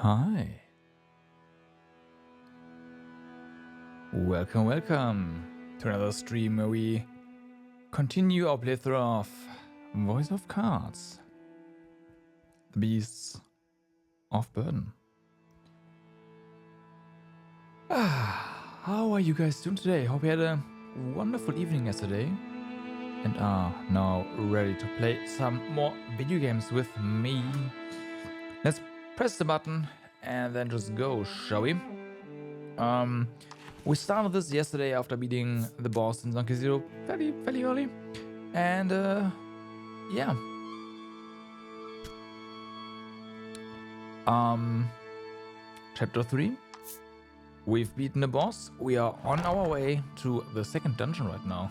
Hi. Welcome to another stream where we continue our playthrough of Voice of Cards, The Beasts of Burden. How are you guys doing today? Hope you had a wonderful evening yesterday and are now ready to play some more video games with me. Let's press the button and then just go, shall we? We started this yesterday after beating the boss in Donkey Zero fairly early. And yeah. Chapter 3. We've beaten the boss. We are on our way to the second dungeon right now.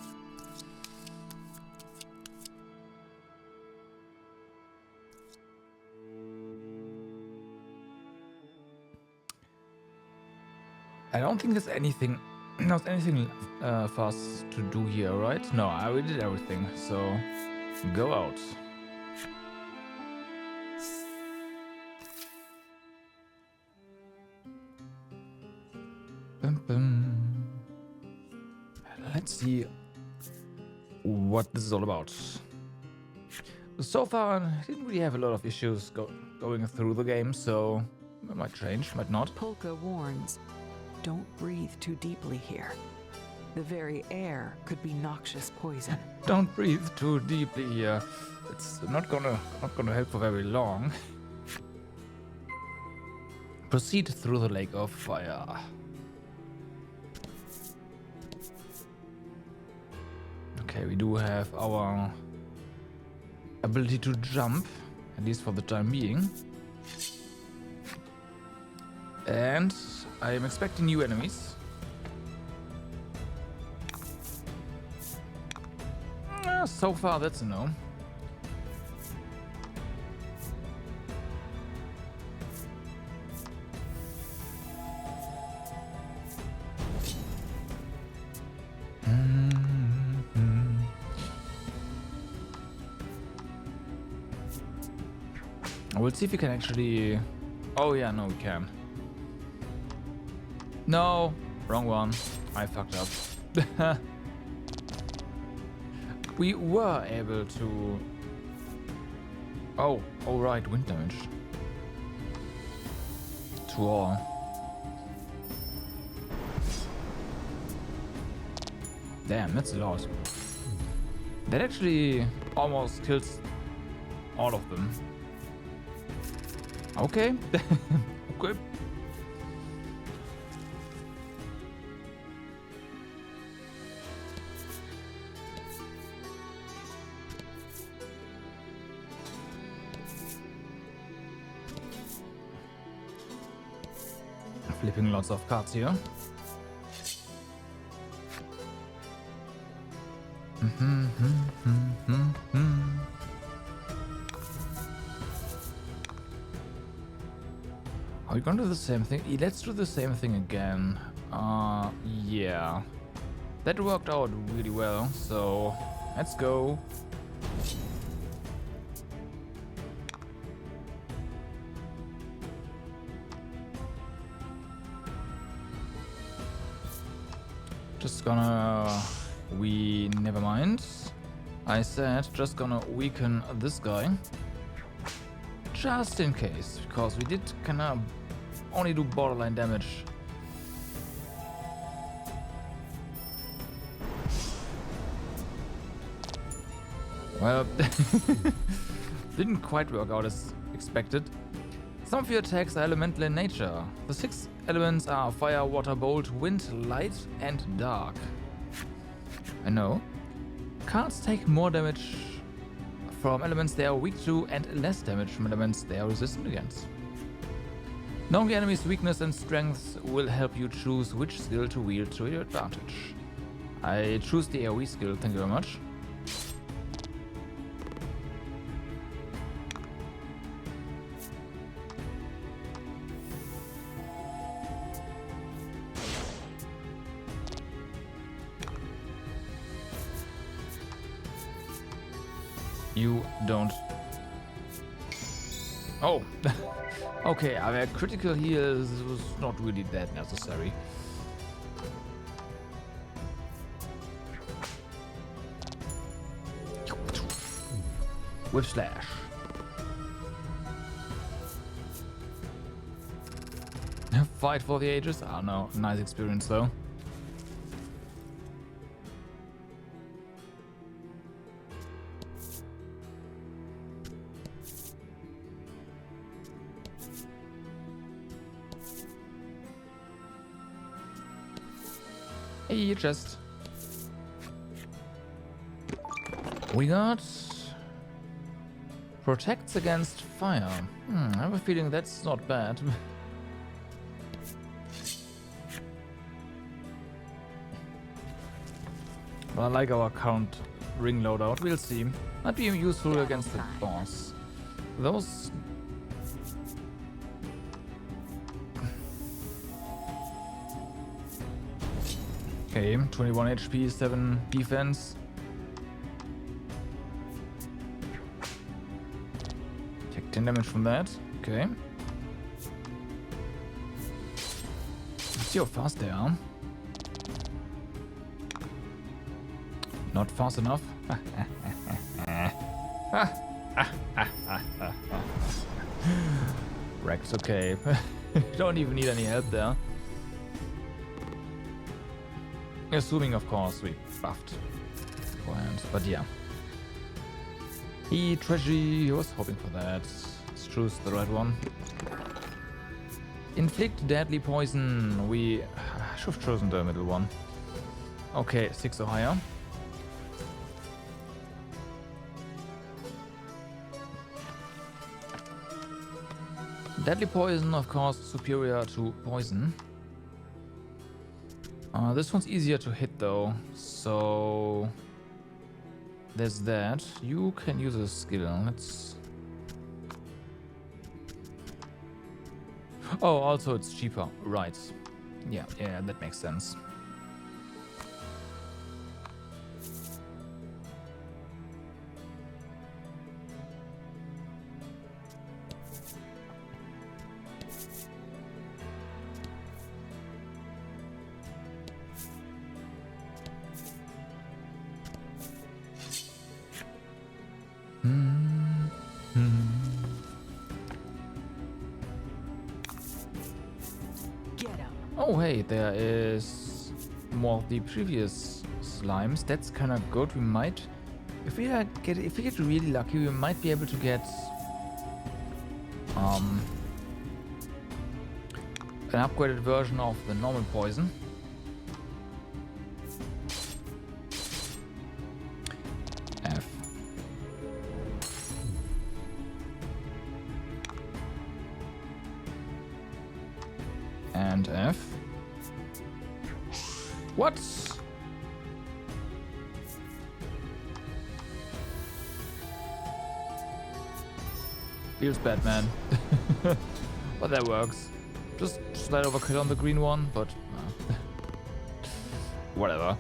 I don't think there's anything for us to do here, right? No, I already did everything, so go out. Let's see what this is all about. So far, I didn't really have a lot of issues going through the game, so it might change, might not. Polka warns, don't breathe too deeply here. The very air could be noxious poison. Don't breathe too deeply here. It's not gonna help for very long. Proceed through the lake of fire. Okay, we do have our ability to jump, at least for the time being. And I am expecting new enemies. So far, that's a no. We'll see if we can actually... Oh yeah, no, we can. No, wrong one. I fucked up. We were able to... Oh right, wind damage. To all. Damn, that's a lot. That actually almost kills all of them. Okay. Okay. Flipping lots of cards here. Are we gonna do the same thing? Let's do the same thing again. Yeah. That worked out really well, so let's go. Just gonna... never mind. I said just gonna weaken this guy. Just in case, because we did kinda only do borderline damage. Well, didn't quite work out as expected. Some of your attacks are elemental in nature. The 6 elements are fire, water, bolt, wind, light, and dark. I know. Cards take more damage from elements they are weak to and less damage from elements they are resistant against. Knowing the enemy's weakness and strengths will help you choose which skill to wield to your advantage. I choose the AoE skill, thank you very much. You don't. Oh, okay. Our critical heal was not really that necessary. Whip slash. Fight for the ages? Ah, no. Nice experience though. Hey, just. We got protects against fire. I have a feeling that's not bad. But I like our current ring loadout. We'll see. Might be useful against the boss. Those. Okay, 21 HP, 7 defense. Take 10 damage from that. Okay. See how fast they are. Not fast enough. Rex, okay. Don't even need any help there. Assuming, of course, we buffed beforehand, but yeah. He was hoping for that. Let's choose the right one. Inflict deadly poison. We should have chosen the middle one. Okay, 6 or higher. Deadly poison, of course, superior to poison. This one's easier to hit though, so there's that. You can use a skill. Let's. Oh, also it's cheaper, right? Yeah, that makes sense. Oh hey, there is more of the previous slimes. That's kind of good. We might, if we get really lucky, we might be able to get an upgraded version of the normal poison. F. And F. What? Feels bad, man. But that works. Just slight overkill on the green one, but whatever.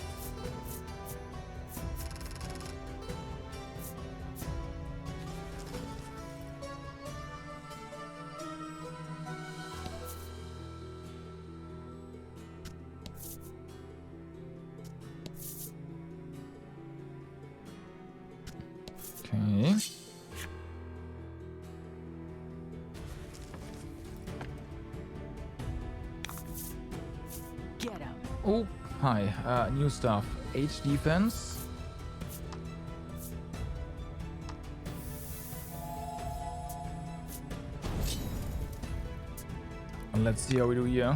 Okay. Get him. Oh, hi. New stuff. 8 defense. And let's see how we do here.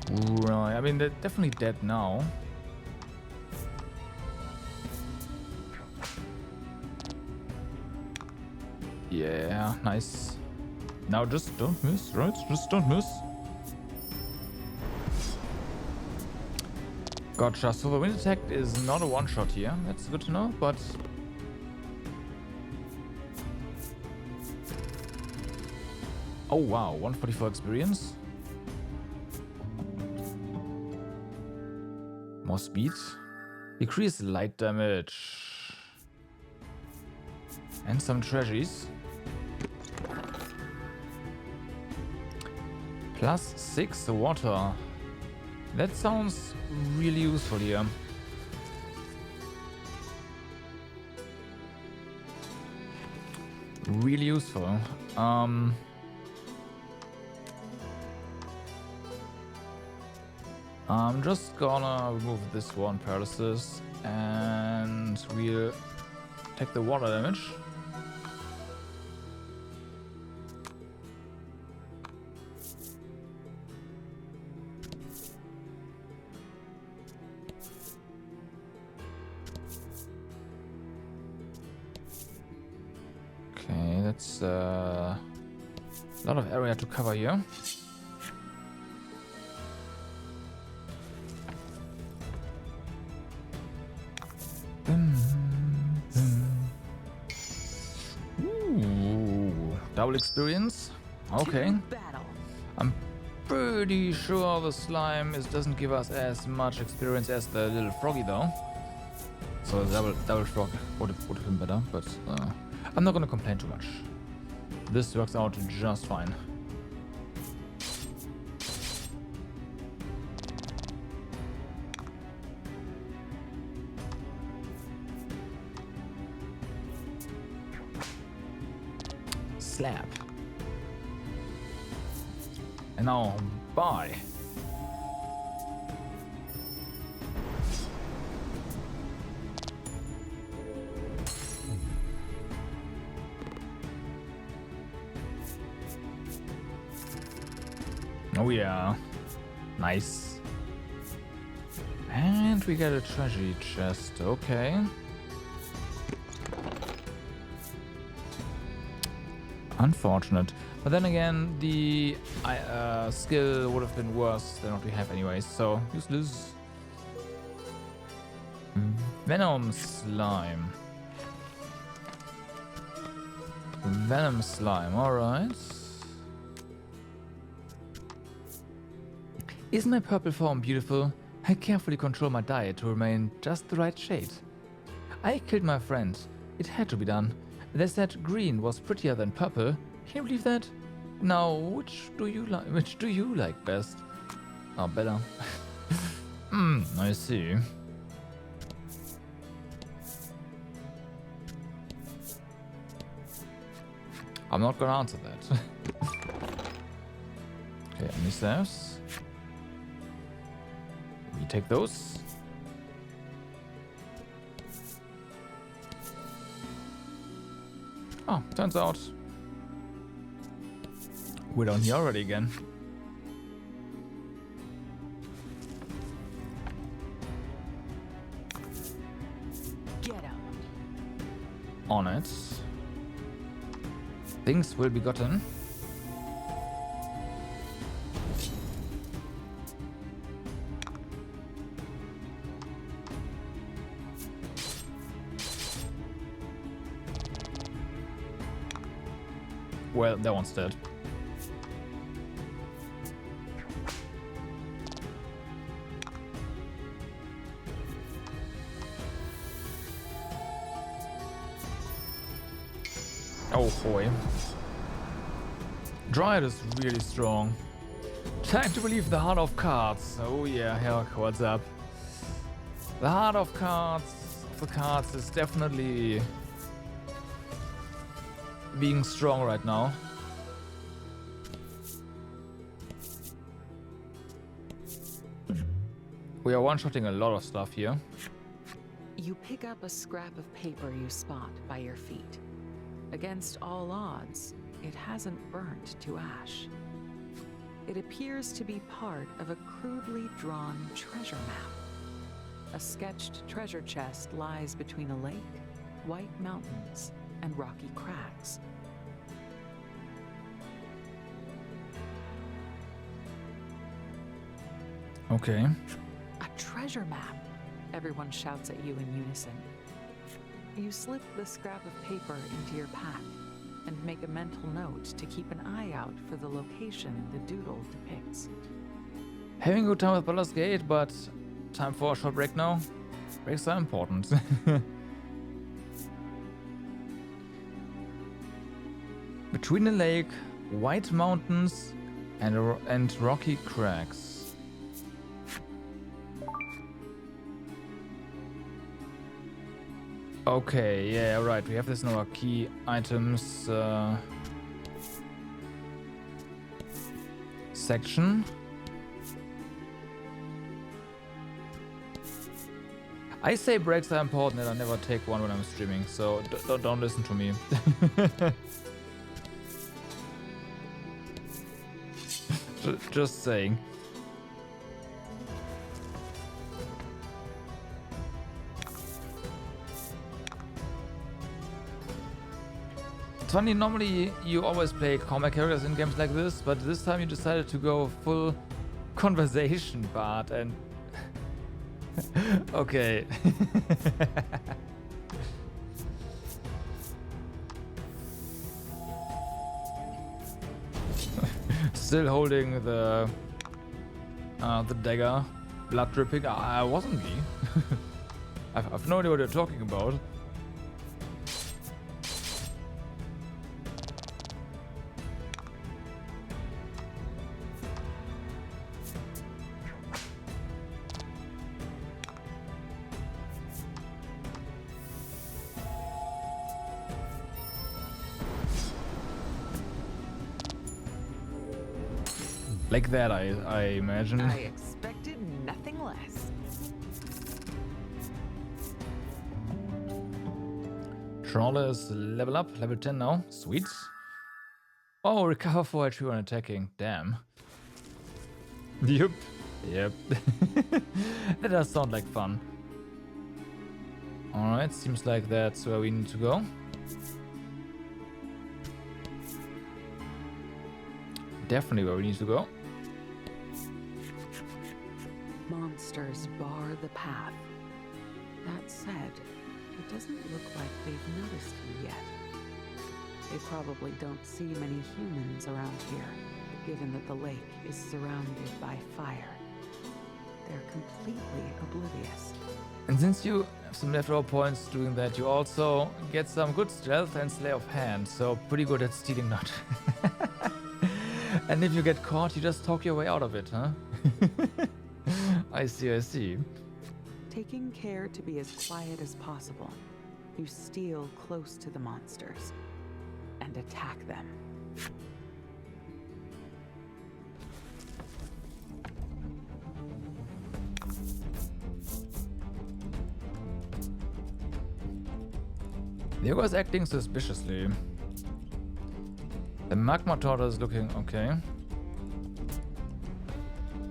Right, I mean, they're definitely dead now. Yeah, nice. Now just don't miss, right? Just don't miss. Gotcha. So the wind attack is not a one-shot here. That's good to know, but... Oh wow, 144 experience. More speed. Decrease light damage. And some treasures. +6 water. That sounds really useful here. Really useful. I'm just gonna remove this one paralysis and we'll take the water damage. Okay, that's a lot of area to cover here. Ooh, double experience. Okay. I'm pretty sure the slime doesn't give us as much experience as the little froggy though. So the double frog would have been better, but I'm not gonna complain too much. This works out just fine. Slap. And now buy. Oh yeah, nice. And we get a treasure chest, okay. Unfortunate. But then again, the skill would have been worse than what we have anyways, so useless. Venom slime. Venom slime, alright. Isn't my purple form beautiful? I carefully control my diet to remain just the right shade. I killed my friend. It had to be done. They said green was prettier than purple. Can you believe that? Now, which do you like best? Oh, better. I see. I'm not gonna answer that. Okay, any staves? We take those. Oh, turns out we're down here already again. Get out. On it. Things will be gotten. Well, that one's dead. Oh boy. Dryad is really strong. Time to believe the Heart of Cards. Oh yeah, Herc, what's up? The Heart of Cards is definitely being strong right now. We are one-shotting a lot of stuff here. You pick up a scrap of paper you spot by your feet. Against all odds, it hasn't burnt to ash. It appears to be part of a crudely drawn treasure map. A sketched treasure chest lies between a lake, white mountains, and rocky crags. Okay. A treasure map! Everyone shouts at you in unison. You slip the scrap of paper into your pack and make a mental note to keep an eye out for the location the doodle depicts. Having a good time with Baldur's Gate, but time for a short break now. Breaks are important. Between the lake, white mountains, and rocky crags. Okay, yeah, right. We have this in our key items section. I say breaks are important and I never take one when I'm streaming, so don't listen to me. Just saying. It's funny, normally you always play combat characters in games like this, but this time you decided to go full conversation part and... okay. Still holding the dagger, blood dripping. I wasn't me. I've no idea what you're talking about. Like that, I imagine. I expected nothing less. Trawler is level up, level 10 now. Sweet. Oh, recover 4 HP when attacking. Damn. Yep. Yep. That does sound like fun. Alright, seems like that's where we need to go. Definitely where we need to go. Monsters bar the path. That said, it doesn't look like they've noticed you yet. They probably don't see many humans around here, given that the lake is surrounded by fire. They're completely oblivious. And since you have some leftover points doing that, you also get some good stealth and sleight of hand, so pretty good at stealing not. And if you get caught, you just talk your way out of it, huh? I see, I see. Taking care to be as quiet as possible, you steal close to the monsters and attack them. The ogre is acting suspiciously. The magma tortoise is looking okay.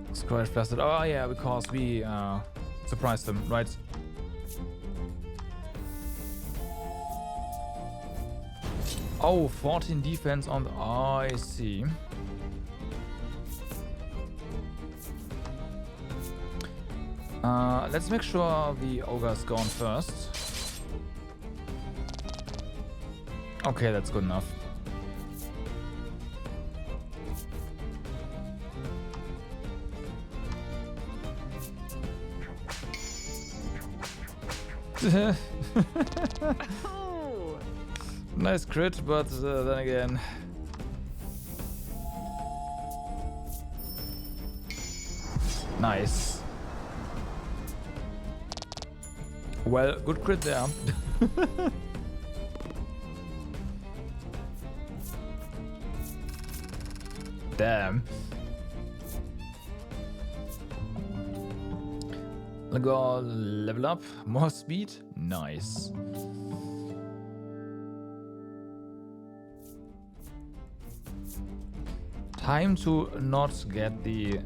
It's quite flustered. Oh yeah, because we surprised them, right? Oh, 14 defense on the... Oh, I see. Let's make sure the ogre's gone first. Okay, that's good enough. Oh! Nice crit, but then again... Nice. Well, good crit there. Damn. Go level up, more speed, nice. Time to not get the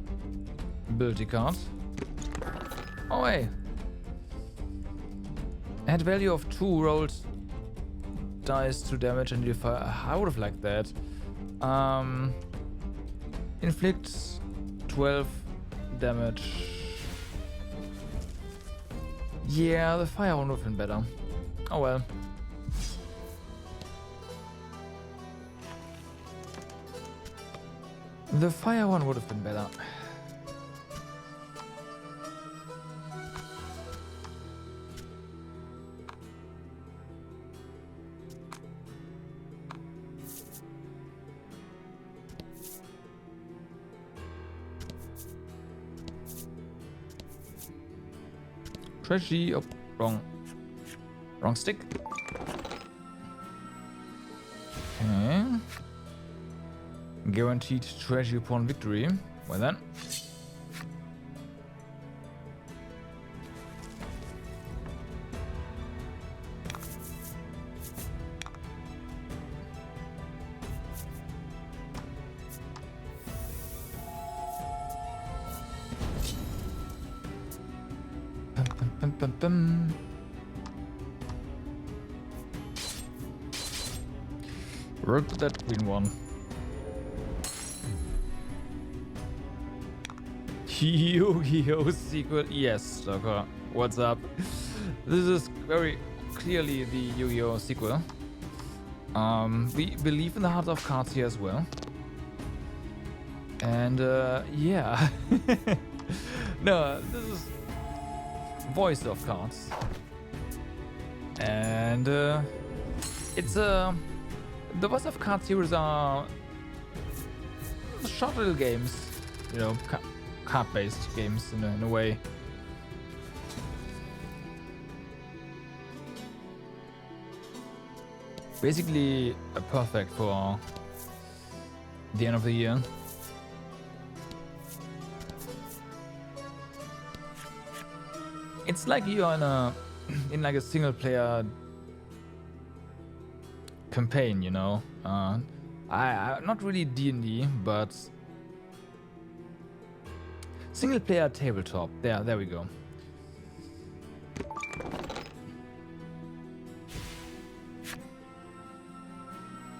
ability card. Oh hey. Add value of 2 rolled dice to damage and defy. I would have liked that. Inflict 12 damage. Yeah, the fire one would have been better. Oh well. The fire one would have been better. Treasury. Oh, wrong stick. Okay. Guaranteed treasury upon victory. Well then. Work that green one. Yu-Gi-Oh! Sequel. Yes, Stalker. What's up? This is very clearly the Yu-Gi-Oh! Sequel. We believe in the Heart of Cards here as well. And yeah. No, this is Voice of Cards. And it's the Voice of Cards series are short little games, you know, card-based games in a way. Basically, perfect for the end of the year. It's like you're in like a single player campaign, you know. I not really D&D, but single player tabletop. There we go.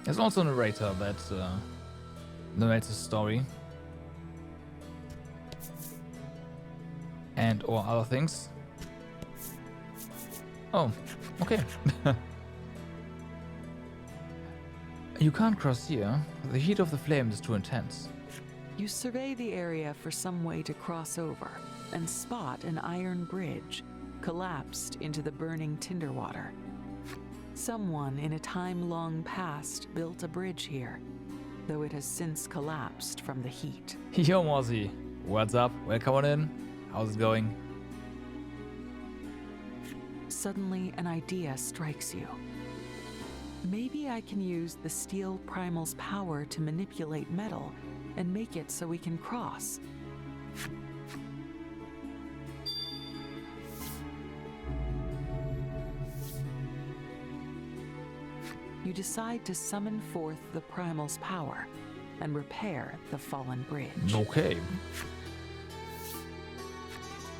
There's also a narrator that narrates a story and or other things. Oh, okay. You can't cross here. The heat of the flames is too intense. You survey the area for some way to cross over and spot an iron bridge collapsed into the burning tinder water. Someone in a time long past built a bridge here, though it has since collapsed from the heat. Yo, Mozzie. What's up? Welcome on in. How's it going? Suddenly, an idea strikes you. Maybe I can use the steel primal's power to manipulate metal and make it so we can cross. You decide to summon forth the primal's power and repair the fallen bridge. Okay.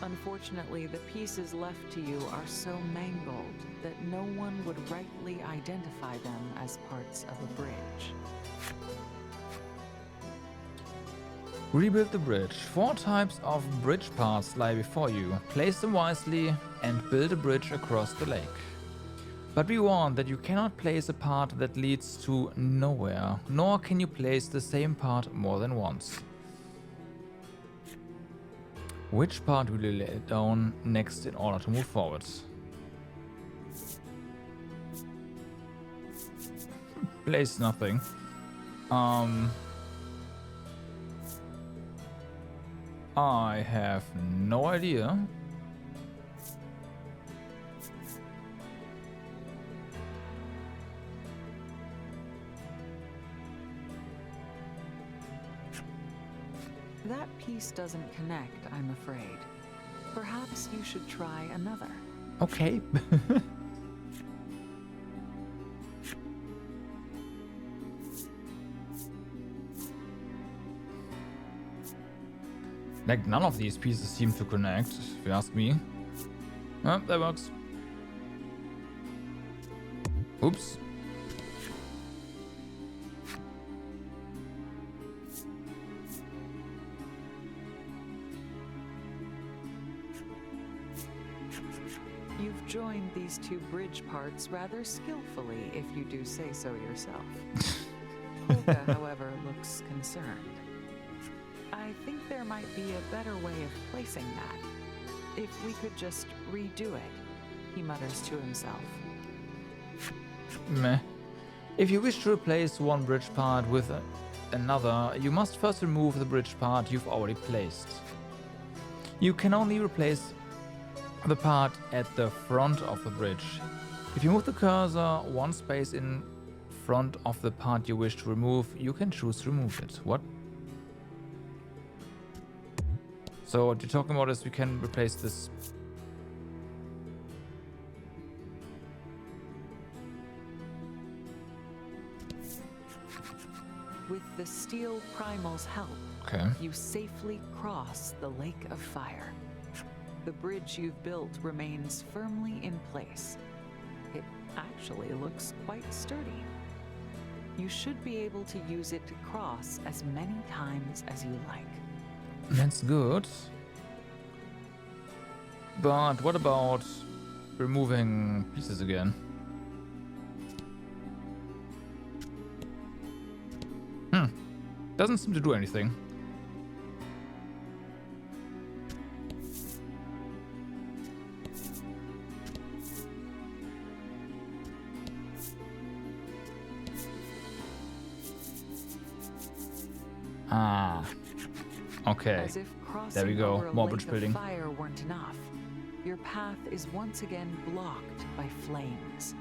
Unfortunately, the pieces left to you are so mangled that no one would rightly identify them as parts of a bridge. Rebuild the bridge. 4 types of bridge parts lie before you. Place them wisely and build a bridge across the lake. But be warned that you cannot place a part that leads to nowhere, nor can you place the same part more than once. Which part will you lay down next in order to move forward? Place nothing. I have no idea. That piece doesn't connect, I'm afraid. Perhaps you should try another. Okay. Like, none of these pieces seem to connect, if you ask me. Oh, that works. Oops. You've joined these 2 bridge parts rather skillfully, if you do say so yourself. Polka, however, looks concerned. I think there might be a better way of placing that. If we could just redo it, he mutters to himself. Meh. If you wish to replace one bridge part with another, you must first remove the bridge part you've already placed. You can only replace the part at the front of the bridge. If you move the cursor one space in front of the part you wish to remove, you can choose to remove it. What? So what you're talking about is we can replace this. With the Steel Primal's help, Okay. you safely cross the Lake of Fire. The bridge you've built remains firmly in place. It actually looks quite sturdy. You should be able to use it to cross as many times as you like. That's good. But what about removing pieces again? Doesn't seem to do anything. Ah. Okay. As if crossing There we go. over a More lake bridge of building. fire weren't enough, your path is once again blocked by flames.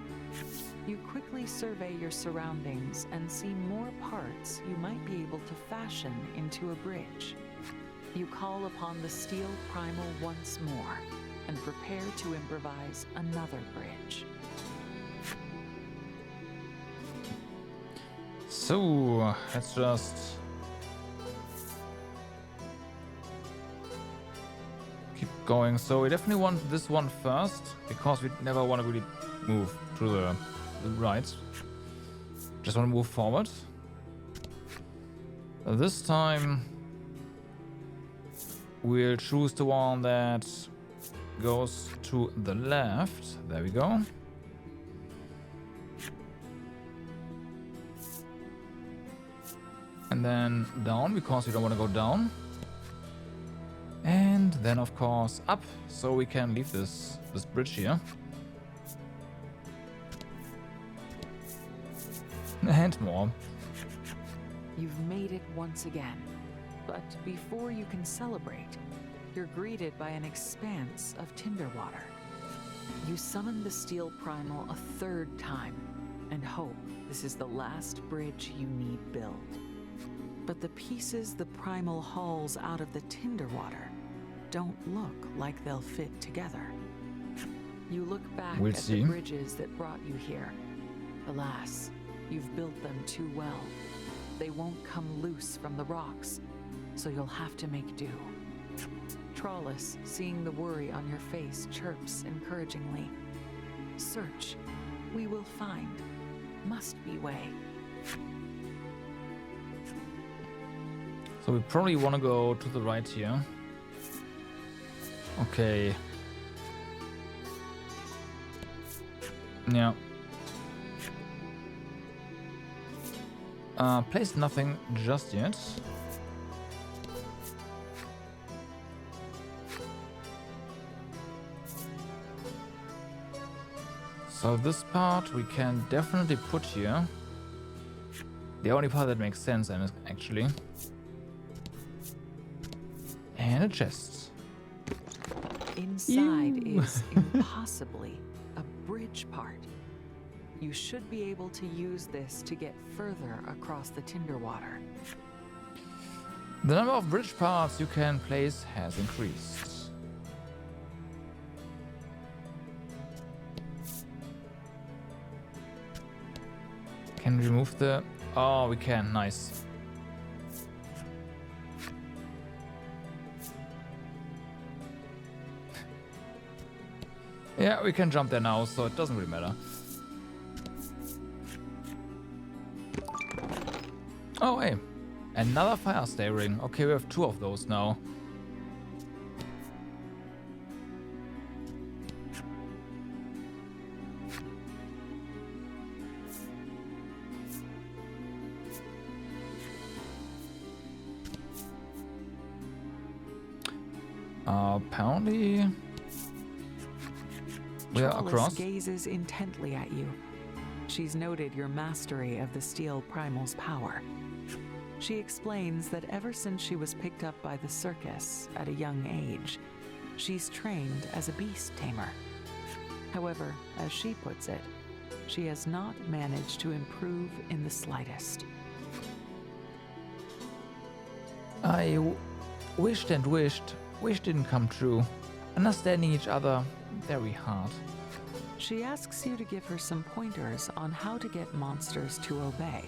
You quickly survey your surroundings and see more parts you might be able to fashion into a bridge. You call upon the Steel Primal once more and prepare to improvise another bridge. So, let's just keep going. So we definitely want this one first, because we never want to really move to the right. Just want to move forward. This time we'll choose the one that goes to the left. There we go. And then down, because we don't want to go down. And then of course up, so we can leave this bridge here. And more. You've made it once again, but before you can celebrate, you're greeted by an expanse of tinder water. You summon the Steel Primal a third time and hope this is the last bridge you need built. But the pieces the Primal hauls out of the tinder water don't look like they'll fit together. You look back We'll at see. the bridges that brought you here. Alas, you've built them too well. They won't come loose from the rocks, so you'll have to make do. Trawlus, seeing the worry on your face, chirps encouragingly. Search. We will find. Must be way. So we probably want to go to the right here. Okay. Yeah. Place nothing just yet. So this part we can definitely put here. The only part that makes sense, and actually. And a chest. Inside is impossibly a bridge part. You should be able to use this to get further across the tinder water. The number of bridge parts you can place has increased. Can we remove the... Oh, we can. Nice. Yeah, we can jump there now, so it doesn't really matter. Oh, hey. Another fire stay ring. Okay, we have 2 of those now. Apparently... we are Trawlus across. gazes intently at you. She's noted your mastery of the Steel Primal's power. She explains that ever since she was picked up by the circus at a young age, She's trained as a beast tamer. However, as she puts it, she has not managed to improve in the slightest. I wished and wished. Wish didn't come true. Understanding each other very hard. She asks you to give her some pointers on how to get monsters to obey.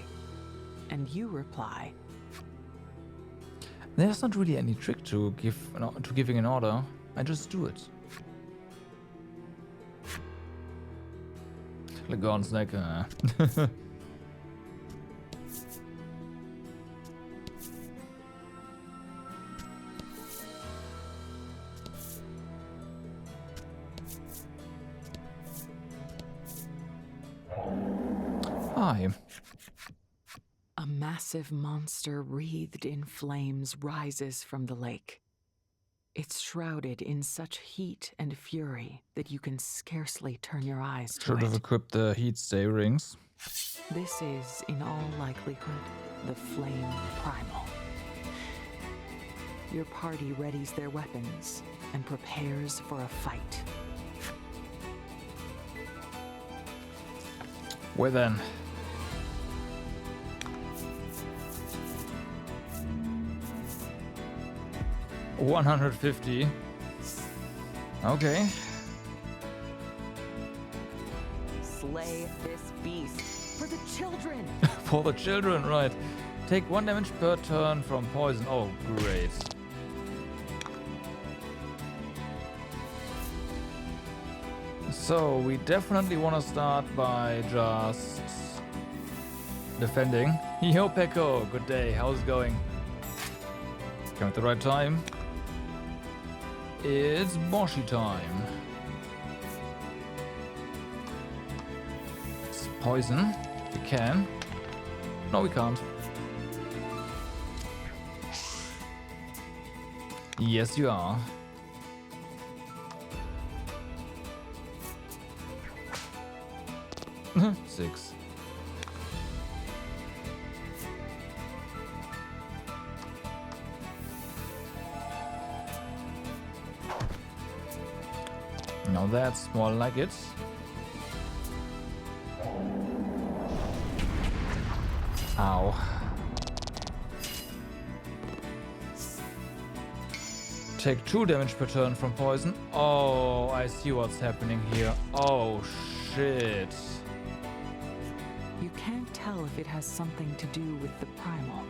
And you reply, There's not really any trick to giving an order. I just do it. Legorn's like, Hi. a massive monster wreathed in flames rises from the lake. It's shrouded in such heat and fury that you can scarcely turn your eyes to Should have it. equipped the heat stay rings. This is, in all likelihood, the Flame Primal. Your party readies their weapons and prepares for a fight. Well then. $150. Okay. Slay this beast for the children! For the children, right. Take 1 damage per turn from poison. Oh, great. So, we definitely want to start by just defending. Yo, Peko, good day. How's it going? Come at the right time. It's Boshi time. It's poison. We can. No, we can't. Yes, you are. Six. Now that's more like it. Ow. Take 2 damage per turn from poison. Oh, I see what's happening here. Oh, shit. You can't tell if it has something to do with the primal,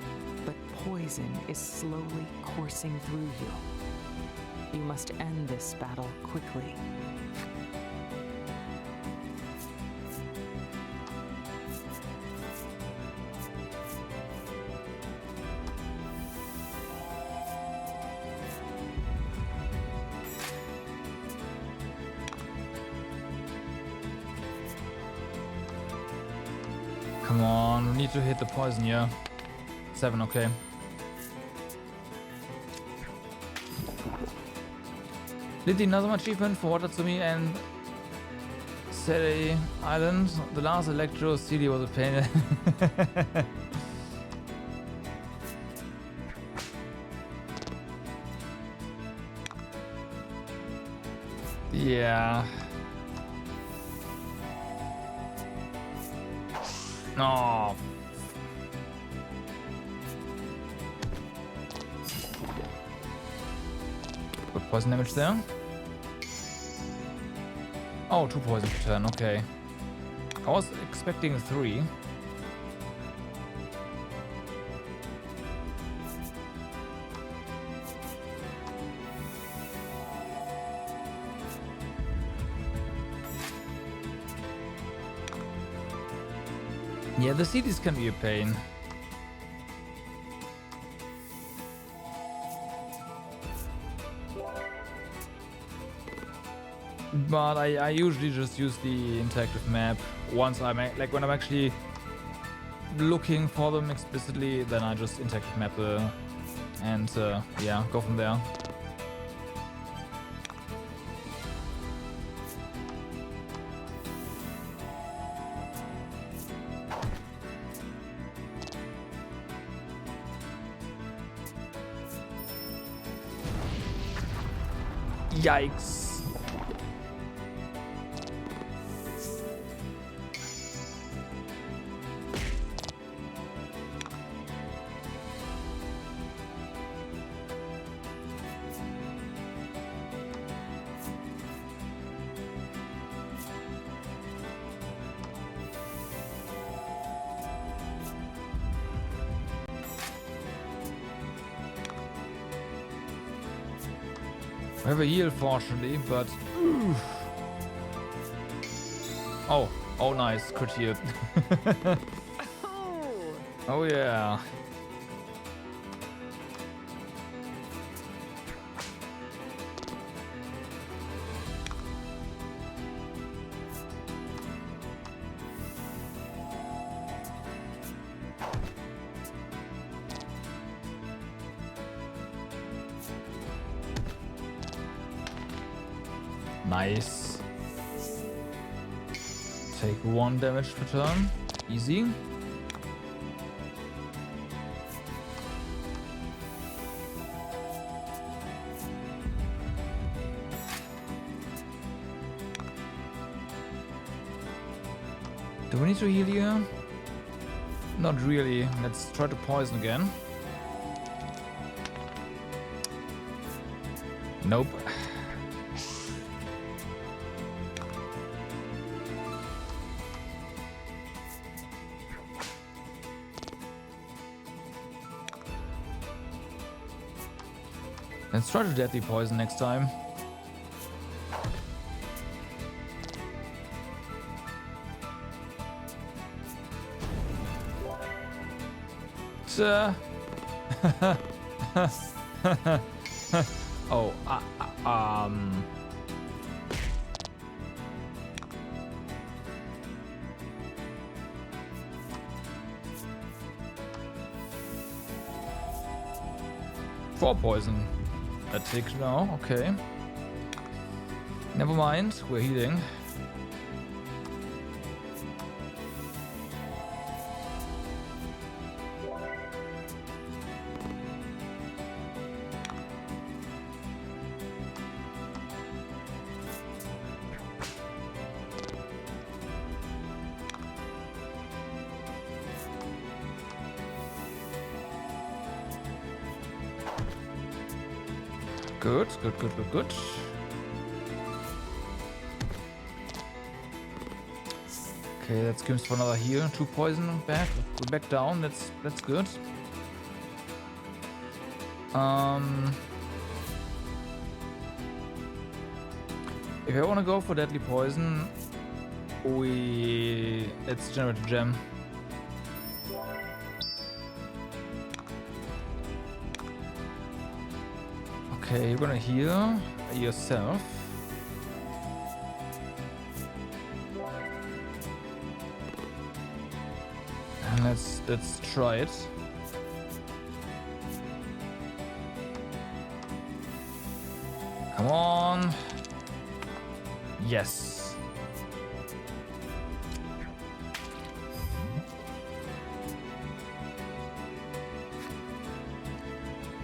but poison is slowly coursing through you. You must end this battle quickly. Come on, we need to hit the poison, yeah. 7, okay. Did the Nazem achievement for Watatsumi and Seri Island. The last Electro CD was a pain. Yeah. No. Good poison damage there. Oh, 2 poison per turn, okay. I was expecting 3. Yeah, the CDs can be a pain. But I usually just use the interactive map once I'm like when I'm actually looking for them explicitly, then I just interactive map and yeah, go from there. Yikes. I have a heal, fortunately, but... Oof. Oh, nice. Crit heal. Oh, yeah. Nice. Take 1 damage per turn. Easy. Do we need to heal here? Not really. Let's try to poison again. Nope. Let's try to deadly poison next time. Oh, four poison. A tick now, okay. Never mind, we're healing. Good. Okay, let's go for another heal. 2 poison back. We're back down. That's good. If I want to go for deadly poison, let's generate a gem. Okay, you're gonna heal yourself. And let's try it. Come on. Yes.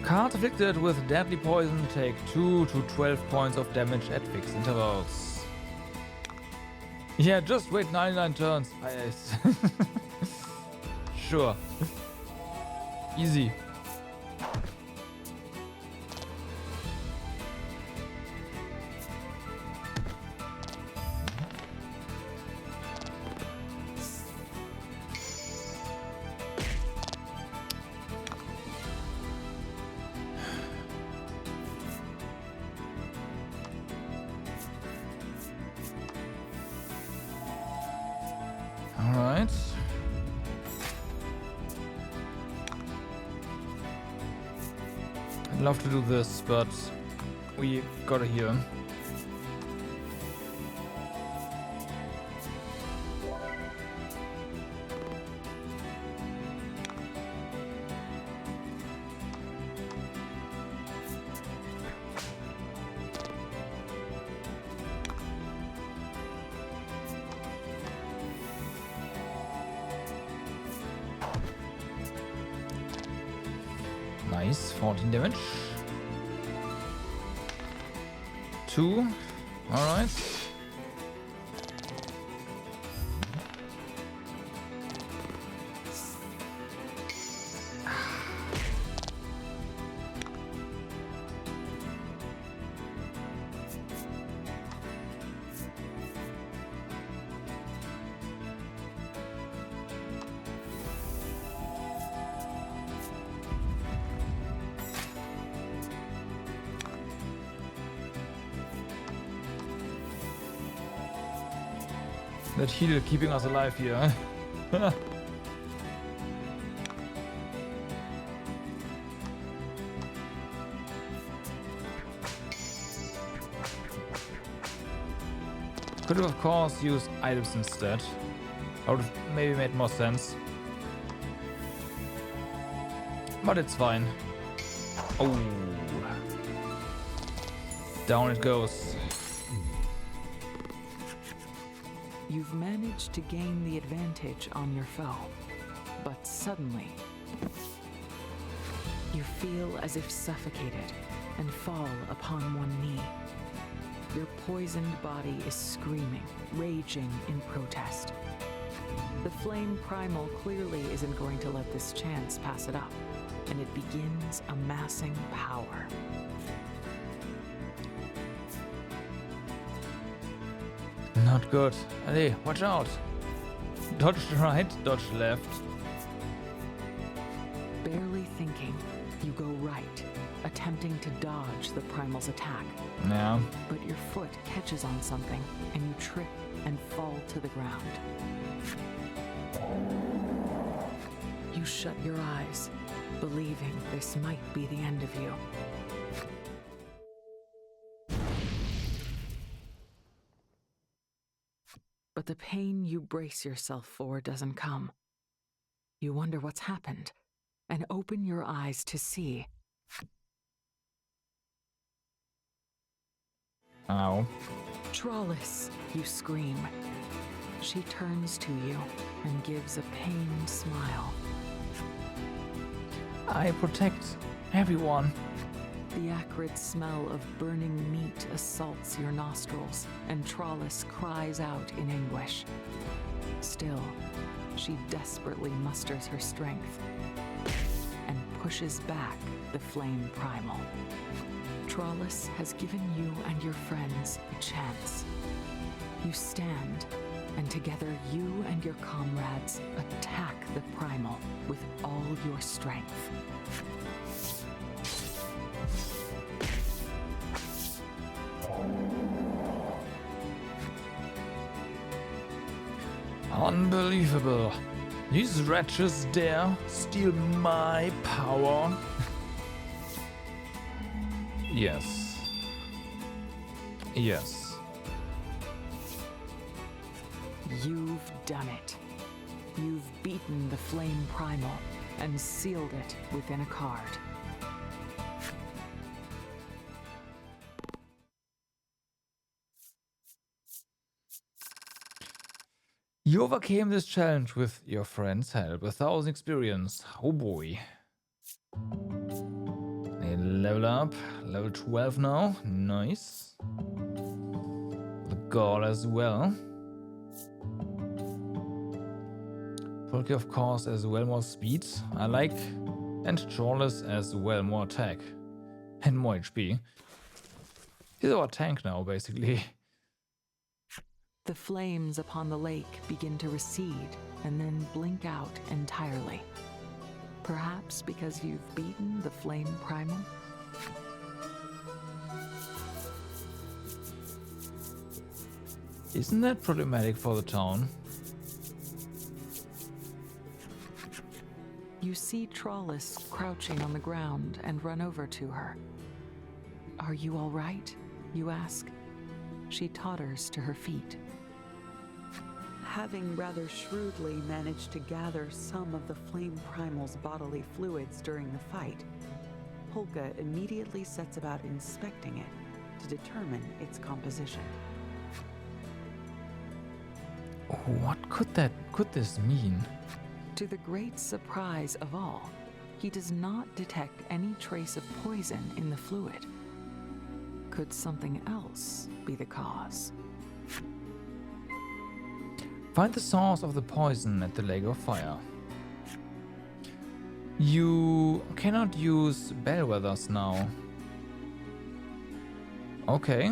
Cards afflicted with deadly poison take 2 to 12 points of damage at fixed intervals. Yeah, just wait 99 turns. Sure. Easy. Alright. I'd love to do this, but we gotta heal. Nice, 14 damage. 2. Alright. That heal keeping us alive here. Could have, of course, used items instead. That would have maybe made more sense. But it's fine. Oh. Down it goes. You've managed to gain the advantage on your foe, but suddenly, you feel as if suffocated and fall upon one knee. Your poisoned body is screaming, raging in protest. The flame primal clearly isn't going to let this chance pass it up, and it begins amassing power. Not good. Hey, watch out. Dodge right, dodge left. Barely thinking, you go right, attempting to dodge the primal's attack. Yeah. But your foot catches on something, and you trip and fall to the ground. You shut your eyes, believing this might be the end of you. But the pain you brace yourself for doesn't come. You wonder what's happened, and open your eyes to see. Ow. Trollis, you scream. She turns to you and gives a pained smile. I protect everyone. The acrid smell of burning meat assaults your nostrils, and Trollis cries out in anguish. Still, she desperately musters her strength and pushes back the flame primal. Trollis has given you and your friends a chance. You stand, and together you and your comrades attack the primal with all your strength. Unbelievable. These wretches dare steal my power. Yes. Yes. You've done it. You've beaten the flame primal and sealed it within a card. You overcame this challenge with your friend's help, 1,000 experience. Oh boy. A level up, level 12 now. Nice. The god as well. Polka, of course, as well more speed. I like. And Trollis as well more attack. And more HP. He's our tank now, basically. The flames upon the lake begin to recede and then blink out entirely. Perhaps because you've beaten the flame primal? Isn't that problematic for the town? You see Trollis crouching on the ground and run over to her. "Are you all right?" you ask. She totters to her feet. Having rather shrewdly managed to gather some of the flame primal's bodily fluids during the fight, Polka immediately sets about inspecting it to determine its composition. What could this mean? To the great surprise of all, he does not detect any trace of poison in the fluid. could something else be the cause? Find the source of the poison at the Lake of Fire. You cannot use bellwethers now. Okay.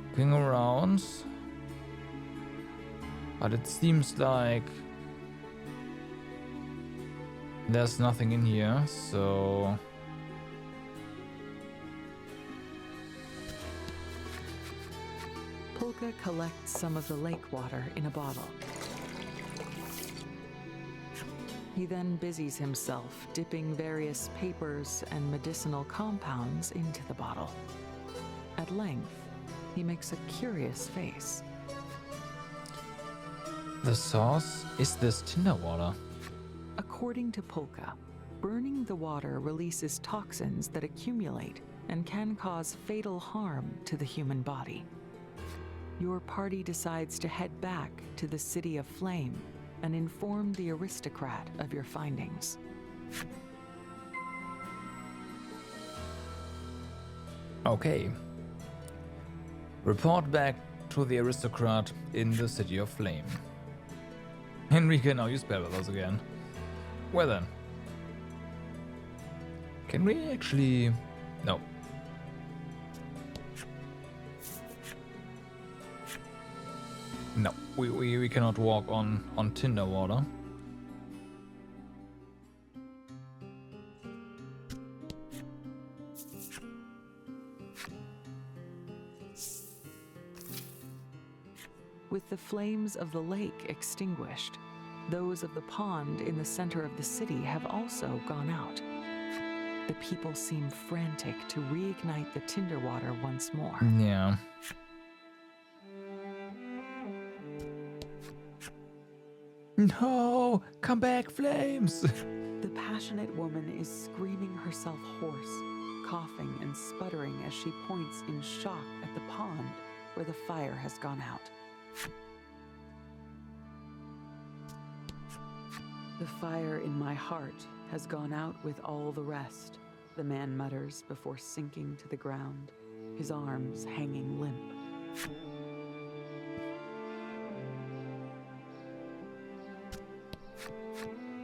Looking around. But it seems like there's nothing in here, so... Pulka collects some of the lake water in a bottle. He then busies himself dipping various papers and medicinal compounds into the bottle. At length, he makes a curious face. The source is this tinder water. According to Pulka, burning the water releases toxins that accumulate and can cause fatal harm to the human body. Your party decides to head back to the City of Flame and inform the aristocrat of your findings. Okay. Report back to the aristocrat in the City of Flame. Henry can now use bellwethers again. Well then. Can we actually... No. No, we cannot walk on tinder water. With the flames of the lake extinguished, those of the pond in the center of the city have also gone out. The people seem frantic to reignite the tinder water once more. Yeah. No! Come back, flames! The passionate woman is screaming herself hoarse, coughing and sputtering as she points in shock at the pond where the fire has gone out. The fire in my heart has gone out with all the rest, the man mutters before sinking to the ground, his arms hanging limp.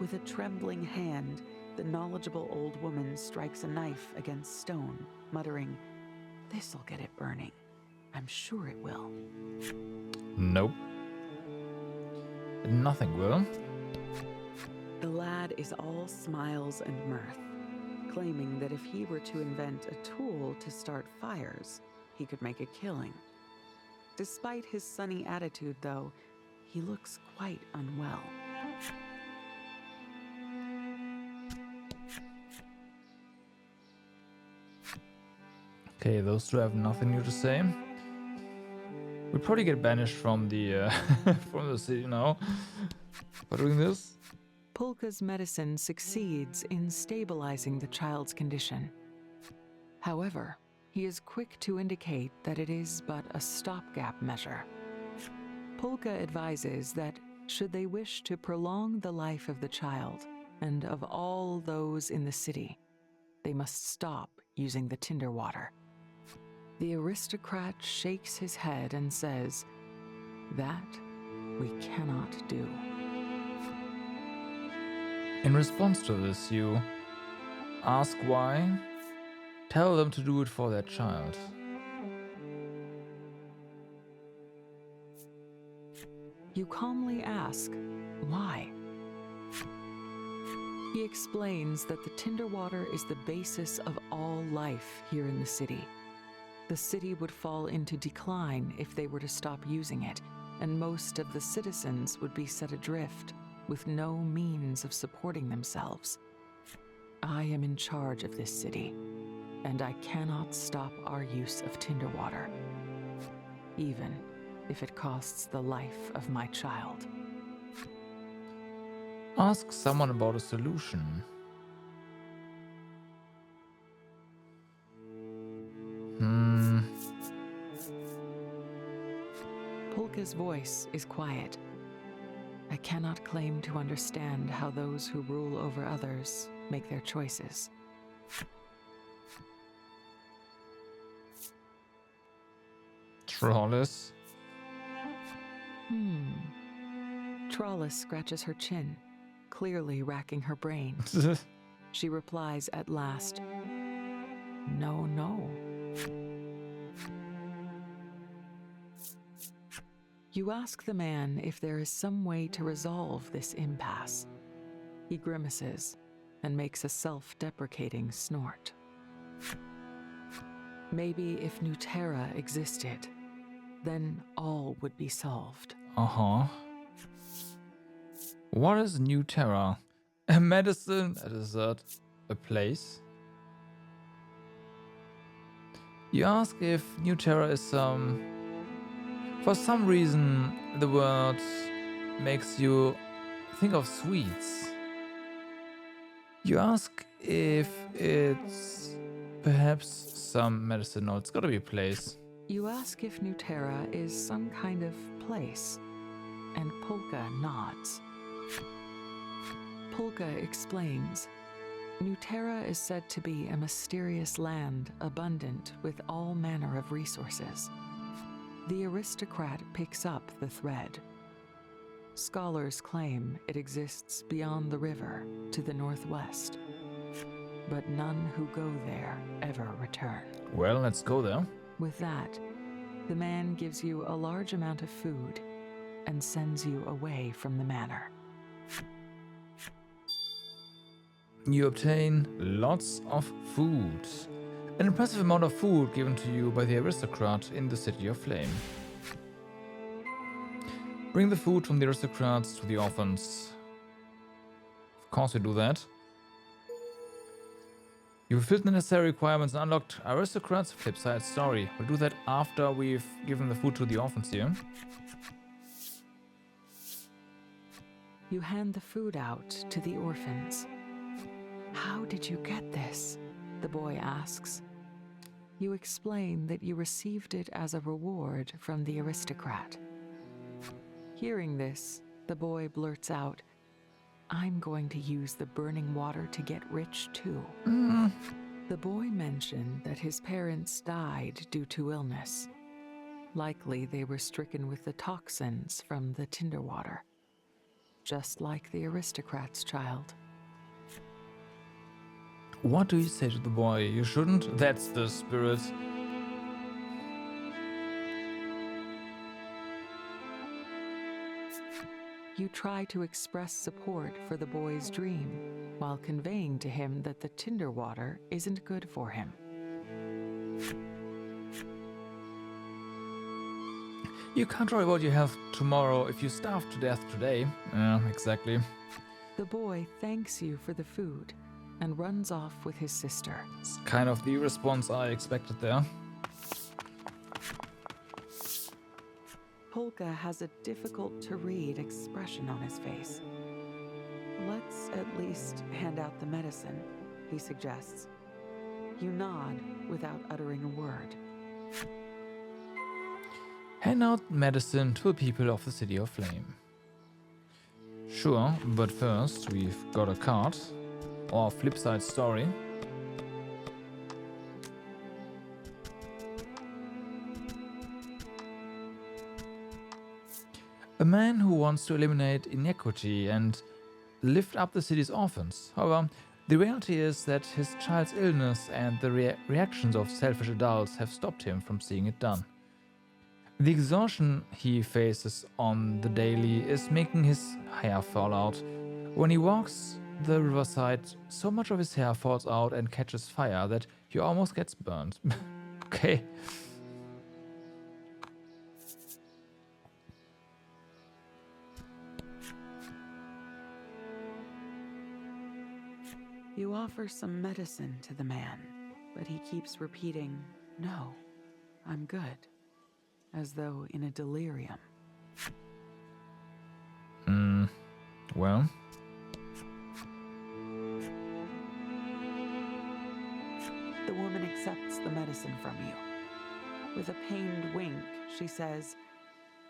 With a trembling hand, the knowledgeable old woman strikes a knife against stone, muttering, "This'll get it burning. I'm sure it will." Nope. Nothing will. The lad is all smiles and mirth, claiming that if he were to invent a tool to start fires, he could make a killing. Despite his sunny attitude, though, he looks quite unwell. Okay, those two have nothing new to say. We'll probably get banished from the from the city now for doing this. Pulka's medicine succeeds in stabilizing the child's condition. However, he is quick to indicate that it is but a stopgap measure. Pulka advises that should they wish to prolong the life of the child and of all those in the city, they must stop using the tinder water. The aristocrat shakes his head and says, "That we cannot do." In response to this, you ask why, tell them to do it for their child. You calmly ask, why? He explains that the tinder water is the basis of all life here in the city. The city would fall into decline if they were to stop using it, and most of the citizens would be set adrift, with no means of supporting themselves. I am in charge of this city, and I cannot stop our use of tinder water, even if it costs the life of my child. Ask someone about a solution. Pulka's voice is quiet. I cannot claim to understand how those who rule over others make their choices. Trawless. Trawless scratches her chin, clearly racking her brain. She replies at last, "No, no." You ask the man if there is some way to resolve this impasse. He grimaces and makes a self-deprecating snort. Maybe if New Terra existed, then all would be solved. Uh-huh. What is New Terra? A medicine, a desert, a place? You ask if New Terra is for some reason, the word makes you think of sweets. You ask if it's perhaps some medicine. No, it's gotta be a place. You ask if New Terra is some kind of place, and Polka nods. Polka explains, New Terra is said to be a mysterious land abundant with all manner of resources. The aristocrat picks up the thread. Scholars claim it exists beyond the river to the northwest, but none who go there ever return. Well, let's go there. With that, the man gives you a large amount of food and sends you away from the manor. You obtain lots of food. An impressive amount of food given to you by the aristocrat in the City of Flame. Bring the food from the aristocrats to the orphans. Of course you do that. You fulfilled the necessary requirements and unlocked aristocrats. Flipside story. We'll do that after we've given the food to the orphans here. You hand the food out to the orphans. How did you get this? The boy asks. You explain that you received it as a reward from the aristocrat. Hearing this, the boy blurts out, I'm going to use the burning water to get rich too. The boy mentioned that his parents died due to illness. Likely they were stricken with the toxins from the tinder water, just like the aristocrat's child. What do you say to the boy? You shouldn't? That's the spirit. You try to express support for the boy's dream while conveying to him that the tinder water isn't good for him. You can't worry about your health tomorrow if you starve to death today. Yeah, exactly. The boy thanks you for the food and runs off with his sister. It's kind of the response I expected there. Polka has a difficult-to-read expression on his face. Let's at least hand out the medicine, he suggests. You nod without uttering a word. Hand out medicine to the people of the City of Flame. Sure, but first we've got a card. Or Flipside story. A man who wants to eliminate inequity and lift up the city's orphans. However, the reality is that his child's illness and the reactions of selfish adults have stopped him from seeing it done. The exhaustion he faces on the daily is making his hair fall out. When he walks the riverside, so much of his hair falls out and catches fire that he almost gets burned. Okay. You offer some medicine to the man, but he keeps repeating, "No, I'm good," as though in a delirium. Well. The woman accepts the medicine from you. With a pained wink, she says,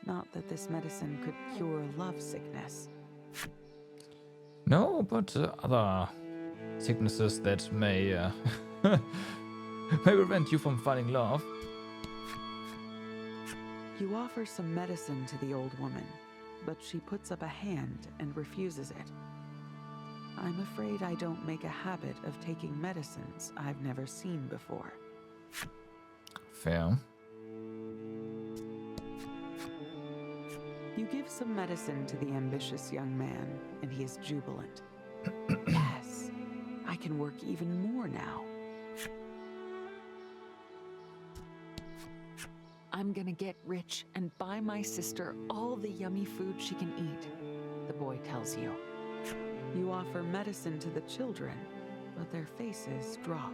Not that this medicine could cure love sickness. No, but other sicknesses that may may prevent you from finding love. You offer some medicine to the old woman, but she puts up a hand and refuses it. I'm afraid I don't make a habit of taking medicines I've never seen before. Fair. You give some medicine to the ambitious young man, and he is jubilant. Yes, I can work even more now. I'm gonna get rich and buy my sister all the yummy food she can eat, the boy tells you. You offer medicine to the children, but their faces drop.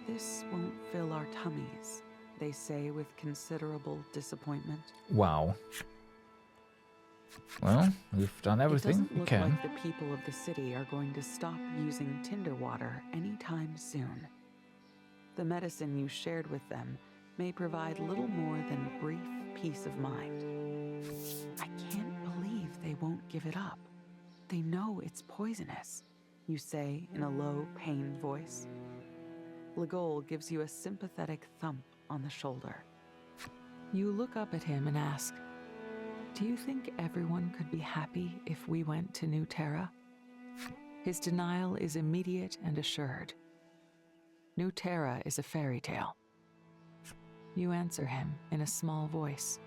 This won't fill our tummies, they say with considerable disappointment. Wow. Well, we've done everything we can. It doesn't look like the people of the city are going to stop using tinder water anytime soon. The medicine you shared with them may provide little more than brief peace of mind. I can't believe they won't give it up. They know it's poisonous, you say in a low, pained voice. Legol gives you a sympathetic thump on the shoulder. You look up at him and ask, do you think everyone could be happy if we went to New Terra? His denial is immediate and assured. New Terra is a fairy tale. You answer him in a small voice.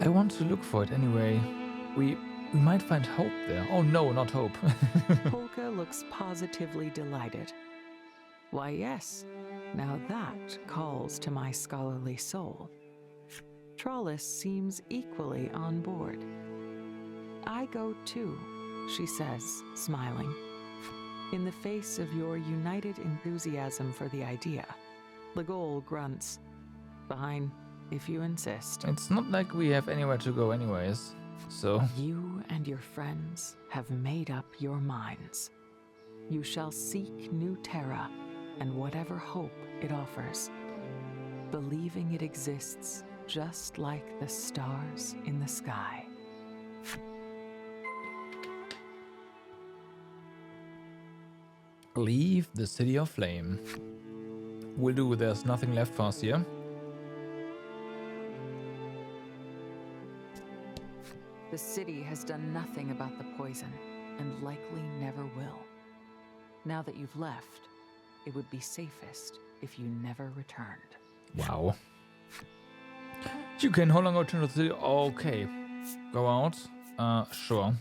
I want to look for it anyway. We might find hope there. Oh no, not hope. Polka looks positively delighted. Why yes, now that calls to my scholarly soul. Trollis seems equally on board. I go too, she says, smiling. In the face of your united enthusiasm for the idea, Legol grunts. Fine, if you insist. It's not like we have anywhere to go anyways, so... You and your friends have made up your minds. You shall seek New Terra and whatever hope it offers, believing it exists just like the stars in the sky. Leave the City of Flame. Will do, there's nothing left for us here. The city has done nothing about the poison, and likely never will. Now that you've left, it would be safest if you never returned. Wow. You can no longer return to the city. Okay. Go out. Sure.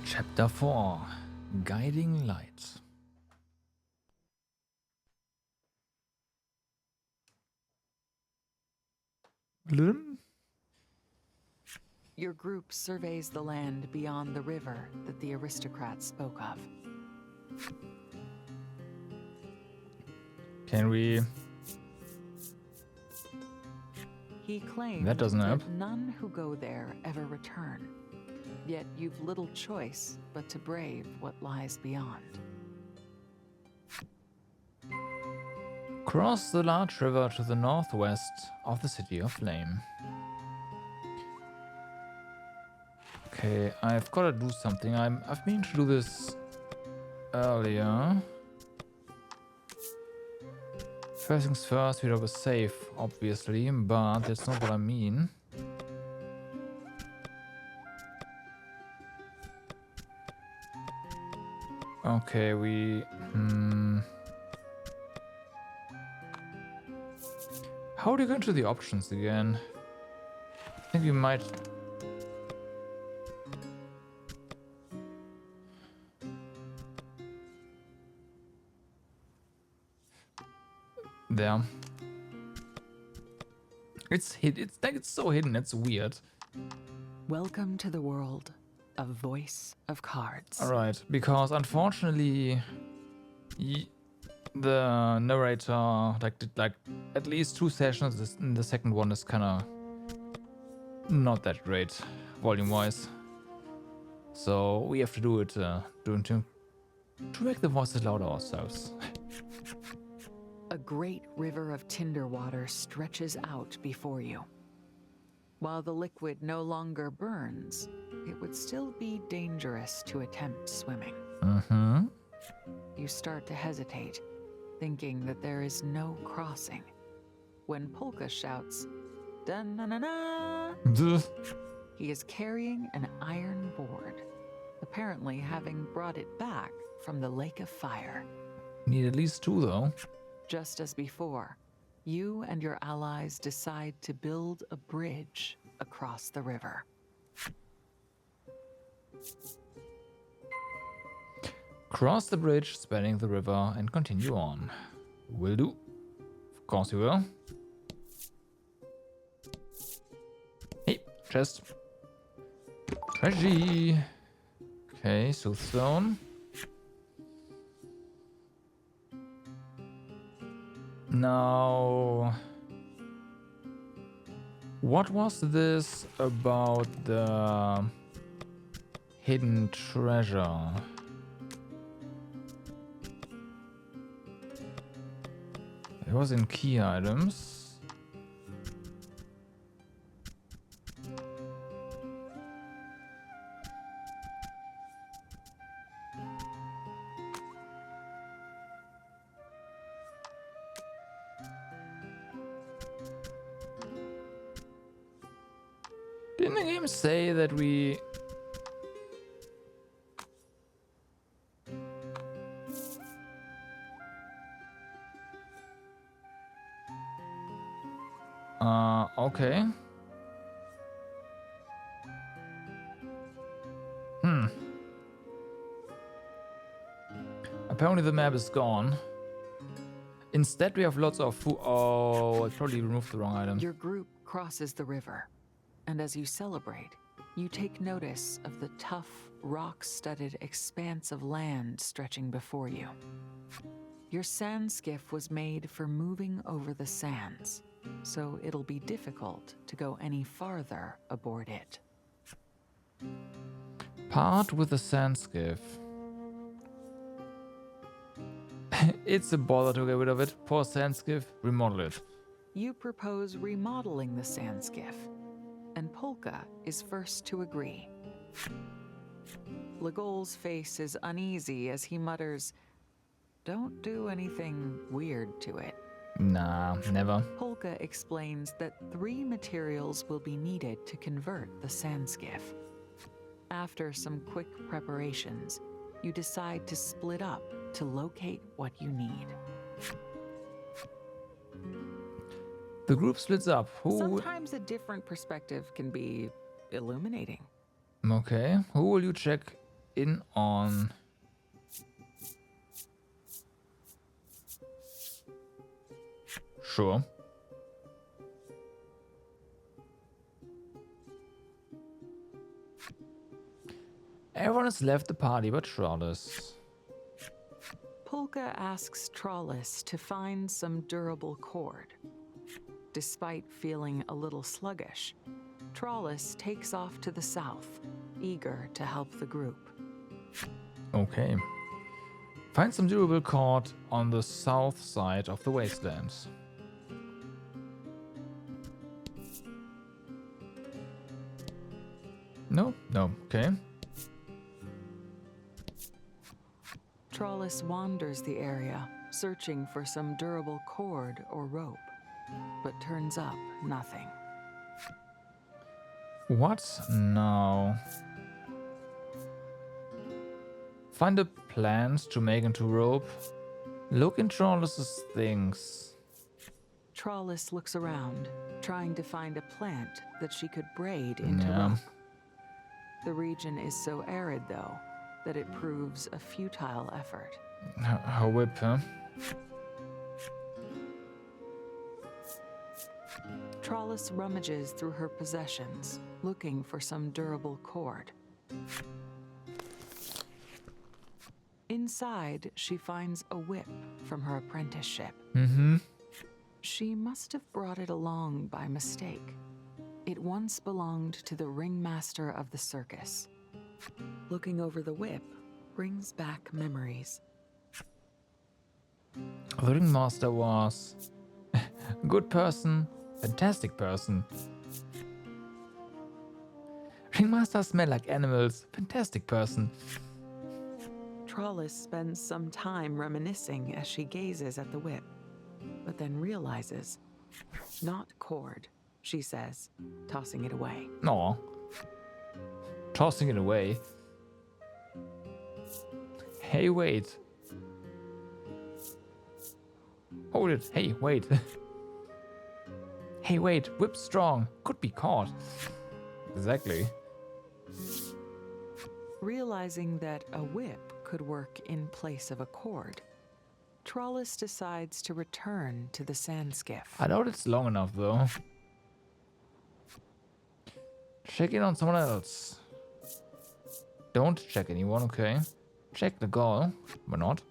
Chapter 4, Guiding Light. Your group surveys the land beyond the river that the aristocrats spoke of. Can we... He claimed That doesn't help. none who go there ever return. Yet you've little choice but to brave what lies beyond. Cross the large river to the northwest of the City of Flame. Okay, I've got to do something. I've been to do this earlier. First things first, we have a safe, obviously, but that's not what I mean. Okay, How do you go into the options again? I think we might... There. It's like it's so hidden, it's weird. Welcome to the world of Voice of Cards. Alright, because unfortunately the narrator did at least 2 sessions, and the second one is kinda not that great volume wise. So we have to do it to make the voices louder ourselves. A great river of tinder water stretches out before you. While the liquid no longer burns, it would still be dangerous to attempt swimming. Mm-hmm. You start to hesitate, thinking that there is no crossing, when Polka shouts, "Da-na-na-na!" He is carrying an iron board, apparently having brought it back from the Lake of Fire. Need at least 2 though. Just as before, you and your allies decide to build a bridge across the river. Cross the bridge, spanning the river, and continue on. Will do. Of course you will. Hey, chest. Treasure. Okay, Soothstone. Now, what was this about the hidden treasure? It was in key items. Didn't the game say that we... Okay. Apparently the map is gone. Instead we have lots of food. Oh, I probably removed the wrong item. Your group crosses the river, and as you celebrate, you take notice of the tough, rock-studded expanse of land stretching before you. Your sand skiff was made for moving over the sands, so it'll be difficult to go any farther aboard it. Part with the sand skiff. It's a bother to get rid of it. Poor sand skiff. Remodel it. You propose remodeling the sand skiff, and Polka is first to agree. Legol's face is uneasy as he mutters, "Don't do anything weird to it." Nah, never. Polka explains that 3 materials will be needed to convert the sand skiff. After some quick preparations, you decide to split up to locate what you need. The group splits up. Who? Sometimes a different perspective can be illuminating. Okay. Who will you check in on? Sure. Everyone has left the party but Trollis. Polka asks Trollis to find some durable cord. Despite feeling a little sluggish, Trollis takes off to the south, eager to help the group. Okay. Find some durable cord on the south side of the wastelands. No? No. Okay. Trollis wanders the area, searching for some durable cord or rope, but turns up nothing. What now? Find the plants to make into rope. Look in Trollis's things. Trollis looks around, trying to find a plant that she could braid into Yeah. rope. The region is so arid, though, that it proves a futile effort. Her whip, huh? Trollis rummages through her possessions, looking for some durable cord. Inside, she finds a whip from her apprenticeship. Mm-hmm. She must have brought it along by mistake. It once belonged to the ringmaster of the circus. Looking over the whip brings back memories. The ringmaster was good person, fantastic person. Ringmasters smell like animals, fantastic person. Trollis spends some time reminiscing as she gazes at the whip, but then realizes, not cord, she says, tossing it away. Aw. Tossing it away. Hey, wait. Hold it. Hey, wait. Hey, wait. Whip strong. Could be caught. Exactly. Realizing that a whip could work in place of a cord, Trollis decides to return to the sand skiff. I doubt it's long enough, though. Check in on someone else. Don't check anyone, okay? Check the goal. Why not?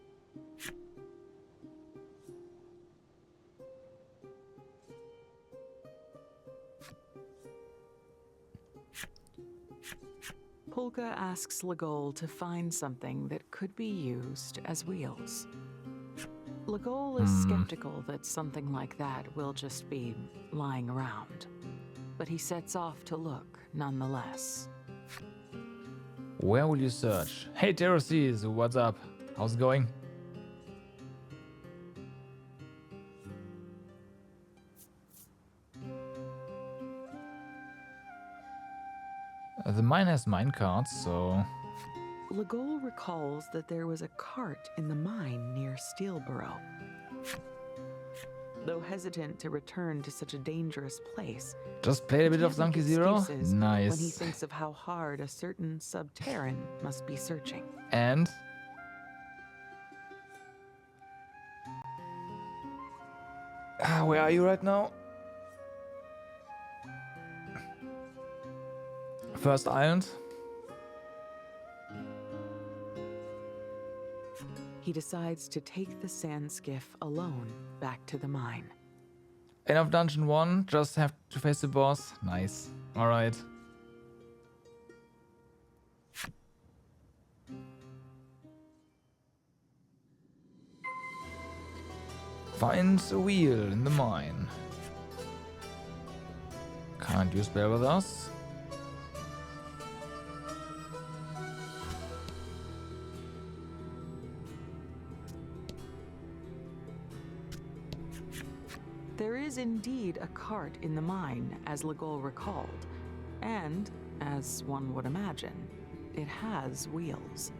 Polka asks Legol to find something that could be used as wheels. Legol is skeptical that something like that will just be lying around, but he sets off to look nonetheless. Where will you search? Hey, Terosis, what's up? How's it going? The mine has mine carts, so... Legol recalls that there was a cart in the mine near Steelborough. Though hesitant to return to such a dangerous place, Just played a bit of can't make Zanki Zero? excuses Nice. when he thinks of how hard a certain subterran must be searching. And... where are you right now? First Island? He decides to take the sand skiff alone back to the mine. End of Dungeon 1, just have to face the boss. Nice. Alright. Finds a wheel in the mine. Can't use spell with us. There is indeed a cart in the mine, as Legol recalled, and, as one would imagine, it has wheels.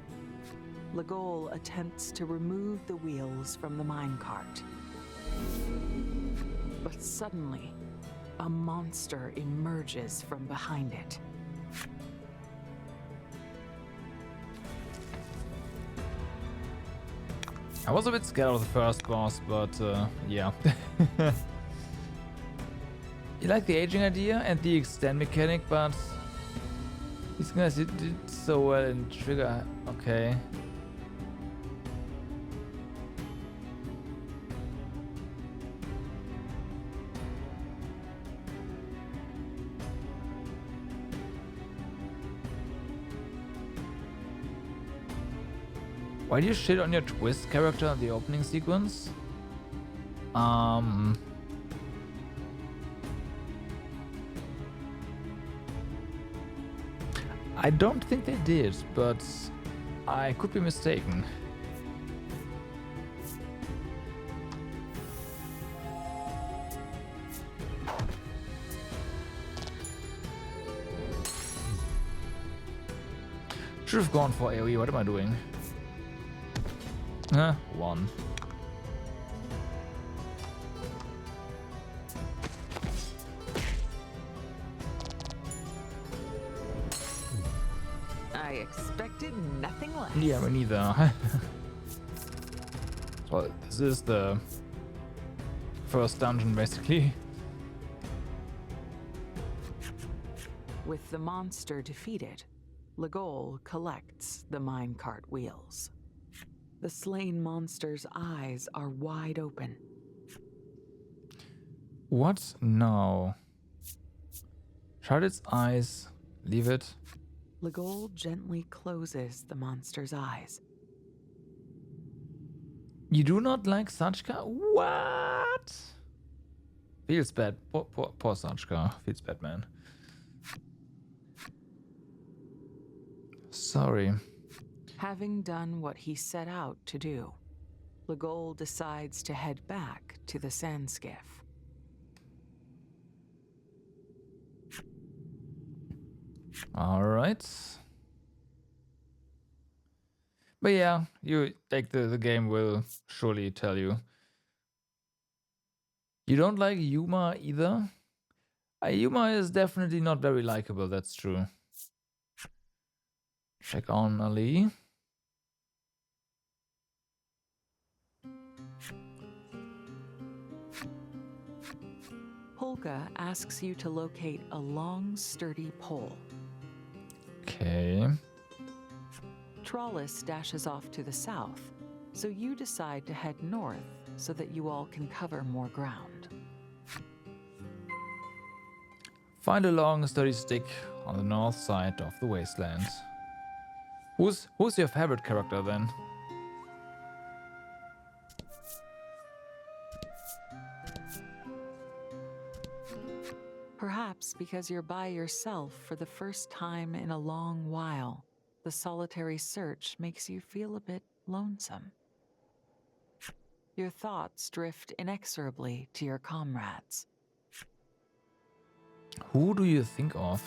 Legol attempts to remove the wheels from the minecart. But suddenly, a monster emerges from behind it. I was a bit scared of the first boss, but yeah. You like the aging idea and the extend mechanic, but these guys did so well in Trigger. Okay. Why do you shit on your twist character in the opening sequence? I don't think they did, but I could be mistaken. Should have gone for AoE. What am I doing? One. I expected nothing less. Yeah, me neither. Well, this is the first dungeon, basically. With the monster defeated, Legol collects the minecart wheels. The slain monster's eyes are wide open. What now? Shut its eyes. Leave it. Legol gently closes the monster's eyes. You do not like Sachka? What? Feels bad. Poor Sachka. Feels bad, man. Sorry. Having done what he set out to do, Legol decides to head back to the sand skiff. All right. But yeah, you like the game will surely tell you. You don't like Yuma either? Yuma is definitely not very likable, that's true. Check on Ali. Polka asks you to locate a long, sturdy pole. Okay. Trawlus dashes off to the south, so you decide to head north so that you all can cover more ground. Find a long, sturdy stick on the north side of the wasteland. Who's your favorite character then? Perhaps because you're by yourself for the first time in a long while, the solitary search makes you feel a bit lonesome. Your thoughts drift inexorably to your comrades. Who do you think of?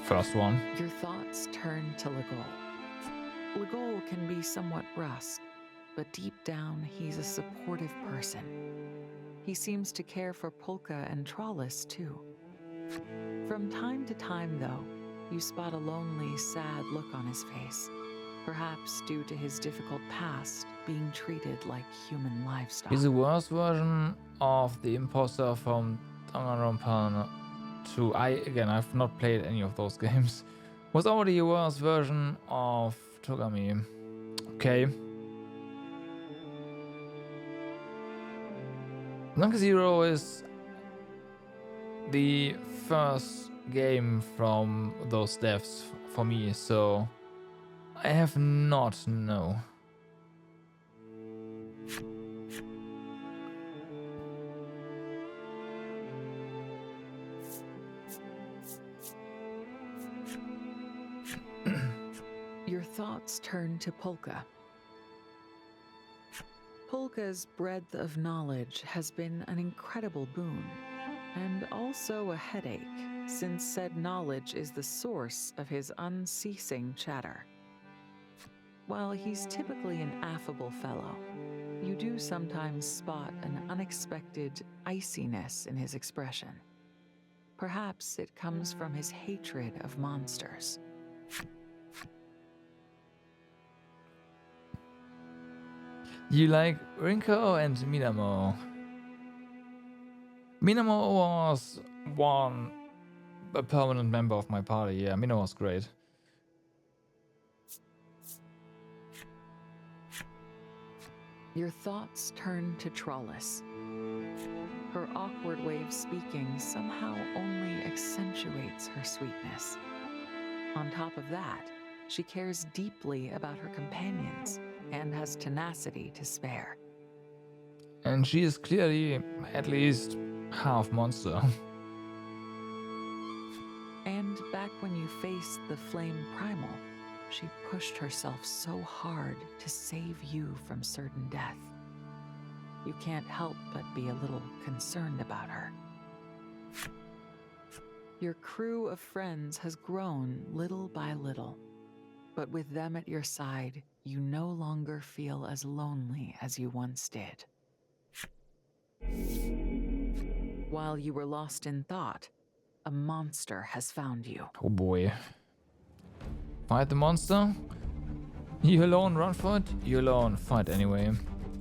First one. Your thoughts turn to Legol. Legol can be somewhat brusque, but deep down he's a supportive person. He seems to care for Polka and Trawlus too. From time to time, though, you spot a lonely, sad look on his face, perhaps due to his difficult past being treated like human livestock. He's a worse version of the imposter from Danganronpa 2. I've not played any of those games. Was already a worse version of Togami. Okay. Blank Zero is the first game from those devs for me, so I have not no. Your thoughts turn to Polka. Polka's breadth of knowledge has been an incredible boon, and also a headache, since said knowledge is the source of his unceasing chatter. While he's typically an affable fellow, you do sometimes spot an unexpected iciness in his expression. Perhaps it comes from his hatred of monsters. You like Rinko and Minamo. Minamo was a permanent member of my party. Yeah, Minamo was great. Your thoughts turn to Trawlus. Her awkward way of speaking somehow only accentuates her sweetness. On top of that, she cares deeply about her companions and has tenacity to spare. And she is clearly, at least half monster. And back when you faced the flame primal, she pushed herself so hard to save you from certain death. You can't help but be a little concerned about her. Your crew of friends has grown little by little, but with them at your side, you no longer feel as lonely as you once did. While you were lost in thought, a monster has found you. Oh boy. Fight the monster? You alone run for it? You alone fight anyway.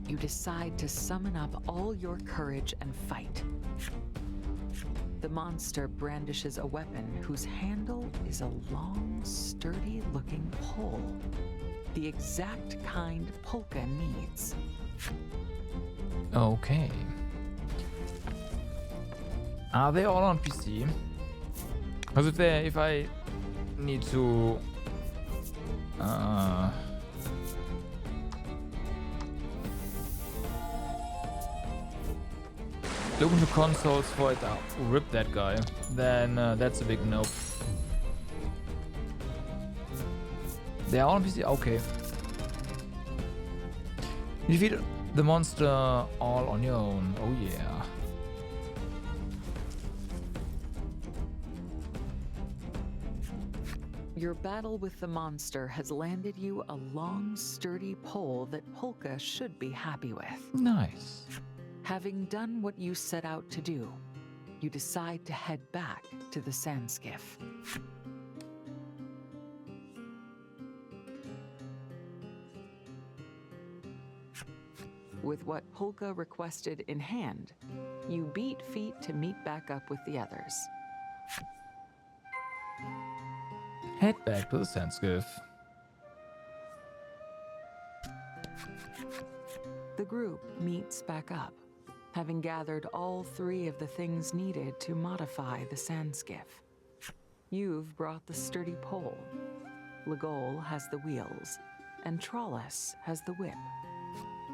You decide to summon up all your courage and fight. The monster brandishes a weapon whose handle is a long, sturdy-looking pole, the exact kind Polka needs. Okay. Are they all on PC? Because if I need to look into consoles for it, rip that guy, then that's a big nope. They are on PC? Okay. You defeat the monster all on your own. Oh yeah. Your battle with the monster has landed you a long, sturdy pole that Polka should be happy with. Nice. Having done what you set out to do, you decide to head back to the sand skiff. With what Polka requested in hand, you beat feet to meet back up with the others. Head back to the sand skiff. The group meets back up, having gathered all three of the things needed to modify the sand skiff. You've brought the sturdy pole, Legol has the wheels, and Trollus has the whip.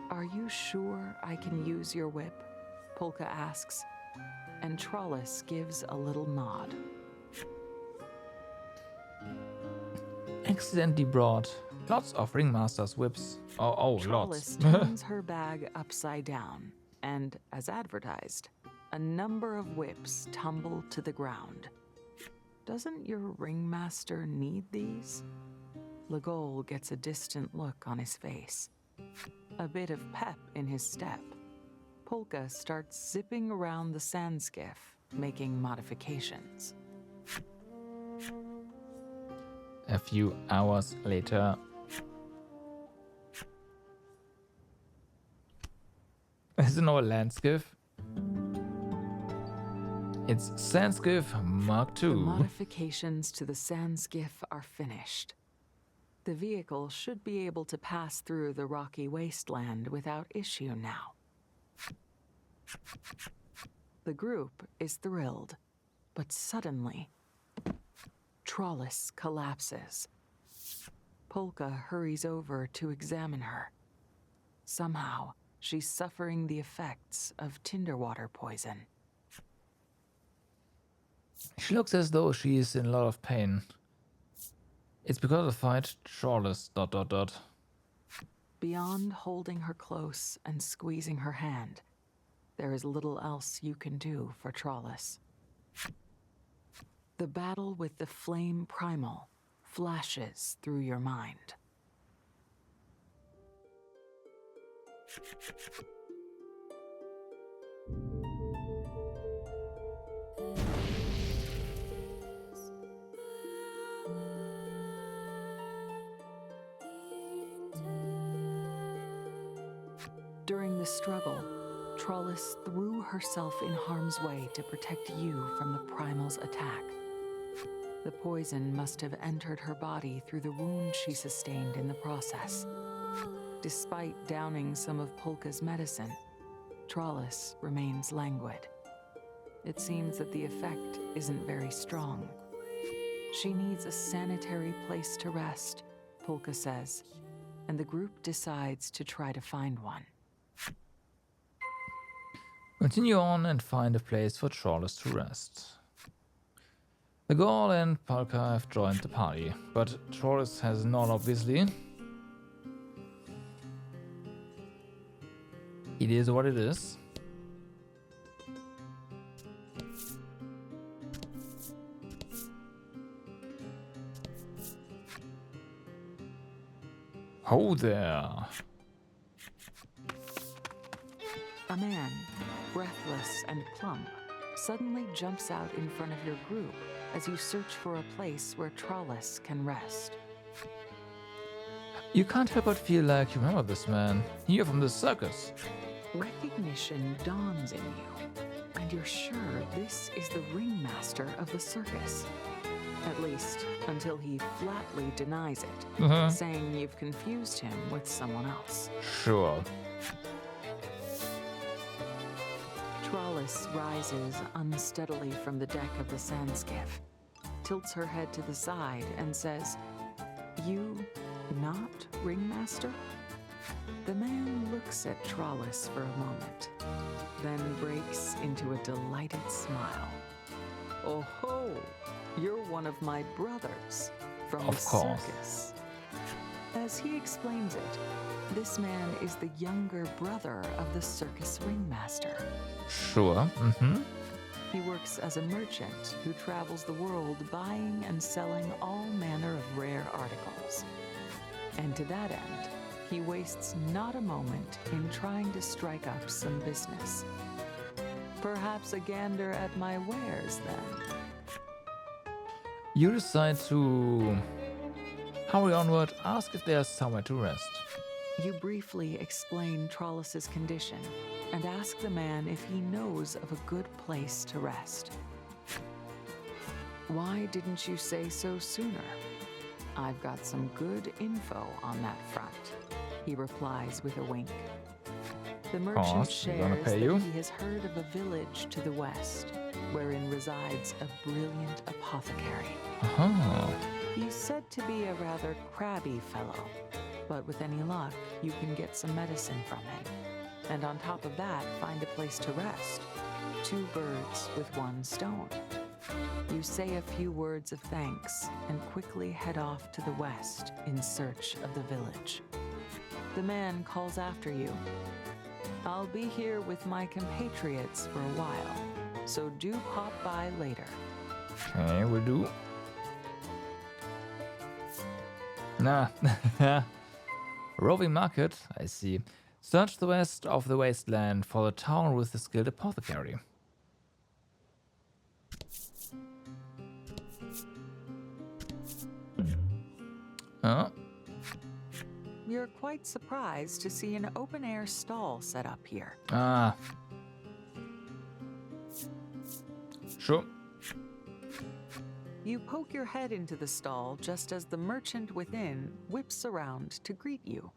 Are you sure I can use your whip? Polka asks, and Trollus gives a little nod. Accidentally brought lots of Ringmaster's whips. Oh, Trollus lots. turns her bag upside down, and as advertised, a number of whips tumble to the ground. Doesn't your ringmaster need these? Legol gets a distant look on his face, a bit of pep in his step. Polka starts zipping around the sand skiff, making modifications. A few hours later. Is it not a land skiff? It's Sand Skiff Mark II. The modifications to the sand skiff are finished. The vehicle should be able to pass through the rocky wasteland without issue now. The group is thrilled, but suddenly, Trollus collapses. Polka hurries over to examine her. Somehow, she's suffering the effects of tinderwater poison. She looks as though she is in a lot of pain. It's because of the fight, Trollus, ... Beyond holding her close and squeezing her hand, there is little else you can do for Trollus. The battle with the flame primal flashes through your mind. During the struggle, Trollus threw herself in harm's way to protect you from the primal's attack. The poison must have entered her body through the wound she sustained in the process. Despite downing some of Polka's medicine, Trollus remains languid. It seems that the effect isn't very strong. She needs a sanitary place to rest, Polka says, and the group decides to try to find one. Continue on and find a place for Trollus to rest. The Gaul and Palka have joined the party, but Trollus has not, obviously. It is what it is. Ho there! A man, breathless and plump, suddenly jumps out in front of your group as you search for a place where Trollus can rest. You can't help but feel like you remember this man. Here from the circus. Recognition dawns in you, and you're sure this is the ringmaster of the circus. At least, until he flatly denies it, saying you've confused him with someone else. Sure. Trollus rises unsteadily from the deck of the sand skiff, tilts her head to the side, and says, "You not ringmaster?" The man looks at Trollus for a moment, then breaks into a delighted smile. "Oh ho! You're one of my brothers from the circus." As he explains it, this man is the younger brother of the circus ringmaster. Sure. He works as a merchant who travels the world buying and selling all manner of rare articles. And to that end, he wastes not a moment in trying to strike up some business. Perhaps a gander at my wares, then. You decide to hurry onward, ask if there's somewhere to rest. You briefly explain Trollus's condition and ask the man if he knows of a good place to rest. "Why didn't you say so sooner? I've got some good info on that front," he replies with a wink. The merchant shares that he has heard of a village to the west, wherein resides a brilliant apothecary. He's said to be a rather crabby fellow, but with any luck, you can get some medicine from him. And on top of that, find a place to rest. 2 birds with 1 stone. You say a few words of thanks and quickly head off to the west in search of the village. The man calls after you. "I'll be here with my compatriots for a while, so do pop by later." Okay, will do. Nah. Roving market, I see. Search the west of the wasteland for the town with the skilled apothecary. You're quite surprised to see an open-air stall set up here. Sure. You poke your head into the stall just as the merchant within whips around to greet you.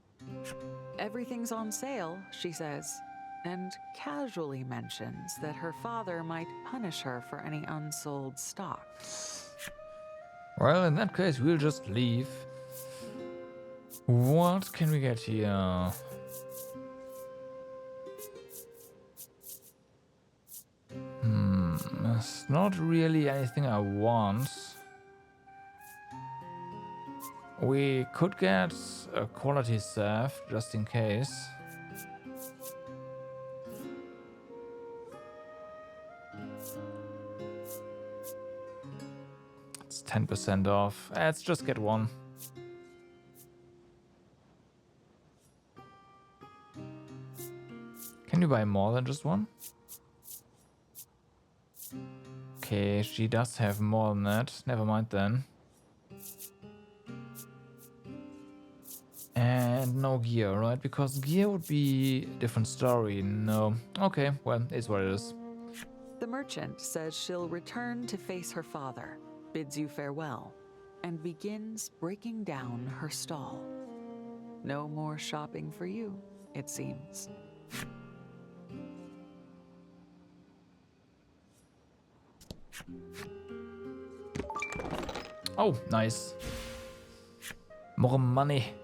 "Everything's on sale," she says, and casually mentions that her father might punish her for any unsold stock. Well, in that case, we'll just leave. What can we get here? It's not really anything I want. We could get a quality staff, just in case. It's 10% off. Let's just get one. Can you buy more than just one? Okay, she does have more than that. Never mind then. And no gear, right? Because gear would be a different story. No. Okay, well, it's what it is. The merchant says she'll return to face her father, bids you farewell, and begins breaking down her stall. No more shopping for you, it seems. Oh, nice. More money.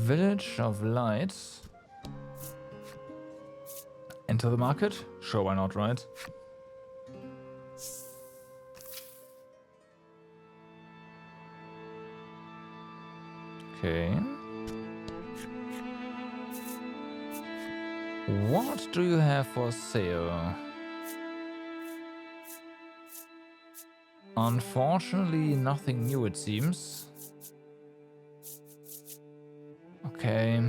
Village of Light. Enter the market? Sure, why not, right? Okay. What do you have for sale? Unfortunately, nothing new, it seems. Okay.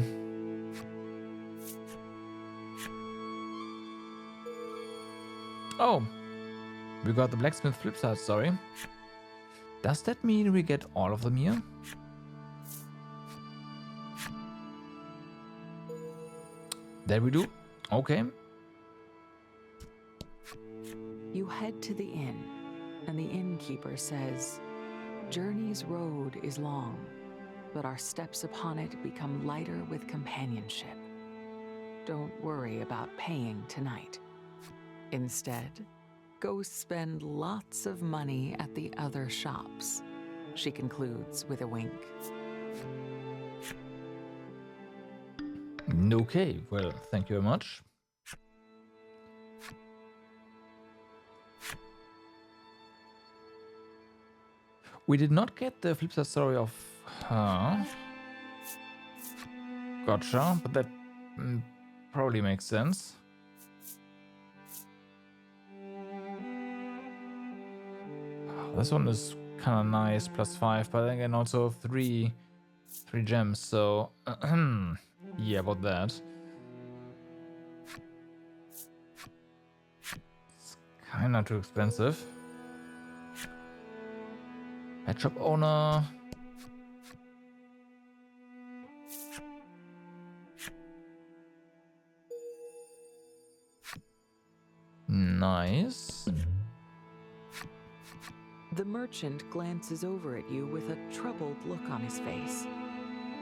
Oh, we got the blacksmith flip side, sorry. Does that mean we get all of them here? There we do. Okay. You head to the inn, and the innkeeper says, "Journey's road is long, but our steps upon it become lighter with companionship. Don't worry about paying tonight. Instead, go spend lots of money at the other shops," she concludes with a wink. Okay, well, thank you very much. We did not get the flip side story of her. Gotcha, but that probably makes sense. This one is kind of nice, +5, but again also three gems, so yeah, about that. It's kind of too expensive. Pet shop owner. Nice. The merchant glances over at you with a troubled look on his face.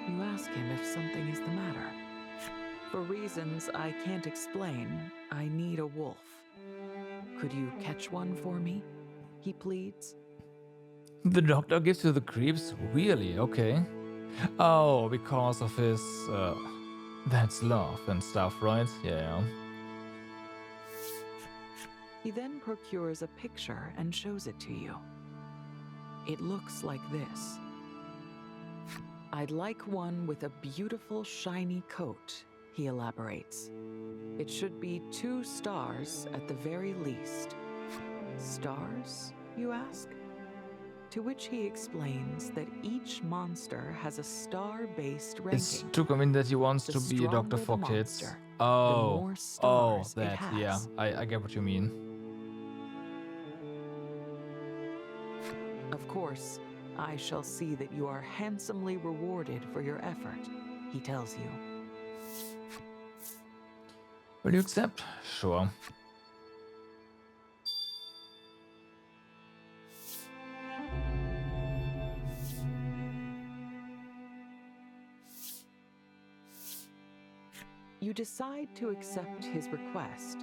You ask him if something is the matter. "For reasons I can't explain, I need a wolf. Could you catch one for me?" he pleads. The doctor gives you the creeps? Really? Okay. Oh, because of his, that's love and stuff, right? Yeah. He then procures a picture and shows it to you. It looks like this. "I'd like one with a beautiful shiny coat," he elaborates. "It should be 2 stars at the very least." "Stars, you ask?" To which he explains that each monster has a star-based ranking. It's too convenient that he wants The to be a doctor stronger for the kids. monster, Oh, the more stars it that, has. yeah, I get what you mean. "Of course, I shall see that you are handsomely rewarded for your effort," he tells you. Will you accept? Sure. You decide to accept his request,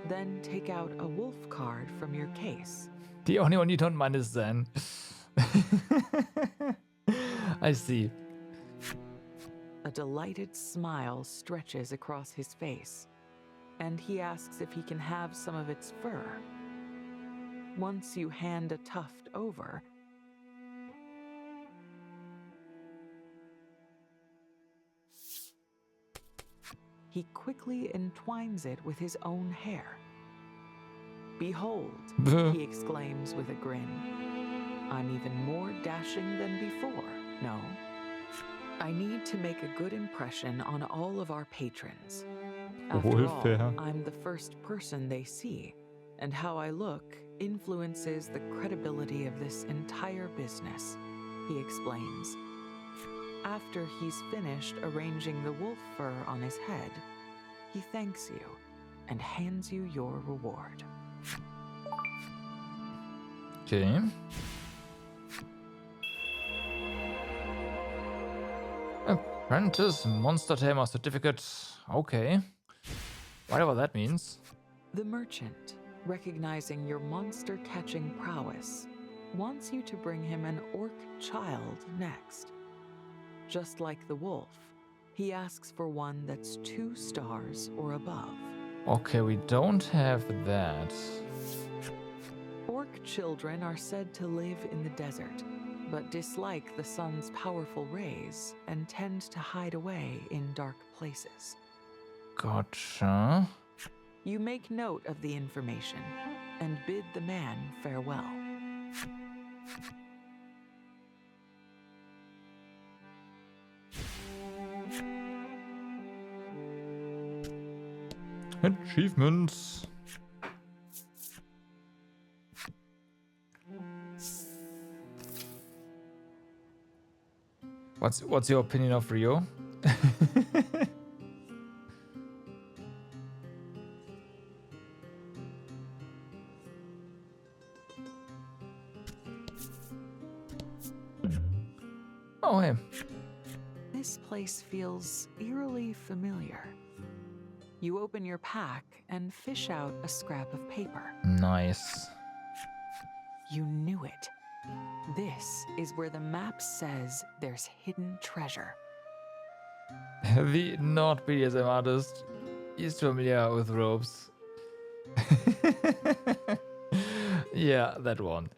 then take out a wolf card from your case. The only one you don't mind is Zen. I see. A delighted smile stretches across his face, and he asks if he can have some of its fur. Once you hand a tuft over, he quickly entwines it with his own hair. "Behold," he exclaims with a grin. "I'm even more dashing than before, no? I need to make a good impression on all of our patrons. After all, I'm the first person they see, and how I look influences the credibility of this entire business," he explains. After he's finished arranging the wolf fur on his head, he thanks you and hands you your reward. Okay. Apprentice Monster Tamer Certificate. Okay. Whatever that means. The merchant, recognizing your monster-catching prowess, wants you to bring him an orc child next. Just like the wolf, He asks for one that's 2 stars or above. Okay, we don't have that. Orc children are said to live in the desert, but dislike the sun's powerful rays and tend to hide away in dark places. Gotcha. You make note of the information and bid the man farewell. Achievements. What's your opinion of Rio? Oh, hey. This place feels eerily familiar. You open your pack and fish out a scrap of paper. Nice. You knew it. This is where the map says there's hidden treasure. The not BDSM artist is familiar with ropes. Yeah, that one.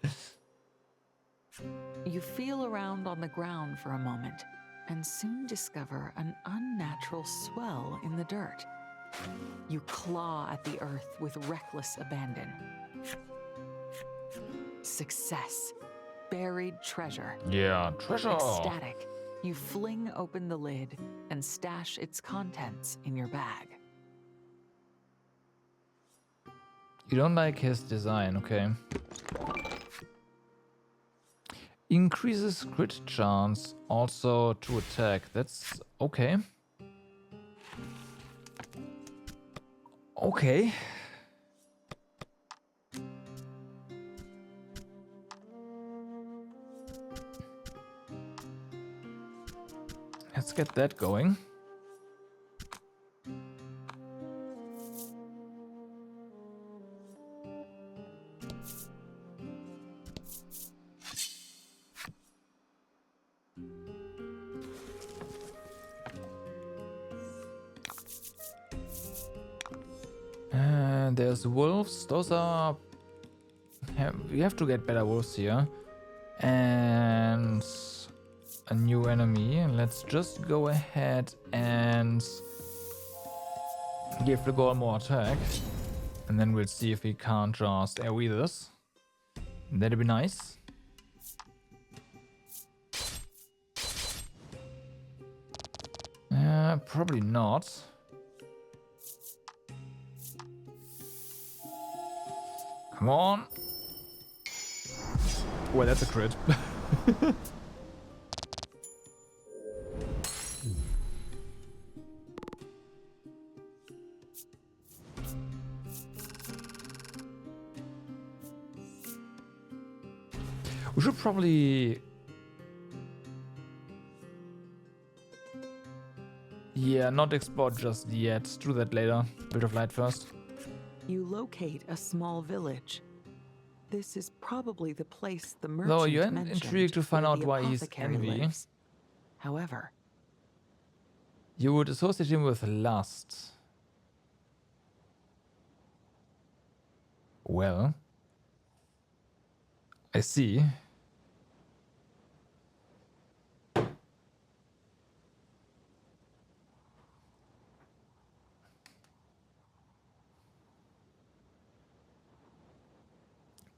You feel around on the ground for a moment and soon discover an unnatural swell in the dirt. You claw at the earth with reckless abandon. Success. Buried treasure. Yeah, treasure. Ecstatic, you fling open the lid and stash its contents in your bag. You don't like his design, okay. Increases crit chance also to attack. That's okay. Okay. Let's get that going. And there's wolves. Those are... We have to get better wolves here. And... a new enemy, and let's just go ahead and give the goal more attack, and then we'll see if we can't just AoE this. That'd be nice. Probably not. Come on. Well, that's a crit. We should probably... Yeah, not explore just yet. Do that later. Bit of light first. You locate a small village. This is probably the place the merchant Though you're mentioned intrigued to find where out the why he's apothecary envy. lives. However, You would associate him with lust. Well... I see.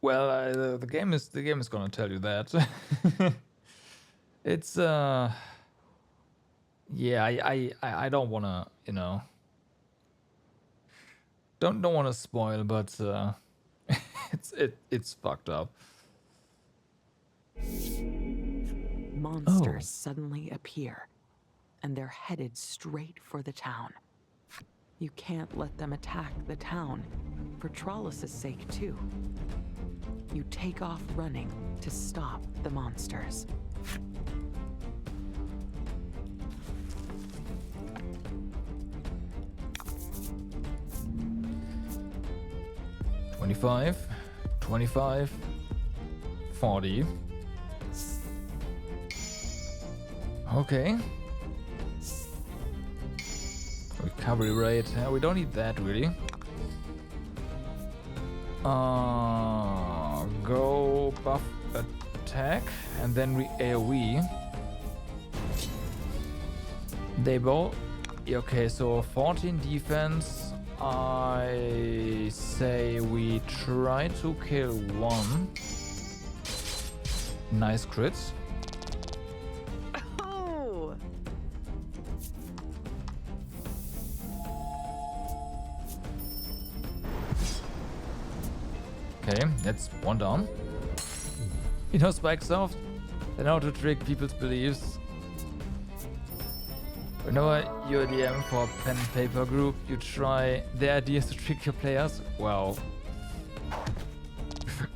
Well, the game is gonna tell you that. It's yeah, I don't wanna, you know, don't wanna spoil, but it's fucked up. monsters suddenly appear, and they're headed straight for the town. You can't let them attack the town, for Trollus's sake too. You take off running to stop the monsters. $25, $25, $40. Recovery rate. We don't need that really. Go buff attack and then we AoE. They both. Okay, so 14 defense. I say we try to kill one. Nice crit. Oh! Okay, that's one down. You know Spikesoft? They know how to trick people's beliefs. Whenever you're a DM for a pen and paper group, you try their ideas to trick your players. Wow.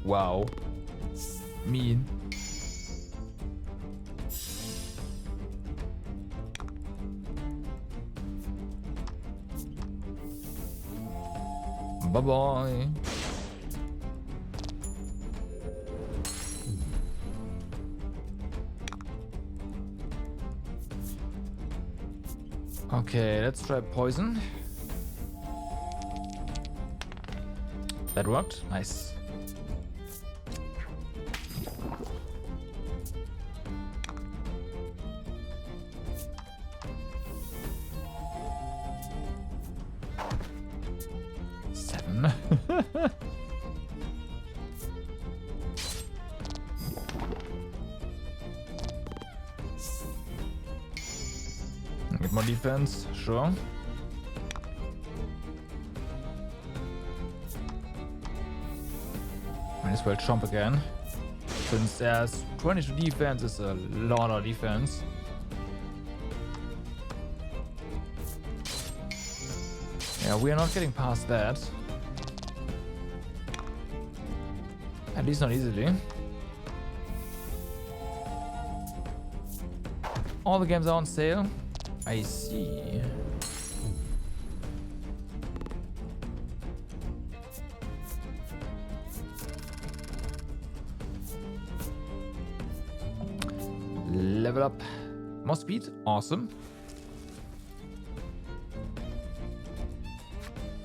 Wow. Mean. Bye bye. Okay, let's try poison. That worked. Nice. Seven. Get more defense, sure. Might as well chomp again. Since there's 22 defense, is a lot of defense. Yeah, we are not getting past that. At least not easily. All the games are on sale. I see. Level up. More speed. Awesome.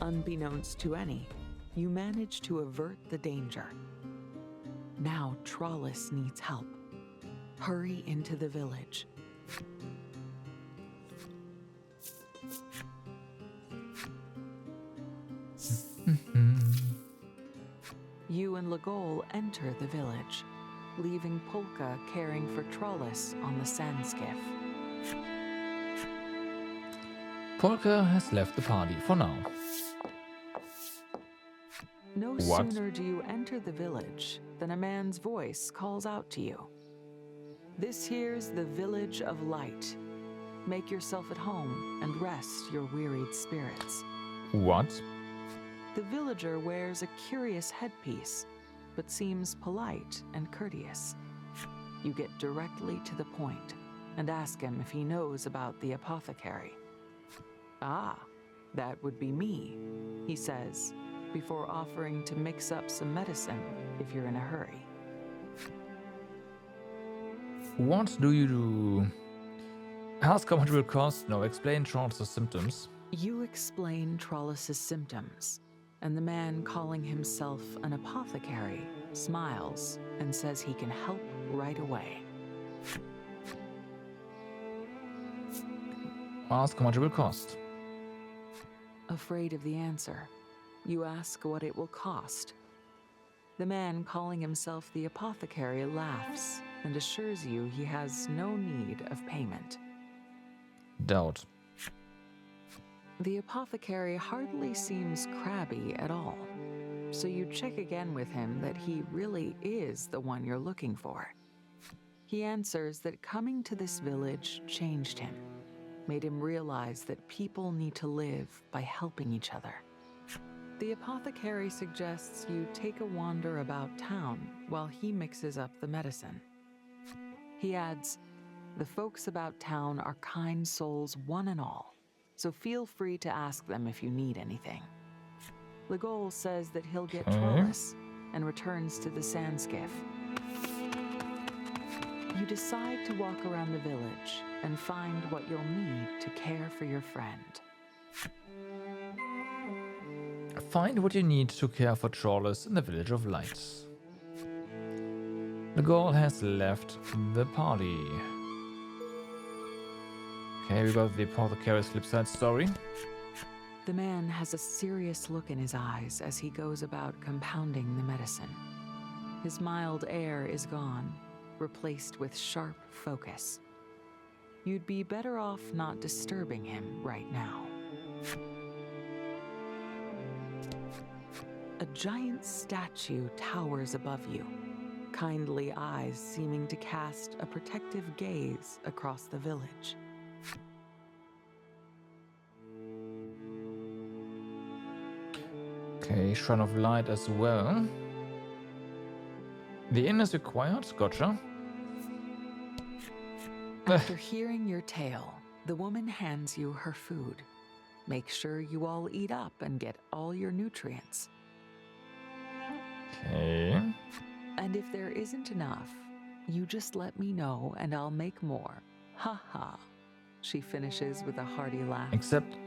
Unbeknownst to any, you manage to avert the danger. Now Trollis needs help. Hurry into the village. You and Legol enter the village, leaving Polka caring for Trollis on the sand skiff. Polka has left the party for now. No What? sooner do you enter the village than a man's voice calls out to you. This here's the Village of Light. Make yourself at home and rest your wearied spirits. What? The villager wears a curious headpiece, but seems polite and courteous. You get directly to the point and ask him if he knows about the apothecary. Ah, that would be me, he says, before offering to mix up some medicine if you're in a hurry. What do you do? Ask how much it will cost. No, explain Trollis' symptoms. You explain Trollis' symptoms, and the man calling himself an apothecary smiles and says he can help right away. Ask how much it will cost. Afraid of the answer, you ask what it will cost. The man calling himself the apothecary laughs and assures you he has no need of payment. Doubt. The apothecary hardly seems crabby at all, so you check again with him that he really is the one you're looking for. He answers that coming to this village changed him, made him realize that people need to live by helping each other. The apothecary suggests you take a wander about town while he mixes up the medicine. He adds, the folks about town are kind souls one and all, so feel free to ask them if you need anything. Legol says that he'll get Trollis and returns to the sand skiff. You decide to walk around the village and find what you'll need to care for your friend. Find what you need to care for Trawlers in the Village of Light. The girl has left the party. Okay, we got the apothecary's flipside story. The man has a serious look in his eyes as he goes about compounding the medicine. His mild air is gone, replaced with sharp focus. You'd be better off not disturbing him right now. A giant statue towers above you, kindly eyes seeming to cast a protective gaze across the village. Okay, Shrine of Light as well. The inn is required, gotcha. After hearing your tale, the woman hands you her food. Make sure you all eat up and get all your nutrients. Okay. And if there isn't enough, you just let me know and I'll make more. Ha ha. She finishes with a hearty laugh. Except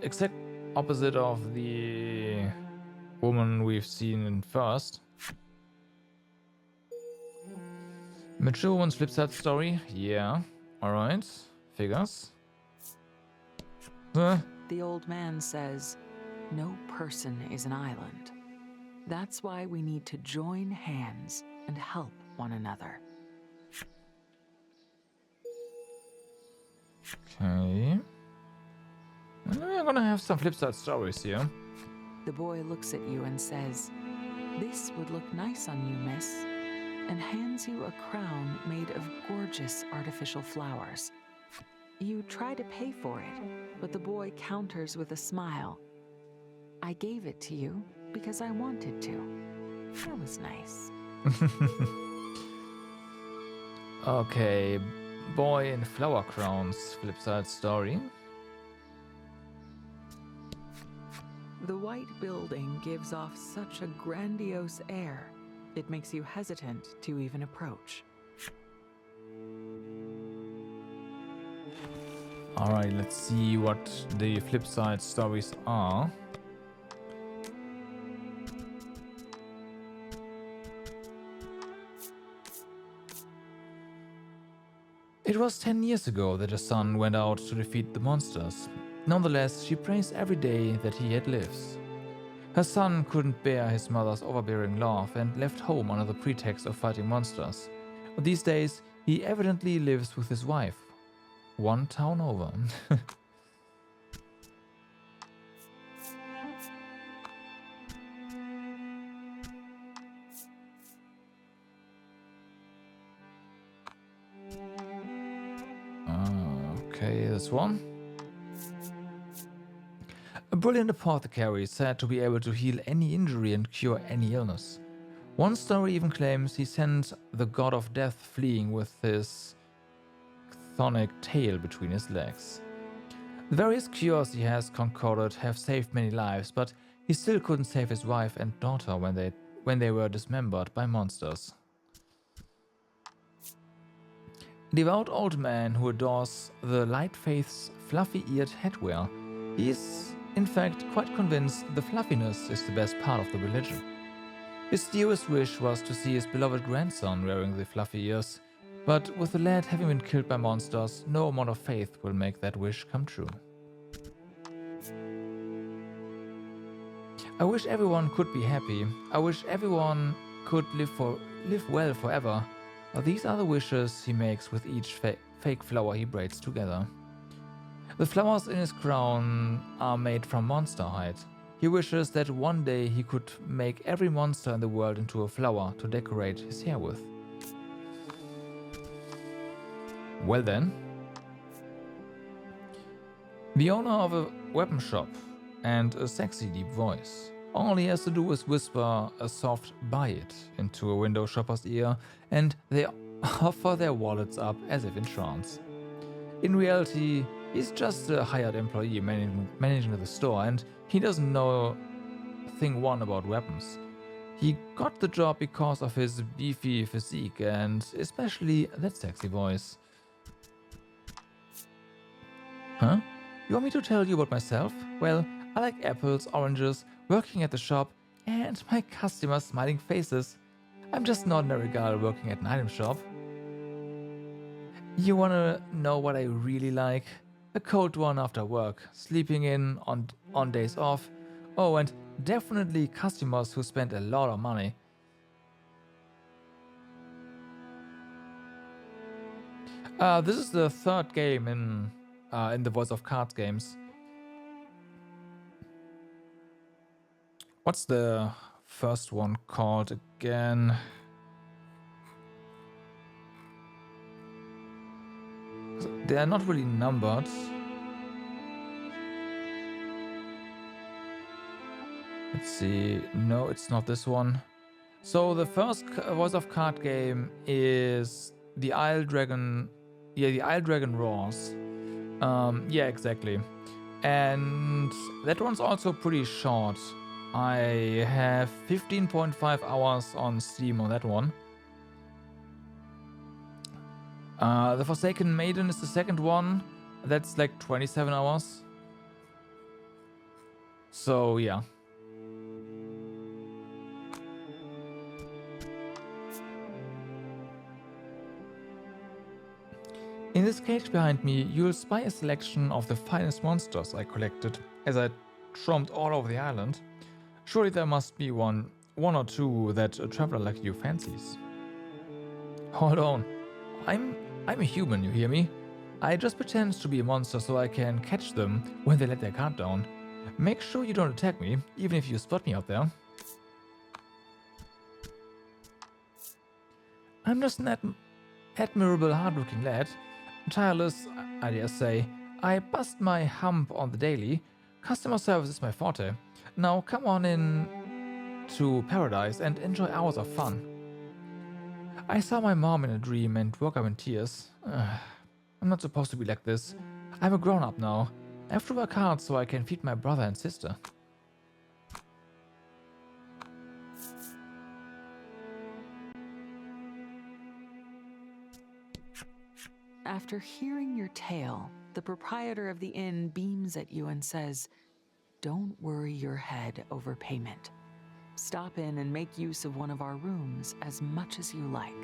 opposite of the woman we've seen in first. Mature one's flipside story? Yeah. Alright. Figures. The old man says, no person is an island. That's why we need to join hands and help one another. Okay. We're gonna have some flipside stories here. The boy looks at you and says, this would look nice on you, miss, and hands you a crown made of gorgeous artificial flowers. You try to pay for it, but the boy counters with a smile. I gave it to you because I wanted to. That was nice. Okay, boy in flower crowns, flipside story. The white building gives off such a grandiose air, it makes you hesitant to even approach. Alright, let's see what the flipside stories are. It was 10 years ago that her son went out to defeat the monsters. Nonetheless, she prays every day that he yet lives. Her son couldn't bear his mother's overbearing love and left home under the pretext of fighting monsters. But these days, he evidently lives with his wife. One town over. Okay, this one. A brilliant apothecary said to be able to heal any injury and cure any illness. One story even claims he sent the god of death fleeing with his chthonic tail between his legs. The various cures he has concocted have saved many lives, but he still couldn't save his wife and daughter when they were dismembered by monsters. A devout old man who adores the Light Faith's fluffy-eared headwear, he is in fact quite convinced the fluffiness is the best part of the religion. His dearest wish was to see his beloved grandson wearing the fluffy ears, but with the lad having been killed by monsters, no amount of faith will make that wish come true. I wish everyone could be happy. I wish everyone could live well forever. But these are the wishes he makes with each fake flower he braids together. The flowers in his crown are made from monster hide. He wishes that one day he could make every monster in the world into a flower to decorate his hair with. Well then. The owner of a weapon shop and a sexy deep voice. All he has to do is whisper a soft "buy it" into a window shopper's ear, and they offer their wallets up as if in trance. In reality, he's just a hired employee managing the store, and he doesn't know thing one about weapons. He got the job because of his beefy physique and especially that sexy voice. Huh? You want me to tell you about myself? Well, I like apples, oranges, working at the shop, and my customers' smiling faces. I'm just an ordinary girl working at an item shop. You wanna know what I really like? A cold one after work, sleeping in on days off. Oh, and definitely customers who spend a lot of money. This is the third game in the Voice of Cards games. What's the first one called again? They are not really numbered. Let's see. No, it's not this one. So the first Voice of Card game is the Isle Dragon. Yeah, the Isle Dragon Roars. Yeah, exactly. And that one's also pretty short. I have 15.5 hours on Steam on that one. The Forsaken Maiden is the second one. That's like 27 hours. So, yeah. In this cage behind me, you'll spy a selection of the finest monsters I collected as I tromped all over the island. Surely there must be one or two that a traveler like you fancies. Hold on. I'm a human, you hear me? I just pretend to be a monster so I can catch them when they let their guard down. Make sure you don't attack me, even if you spot me out there. I'm just an admirable, hard-looking lad. Tireless, I dare say. I bust my hump on the daily. Customer service is my forte. Now come on in to paradise and enjoy hours of fun. I saw my mom in a dream and woke up in tears. I'm not supposed to be like this. I'm a grown-up now. I have to work hard so I can feed my brother and sister. After hearing your tale, the proprietor of the inn beams at you and says, "Don't worry your head over payment. Stop in and make use of one of our rooms as much as you like."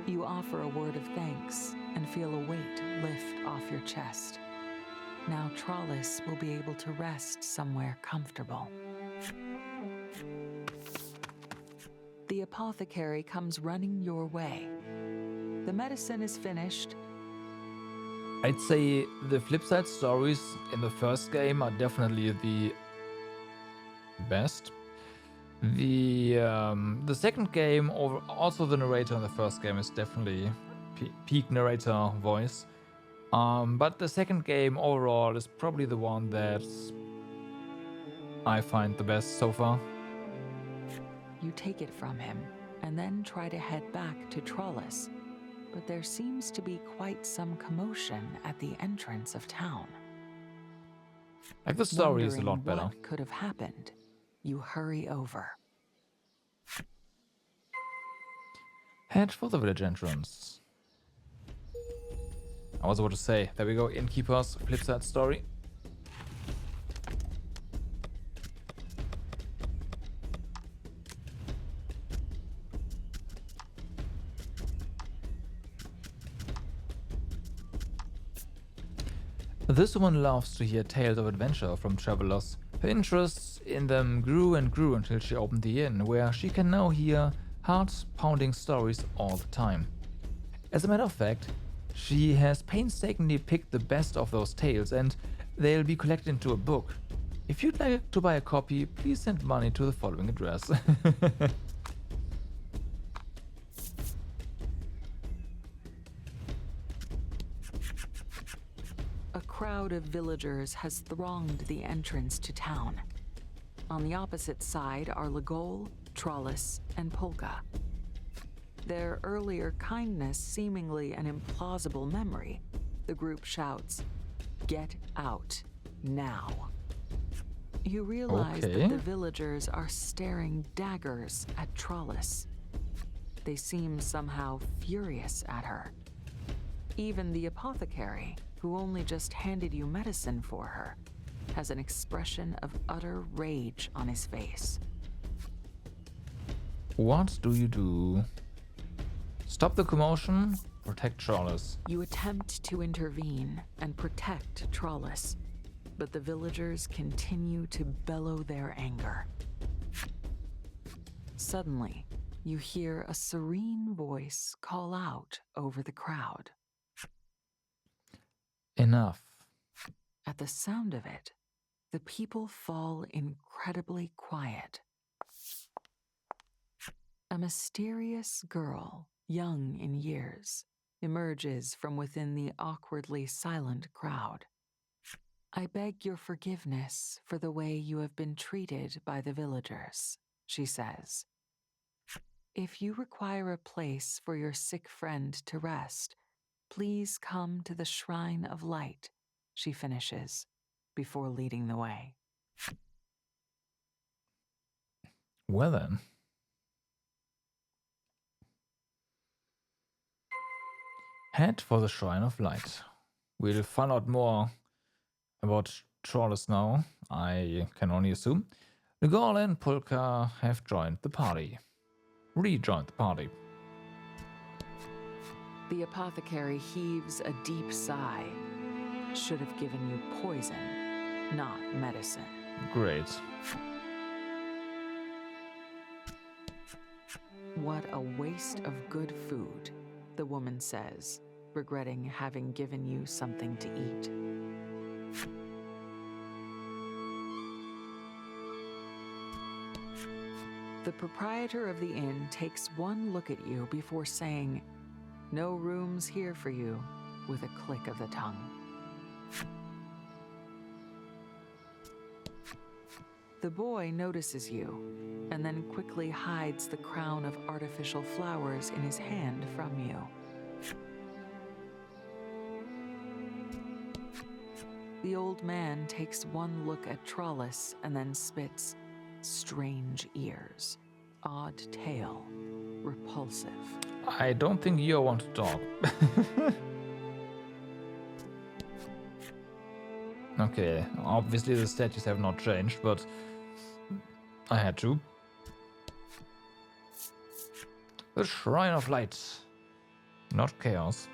You offer a word of thanks and feel a weight lift off your chest. Now Trollis will be able to rest somewhere comfortable. The apothecary comes running your way. The medicine is finished. I'd say the Flipside stories in the first game are definitely the best. The second game, or also the narrator in the first game, is definitely peak narrator voice. But the second game overall is probably the one that I find the best so far. You take it from him and then try to head back to Trollis, but there seems to be quite some commotion at the entrance of town. Like, the story is a Wondering lot better. what could have happened, you hurry over. Head for the village entrance. I was about to say, there we go, Innkeeper's Flipside story. This woman loves to hear tales of adventure from travelers. Her interests in them grew and grew until she opened the inn, where she can now hear heart-pounding stories all the time. As a matter of fact, she has painstakingly picked the best of those tales, and they'll be collected into a book. If you'd like to buy a copy, please send money to the following address. A crowd of villagers has thronged the entrance to town. On the opposite side are Legol, Trollis, and Polka. Their earlier kindness seemingly an implausible memory, the group shouts, "Get out, now." You realize that the villagers are staring daggers at Trollis. They seem somehow furious at her. Even the apothecary, who only just handed you medicine for her, has an expression of utter rage on his face. What do you do? Stop the commotion, protect Trollus. You attempt to intervene and protect Trollus, but the villagers continue to bellow their anger. Suddenly, you hear a serene voice call out over the crowd. Enough. At the sound of it, the people fall incredibly quiet. A mysterious girl, young in years, emerges from within the awkwardly silent crowd. I beg your forgiveness for the way you have been treated by the villagers, she says. If you require a place for your sick friend to rest, please come to the Shrine of Light, she finishes, before leading the way. Well then. Head for the Shrine of Light. We'll find out more about Trollus now, I can only assume. Legol and Polka have joined the party. Rejoined the party. The apothecary heaves a deep sigh. Should have given you poison, not medicine. Great. What a waste of good food, the woman says, regretting having given you something to eat. The proprietor of the inn takes one look at you before saying, "No room's here for you," with a click of the tongue. The boy notices you, and then quickly hides the crown of artificial flowers in his hand from you. The old man takes one look at Trollus and then spits, "Strange ears, odd tail, repulsive." I don't think you want to talk. Okay, obviously the statues have not changed, but I had to. The Shrine of Light, not chaos.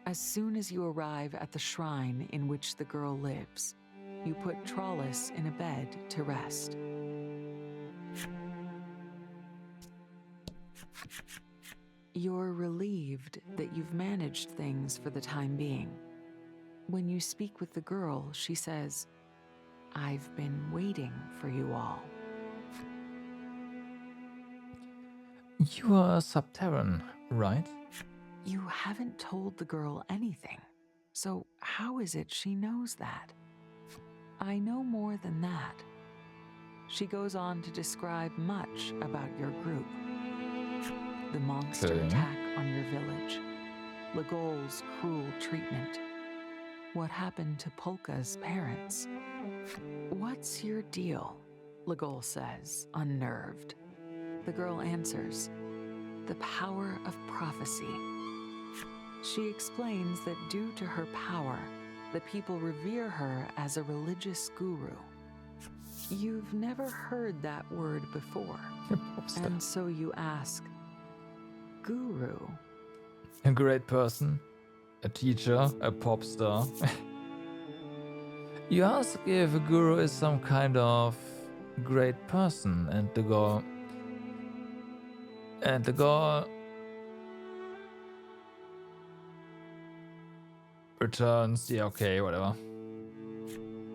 As soon as you arrive at the shrine in which the girl lives, you put Trollus in a bed to rest. You're relieved that you've managed things for the time being. When you speak with the girl, she says, "I've been waiting for you all." You are a Subterran, right? You haven't told the girl anything, so how is it she knows that? I know more than that. She goes on to describe much about your group. The monster attack on your village, Legol's cruel treatment, what happened to Polka's parents. "What's your deal?" Legol says, unnerved. The girl answers, "The power of prophecy." She explains that due to her power, the people revere her as a religious guru. You've never heard that word before, and so you ask, "Guru?" A great person, a teacher, a pop star. You ask if a guru is some kind of great person, and the girl returns, "Yeah, okay, whatever."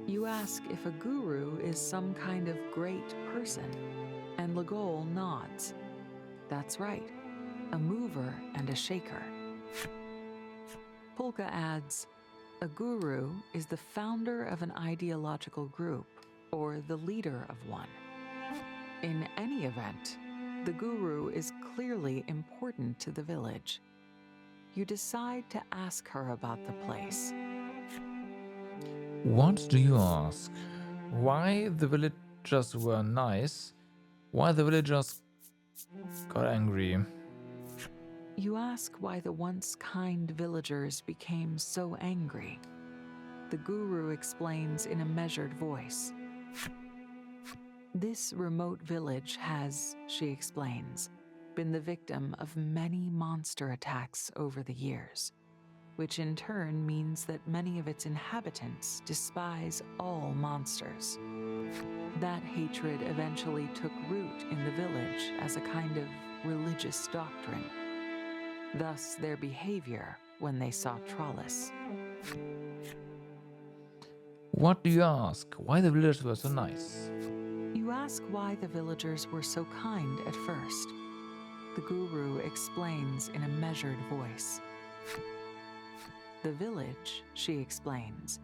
You ask if a guru is some kind of great person, and Legol nods. That's right, a mover and a shaker. Polka adds, "A guru is the founder of an ideological group, or the leader of one. In any event, the guru is clearly important to the village. You decide to ask her about the place. What do you ask? Why the villagers were nice? Why the villagers got angry? You ask why the once kind villagers became so angry. The guru explains in a measured voice. This remote village has, she explains, been the victim of many monster attacks over the years, which in turn means that many of its inhabitants despise all monsters. That hatred eventually took root in the village as a kind of religious doctrine. Thus their behavior when they saw Trollus. What do you ask? Why the villagers were so nice? You ask why the villagers were so kind at first. The guru explains in a measured voice. The village, she explains,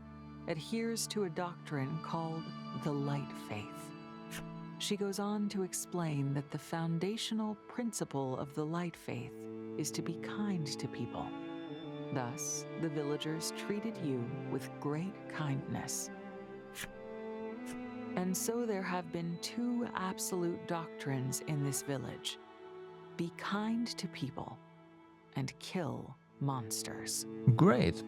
adheres to a doctrine called the Light Faith. She goes on to explain that the foundational principle of the Light Faith is to be kind to people. Thus, the villagers treated you with great kindness. And so there have been two absolute doctrines in this village. Be kind to people and kill monsters. Great.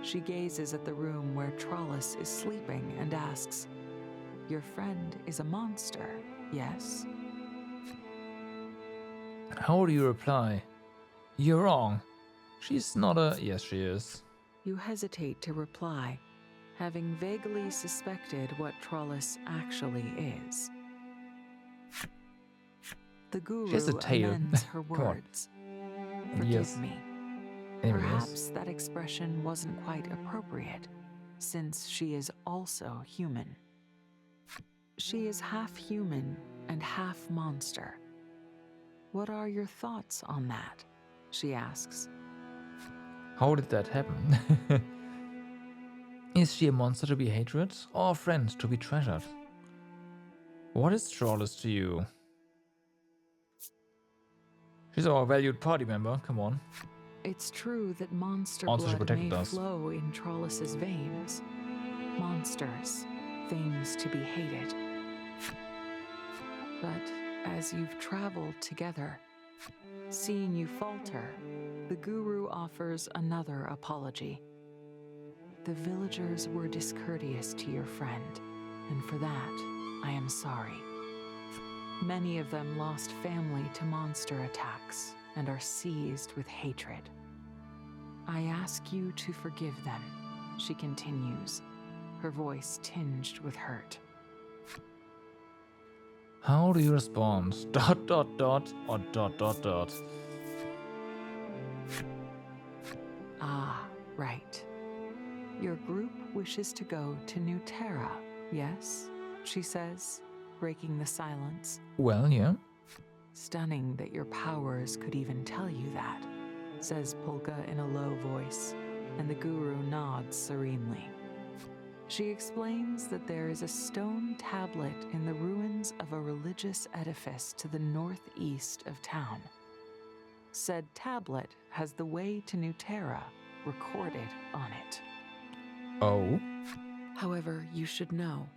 She gazes at the room where Trollus is sleeping and asks, Your friend is a monster, yes? How do you reply? You're wrong. She's not a... Yes, she is. You hesitate to reply, having vaguely suspected what Trollus actually is. The guru has a tail. amends her Come on. words. Forgive Yes. me. Anyways. Perhaps that expression wasn't quite appropriate, since she is also human. She is half human and half monster. What are your thoughts on that? She asks. How did that happen? Is she a monster to be hated or a friend to be treasured? What is Trollus to you? She's our valued party member, come on. It's true that monster Also, she blood protected may us. flow in Trollus's veins. Monsters, things to be hated. But as you've traveled together, seeing you falter, the guru offers another apology. The villagers were discourteous to your friend, and for that, I am sorry. Many of them lost family to monster attacks and are seized with hatred. I ask you to forgive them, she continues, her voice tinged with hurt. How do you respond? ... or ... Ah, right. Your group wishes to go to New Terra, yes? She says, breaking the silence. Well, yeah. Stunning that your powers could even tell you that, says Polka in a low voice, and the guru nods serenely. She explains that there is a stone tablet in the ruins of a religious edifice to the northeast of town. Said tablet has the way to New Terra recorded on it. Oh? However, you should know,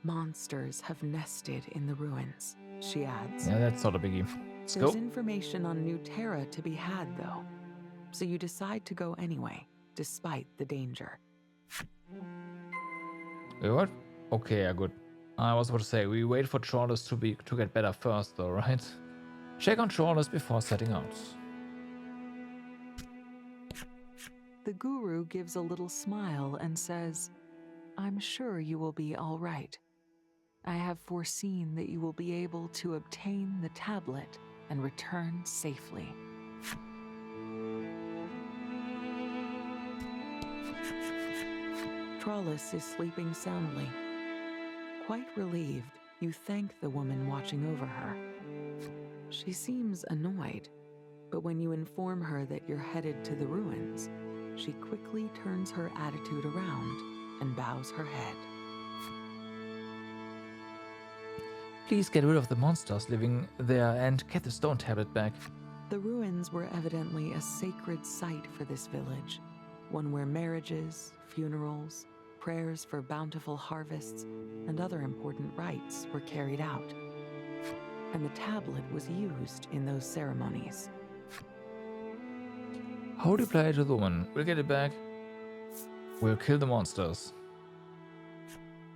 monsters have nested in the ruins, she adds. Yeah, that's not a biggie. Let's There's go. information on New Terra to be had, though, so you decide to go anyway, despite the danger. What? Okay, yeah, good. I was about to say, we wait for Trollus to get better first, though, right? Check on Trollus before setting out. The guru gives a little smile and says, I'm sure you will be all right. I have foreseen that you will be able to obtain the tablet and return safely. Trollus is sleeping soundly. Quite relieved, you thank the woman watching over her. She seems annoyed, but when you inform her that you're headed to the ruins, she quickly turns her attitude around and bows her head. Please get rid of the monsters living there and get the stone tablet back. The ruins were evidently a sacred site for this village, one where marriages, funerals, prayers for bountiful harvests, and other important rites were carried out. And the tablet was used in those ceremonies. How do you play to the woman? We'll get it back. We'll kill the monsters.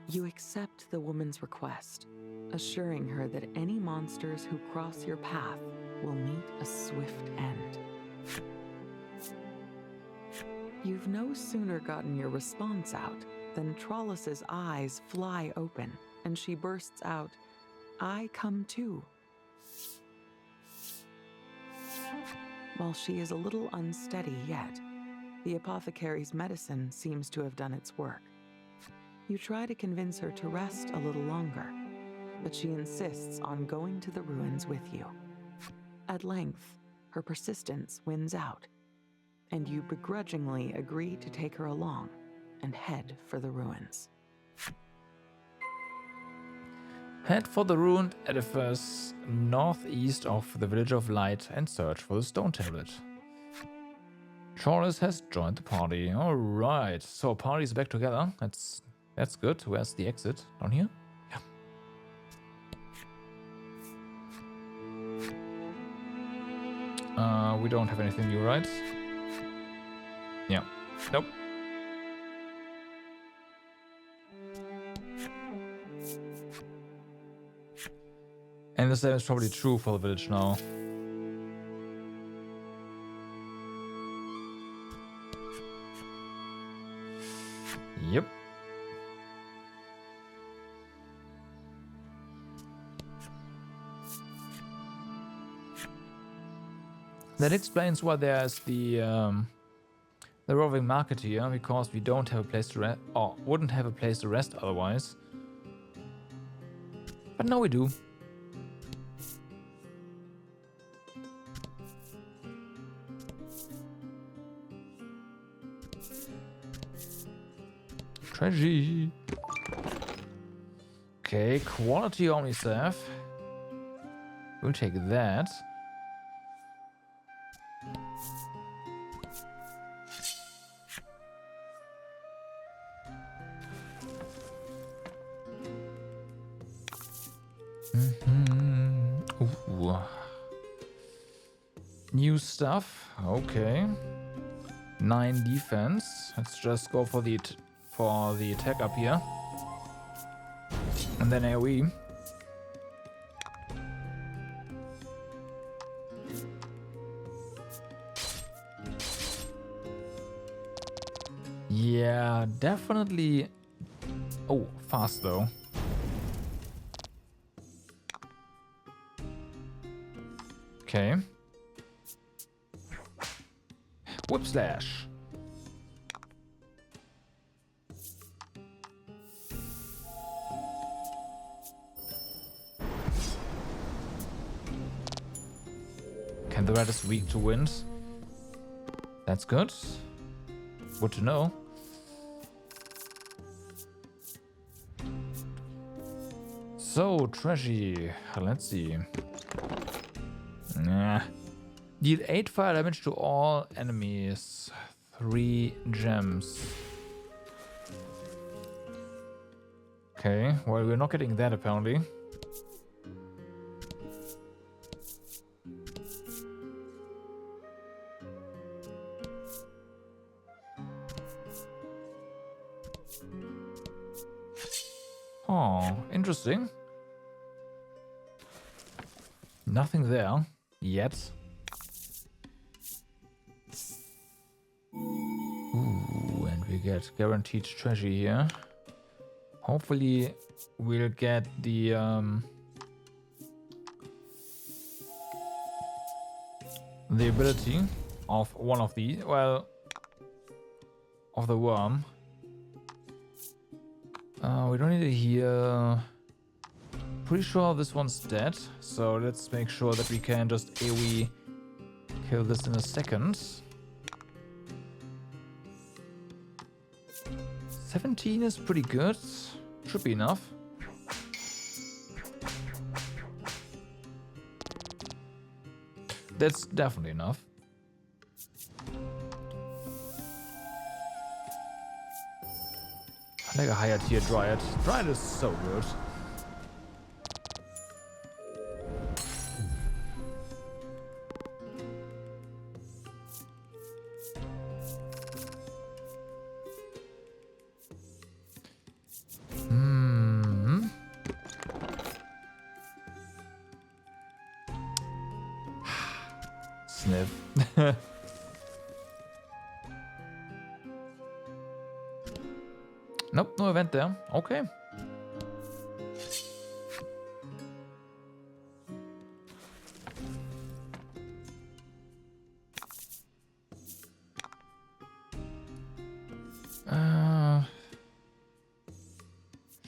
You accept the woman's request, assuring her that any monsters who cross your path will meet a swift end. You've no sooner gotten your response out than Trollus's eyes fly open, and she bursts out, "I come too." While she is a little unsteady yet, the apothecary's medicine seems to have done its work. You try to convince her to rest a little longer, but she insists on going to the ruins with you. At length, her persistence wins out, and you begrudgingly agree to take her along and head for the ruins. Head for the ruined edifice northeast of the Village of Light and search for the stone tablet. Trollus has joined the party. Alright, so party's back together. That's good. Where's the exit? Down here? Yeah. We don't have anything new, right? Yeah. Nope. And the same is probably true for the village now. Yep. That explains why there's the roving market here, because we don't have a place to rest, or wouldn't have a place to rest otherwise. But now we do. Treasure. Okay, quality Omnistaff. We'll take that. Ooh. New stuff. Okay. 9 defense. Let's just go for the attack up here. And then AoE. Yeah, definitely. Oh, fast though. Okay. Whip slash. Can the red is weak to wind? That's good. Good to know. So, Treasure. Let's see. Nah. Deal 8 fire damage to all enemies. 3 gems. Okay, well, we're not getting that apparently. Oh, interesting. Nothing there yet. Ooh, and we get guaranteed treasure here. Hopefully we'll get the ability of one of the, well, of the worm. We don't need it here. Pretty sure this one's dead, so let's make sure that we can just AoE kill this in a second. 17 is pretty good. Should be enough. That's definitely enough. I like a higher tier Dryad. Dryad is so good. sniff. Nope, no event there. Okay.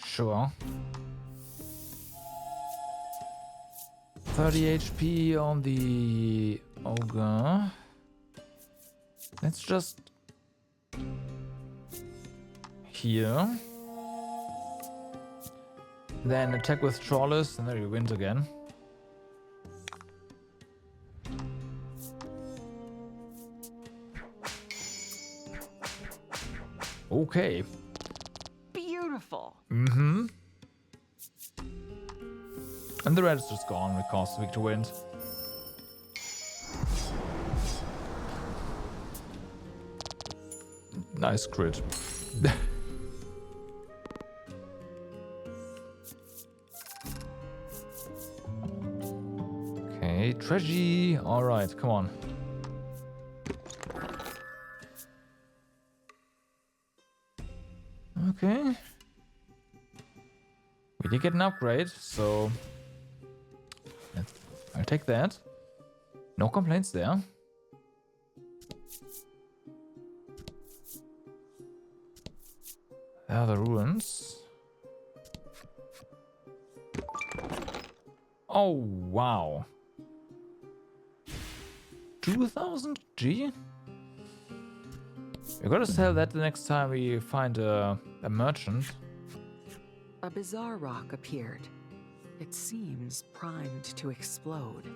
Sure. 30 HP on the ogre. Let's just heal. Then attack with Trawlers, and there you win again. Okay. Beautiful. Mm-hmm. And the red is just gone because Victor wins. Nice crit. Okay, Treasure. Alright, come on. Okay. We did get an upgrade, so I'll take that. No complaints there. There are the ruins. Oh, wow. 2000 G? We gotta sell that the next time we find a merchant. A bizarre rock appeared. It seems primed to explode.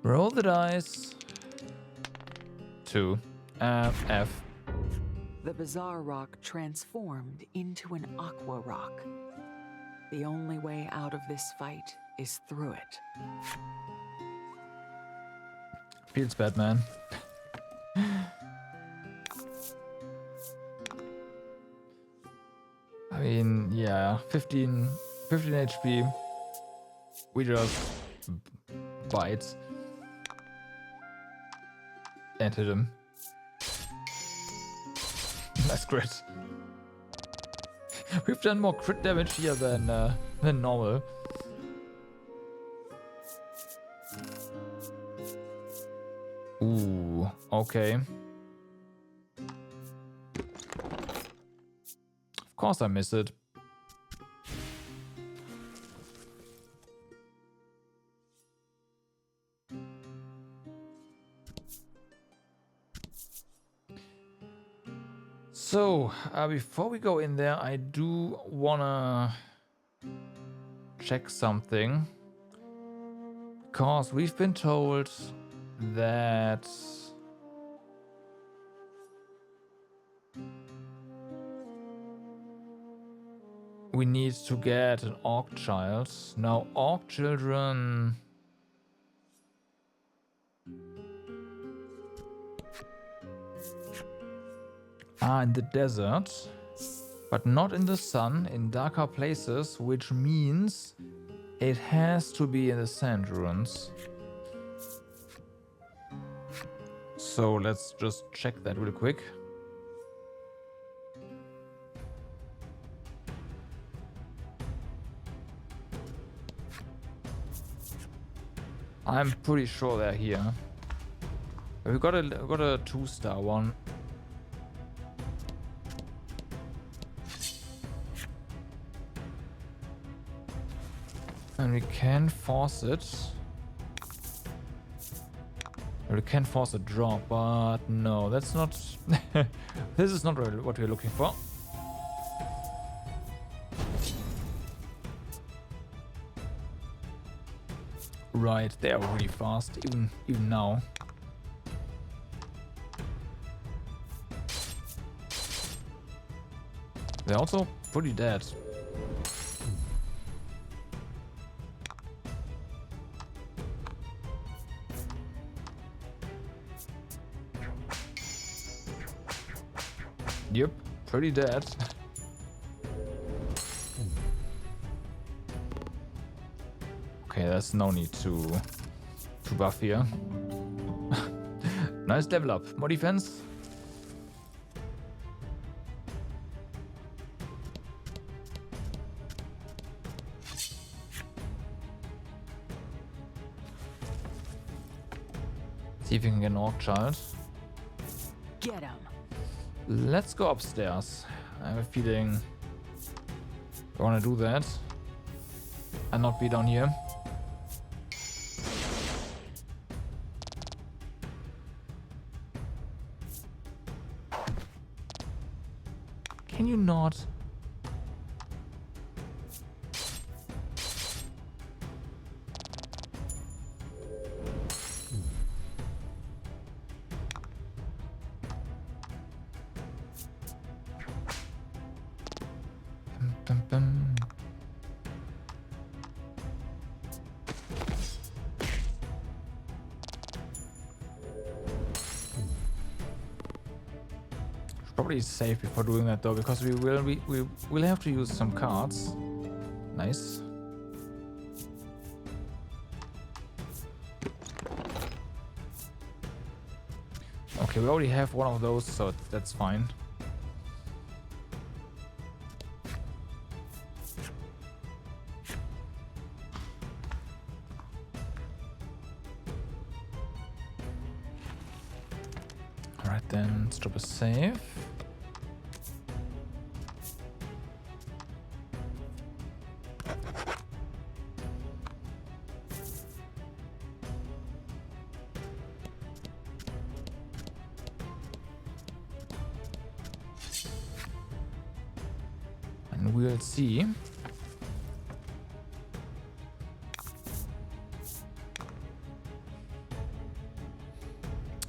Roll the dice. 2. F. The bizarre rock transformed into an aqua rock. The only way out of this fight is through it. Feels bad, man. I mean, yeah, 15 HP. We just bite and hit him. Nice crit. We've done more crit damage here than normal. Ooh, okay. Of course I miss it. So, before we go in there, I do wanna check something. Because we've been told that we need to get an orc child. Now, orc children are in the desert, but not in the sun, in darker places, which means it has to be in the sand ruins. So let's just check that real quick. I'm pretty sure they're here. We got a 2-star one. And we can force it. We can force a drop, but no, that's not... This is not really what we're looking for. Right, they are really fast, even now. They're also pretty dead. Yep, pretty dead. Okay, there's no need to to buff here. Nice level up. More defense. See if we can get an orc child. Get him. Let's go upstairs. I have a feeling I want to do that and not be down here. Can you not? Bum, bum, bum. Probably safe before doing that though, because we will have to use some cards. Nice. Okay, we already have one of those, so that's fine. Alright then, let's drop a save. And we'll see.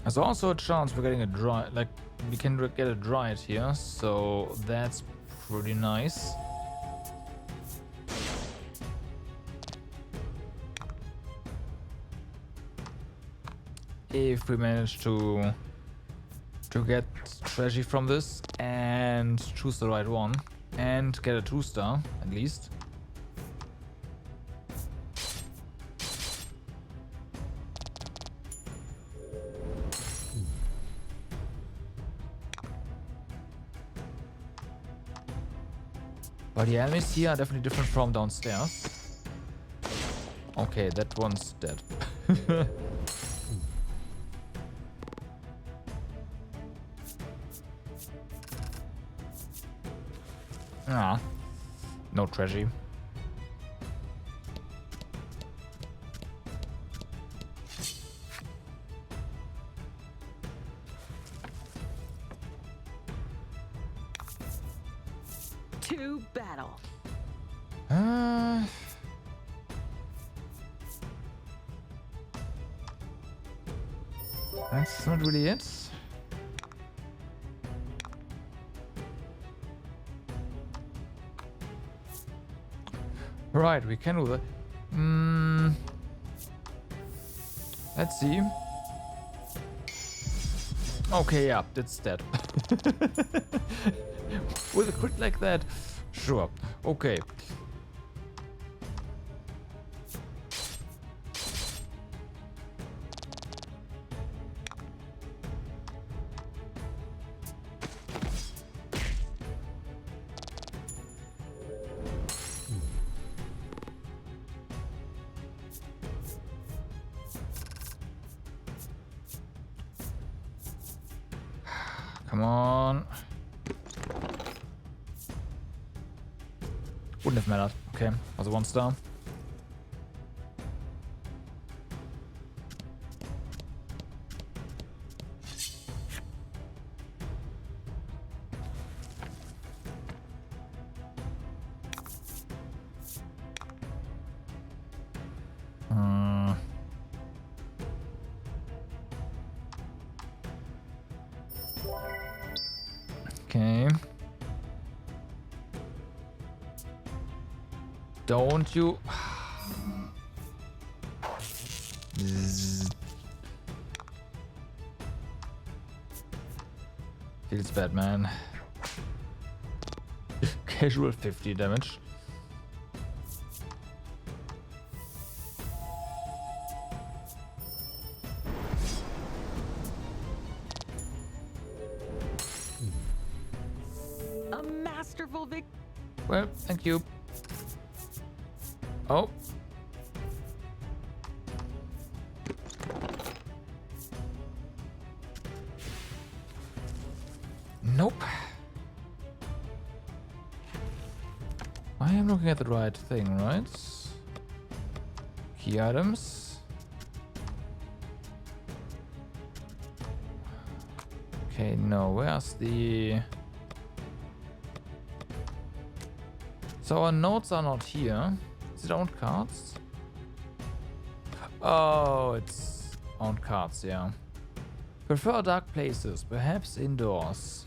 There's also a chance we're getting a dry, like we can get a dryad here, so that's pretty nice. If we manage to get treasure from this and choose the right one and get a 2-star at least. But the enemies here are definitely different from downstairs. Okay, that one's dead. Ah, no treasure. To battle. That's not really it. Right, we can do that. Let's see. Okay, yeah, that's dead. With a crit like that, sure. Okay. Come on. Wouldn't have mattered. Okay, was a 1-star. Okay. Don't you... Feels bad, man. Casual 50 damage. masterful Well, thank you. Oh. Nope. I am looking at the right thing, right? Key items. Okay, no, where's the... So our notes are not here. Is it owned cards? Oh, it's owned cards, yeah. Prefer dark places, perhaps indoors.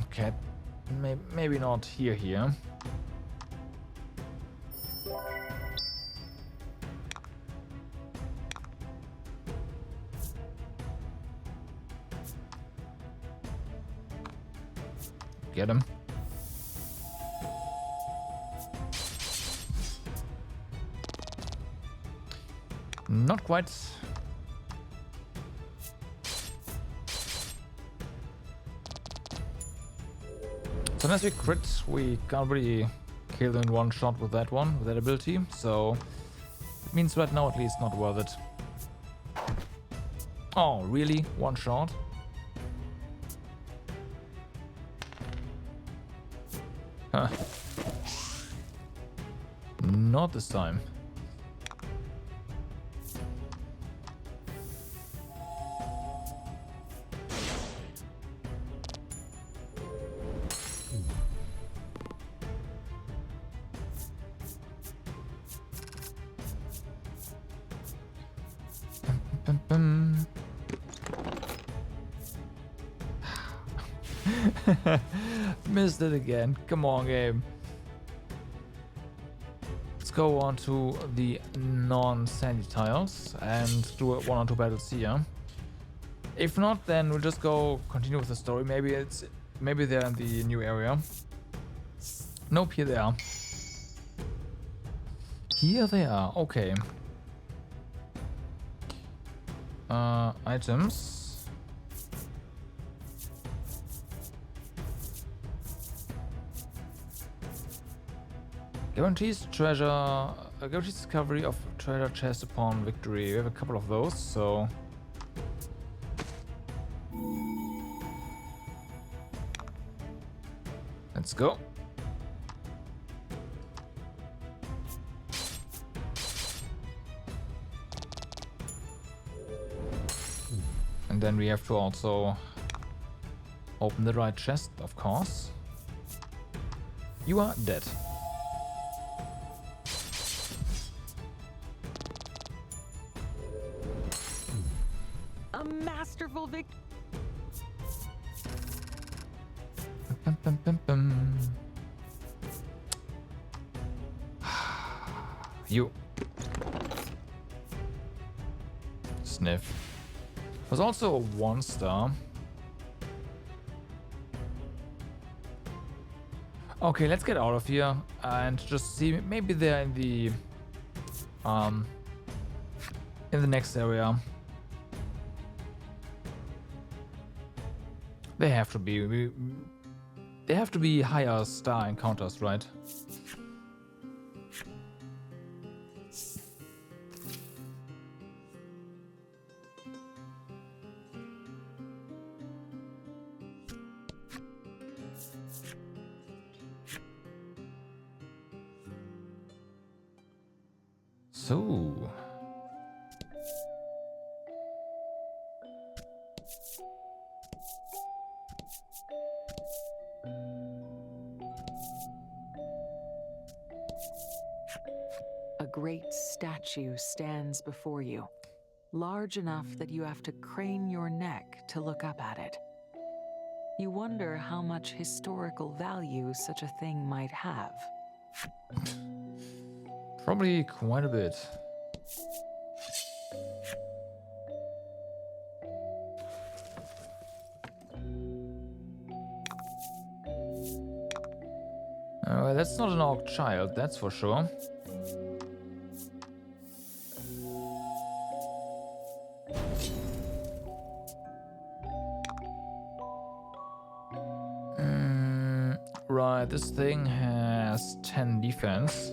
Okay. Maybe not here. Get him. Not quite. So unless we crit, we can't really kill in one shot with that one, with that ability. So it means right now at least not worth it. Oh, really? One shot? Huh. Not this time. Missed it again. Come on, game. Let's go on to the non-sandy tiles and do 1 or 2 battles here. If not, then we'll just go continue with the story. Maybe they're in the new area. Nope, here they are. Here they are. Okay. Items. Guarantees discovery of treasure chest upon victory. We have a couple of those, so let's go. And then we have to also open the right chest, of course. You are dead. A masterful victory. You. Sniff. There's also a 1-star. Okay, let's get out of here and just see. Maybe they're in the next area. They have to be. They have to be higher star encounters, right? So. A great statue stands before you, large enough that you have to crane your neck to look up at it. You wonder how much historical value such a thing might have. Probably quite a bit. That's not an orc child, that's for sure. Right, this thing has 10 defense.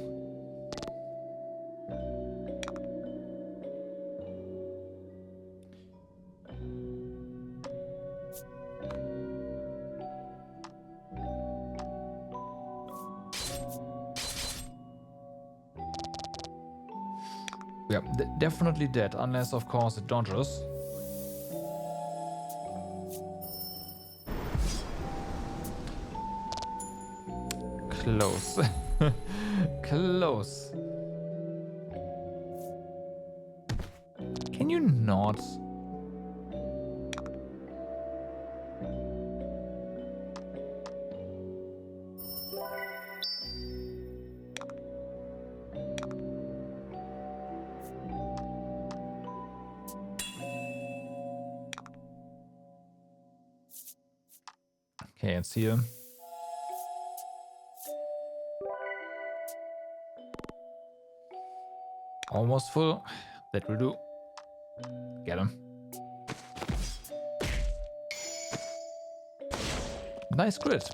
Yeah, definitely dead, unless of course it dodges. Close. Close. Can you not? Okay, it's here. Almost full. That will do. Get him. Nice crit.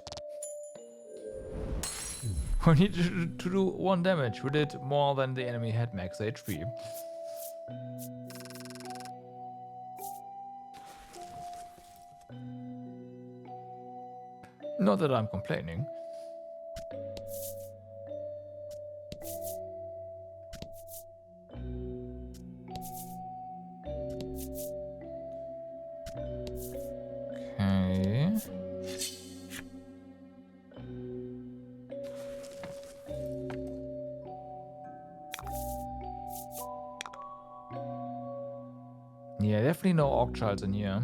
We need to do 1 damage. We did more than the enemy had max HP. Not that I'm complaining. Okay. Yeah, definitely no orc childs in here.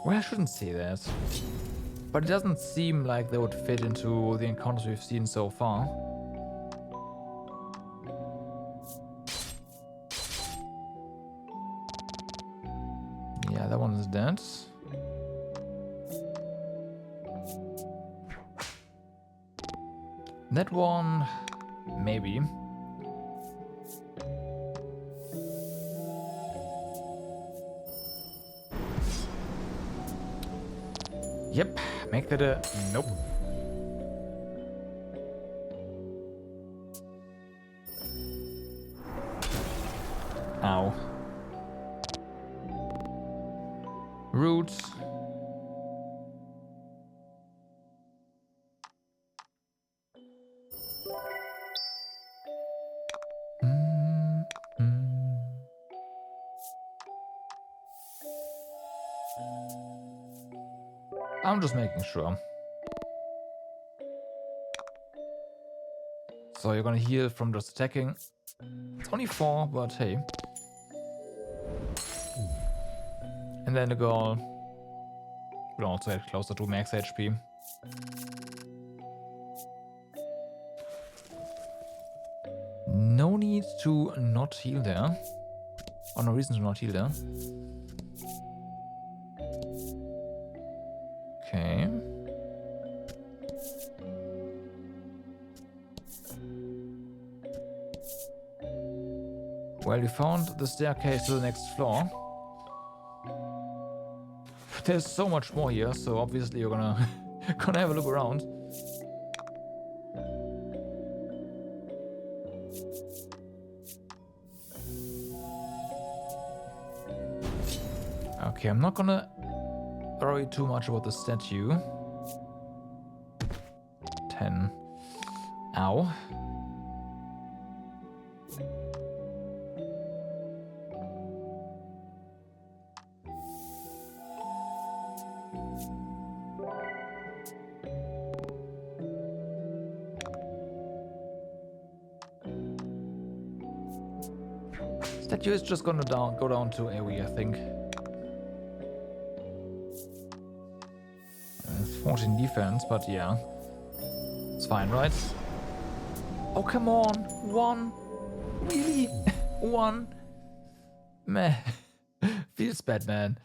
Well, I shouldn't say that. But it doesn't seem like they would fit into the encounters we've seen so far. Yeah, that one is dead. That one, maybe. Yep, make that a nope. Ow. Roots. I'm just making sure. So you're gonna heal from just attacking. It's only 4, but hey. And then the girl will also get closer to max HP. No need to not heal there. Or no reason to not heal there. Okay. Well, we found the staircase to the next floor. There's so much more here, so obviously you're gonna have a look around. Okay, I'm not gonna worry too much about the statue. 10. Ow. Statue is just gonna go down to AoE, I think. 14 defense, but yeah. It's fine, right? Oh, come on! 1! Really? 1? Meh. Feels bad, man.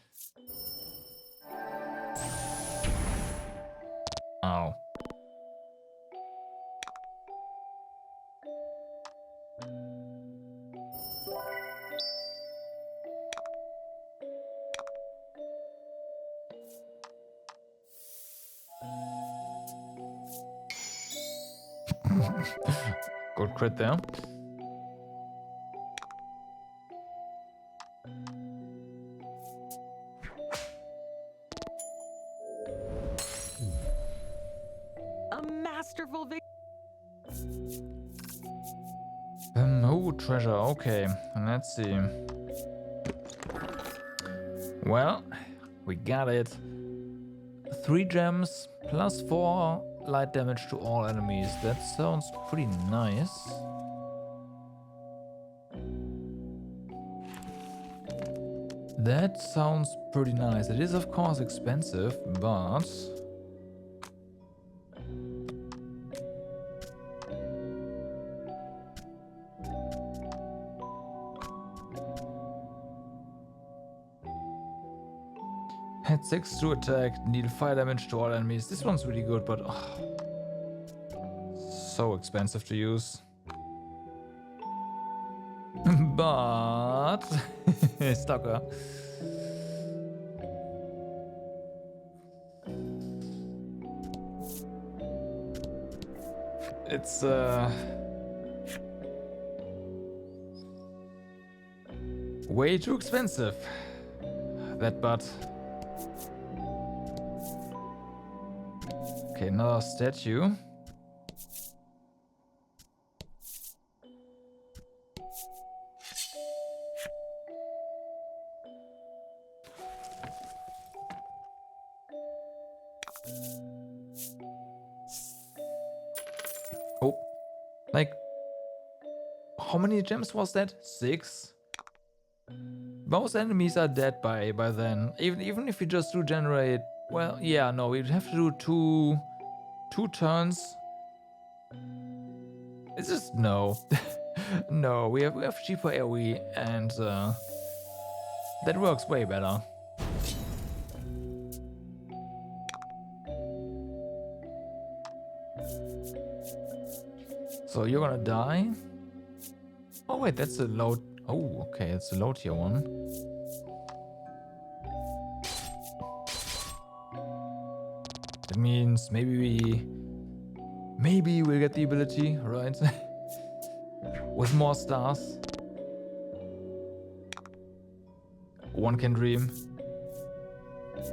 Good crit there. A masterful victory. Oh, treasure. Okay, let's see. Well, we got it. 3 gems plus 4 light damage to all enemies. That sounds pretty nice. That sounds pretty nice. It is of course expensive, but... Had 6 to attack, deal 5 damage to all enemies. This one's really good, but so expensive to use. But Stalker. It's way too expensive. That but okay, another statue. Oh, like, how many gems was that? 6? Most enemies are dead by then. Even if you just do generate, well, yeah, no, we'd have to do two turns. It's just no, no. We have cheaper AOE, and that works way better. So you're gonna die. Oh wait, that's a low. Oh, okay, it's a low tier one. That means maybe we'll get the ability, right? With more stars. One can dream.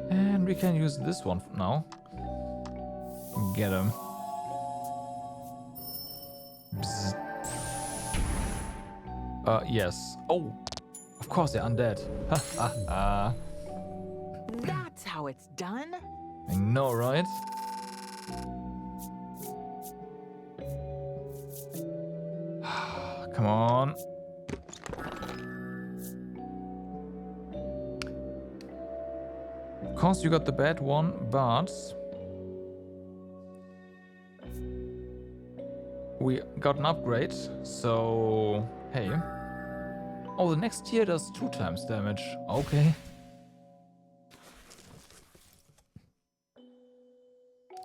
And we can use this one now. Get him. Bzz. Yes. Oh, of course they're undead. That's how it's done. I know, right? Come on. Of course you got the bad one, but we got an upgrade, so hey. Oh, the next tier does 2 times damage. Okay.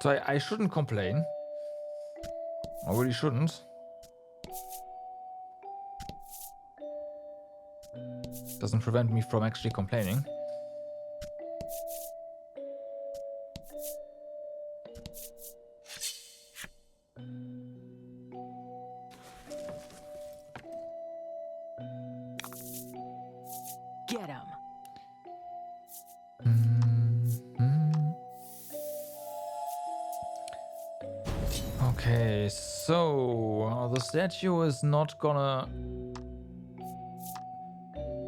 So I shouldn't complain. I really shouldn't. Doesn't prevent me from actually complaining. Get him. Okay, so the statue is not gonna...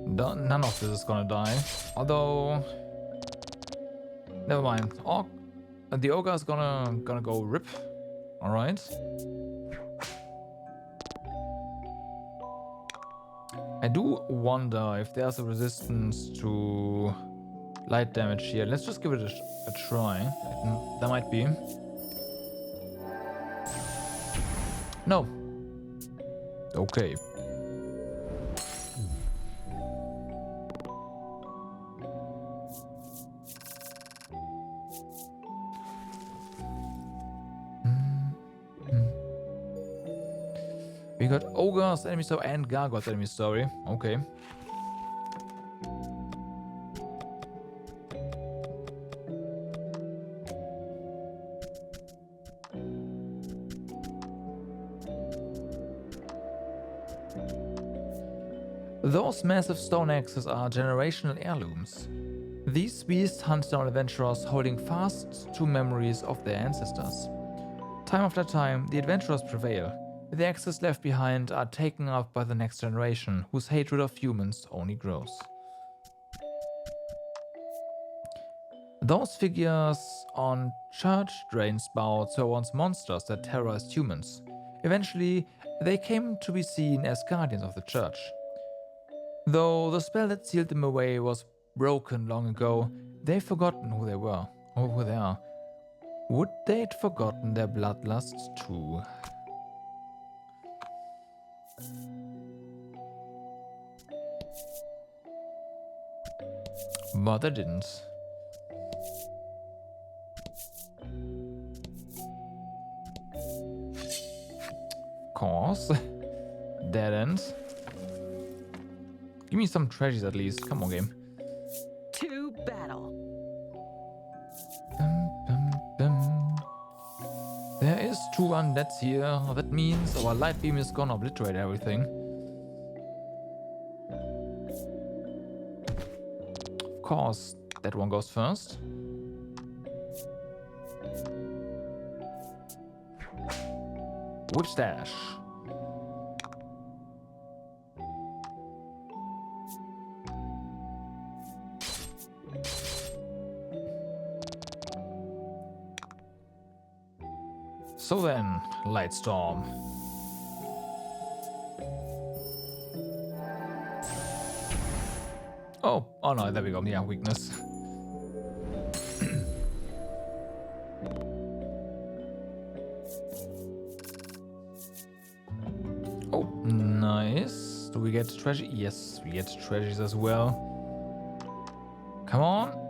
None of this is gonna die. Although... Never mind. The ogre is gonna go rip. Alright. I do wonder if there's a resistance to light damage here. Let's just give it a try. There might be. No. Okay. We got Ogre's enemy story and Gargoyle's enemy story. Okay. Those massive stone axes are generational heirlooms. These beasts hunt down adventurers holding fast to memories of their ancestors. Time after time, the adventurers prevail. The axes left behind are taken up by the next generation, whose hatred of humans only grows. Those figures on church drain spouts were once monsters that terrorized humans. Eventually, they came to be seen as guardians of the church. Though the spell that sealed them away was broken long ago, they've forgotten who they were, or who they are. Would they'd forgotten their bloodlusts too? But they didn't. Of course. Dead end. Give me some treasures at least. Come on, game. To battle. There is 2 undeads here. That means our light beam is gonna obliterate everything. Of course, that one goes first. Witch Dash. So then, Lightstorm. Oh no, there we go. Yeah, weakness. Oh, nice. Do we get treasure? Yes, we get treasures as well. Come on.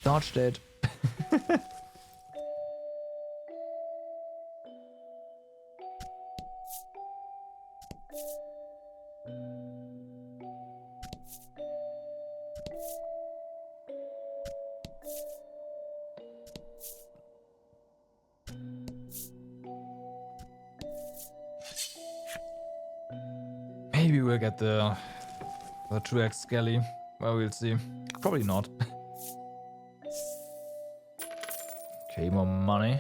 Dodged it. Maybe we'll get the 2x Skelly. Well, we'll see. Probably not. Okay, more money.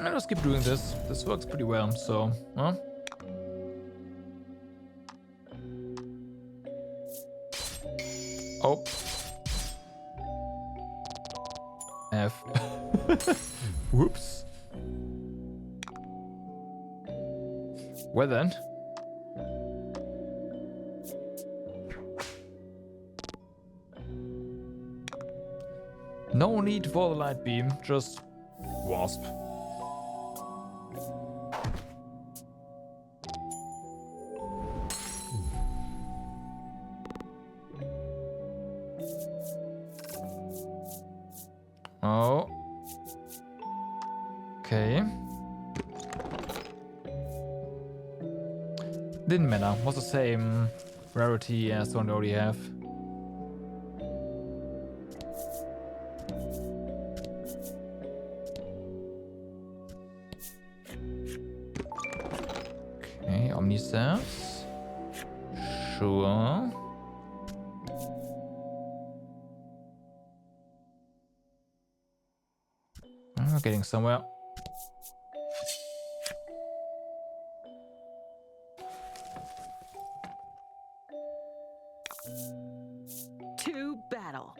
I'll just keep doing this. This works pretty well, so, huh? Oh. F. Whoops. Well then. No need for the light beam, just wasp. Oh. Okay. Didn't matter. Was the same rarity as the one we already have. Okay, Omnicephs. Sure. We're getting somewhere. To battle.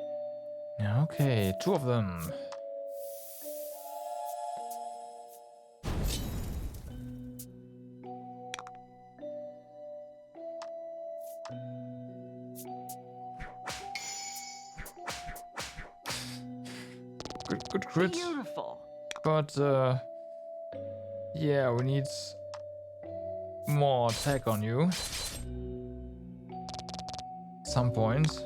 Okay, 2 of them. Good crit. Beautiful. But, yeah, we need more attack on you. some point.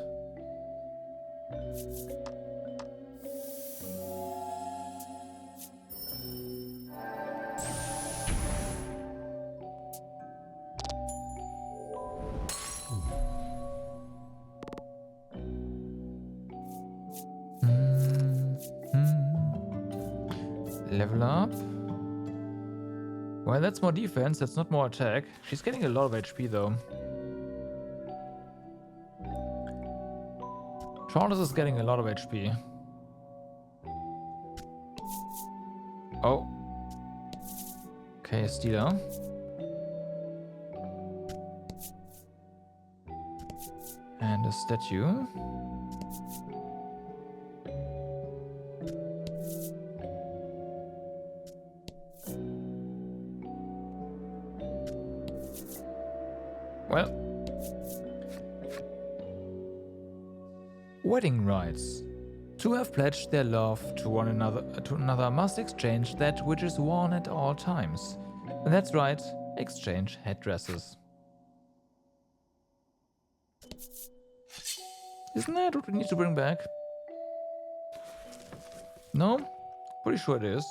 Level up. Well, that's more defense, that's not more attack. She's getting a lot of HP though. Charles is getting a lot of HP. Oh. Okay, Stealer. And a statue. Well. Wedding rites. Two have pledged their love to another must exchange that which is worn at all times. And that's right, exchange headdresses. Isn't that what we need to bring back? No? Pretty sure it is.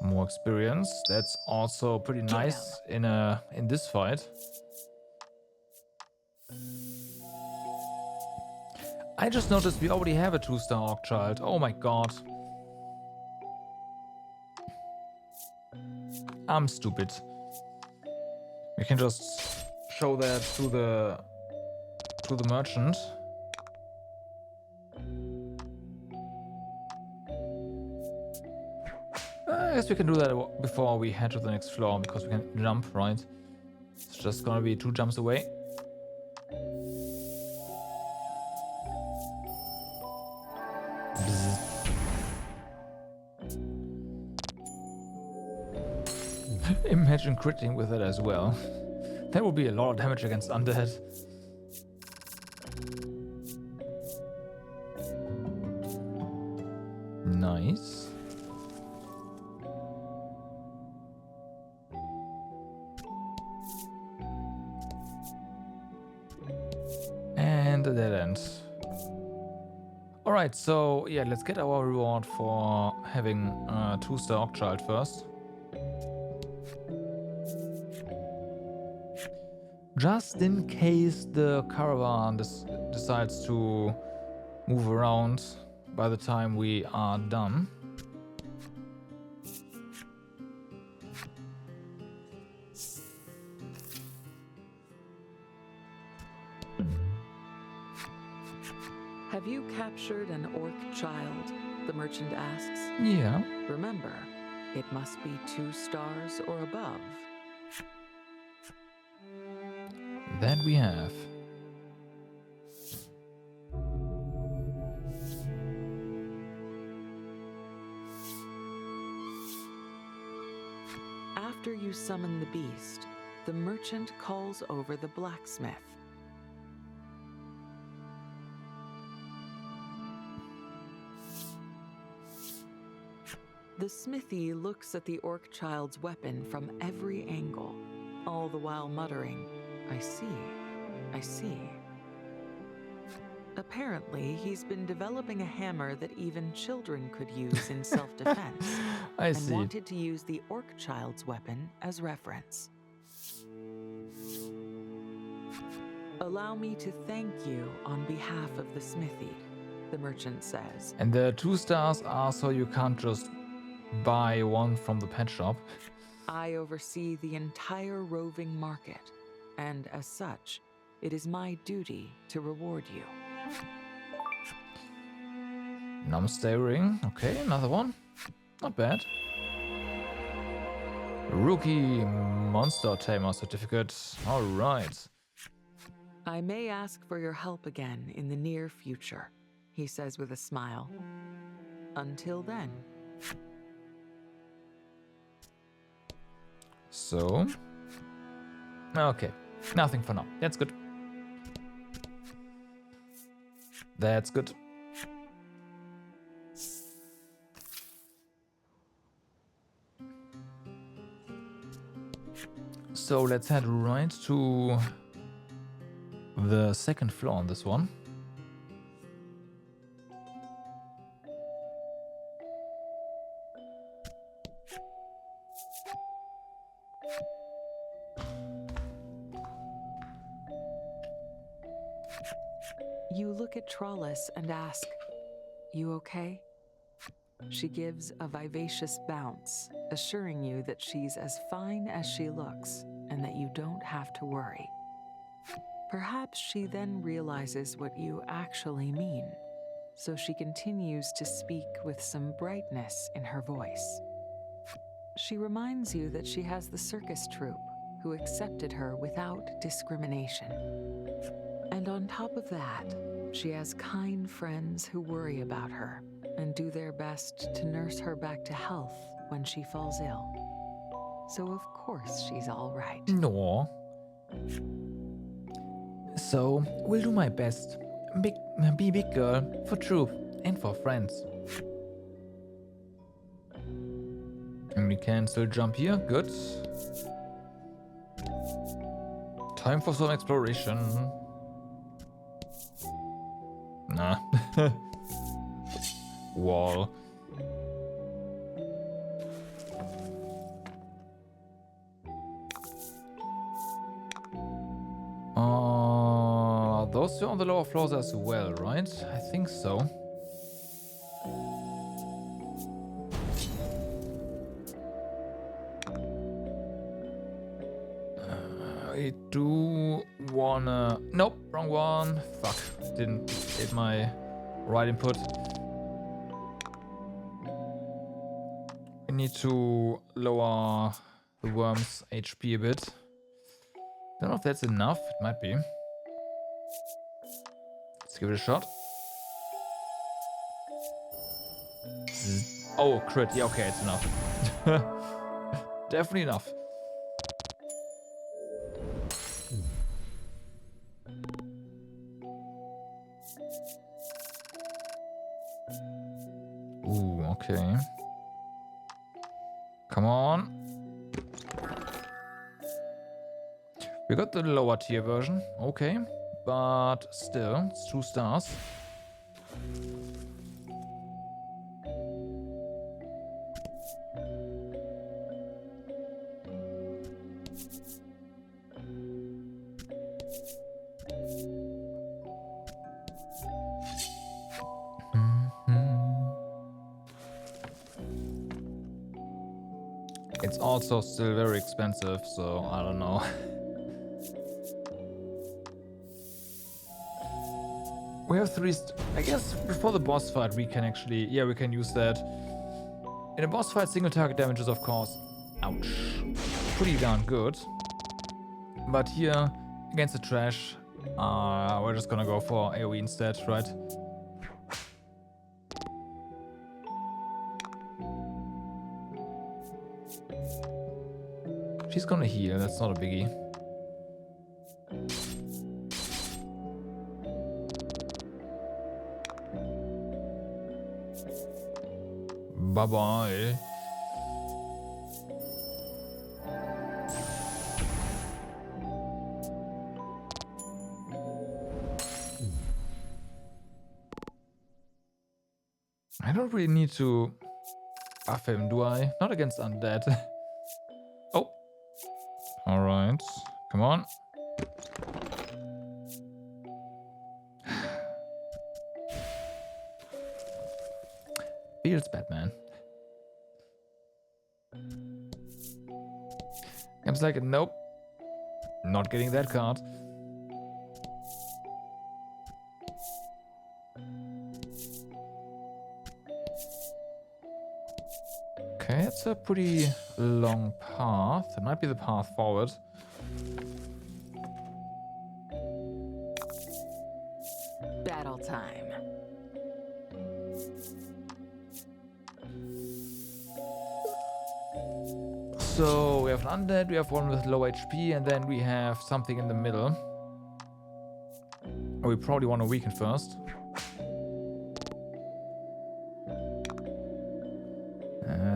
More experience. That's also pretty nice in this fight. I just noticed we already have a 2-star Orc Child. Oh my god. I'm stupid. We can just show that to the merchant. I guess we can do that before we head to the next floor, because we can jump, right? It's just gonna be 2 jumps away. Imagine critting with it as well. That would be a lot of damage against undead. Nice. And a dead end. Alright, so yeah, let's get our reward for having a 2-star Orc Child first. Just in case the caravan decides to move around by the time we are done. Have you captured an Orc Child? The merchant asks. Yeah. Remember, it must be 2 stars or above. That we have. After you summon the beast, the merchant calls over the blacksmith. The smithy looks at the Orc Child's weapon from every angle, all the while muttering, "I see, I see." Apparently, he's been developing a hammer that even children could use in self-defense. I see. And wanted to use the Orc Child's weapon as reference. Allow me to thank you on behalf of the smithy, the merchant says. And the 2 stars are so you can't just buy one from the pet shop. I oversee the entire roving market, and as such, it is my duty to reward you. Namaste ring. Okay, another one. Not bad. Rookie Monster Tamer certificate. Alright. I may ask for your help again in the near future, he says with a smile. Until then. So. Okay. Nothing for now. That's good. That's good. So let's head right to the second floor on this one. You look at Trollis and ask, "You okay?" She gives a vivacious bounce, assuring you that she's as fine as she looks and that you don't have to worry. Perhaps she then realizes what you actually mean, so she continues to speak with some brightness in her voice. She reminds you that she has the circus troupe who accepted her without discrimination. And on top of that, she has kind friends who worry about her and do their best to nurse her back to health when she falls ill. So of course she's all right. No. So, will do my best. Be big girl for troop and for friends. And we can still jump here. Good. Time for some exploration. Nah. Wall. Those are on the lower floors as well, right? I think so. I do wanna... Nope, wrong one. Fuck, didn't hit my right input. We need to lower the worm's HP a bit. Don't know if that's enough. It might be. Let's give it a shot. Oh, crit. Yeah, okay, it's enough. Definitely enough. Ooh, okay. Come on. We got the lower tier version, okay. But still, it's 2 stars. It's also still very expensive, so I don't know. We have 3 I guess before the boss fight we can actually... Yeah, we can use that. In a boss fight, single target damage is of course... Ouch. Pretty darn good. But here, against the trash, we're just gonna go for AoE instead, right? She's gonna heal, that's not a biggie. Bye-bye. I don't really need to buff him, do I? Not against undead. Oh. Alright. Come on. Feels bad, man. I'm just like, nope. Not getting that card. Okay, it's a pretty long path. It might be the path forward. Battle time. So we have an undead, we have one with low HP, and then we have something in the middle. Oh, we probably want to weaken first.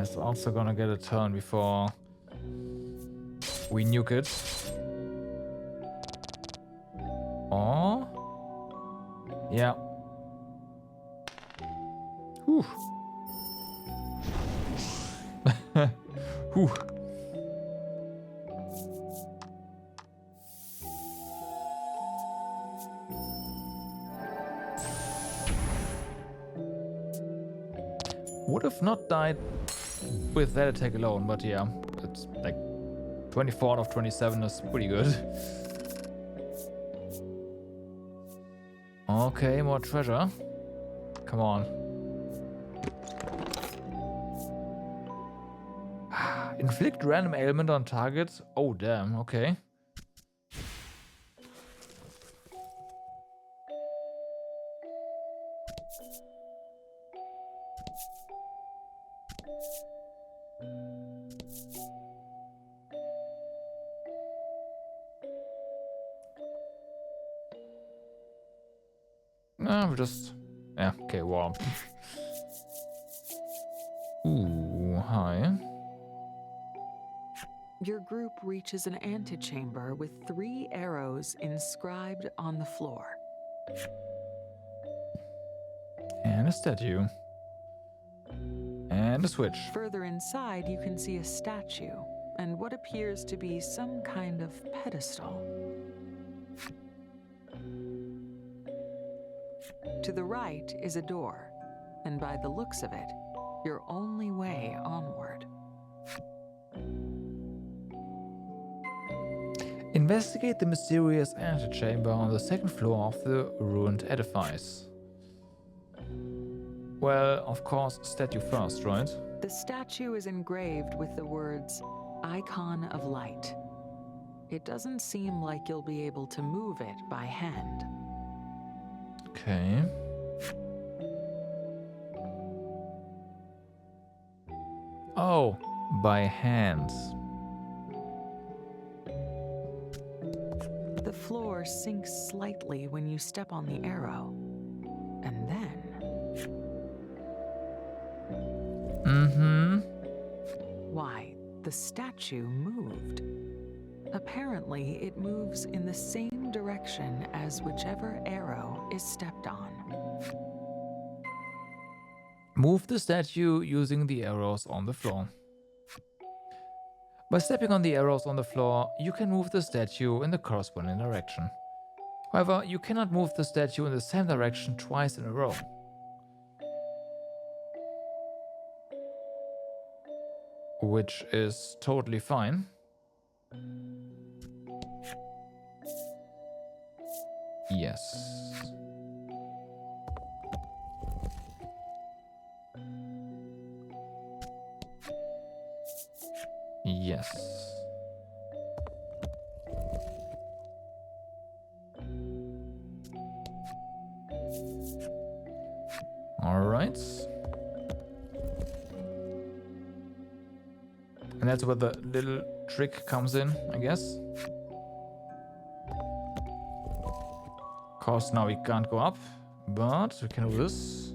It's also gonna get a turn before we nuke it. Oh. Yeah. Whew. Whew. Would have not died with that attack alone, but yeah, it's like 24 out of 27 is pretty good. Okay, more treasure. Come on. Inflict random ailment on target. Oh, damn. Okay. No, we just... Yeah, okay, warm. Ooh, hi. Your group reaches an antechamber with 3 arrows inscribed on the floor. And a statue. And a switch. Further inside, you can see a statue and what appears to be some kind of pedestal. To the right is a door, and by the looks of it, your only way onward. Investigate the mysterious antechamber on the 2nd floor of the ruined edifice. Well, of course, statue first, right? The statue is engraved with the words, Icon of Light. It doesn't seem like you'll be able to move it by hand. Okay. Oh, by hand. The floor sinks slightly when you step on the arrow. And then... Why, the statue moved. Apparently, it moves in the same direction as whichever arrow is stepped on. Move the statue using the arrows on the floor. By stepping on the arrows on the floor, you can move the statue in the corresponding direction. However, you cannot move the statue in the same direction twice in a row. Which is totally fine. Yes. Yes. All right. And that's where the little trick comes in, I guess. Of course, now we can't go up, but we can do this.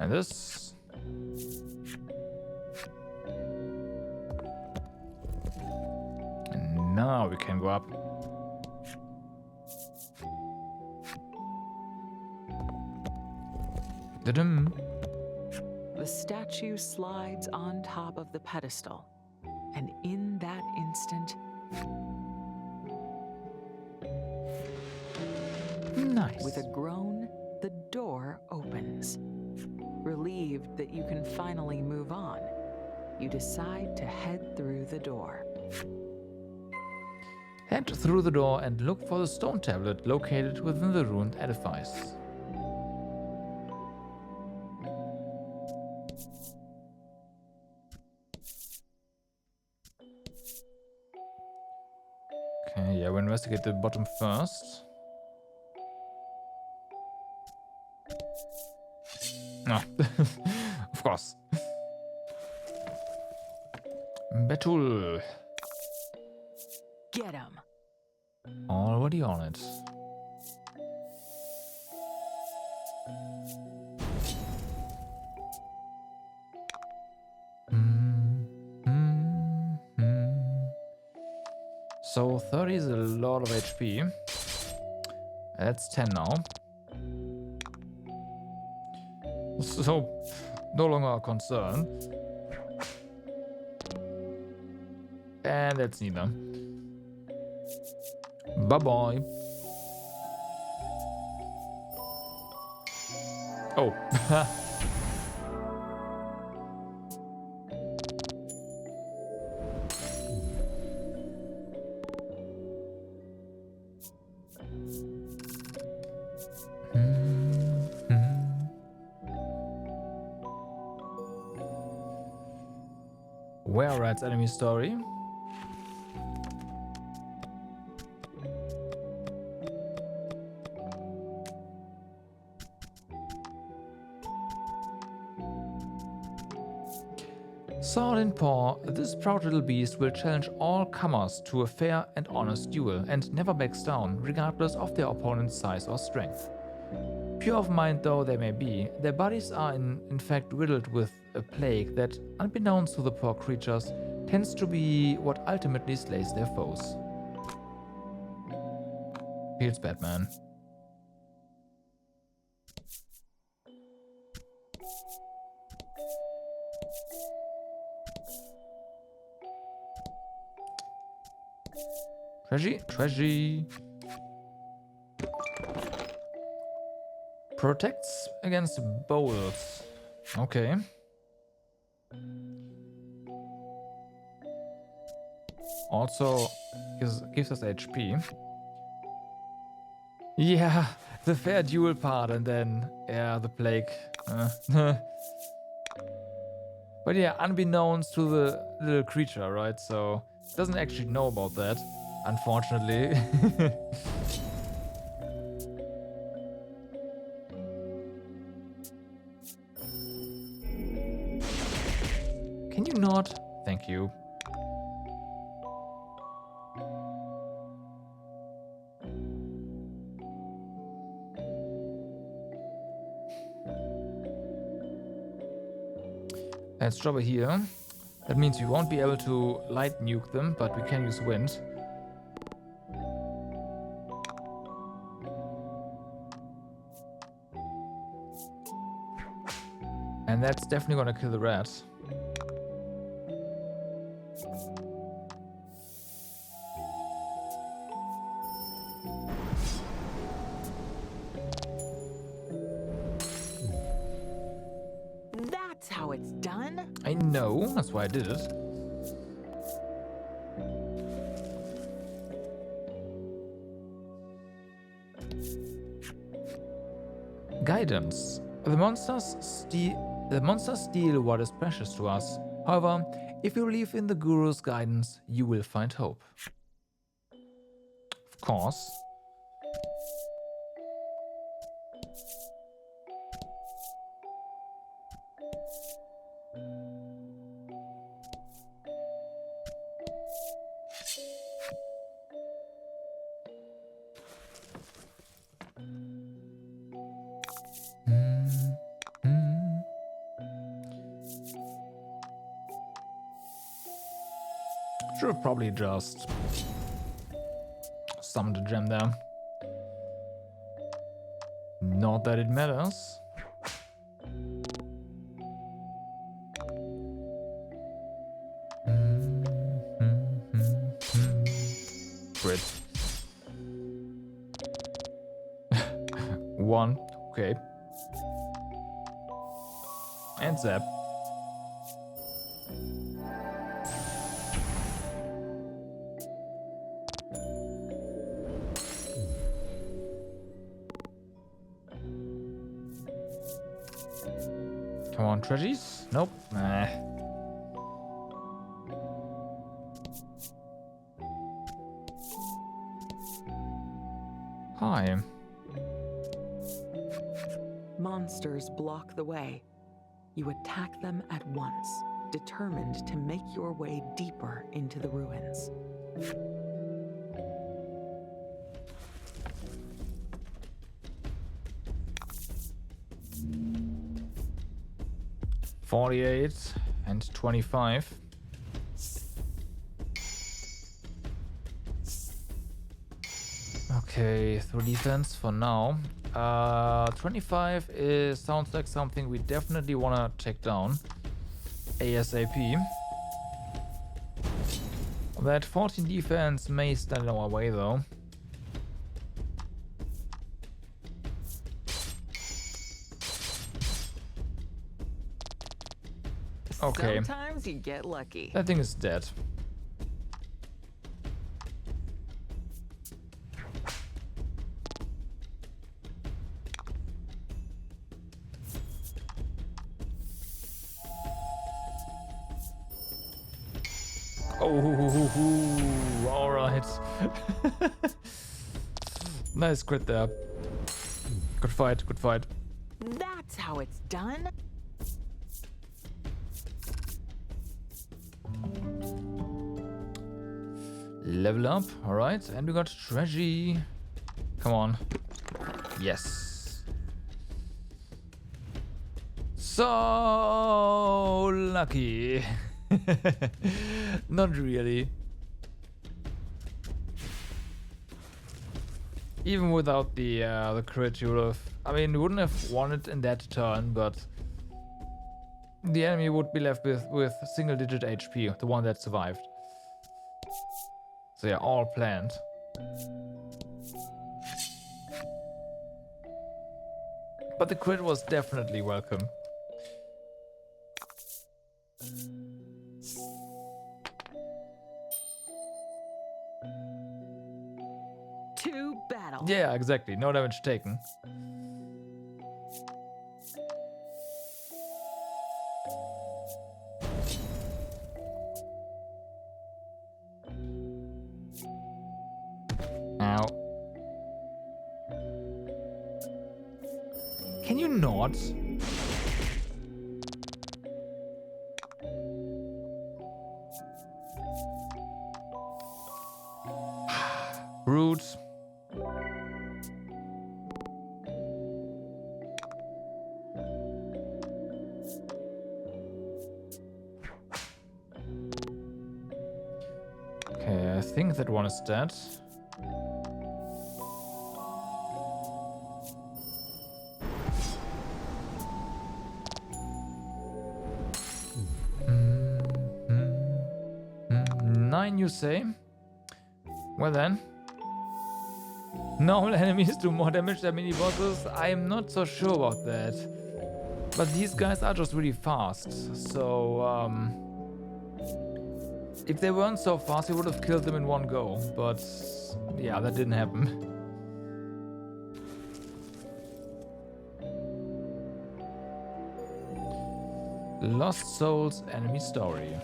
And this. And now we can go up. Da-dum. The statue slides on top of the pedestal, and in that instant, Nice. with a groan, the door opens. Relieved that you can finally move on, you decide to head through the door. Head through the door and look for the stone tablet located within the ruined edifice. Okay, yeah, we'll investigate the bottom first. No, of course. Betul. Get him! Already on it. So 30 is a lot of HP. That's 10 now. So no longer a concern. And that's neither. Bye bye. Oh. Where writes enemy story? Sword in paw, this proud little beast will challenge all comers to a fair and honest duel and never backs down, regardless of their opponent's size or strength. Pure of mind though they may be, their bodies are in fact riddled with a plague that, unbeknownst to the poor creatures, tends to be what ultimately slays their foes. Feels bad, man. Treasure. Protects against bowls. Okay. Also gives us HP. Yeah, the fair duel part, and then yeah, the plague. But yeah, unbeknownst to the little creature, right? So it doesn't actually know about that, unfortunately. Can you not? Thank you. Let's drop it here. That means we won't be able to light nuke them, but we can use wind. And that's definitely gonna kill the rat. That's how it's done. I know, that's why I did it. Guidance. The monsters steal what is precious to us. However, if you believe in the Guru's guidance, you will find hope. Of course. Should probably just summon the gem there. Not that it matters. Crit. One. Okay. And zap. Come on, treasures? Nope. Nah. Hi. Monsters block the way. You attack them at once, determined to make your way deeper into the ruins. $48 and $25. Okay, 3 defense for now. 25 sounds like something we definitely want to take down ASAP. That 14 defense may stand in our way though. Okay. Sometimes you get lucky. That thing is dead. Oh, all right. Nice crit there. Good fight, good fight. That's how it's done. Level up, all right. And we got treasure. Come on. Yes. So lucky. Not really. Even without the crit, you would have. I mean, you wouldn't have won it in that turn, but the enemy would be left with single-digit HP, the one that survived. So yeah, all planned. But the crit was definitely welcome. To battle. Yeah, exactly. No damage taken. Ow. Can you not? Rude. Okay, I think that one is dead. Nine, you say? Well then. Normal enemies do more damage than mini bosses. I am not so sure about that. But these guys are just really fast. So, if they weren't so fast, we would have killed them in one go. But yeah, that didn't happen. Lost Souls enemy story.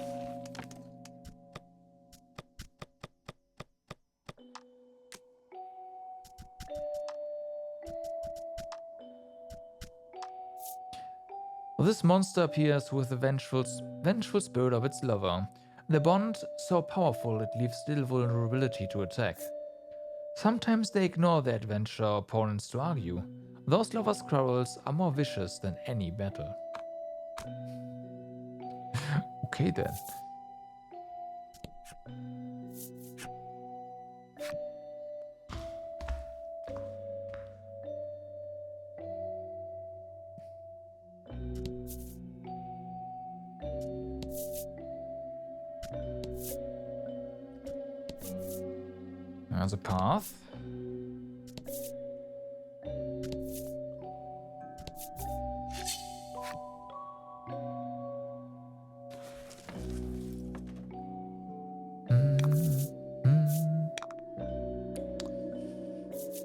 This monster appears with the vengeful spirit of its lover. The bond so powerful it leaves little vulnerability to attack. Sometimes they ignore their adventure opponents to argue. Those lovers' quarrels are more vicious than any battle. Okay then. There's a path.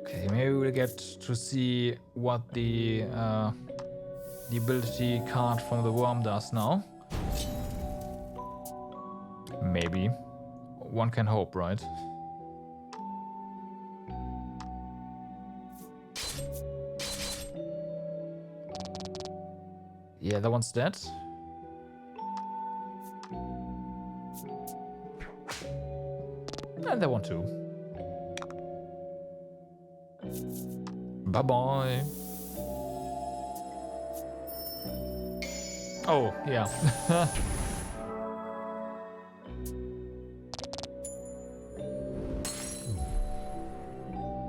Okay, maybe we'll get to see what the ability card from the worm does now. Maybe. One can hope, right? Yeah, that one's dead. And that one too. Bye-bye. Oh, yeah.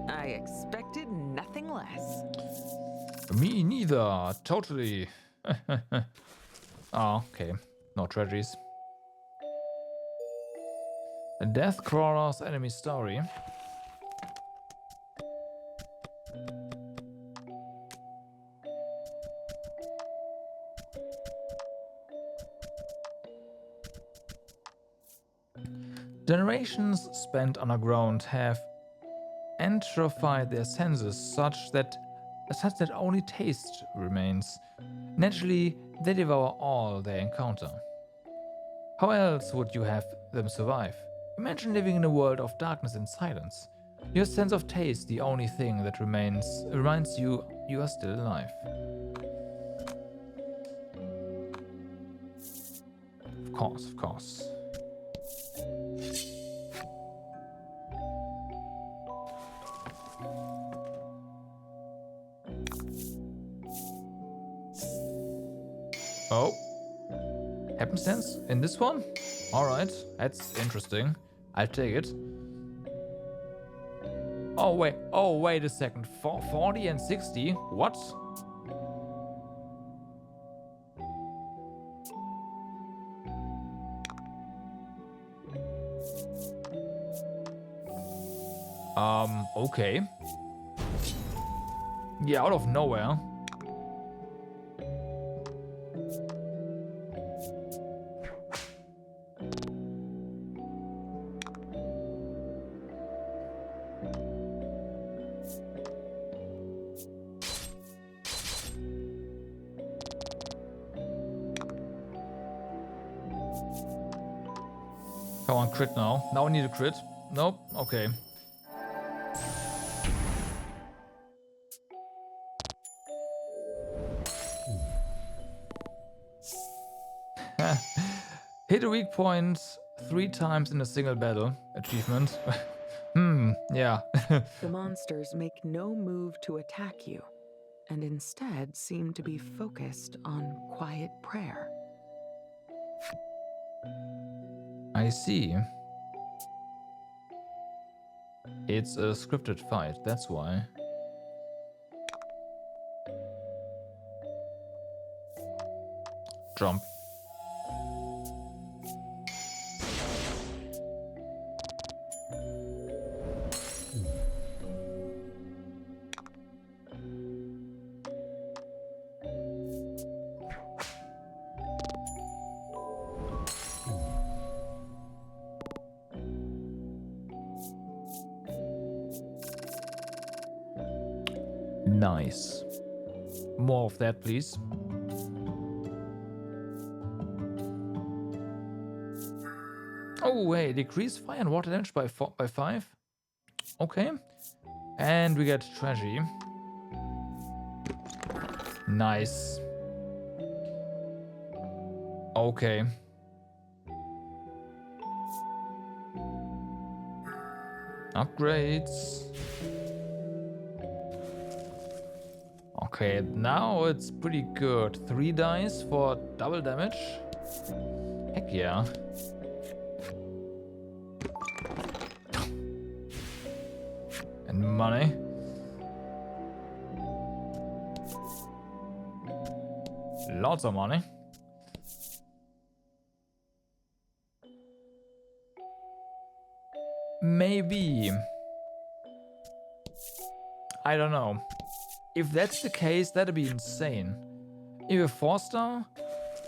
I neither. Totally. Oh, okay. No tragedies. The Deathcrawler's enemy story. Generations spent underground have atrophied their senses such that only taste remains. Naturally, they devour all they encounter. How else would you have them survive? Imagine living in a world of darkness and silence. Your sense of taste, the only thing that reminds you you are still alive. Of course, of course. Oh. Happenstance in this one? Alright, that's interesting. I'll take it. Oh wait a second. 40 and 60? What? Okay. Yeah, out of nowhere. Come on, crit now. Now we need a crit. Nope. Okay. Hit a weak point 3 times in a single battle. Achievement. Yeah. The monsters make no move to attack you, and instead seem to be focused on quiet prayer. I see. It's a scripted fight, that's why. Jump. Nice. More of that, please. Oh, wait. Decrease fire and water damage by 5? Okay. And we get tragedy. Nice. Okay. Upgrades. Okay, now it's pretty good. 3 dice for double damage. Heck yeah. And money. Lots of money. Maybe. I don't know. If that's the case, that'd be insane. If a 4-star,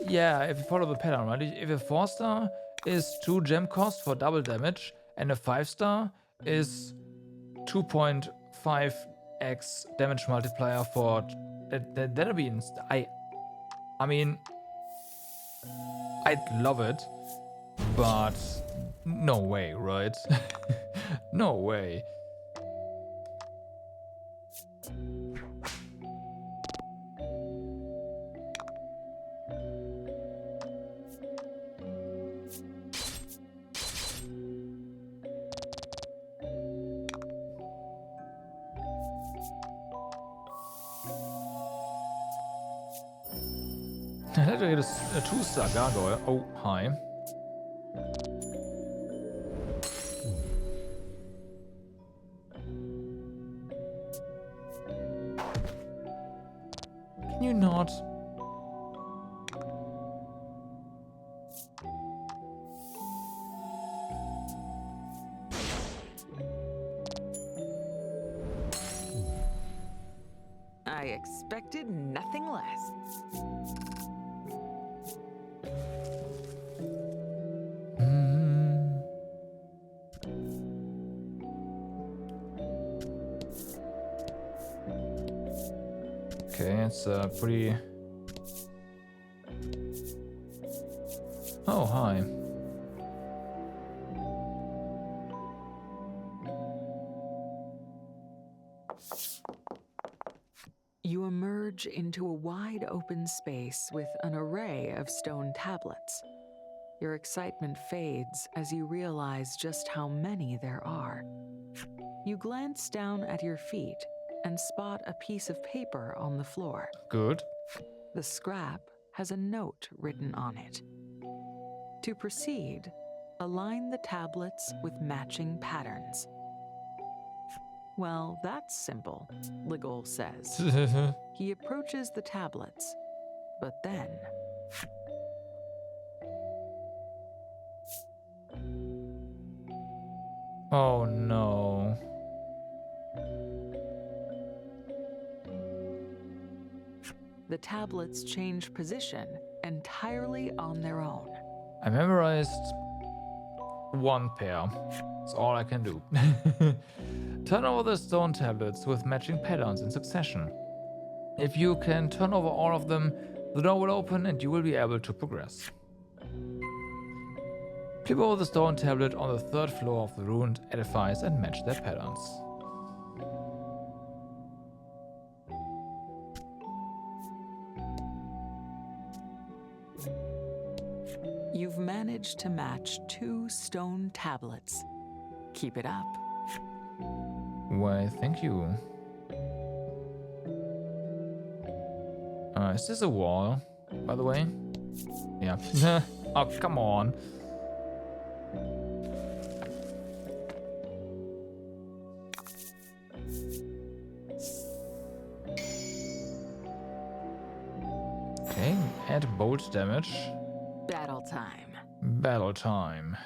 yeah, if you follow the pattern, right? If a 4-star is 2 gem cost for double damage, and a 5-star is 2.5x damage multiplier for that'd be I mean, I'd love it, but no way, right? No way. I had to get a 2-star gargoyle. Oh, hi. Can not? I expected nothing less. Hmm. Okay, it's pretty... Oh, hi. You emerge into a wide open space with an array of stone tablets. Your excitement fades as you realize just how many there are. You glance down at your feet and spot a piece of paper on the floor. Good. The scrap has a note written on it. To proceed, align the tablets with matching patterns. Well, that's simple, Ligol says. He approaches the tablets, but then... Oh no. The tablets change position entirely on their own. I memorized one pair. That's all I can do. Turn over the stone tablets with matching patterns in succession. If you can turn over all of them, the door will open and you will be able to progress. Flip over the stone tablet on the 3rd floor of the ruined edifice and match their patterns. You've managed to match 2 stone tablets. Keep it up. Why, thank you. Is this a wall, by the way? Yeah. Oh, come on. Okay, add bolt damage. Battle time. Battle time.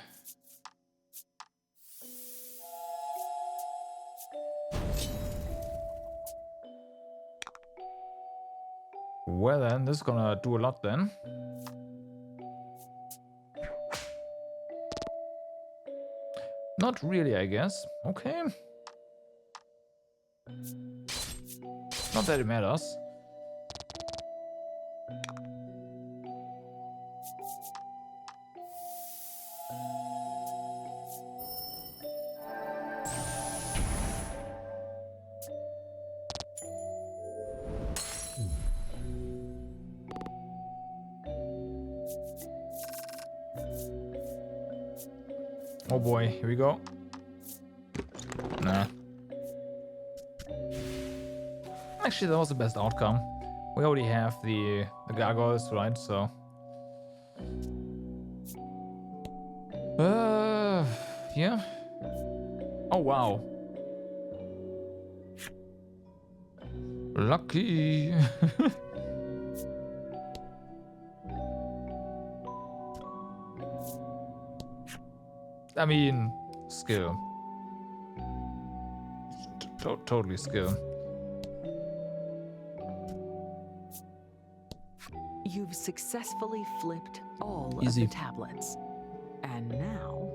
Well then, this is gonna do a lot then. Not really, I guess. Okay. Not that it matters. Oh boy, here we go. Nah. Actually, that was the best outcome. We already have the gargoyles, right? So. Yeah. Oh wow. Lucky. I mean, skill. Totally skill. You've successfully flipped all Easy. of the tablets. And now...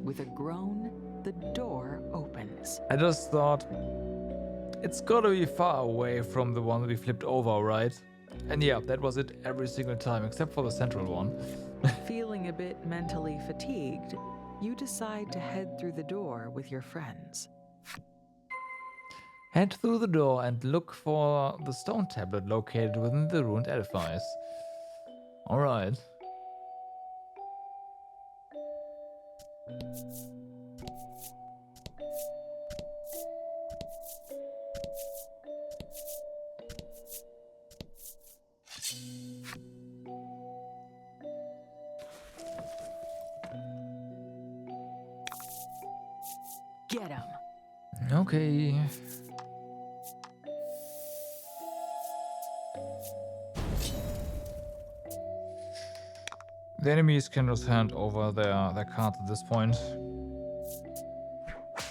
With a groan, the door opens. I just thought it's gotta be far away from the one we flipped over, right? And yeah, that was it every single time, except for the central one. Feeling a bit mentally fatigued, you decide to head through the door with your friends. Head through the door and look for the stone tablet located within the ruined edifice. Alright. Get him! Okay. The enemies can just hand over their cards at this point.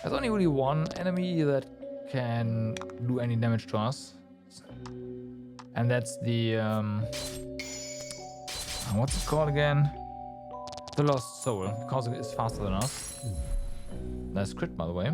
There's only really one enemy that can do any damage to us. And that's the... what's it called again? The Lost Soul, because it is faster than us. Nice crit, by the way.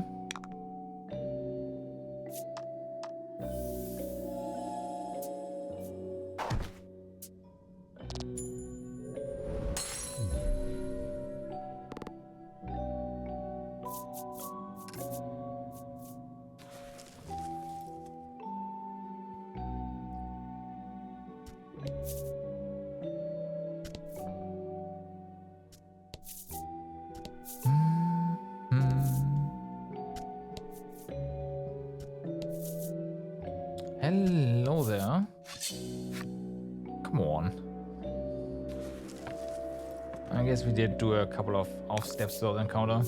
Hello there. Come on. I guess we did do a couple of off steps to the encounter.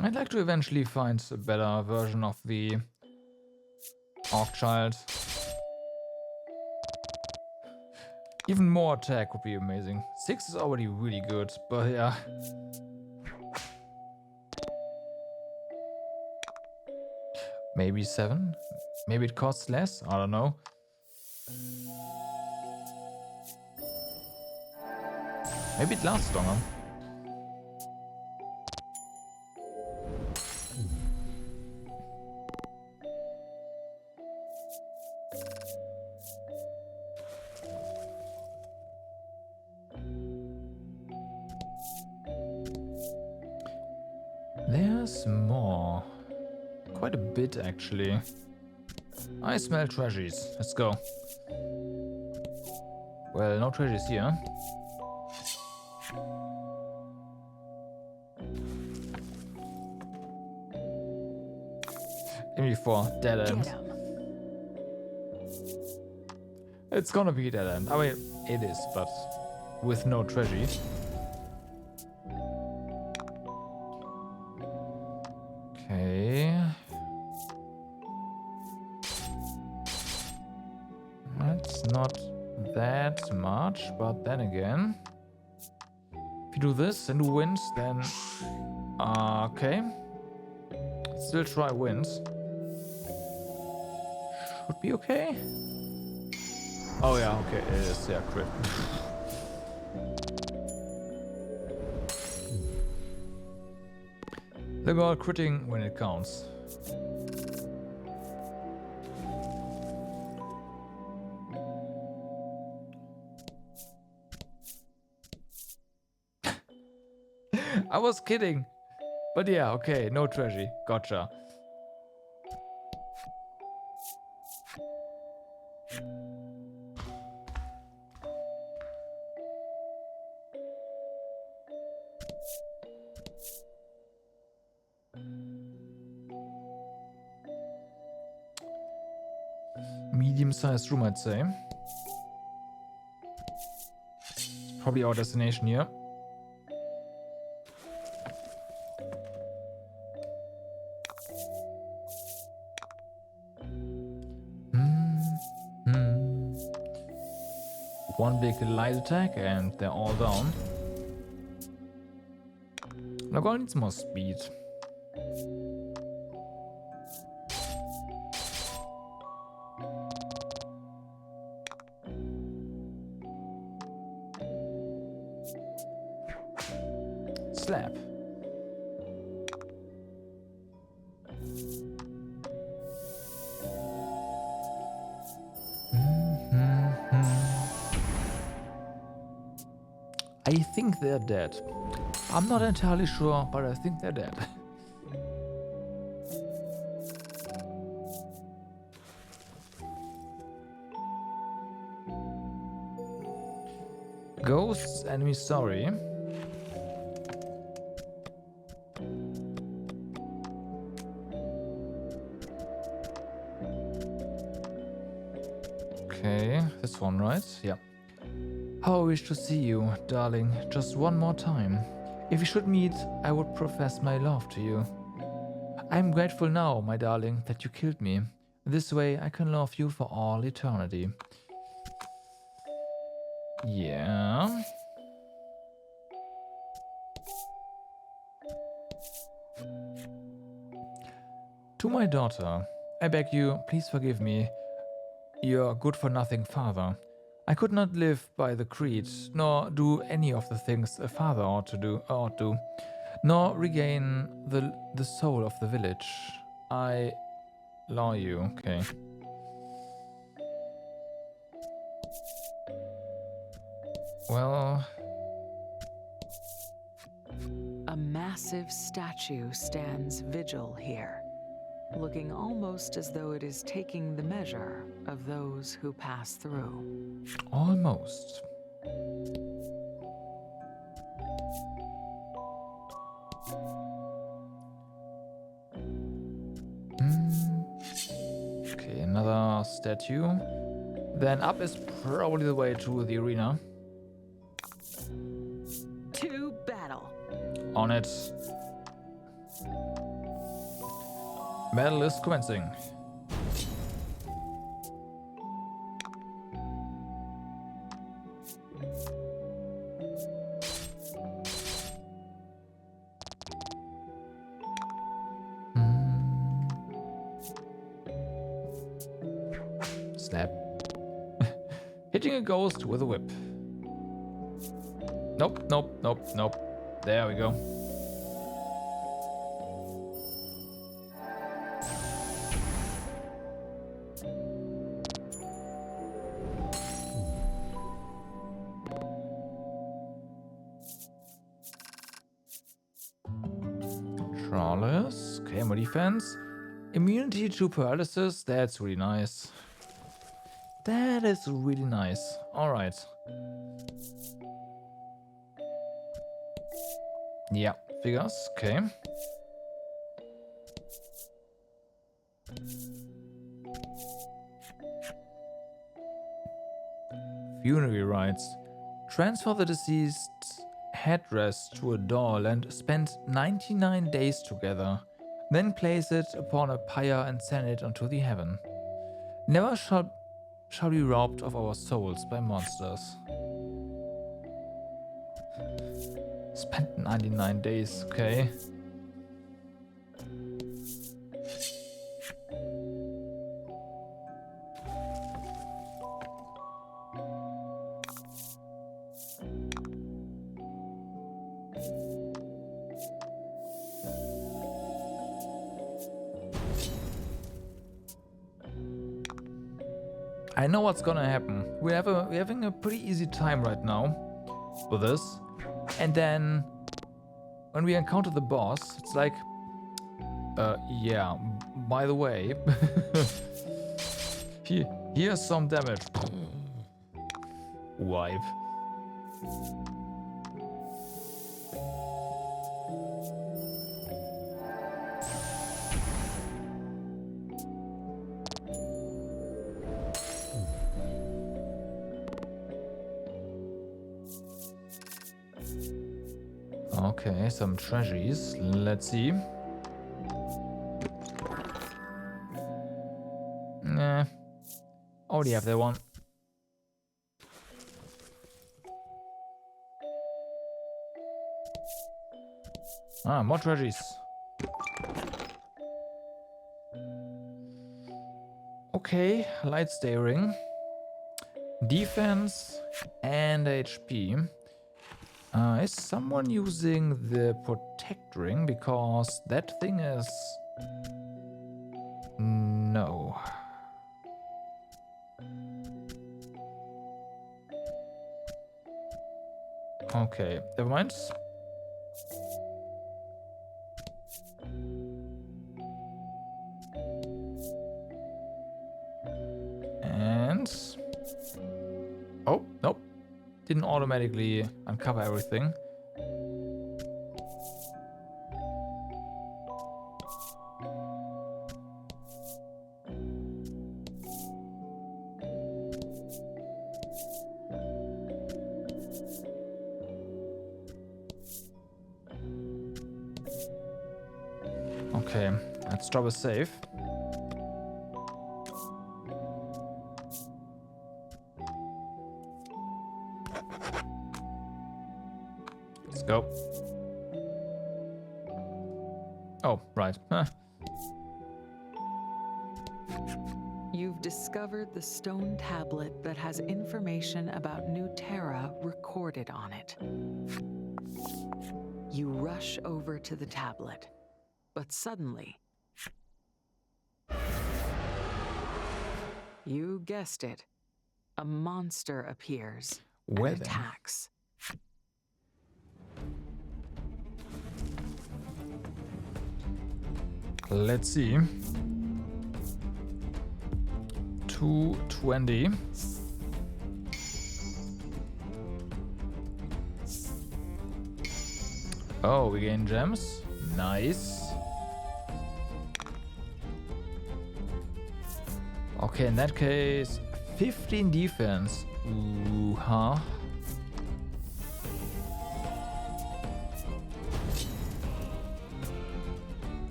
I'd like to eventually find a better version of the Orc Child. Even more attack would be amazing. 6 is already really good, but yeah. Maybe 7? Maybe it costs less? I don't know. Maybe it lasts longer. There's more. Quite a bit, actually. I smell treasures. Let's go. Well, no treasures here. MD4, dead end. It's gonna be dead end. I mean, it is, but with no treasures. Okay. That's not that much, but then again, if you do this and do winds, then okay. Still try winds. Should be okay. Oh yeah, okay, it is, yeah, crit. Look at critting when it counts. I was kidding. But yeah, okay, no treasure. Gotcha. Medium-sized room, I'd say. It's probably our destination here. One big light attack and they're all down. Nogol needs more speed. Slap. I think they're dead. I'm not entirely sure, but I think they're dead. Ghosts, enemy story. Okay, this one, right? Yeah. How I wish to see you, darling, just one more time. If we should meet, I would profess my love to you. I am grateful now, my darling, that you killed me. This way I can love you for all eternity. Yeah. To my daughter, I beg you, please forgive me, your good-for-nothing father. I could not live by the creed, nor do any of the things a father ought to do, nor regain the soul of the village. I law you, okay. Well, A massive statue stands vigil here, looking almost as though it is taking the measure of those who pass through. almost. Okay, another statue. Then up is probably the way to the arena. To battle. On it. Battle is commencing. Slap. Hitting a ghost with a whip. Nope, nope, nope, nope. There we go. Trawlers. Okay, more defense. Immunity to paralysis. That's really nice. That is really nice. Alright. Yeah, figures. Okay. Funerary rites. Transfer the deceased headrest to a doll and spend 99 days together. Then place it upon a pyre and send it unto the heaven. Never shall be robbed of our souls by monsters. Spent 99 days, okay. I know what's gonna happen. We're having a pretty easy time right now with this. And then when we encounter the boss, it's like, yeah, by the way, here's some damage. Wipe. Okay, some treasures. Let's see. Nah. Already have that one. Ah, more treasures. Okay, light steering. Defense and HP. Is someone using the protect ring? Because that thing is... No. Okay, never mind. And... Oh, nope. Didn't automatically uncover everything. Okay, let's drop a save. Let's go. Oh, right. Huh. You've discovered the stone tablet that has information about New Terra recorded on it. You rush over to the tablet, but suddenly, you guessed it, a monster appears Where and then? attacks. Let's see. 220. Oh, we gain gems. Nice. Okay, in that case, 15 defense. Ooh, huh?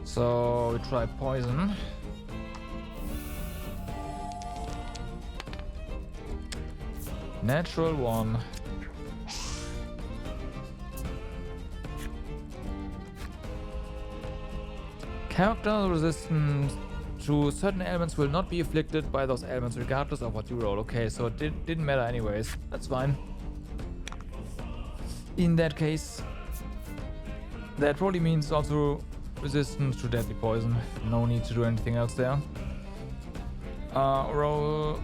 So we try poison. Natural 1. Character resistance to certain elements will not be afflicted by those elements regardless of what you roll. Okay, so it didn't matter anyways. That's fine. In that case, that probably means also resistance to deadly poison. No need to do anything else there. Roll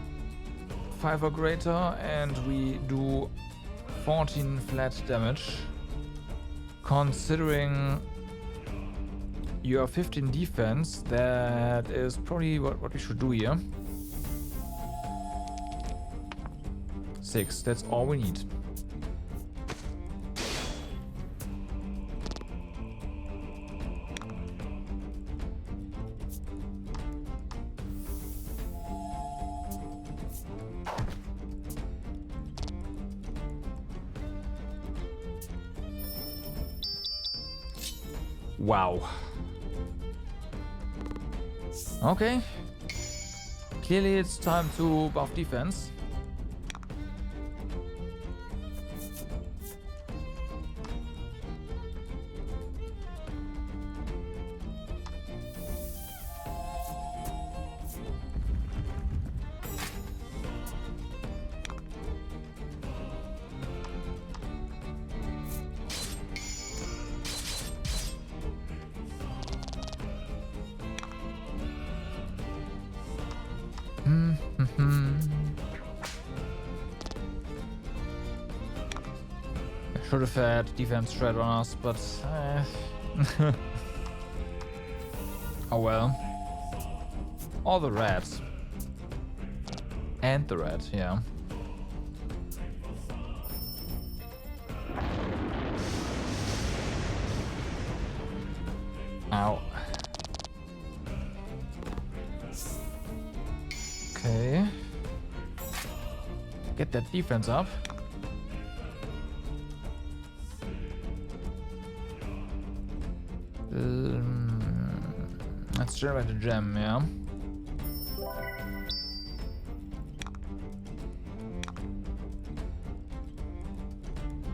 5 or greater and we do 14 flat damage. Considering your 15 defense, that is probably what we should do here. 6, that's all we need. Wow. Okay. Clearly it's time to buff defense. Should have had defense shred on us, but oh well. Or the rat. And the rat, yeah. Ow. Okay. Get that defense up. Let's generate a gem, yeah.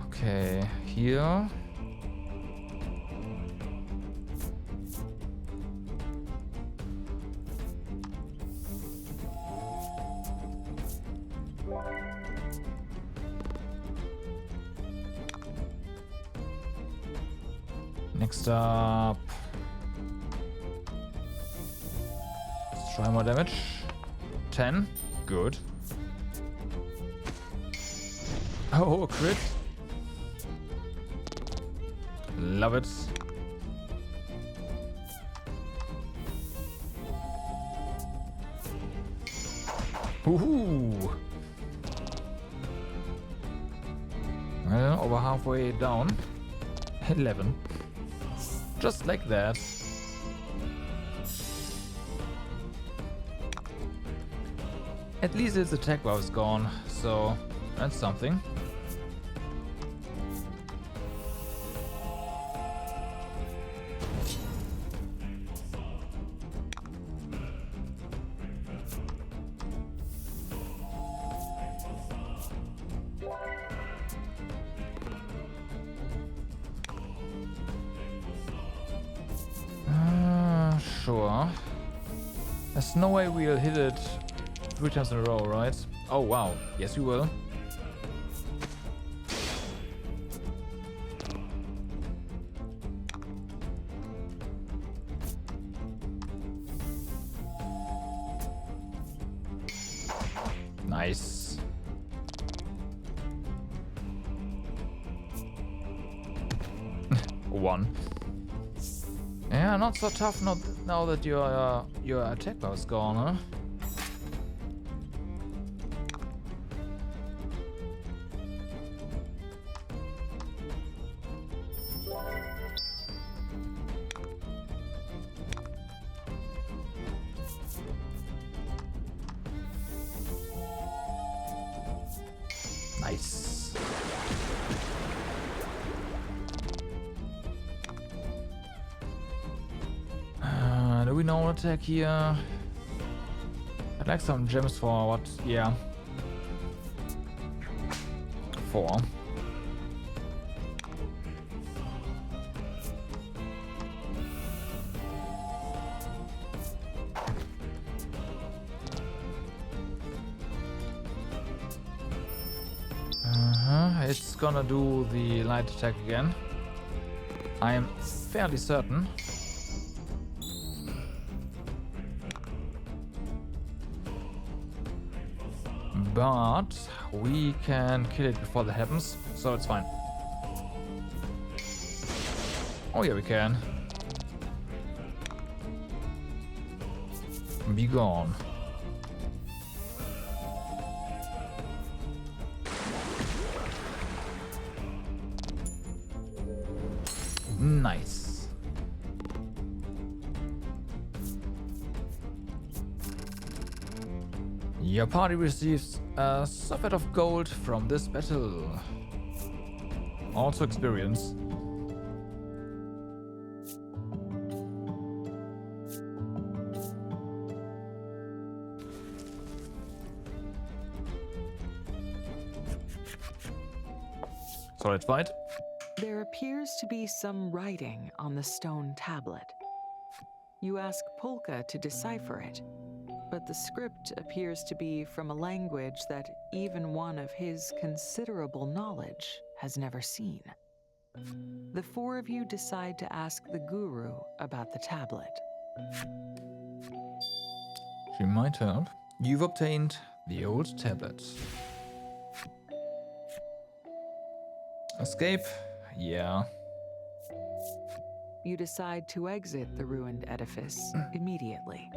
Okay, here. Next up. Let's try more damage. 10. Good. Oh, crit. Love it. Woohoo! Well, over halfway down. 11. Just like that. At least its attack buff is gone, so that's something. There's no way we'll hit it 3 times in a row, right? Oh wow, yes we will. Nice. One. Yeah, not so tough now that your attack bar is gone, huh? Nice. Do we know attack here? I'd like some gems for what? Yeah. 4. It's gonna do the light attack again. I am fairly certain. But we can kill it before that happens, so it's fine. Oh yeah, we can. Be gone. Nice. Your party receives a socket of gold from this battle. Also experience. Solid fight. There appears to be some writing on the stone tablet. You ask Polka to decipher it, but the script appears to be from a language that even one of his considerable knowledge has never seen. The 4 of you decide to ask the guru about the tablet. She might help. You've obtained the old tablet. Escape? Yeah. You decide to exit the ruined edifice immediately.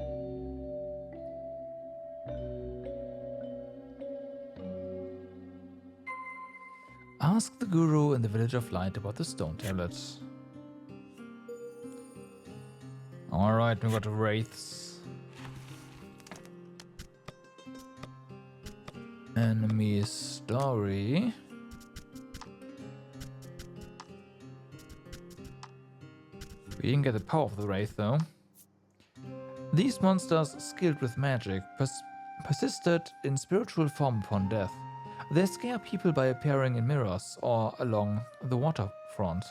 Ask the guru in the Village of Light about the stone tablets. Alright, we got wraiths. Enemy story. We didn't get the power of the wraith though. These monsters, skilled with magic, persisted in spiritual form upon death. They scare people by appearing in mirrors or along the waterfront.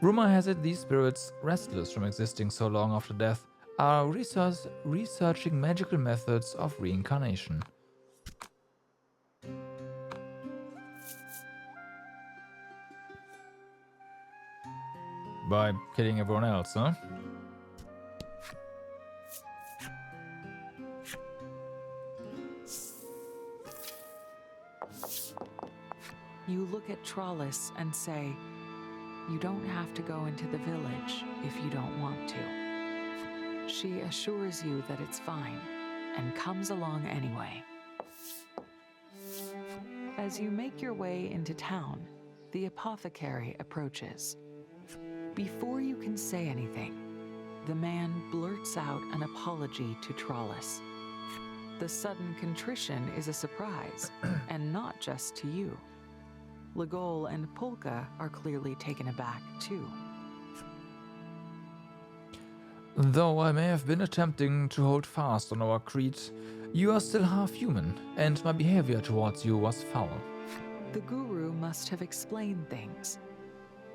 Rumor has it these spirits, restless from existing so long after death, are researching magical methods of reincarnation. By killing everyone else, huh? You look at Trollis and say, "You don't have to go into the village if you don't want to." She assures you that it's fine and comes along anyway. As you make your way into town, the apothecary approaches. Before you can say anything, the man blurts out an apology to Trollis. The sudden contrition is a surprise, and not just to you. Legol and Polka are clearly taken aback too. Though I may have been attempting to hold fast on our creed, you are still half human, and my behavior towards you was foul. The guru must have explained things.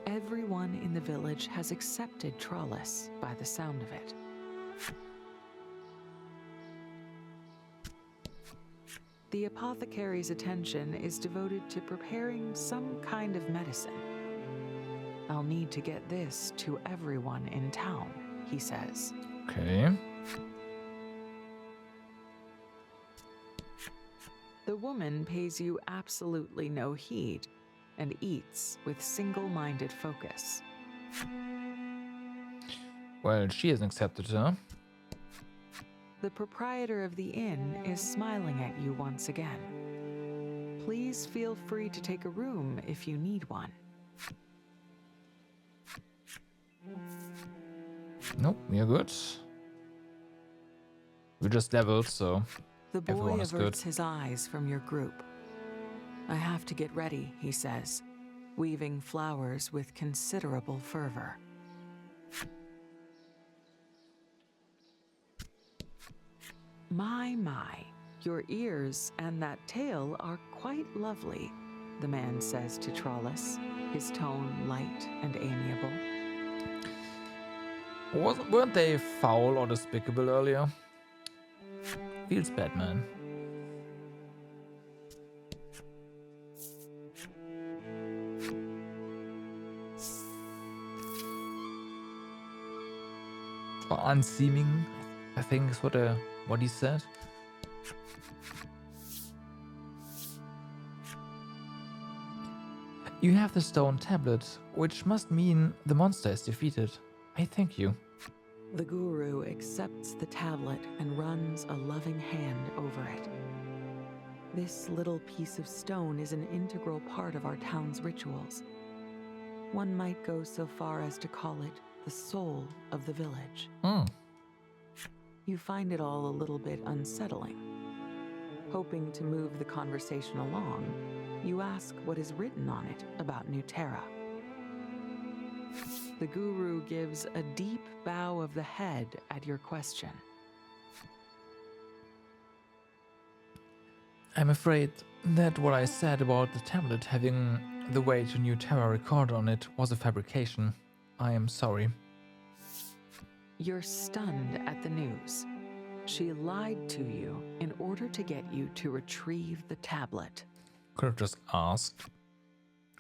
Everyone in the village has accepted Trollis by the sound of it. the apothecary's attention is devoted to preparing some kind of medicine. I'll need to get this to everyone in town, he says. Okay. The woman pays you absolutely no heed and eats with single-minded focus. Well, she hasn't accepted her. The proprietor of the inn is smiling at you once again. Please feel free to take a room if you need one. Nope, we're good. We just leveled, so The boy everyone is averts good. his eyes from your group. I have to get ready, he says, weaving flowers with considerable fervor. My, your ears and that tail are quite lovely, the man says to Trollus, his tone light and amiable. Weren't they foul or despicable earlier? Feels bad, man. Or unseeming, I think is what he said. You have the stone tablet, which must mean the monster is defeated. I thank you. The guru accepts the tablet and runs a loving hand over it. This little piece of stone is an integral part of our town's rituals. One might go so far as to call it the soul of the village. You find it all a little bit unsettling. Hoping to move the conversation along, you ask what is written on it about New Terra. The guru gives a deep bow of the head at your question. I'm afraid that what I said about the tablet having the way to New Terra recorded on it was a fabrication. I am sorry. You're stunned at the news. She lied to you in order to get you to retrieve the tablet. Could have just asked.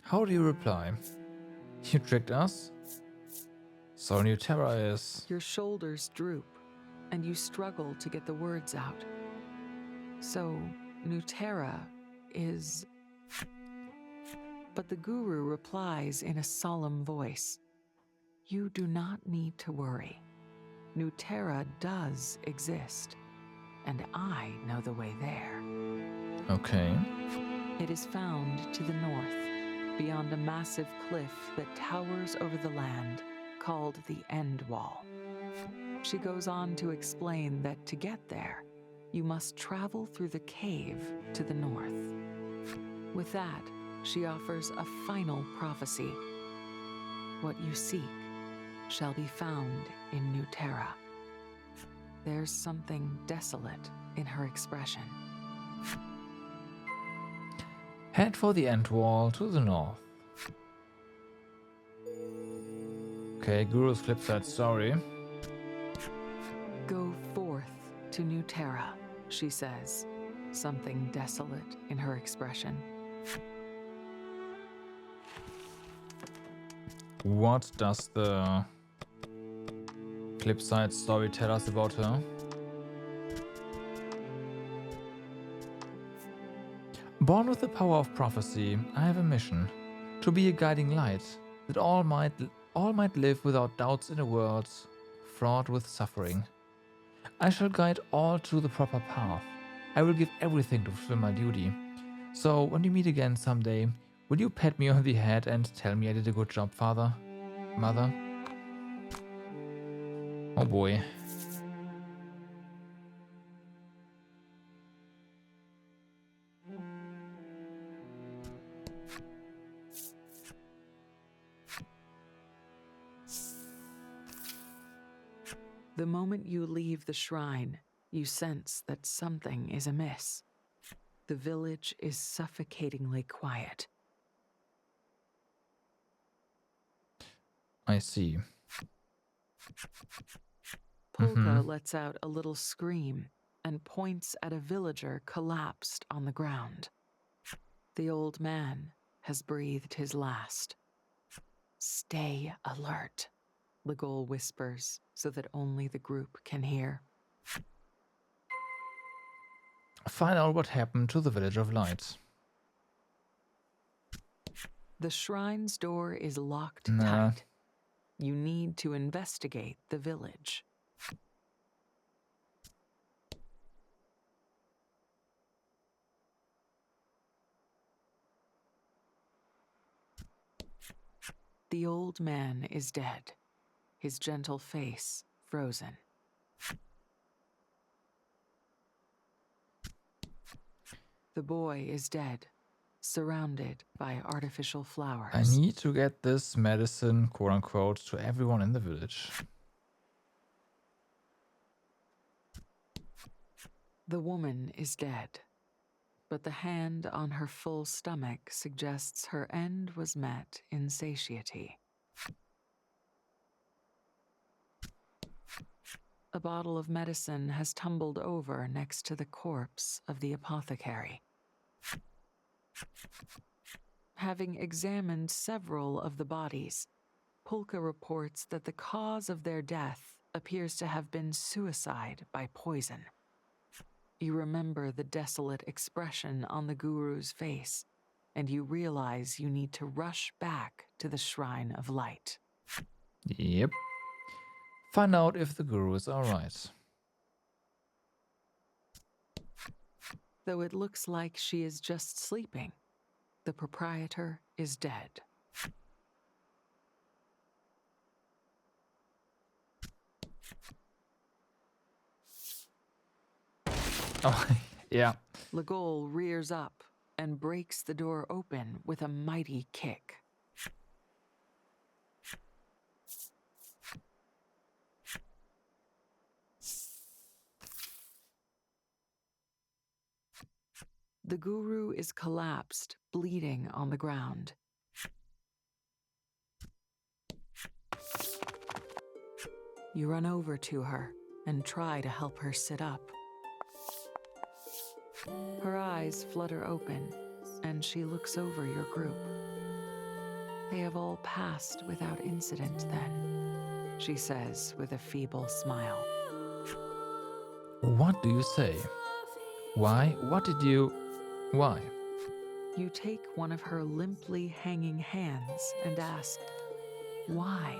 How do you reply? You tricked us? So New Terra is... Your shoulders droop, and you struggle to get the words out. So, New Terra is... But the guru replies in a solemn voice. You do not need to worry. New Terra does exist, and I know the way there. Okay. It is found to the north, beyond a massive cliff that towers over the land, called the End Wall. She goes on to explain that to get there, you must travel through the cave to the north. With that, she offers a final prophecy. What you seek shall be found in New Terra. There's something desolate in her expression. Head for the End Wall to the north. Okay, Guru's flipside story. Go forth to New Terra, she says, something desolate in her expression. What does the flipside story tell us about her? Born with the power of prophecy, I have a mission: to be a guiding light, that all might live without doubts in a world fraught with suffering. I shall guide all to the proper path. I will give everything to fulfill my duty. So when we meet again someday, will you pat me on the head and tell me I did a good job, Father? Mother? Oh boy. The moment you leave the shrine, you sense that something is amiss. The village is suffocatingly quiet. I see. Polka lets out a little scream and points at a villager collapsed on the ground. The old man has breathed his last. Stay alert, Legol whispers so that only the group can hear. Find out what happened to the Village of Light. The shrine's door is locked Nah. tight. You need to investigate the village. The old man is dead, his gentle face frozen. The boy is dead, surrounded by artificial flowers. I need to get this medicine, quote unquote, to everyone in the village. The woman is dead, but the hand on her full stomach suggests her end was met in satiety. A bottle of medicine has tumbled over next to the corpse of the apothecary. Having examined several of the bodies, Pulka reports that the cause of their death appears to have been suicide by poison. You remember the desolate expression on the guru's face, and you realize you need to rush back to the Shrine of Light. Yep. Find out if the guru is alright. Though it looks like she is just sleeping, the proprietor is dead. Oh, yeah. Legol rears up and breaks the door open with a mighty kick. The guru is collapsed, bleeding on the ground. You run over to her and try to help her sit up. Her eyes flutter open, and she looks over your group. They have all passed without incident then, she says with a feeble smile. What do you say? Why? What did you... Why? You take one of her limply hanging hands and ask, why?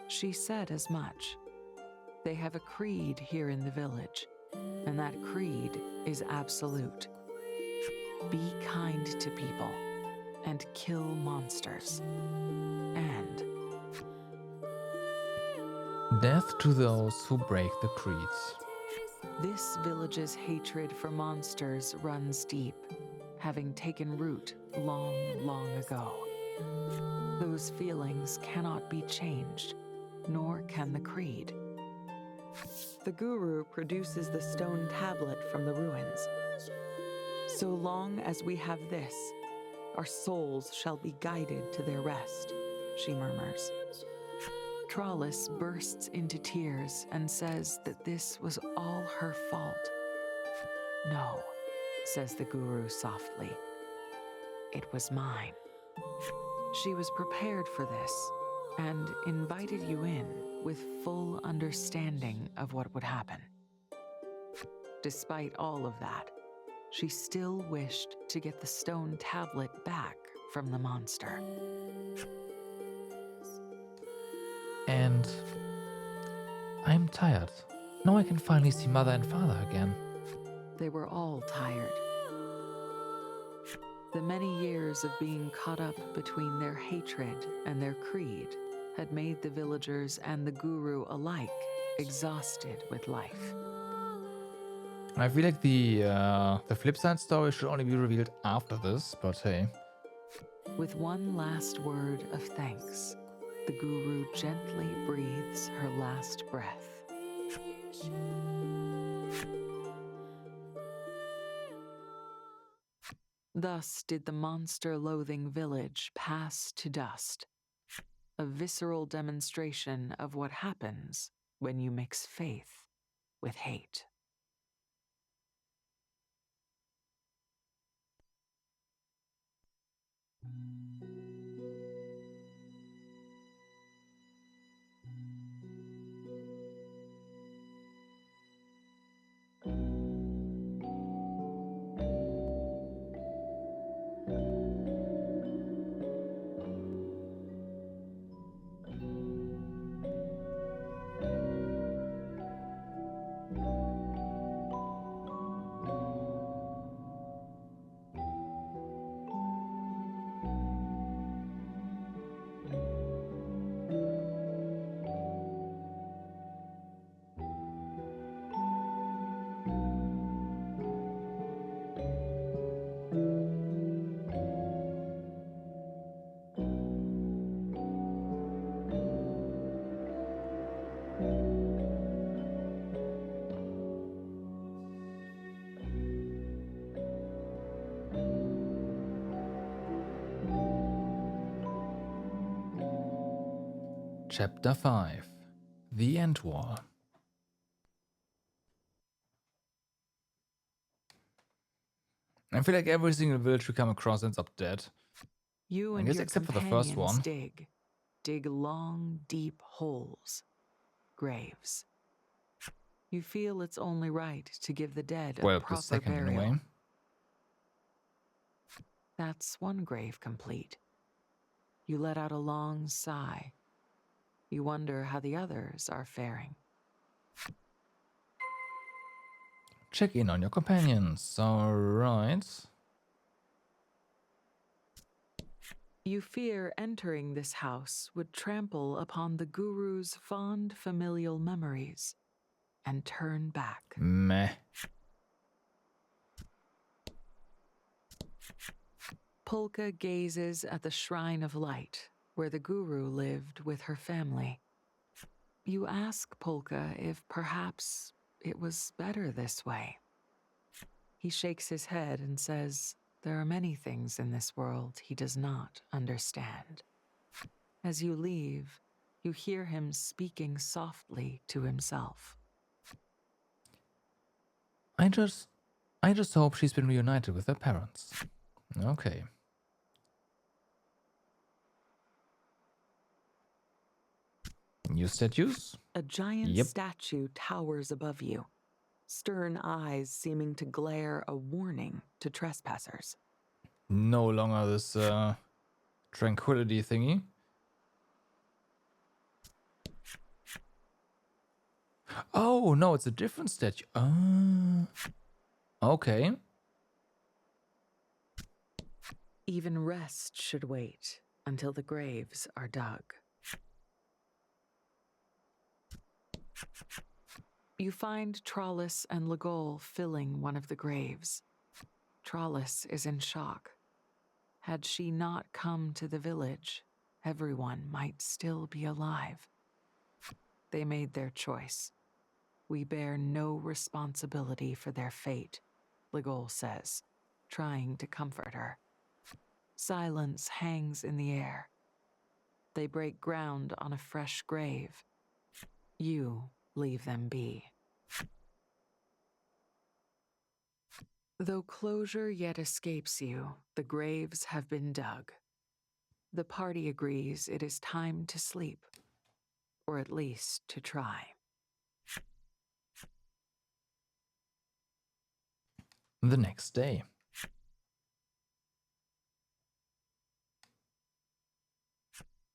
She said as much. They have a creed here in the village, and that creed is absolute. Be kind to people and kill monsters. And Death to those who break the creeds. this village's hatred for monsters runs deep, having taken root long, long ago. Those feelings cannot be changed, nor can the creed. The guru produces the stone tablet from the ruins. So long as we have this, our souls shall be guided to their rest, she murmurs. Trollis bursts into tears and says that this was all her fault. No, says the guru softly. It was mine. She was prepared for this and invited you in with full understanding of what would happen. Despite all of that, she still wished to get the stone tablet back from the monster. And I'm tired. Now I can finally see Mother and Father again. They were all tired. The many years of being caught up between their hatred and their creed had made the villagers and the guru alike exhausted with life. I feel like the flip side story should only be revealed after this, but hey. With one last word of thanks, the guru gently breathes her last breath. Thus did the monster-loathing village pass to dust, a visceral demonstration of what happens when you mix faith with hate. Chapter 5. The End Wall. I feel like every single village we come across ends up dead. You I and guess your except for the first companions one. dig long, deep holes, graves. You feel it's only right to give the dead Well, a the proper second burial. anyway. That's one grave complete. You let out a long sigh. You wonder how the others are faring. Check in on your companions. Alright. You fear entering this house would trample upon the guru's fond familial memories and turn back. Meh. Polka gazes at the shrine of light where the guru lived with her family. You ask Polka if perhaps it was better this way. He shakes his head and says there are many things in this world he does not understand. As you leave, you hear him speaking softly to himself. I just hope she's been reunited with her parents. Okay. New statues? A giant Yep. statue towers above you, stern eyes seeming to glare a warning to trespassers. No longer this tranquility thingy. Oh, no, it's a different statue. Okay. Even rest should wait until the graves are dug. You find Trollis and Legol filling one of the graves. Trollis is in shock. Had she not come to the village, everyone might still be alive. They made their choice. We bear no responsibility for their fate, Legol says, trying to comfort her. Silence hangs in the air. They break ground on a fresh grave. You leave them be. Though closure yet escapes you, the graves have been dug. The party agrees it is time to sleep, or at least to try. The next day.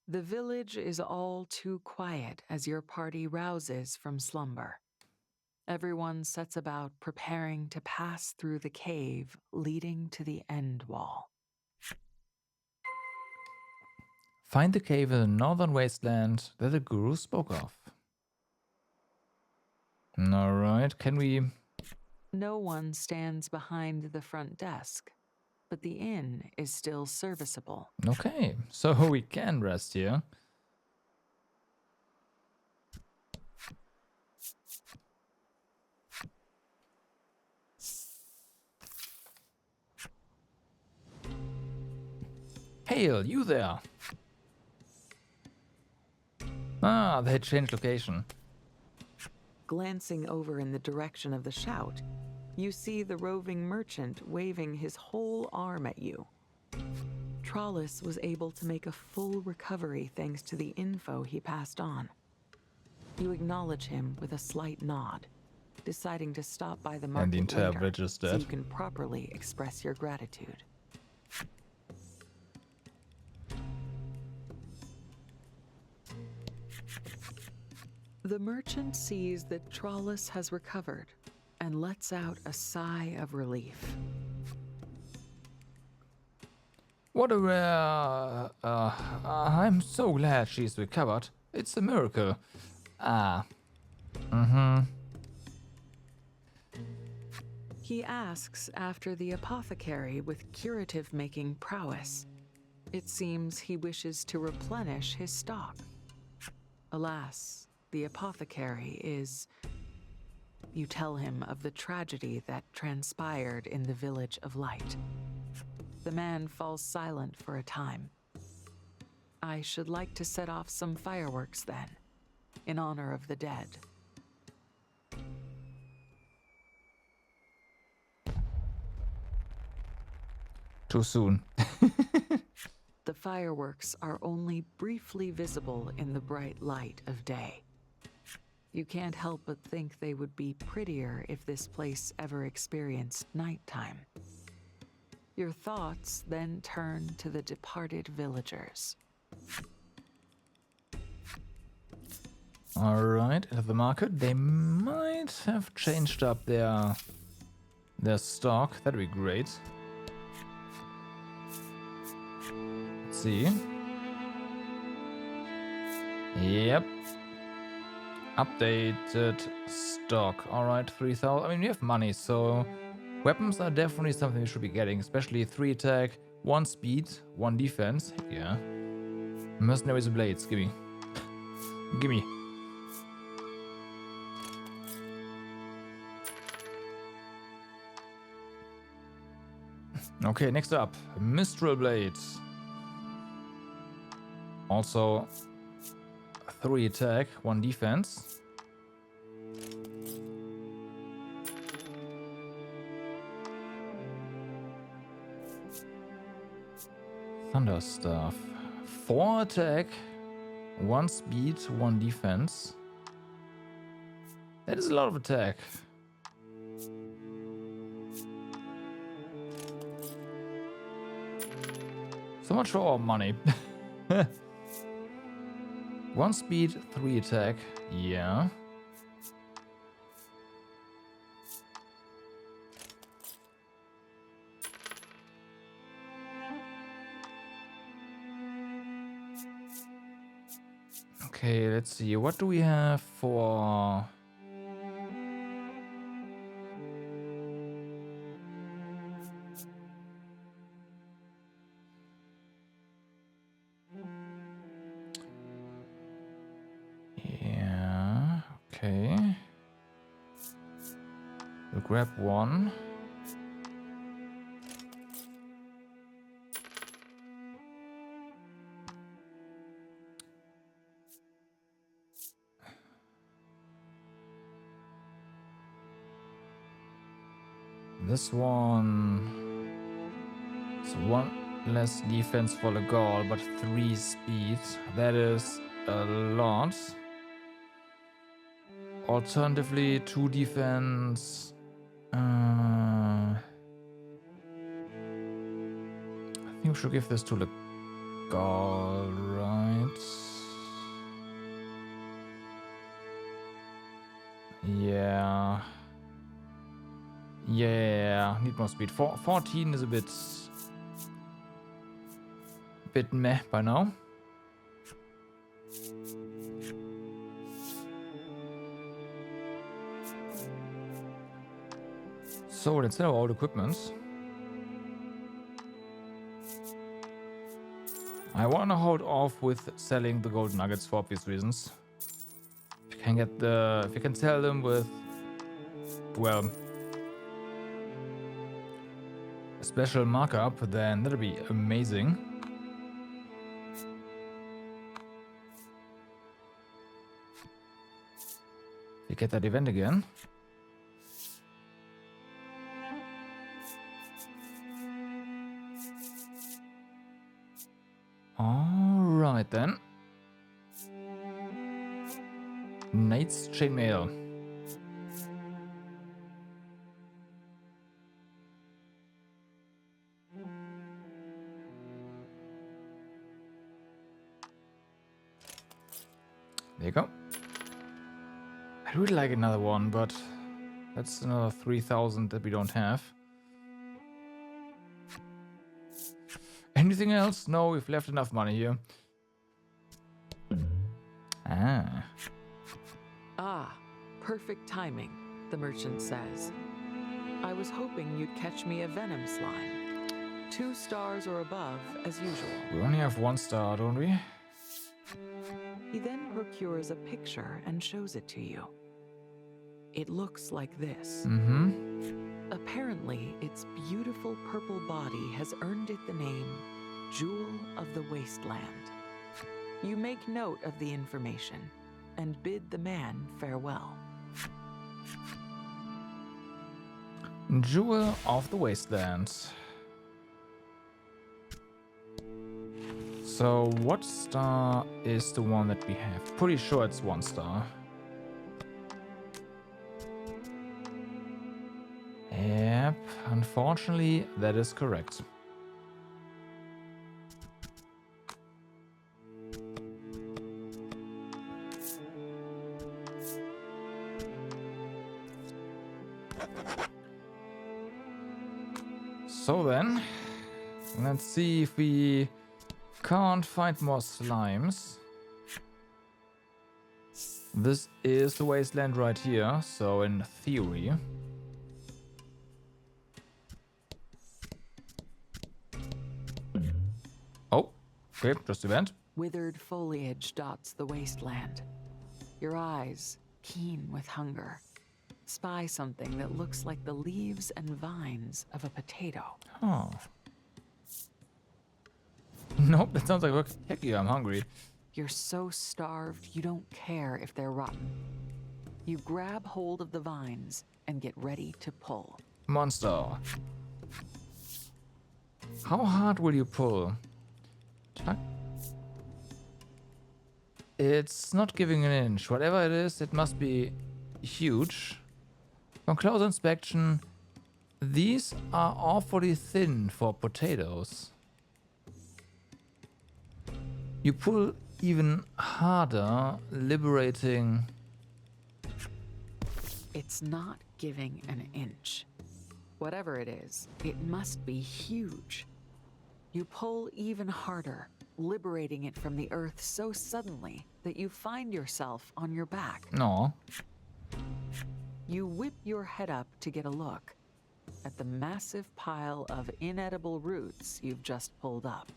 The village is all too quiet as your party rouses from slumber. Everyone sets about preparing to pass through the cave leading to the end wall. Find the cave in the northern wasteland that the guru spoke of. Alright, can we... No one stands behind the front desk, but the inn is still serviceable. Okay, so we can rest here. Hail, you there! Ah, they changed location. Glancing over in the direction of the shout, you see the roving merchant waving his whole arm at you. Trollis was able to make a full recovery thanks to the info he passed on. You acknowledge him with a slight nod, deciding to stop by the And market the entire later village is so dead. you can properly express your gratitude. The merchant sees that Trollis has recovered and lets out a sigh of relief. What a rare... I'm so glad she's recovered. It's a miracle. He asks after the apothecary with curative-making prowess. It seems he wishes to replenish his stock. Alas, the apothecary is... You tell him of the tragedy that transpired in the Village of Light. The man falls silent for a time. I should like to set off some fireworks then, in honor of the dead. Too soon. The fireworks are only briefly visible in the bright light of day. You can't help but think they would be prettier if this place ever experienced nighttime. Your thoughts then turn to the departed villagers. Alright, at the market. They might have changed up their stock. That'd be great. Let's see. Yep. Updated stock. Alright, 3,000. I mean, we have money, so weapons are definitely something we should be getting, especially 3 attack, 1 speed, 1 defense. Heck yeah. Mercenaries blades, gimme. Gimme. Okay, next up, Mistral blades. Also 3 attack, 1 defense. Thunder Staff. 4 attack, 1 speed, 1 defense. That is a lot of attack. So much for our money. 1 speed, 3 attack. Yeah. Okay, let's see. What do we have for... Yeah, okay. We'll grab 1. This one... It's 1 less defense for the Gaul, but 3 speed. That is a lot. Alternatively, 2 defense. I think we should give this to the Gaul, right? Yeah. Yeah, need more speed. 14 is a bit meh by now. So let's sell all the equipments. I want to hold off with selling the gold nuggets for obvious reasons. If you can sell them with, well, a special markup, then that'll be amazing. We get that event again. Alright then. Knight's Chainmail. There you go. I would like another one, but that's another 3,000 that we don't have. Anything else? No, we've left enough money here. Ah, perfect timing, the merchant says. I was hoping you'd catch me a venom slime. 2 stars or above, as usual. We only have 1 star, don't we? He then procures a picture and shows it to you. It looks like this. Apparently, its beautiful purple body has earned it the name Jewel of the Wasteland. You make note of the information and bid the man farewell. Jewel of the Wasteland. So, what star is the one that we have? Pretty sure it's 1 star. Yep, unfortunately, that is correct. So then, let's see if we can't find more slimes. This is the wasteland right here, so in theory. Oh, okay, just event. Withered foliage dots the wasteland. Your eyes, keen with hunger, spy something that looks like the leaves and vines of a potato. Oh. Nope, that sounds like work. Heck yeah, I'm hungry. You're so starved you don't care if they're rotten. You grab hold of the vines and get ready to pull. Monster. How hard will you pull? It's not giving an inch. Whatever it is, it must be huge. On close inspection, these are awfully thin for potatoes. You pull even harder, liberating. It's not giving an inch. Whatever it is, it must be huge. You pull even harder, liberating it from the earth so suddenly that you find yourself on your back. No. You whip your head up to get a look at the massive pile of inedible roots you've just pulled up.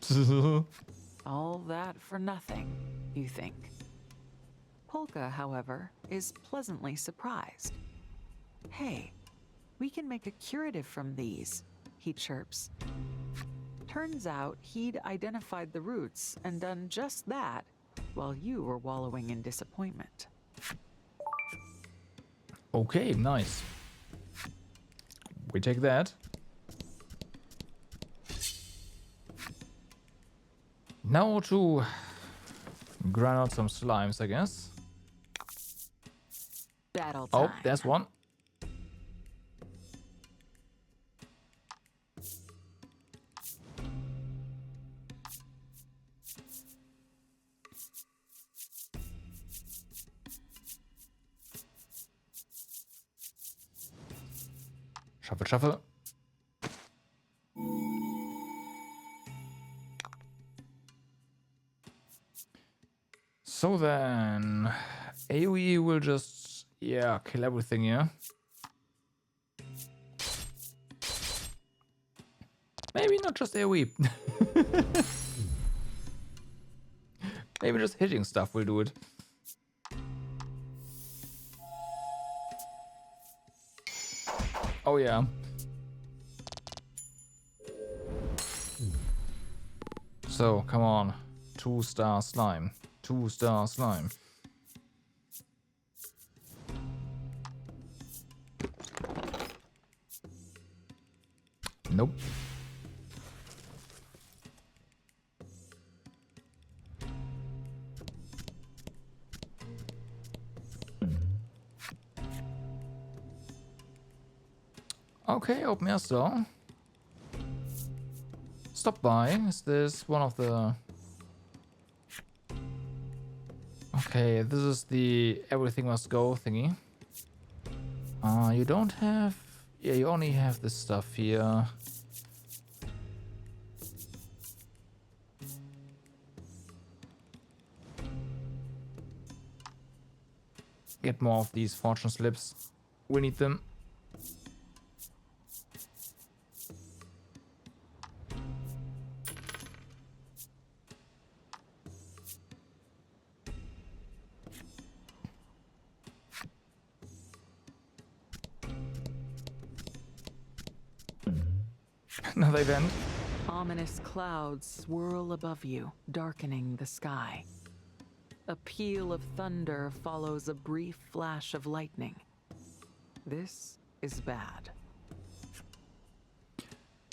All that for nothing, you think. Polka, however, is pleasantly surprised. Hey, we can make a curative from these, he chirps. Turns out he'd identified the roots and done just that while you were wallowing in disappointment. Okay, nice. We take that. Now to grind out some slimes, I guess. Battle time. Oh, there's one. Shuffle, shuffle. So then, AoE will just, yeah, kill everything here. Maybe not just AoE. Maybe just hitting stuff will do it. Oh yeah. So, come on. 2-star slime. 2-star slime. Nope. Okay, open air store. Stop by. Is this one of the... Okay, this is the everything must go thingy. You don't have... Yeah, you only have this stuff here. Get more of these fortune slips. We need them. Another event. Ominous clouds swirl above you, darkening the sky. A peal of thunder follows a brief flash of lightning. This is bad.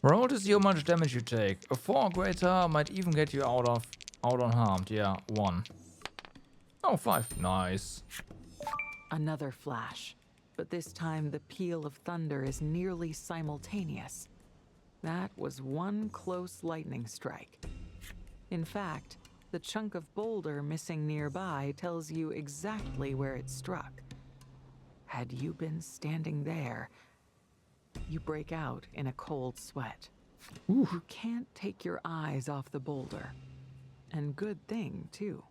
Roll to see how much damage you take. A 4 or greater might even get you out unharmed. Yeah, 1. Oh, 5. Nice. Another flash, but this time the peal of thunder is nearly simultaneous. That was one close lightning strike. In fact, the chunk of boulder missing nearby tells you exactly where it struck. Had you been standing there, you break out in a cold sweat. Ooh. You can't take your eyes off the boulder. And good thing, too,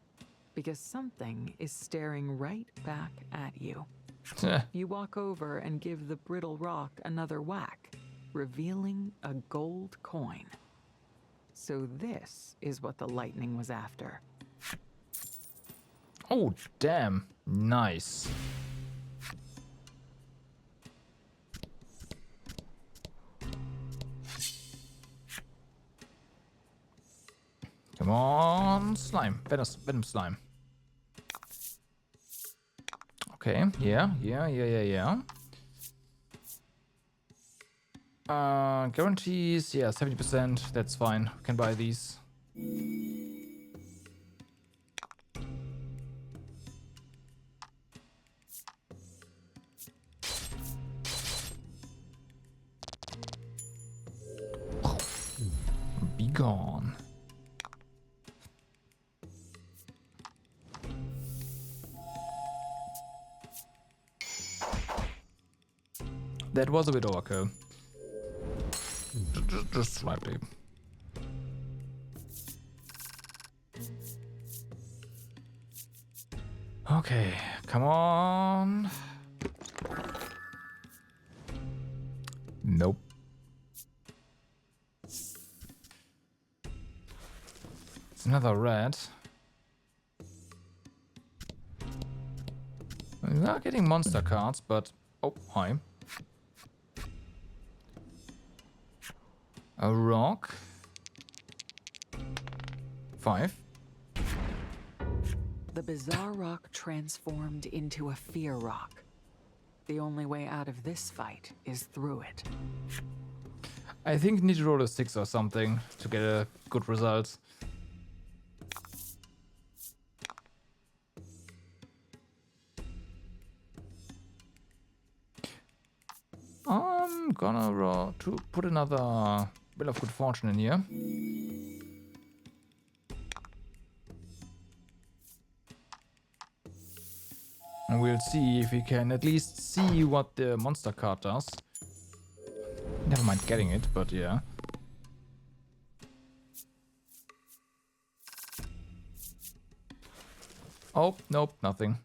because something is staring right back at you. You walk over and give the brittle rock another whack, revealing a gold coin. So this is what the lightning was after. Oh, damn. Nice. Come on, slime. Venom slime. Okay, yeah. Guarantees, yeah, 70%. That's fine. We can buy these. Be gone. That was a bit overkill. Just slightly. Okay, come on. Nope. It's another red. We are getting monster cards, but... Oh, hi. A rock. 5. The bizarre rock transformed into a fear rock. The only way out of this fight is through it. I think need to roll a 6 or something to get a good result. I'm gonna roll to put another Wheel of Good Fortune in here. And we'll see if we can at least see what the monster card does. Never mind getting it, but yeah. Oh, nope, nothing.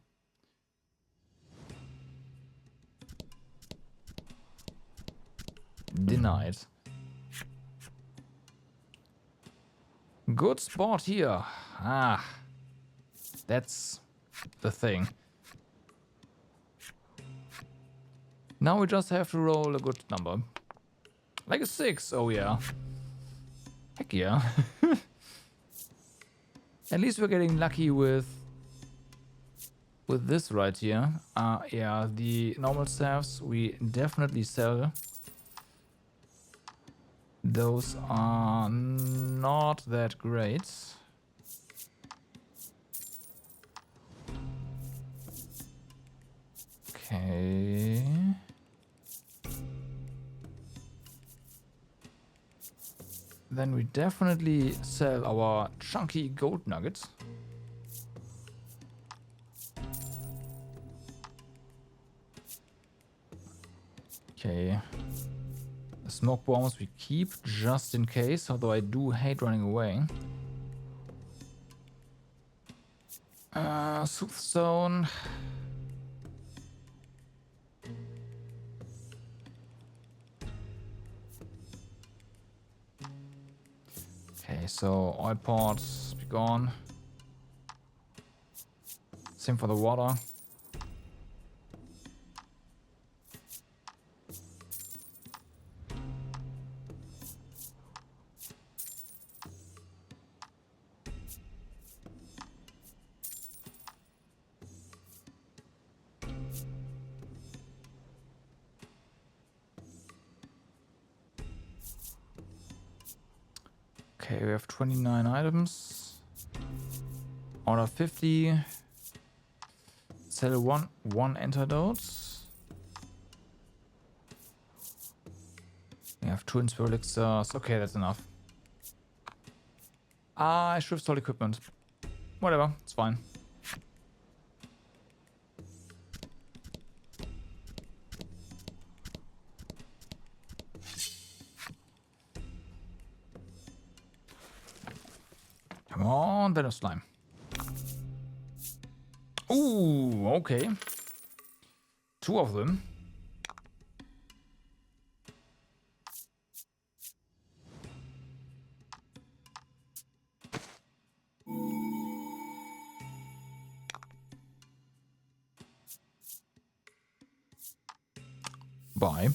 Denied. Good spot here. Ah, that's the thing. Now we just have to roll a good number. Like a 6, oh yeah. Heck yeah. At least we're getting lucky with this right here. Yeah, the normal staffs we definitely sell. Those are not that great. Okay. Then we definitely sell our chunky gold nuggets. Okay. The smoke bombs we keep just in case, although I do hate running away. Soothstone. Okay, so oil pots be gone. Same for the water. Okay, we have 29 items. Out of 50. Sell one antidote. We have 2 inspire elixirs. Okay, that's enough. I should have sold equipment. Whatever, it's fine. Come on, then a slime. Ooh, okay. 2 of them. Bye.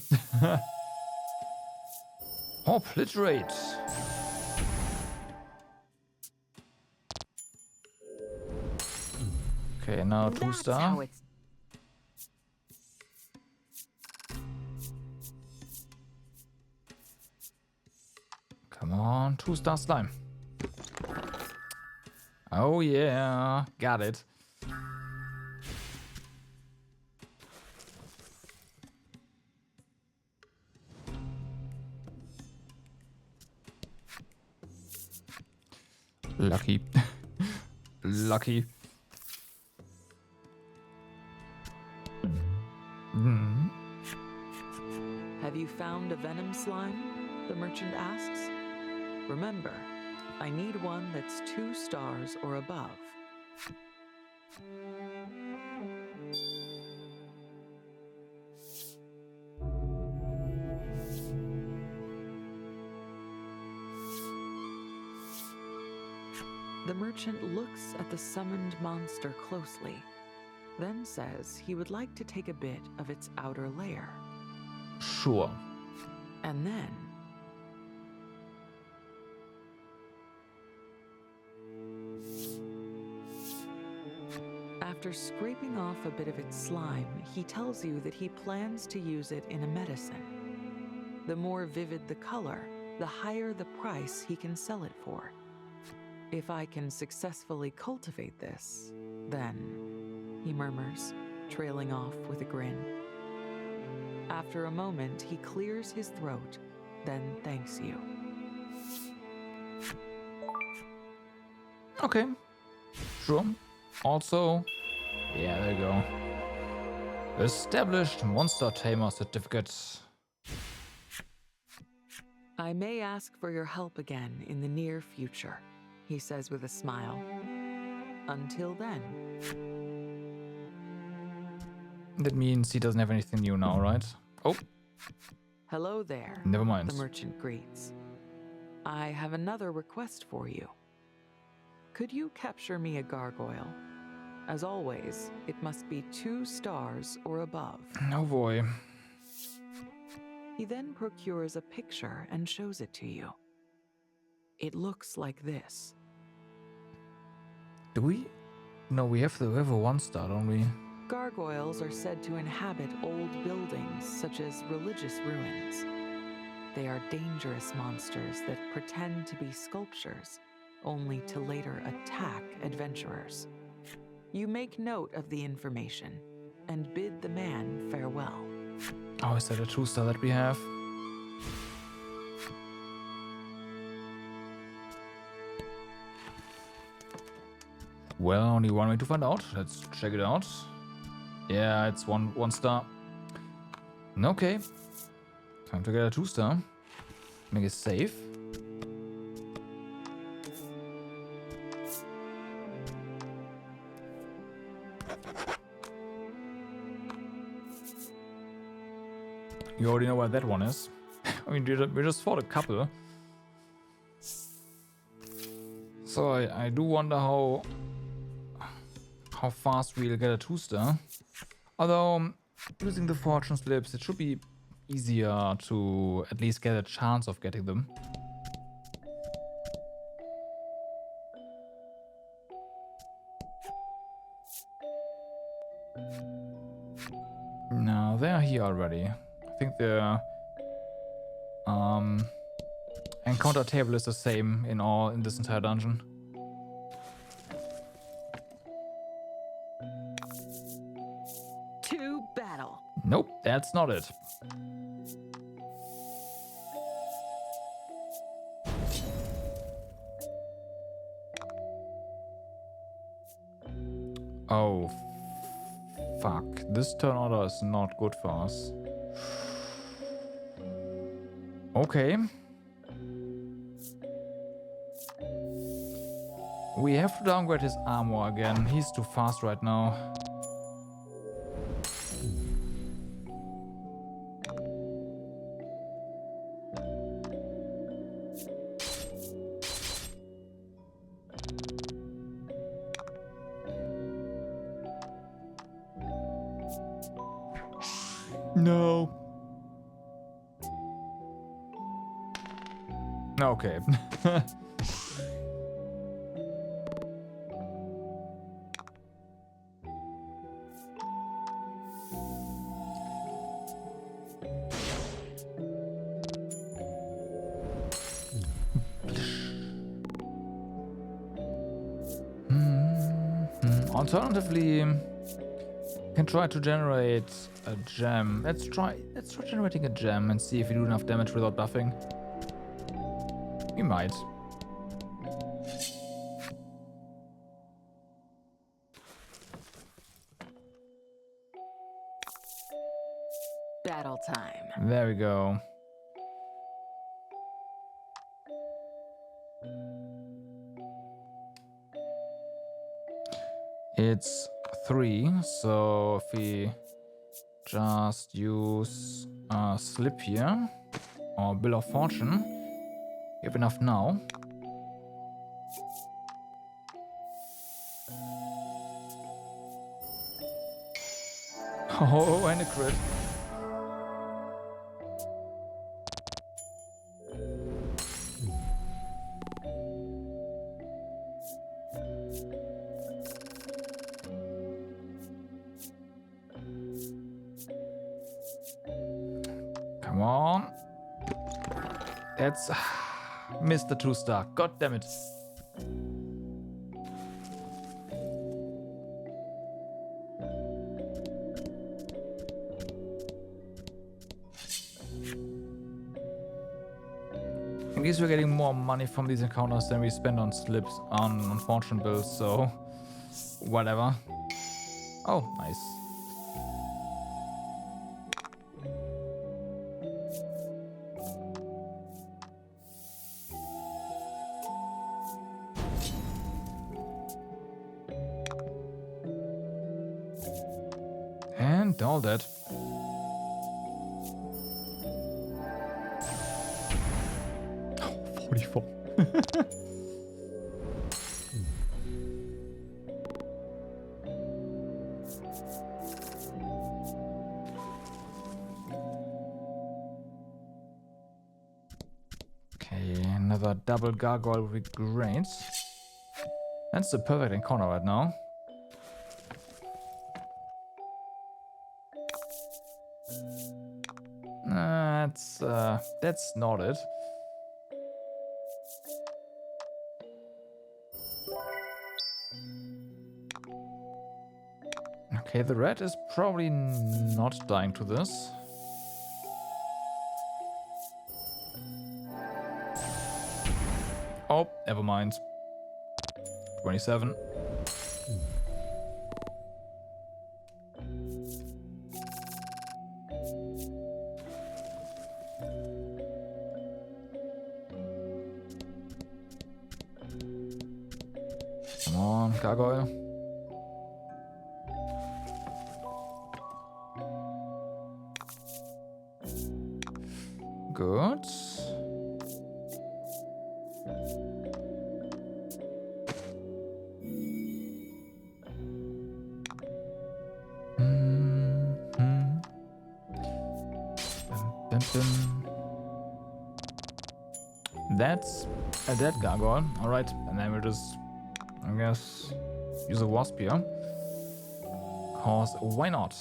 Obliterate. Okay, now 2-star. Come on, 2-star slime. Oh yeah, got it. Lucky. Lucky. Mm. Have you found a venom slime? The merchant asks. Remember, I need one that's 2 stars or above. The merchant looks at the summoned monster closely, then says he would like to take a bit of its outer layer. Sure. And then... after scraping off a bit of its slime, he tells you that he plans to use it in a medicine. The more vivid the color, the higher the price he can sell it for. If I can successfully cultivate this, then, he murmurs, trailing off with a grin. After a moment, he clears his throat, then thanks you. Okay. Sure. Also, yeah, there you go. Established Monster Tamer certificate. I may ask for your help again in the near future, he says with a smile. Until then. That means he doesn't have anything new now, right? Oh. Hello there. Never mind. The merchant greets. I have another request for you. Could you capture me a gargoyle? As always, it must be 2 stars or above. Oh boy. He then procures a picture and shows it to you. It looks like this. Do we? No, we have a 1-star, don't we? Gargoyles are said to inhabit old buildings, such as religious ruins. they are dangerous monsters that pretend to be sculptures, only to later attack adventurers. You make note of the information and bid the man farewell. Oh, is that a 2-star that we have? Well, only one way to find out. Let's check it out. Yeah, it's one star. Okay. Time to get a 2-star. Make it safe. You already know where that one is. I mean, we just fought a couple. So I do wonder how fast we'll get a 2-star. Although, using the fortune slips, it should be easier to at least get a chance of getting them. No, they're here already. I think the encounter table is the same in this entire dungeon. To battle. Nope, that's not it. Oh, fuck. This turn order is not good for us. Okay. We have to downgrade his armor again. He's too fast right now. No. Okay. Alternatively, can try to generate a gem. Let's try generating a gem and see if we do enough damage without buffing. We might. Battle time. There we go. It's 3, so if we just use a slip here, or Bill of Fortune, we have enough now. Oh, and a crit. Come on. That's missed the 2-star. God damn it. At least we're getting more money from these encounters than we spend on slips on fortune bills, so whatever. Oh, nice. And all that. Oh, 44. Okay, another double gargoyle would be great. That's the perfect encounter right now. That's not it. Okay, the rat is probably not dying to this. Oh, never mind. 27. Come on, gargoyle. Good. That's a dead gargoyle. Alright, and then we'll just, I guess, use a wasp here. Cause why not?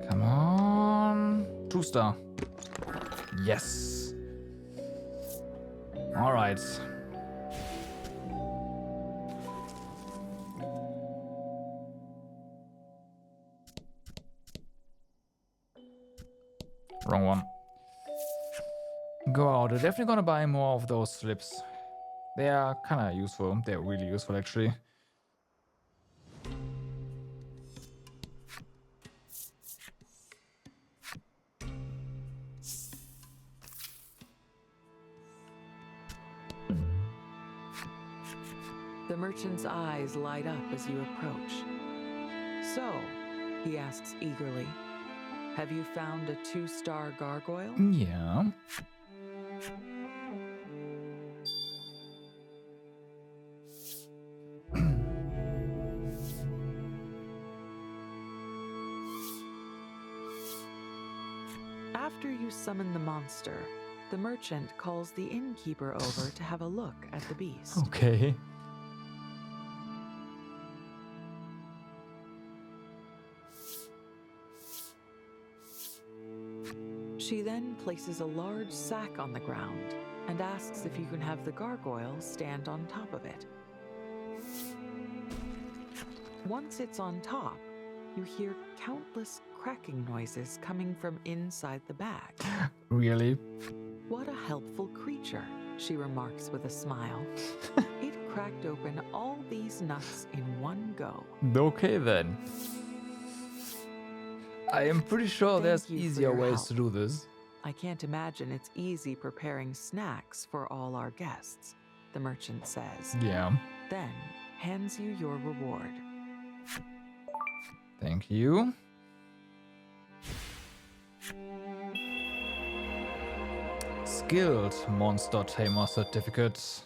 Come on. 2-star. Yes. All right. Wrong one. Go out. We're definitely gonna buy more of those slips. They are kind of useful. They're really useful, actually. The merchant's eyes light up as you approach. So, he asks eagerly, have you found a 2-star gargoyle? Yeah. After you summon the monster, the merchant calls the innkeeper over to have a look at the beast. Okay. She then places a large sack on the ground and asks if you can have the gargoyle stand on top of it. Once it's on top, you hear countless cracking noises coming from inside the bag. Really? What a helpful creature, she remarks with a smile. It cracked open all these nuts in one go. Okay then. I am pretty sure Thank there's you for easier your ways help. to do this. I can't imagine it's easy preparing snacks for all our guests, the merchant says. Yeah. Then hands you your reward. Thank you. Skilled Monster Tamer Certificate.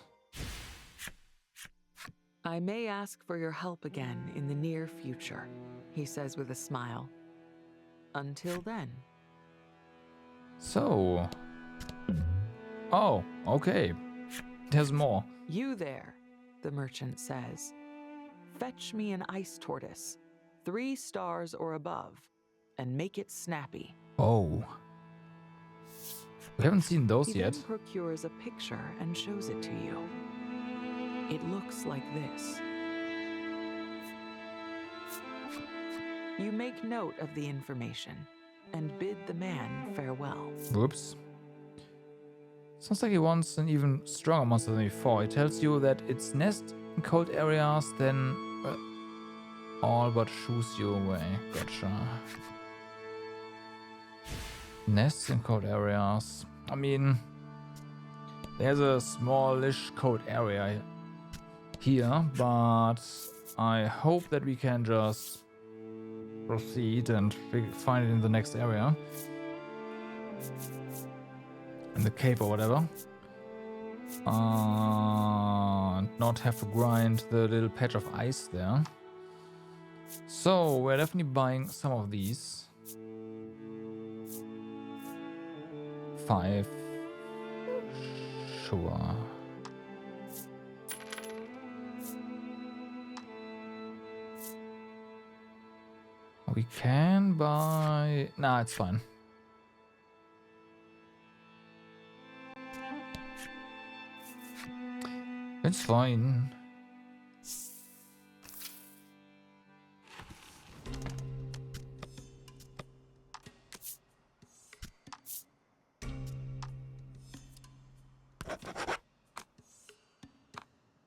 I may ask for your help again in the near future, he says with a smile. Until then. So. Oh, okay. There's more. You there, the merchant says. Fetch me an ice tortoise, 3 stars or above, and make it snappy. Oh. We haven't seen those He yet. then procures a picture and shows it to you. It looks like this. You make note of the information and bid the man farewell. Whoops. Sounds like he wants an even stronger monster than before. He tells you that its nest in cold areas, then all but shoos you away. Gotcha. Nests in cold areas. I mean, there's a smallish cold area here, but I hope that we can just proceed and find it in the next area. In the cave or whatever. And not have to grind the little patch of ice there. So, we're definitely buying some of these. 5. Sure. We can buy... Nah, it's fine. It's fine.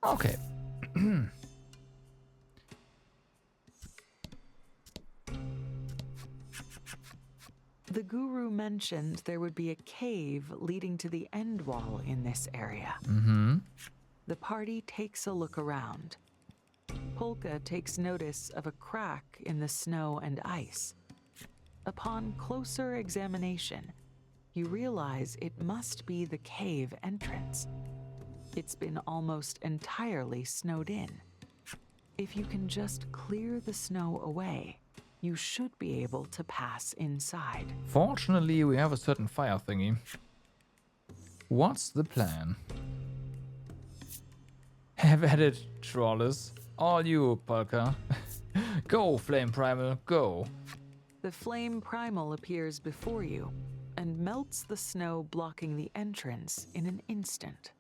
Okay. The guru mentioned there would be a cave leading to the end wall in this area. Mm-hmm. The party takes a look around. Polka takes notice of a crack in the snow and ice. Upon closer examination, you realize it must be the cave entrance. It's been almost entirely snowed in. If you can just clear the snow away, you should be able to pass inside. Fortunately, we have a certain fire thingy. What's the plan? Have at it, Trollus. All you, Polka. Go, Flame Primal, go. The flame primal appears before you and melts the snow blocking the entrance in an instant.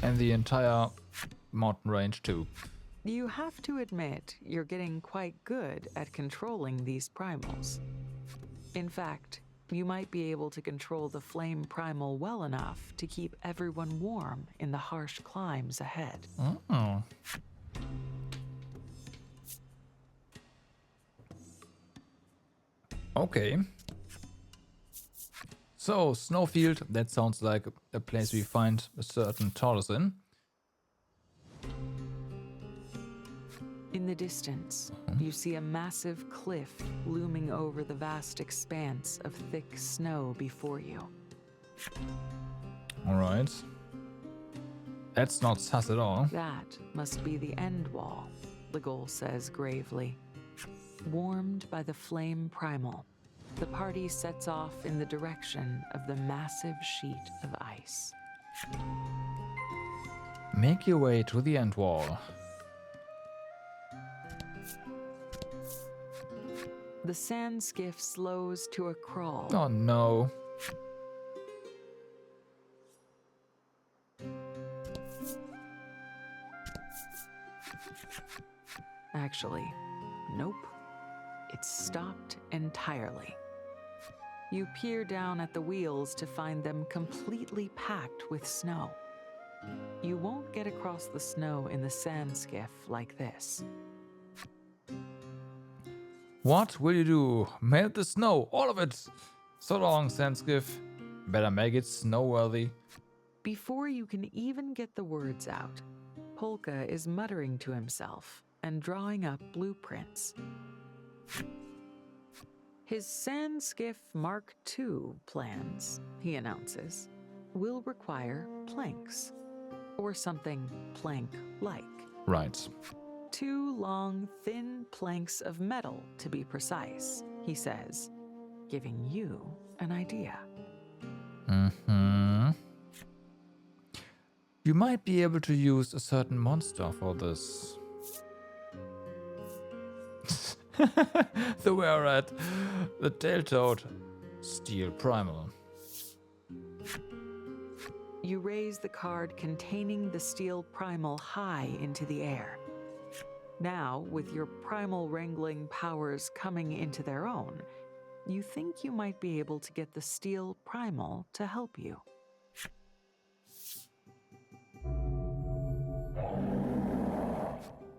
And the entire mountain range too. You have to admit you're getting quite good at controlling these primals. In fact, you might be able to control the flame primal well enough to keep everyone warm in the harsh climbs ahead. Oh. Okay. So, Snowfield, that sounds like a place we find a certain Taurus in. In the distance, you see a massive cliff looming over the vast expanse of thick snow before you. Alright. That's not sus at all. That must be the end wall, Legol says gravely. Warmed by the flame primal, the party sets off in the direction of the massive sheet of ice. Make your way to the end wall. The sand skiff slows to a crawl. Oh no. Actually, nope. It's stopped entirely. You peer down at the wheels to find them completely packed with snow. You won't get across the snow in the sand skiff like this. What will you do? Melt the snow, all of it. So long, Sandskiff. Better make it snow-worthy. Before you can even get the words out, Polka is muttering to himself and drawing up blueprints. His Sand Skiff Mark II plans, he announces, will require planks, or something plank-like. Right. 2 long, thin planks of metal, to be precise, he says, giving you an idea. Mm-hmm. You might be able to use a certain monster for this. The Were-Rat, the Tail-Toad, Steel Primal. You raise the card containing the steel primal high into the air. Now, with your primal wrangling powers coming into their own, you think you might be able to get the steel primal to help you.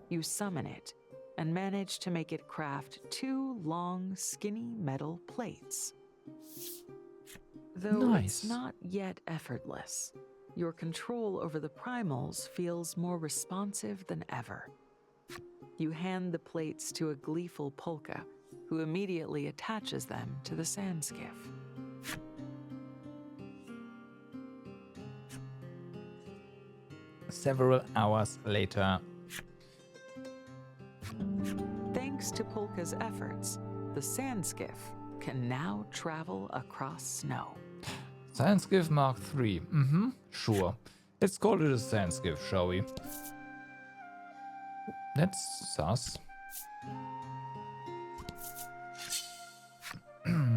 You summon it and manage to make it craft 2 long, skinny metal plates. Though Nice. it's not yet effortless, your control over the primals feels more responsive than ever. You hand the plates to a gleeful Polka, who immediately attaches them to the sand skiff. Several hours later. thanks to Polka's efforts, the sand skiff can now travel across snow. Sandskiff Mark III. Sure. Let's call it a Sandskiff, shall we? That's sus.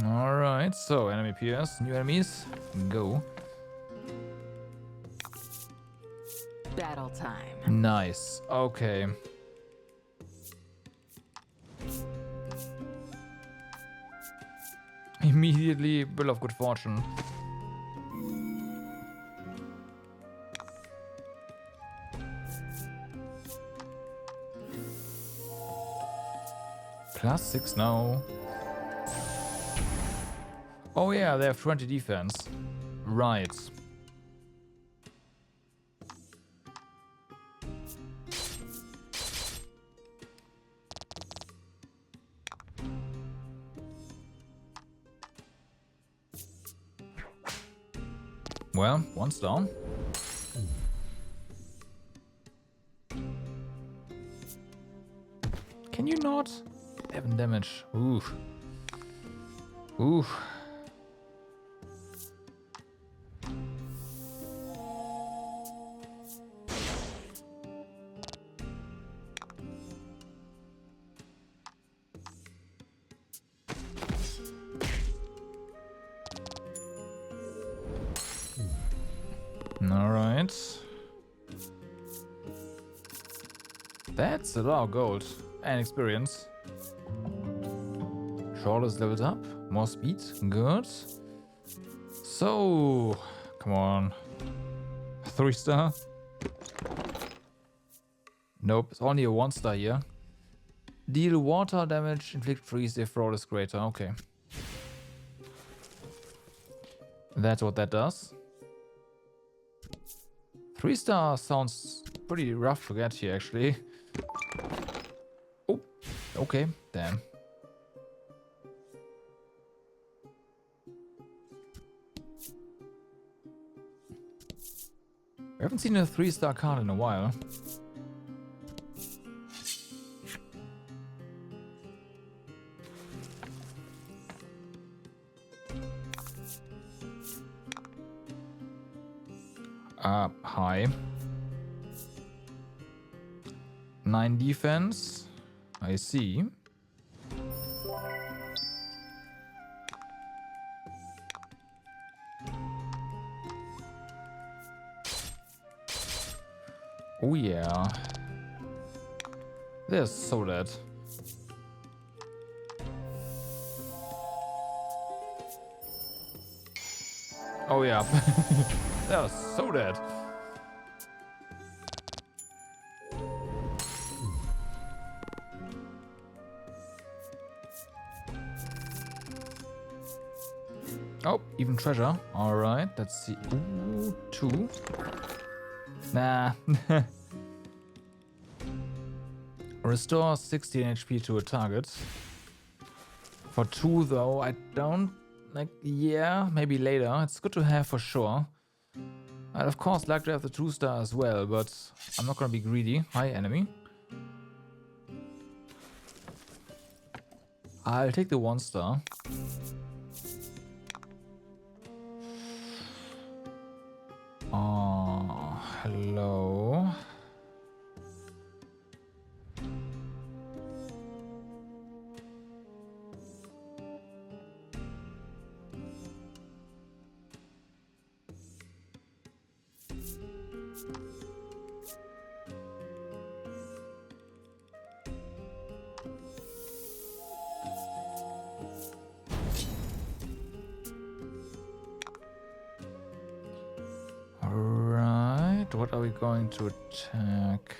Alright, so enemy appears. New enemies. Go. Battle time. Nice. Okay. Immediately, Bill of Good Fortune. +6 now. Oh yeah, they have 20 defense. Right. Well, one's down. Can you not? 11 damage. Ooh. Ooh. All right. That's a lot of gold and experience. Shortest leveled up. More speed. Good. So, come on. 3-star. Nope, it's only a 1-star here. Deal water damage, inflict freeze if roll is greater. Okay. That's what that does. 3-star sounds pretty rough to get here, actually. Oh, okay, damn. I haven't seen a 3-star card in a while. High. 9 defense. I see. Oh yeah. They're so dead. Oh yeah. They're so dead. Oh, even treasure. Alright, let's see. Ooh, 2. Nah. Restore 16 HP to a target. For 2 though, I don't like. Yeah, maybe later. It's good to have for sure. I'd of course like to have the 2-star as well, but I'm not gonna be greedy. Hi, enemy. I'll take the 1-star. Oh, hello. What are we going to attack?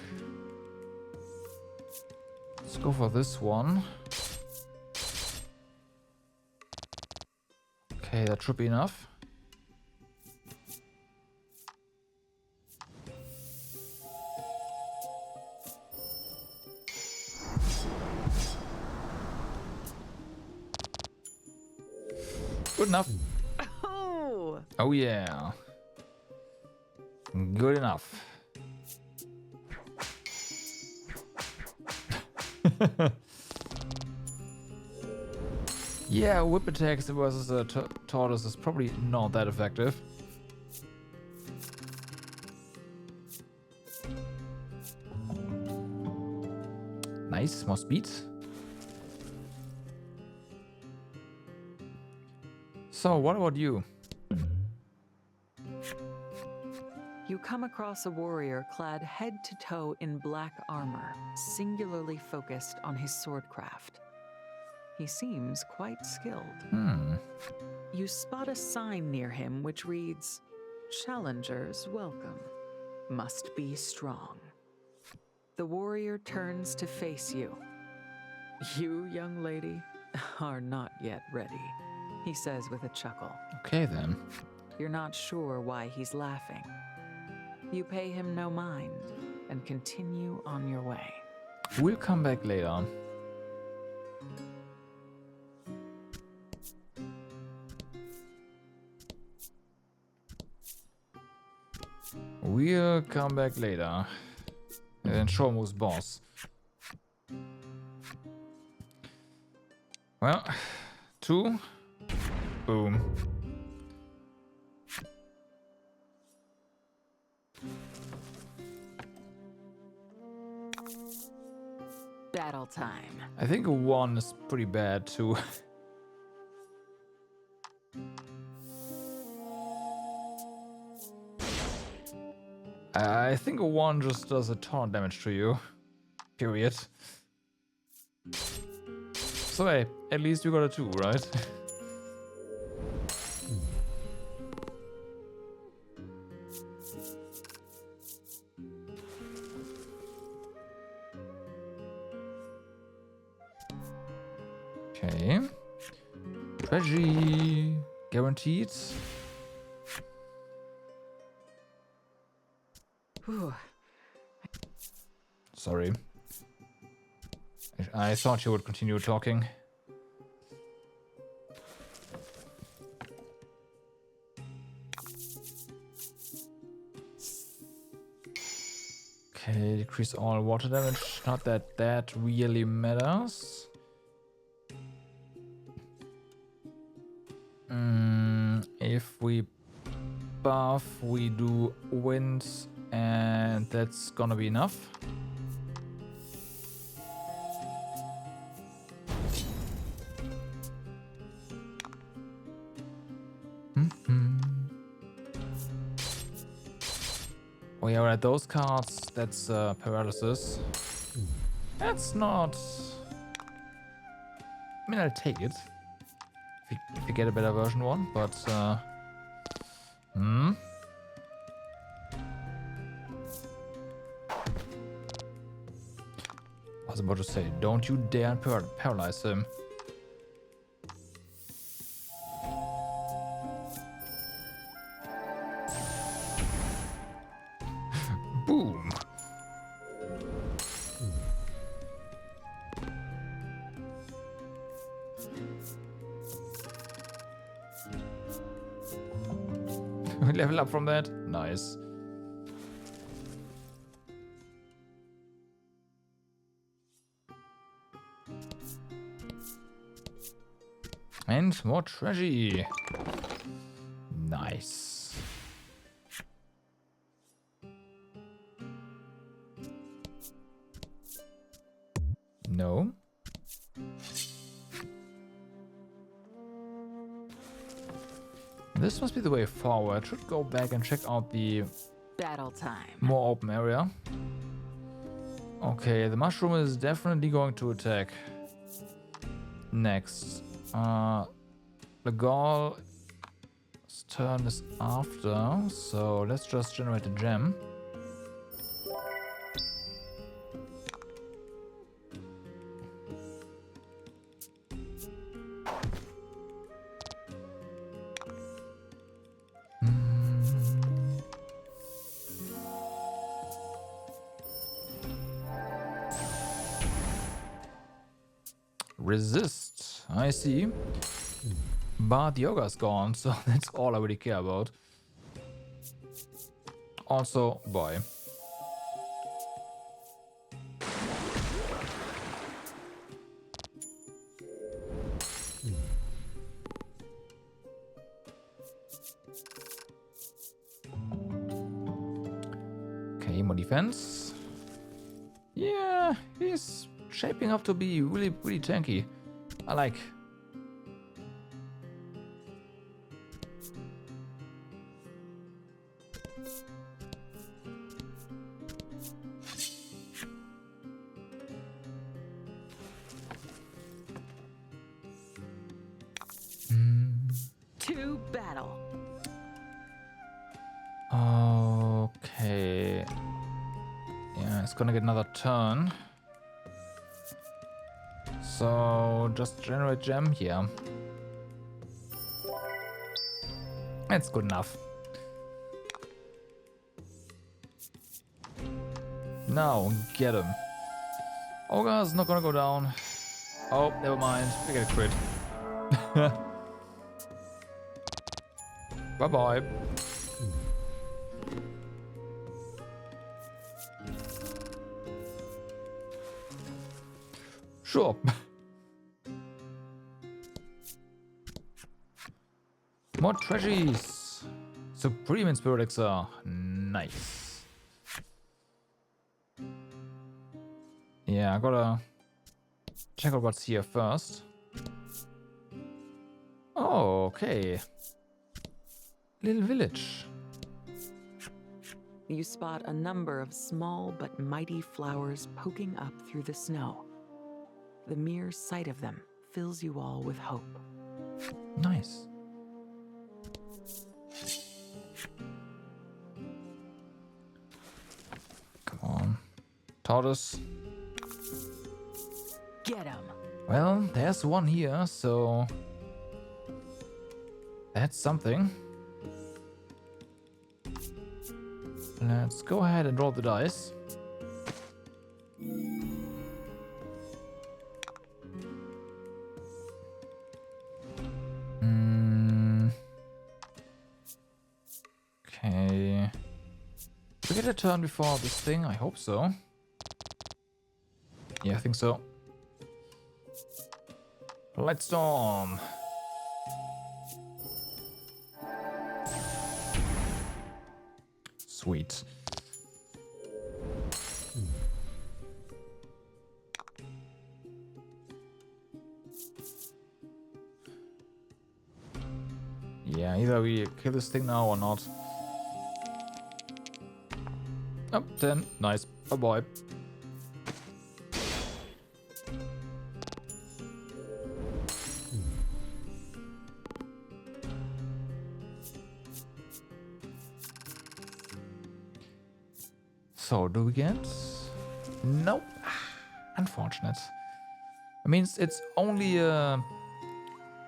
Let's go for this one. Okay, that should be enough. Good enough. Oh yeah. Good enough. Yeah, whip attacks versus a tortoise is probably not that effective. Nice, more speed. So, what about you? You come across a warrior clad head to toe in black armor, singularly focused on his swordcraft. He seems quite skilled. You spot a sign near him which reads, "Challengers welcome. Must be strong." The warrior turns to face you. "You, young lady, are not yet ready," he says with a chuckle. Okay then. You're not sure why he's laughing. You pay him no mind and continue on your way. We'll come back later. We'll come back later. And then Shomu's boss. Well, 2. Boom. Battle time. I think a 1 is pretty bad too. I think a 1 just does a ton of damage to you. Period. So hey, at least you got a 2, right? Okay. Treasury guaranteed. Whew. Sorry. I thought you would continue talking. Okay, decrease all water damage. Not that that really matters. If we buff, we do wind, and that's gonna be enough. Oh yeah, right, those cards, that's paralysis. That's not... I mean, I'll take it. If you get a better version one, but... I was about to say, don't you dare paralyze him. Boom. We level up from that. Nice. And more treasure. Nice. No. This must be the way forward. Should go back and check out the Battle time. more open area. Okay, the mushroom is definitely going to attack. Next. The Gaul's turn is after, so let's just generate a gem. Resist, I see. But the ogre's gone, so that's all I really care about. Also, boy. defense. Yeah, he's shaping up to be really, really tanky. I like. To battle. Okay. Yeah, it's gonna get another turn. So just generate gem here. That's good enough. Now get him. Ogre's not gonna go down. Oh, never mind. We get a crit. Bye bye. Sure. More treasures. Supreme in Spirit Elixir. Nice. Yeah, I gotta check out what's here first. Oh, okay. Little village. You spot a number of small but mighty flowers poking up through the snow. The mere sight of them fills you all with hope. Nice. Come on. Tortoise. Get him! Well, there's one here, so that's something. Let's go ahead and roll the dice. Okay. Did we get a turn before this thing? I hope so. Yeah, I think so. Lightstorm. Sweet. Yeah, either we kill this thing now or not. Oh, 10. Nice. Bye-bye. So, do we get? Nope. Unfortunate. I mean, it's only a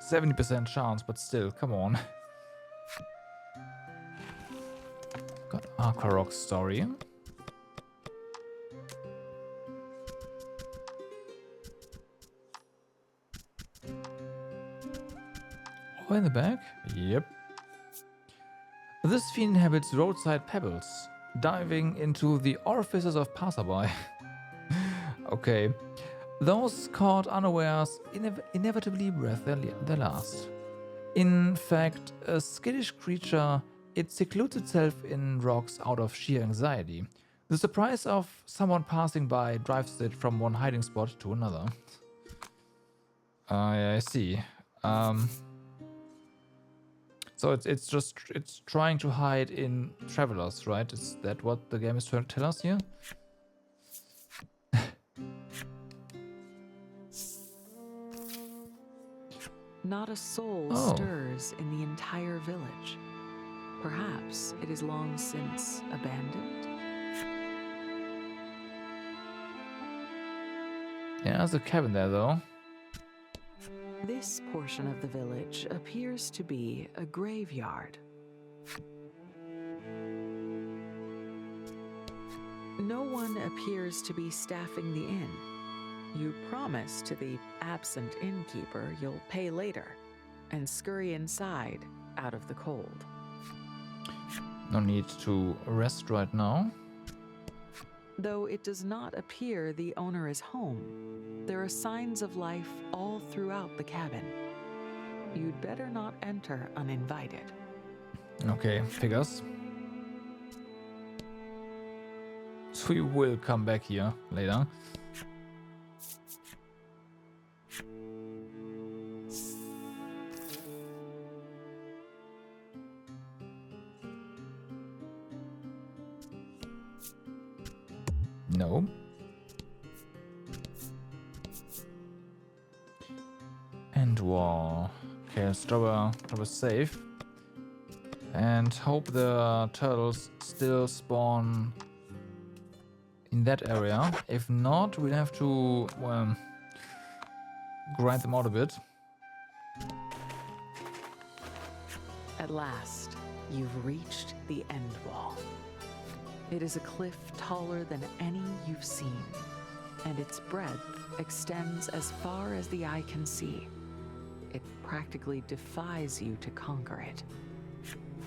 70% chance, but still, come on. Got Akarok's story. Oh, in the back? Yep. This fiend inhabits roadside pebbles, diving into the orifices of passerby. Okay. Those caught unawares inevitably breathe their last. In fact, a skittish creature, it secludes itself in rocks out of sheer anxiety. The surprise of someone passing by drives it from one hiding spot to another. Yeah, I see. So it's trying to hide in travelers, right? Is that what the game is trying to tell us here? Not a soul stirs in the entire village. Perhaps it is long since abandoned. Yeah, there's a cabin there though. This portion of the village appears to be a graveyard. No one appears to be staffing the inn. You promise to the absent innkeeper you'll pay later and scurry inside out of the cold. No need to rest right now. Though it does not appear the owner is home, there are signs of life all throughout the cabin. You'd better not enter uninvited. Okay, figures. we will come back here later. No. End wall. Okay, let's drop a safe. And hope the turtles still spawn in that area. If not, we'll have to grind them out a bit. At last, you've reached the end wall. It is a cliff taller than any you've seen, and its breadth extends as far as the eye can see. It practically defies you to conquer it.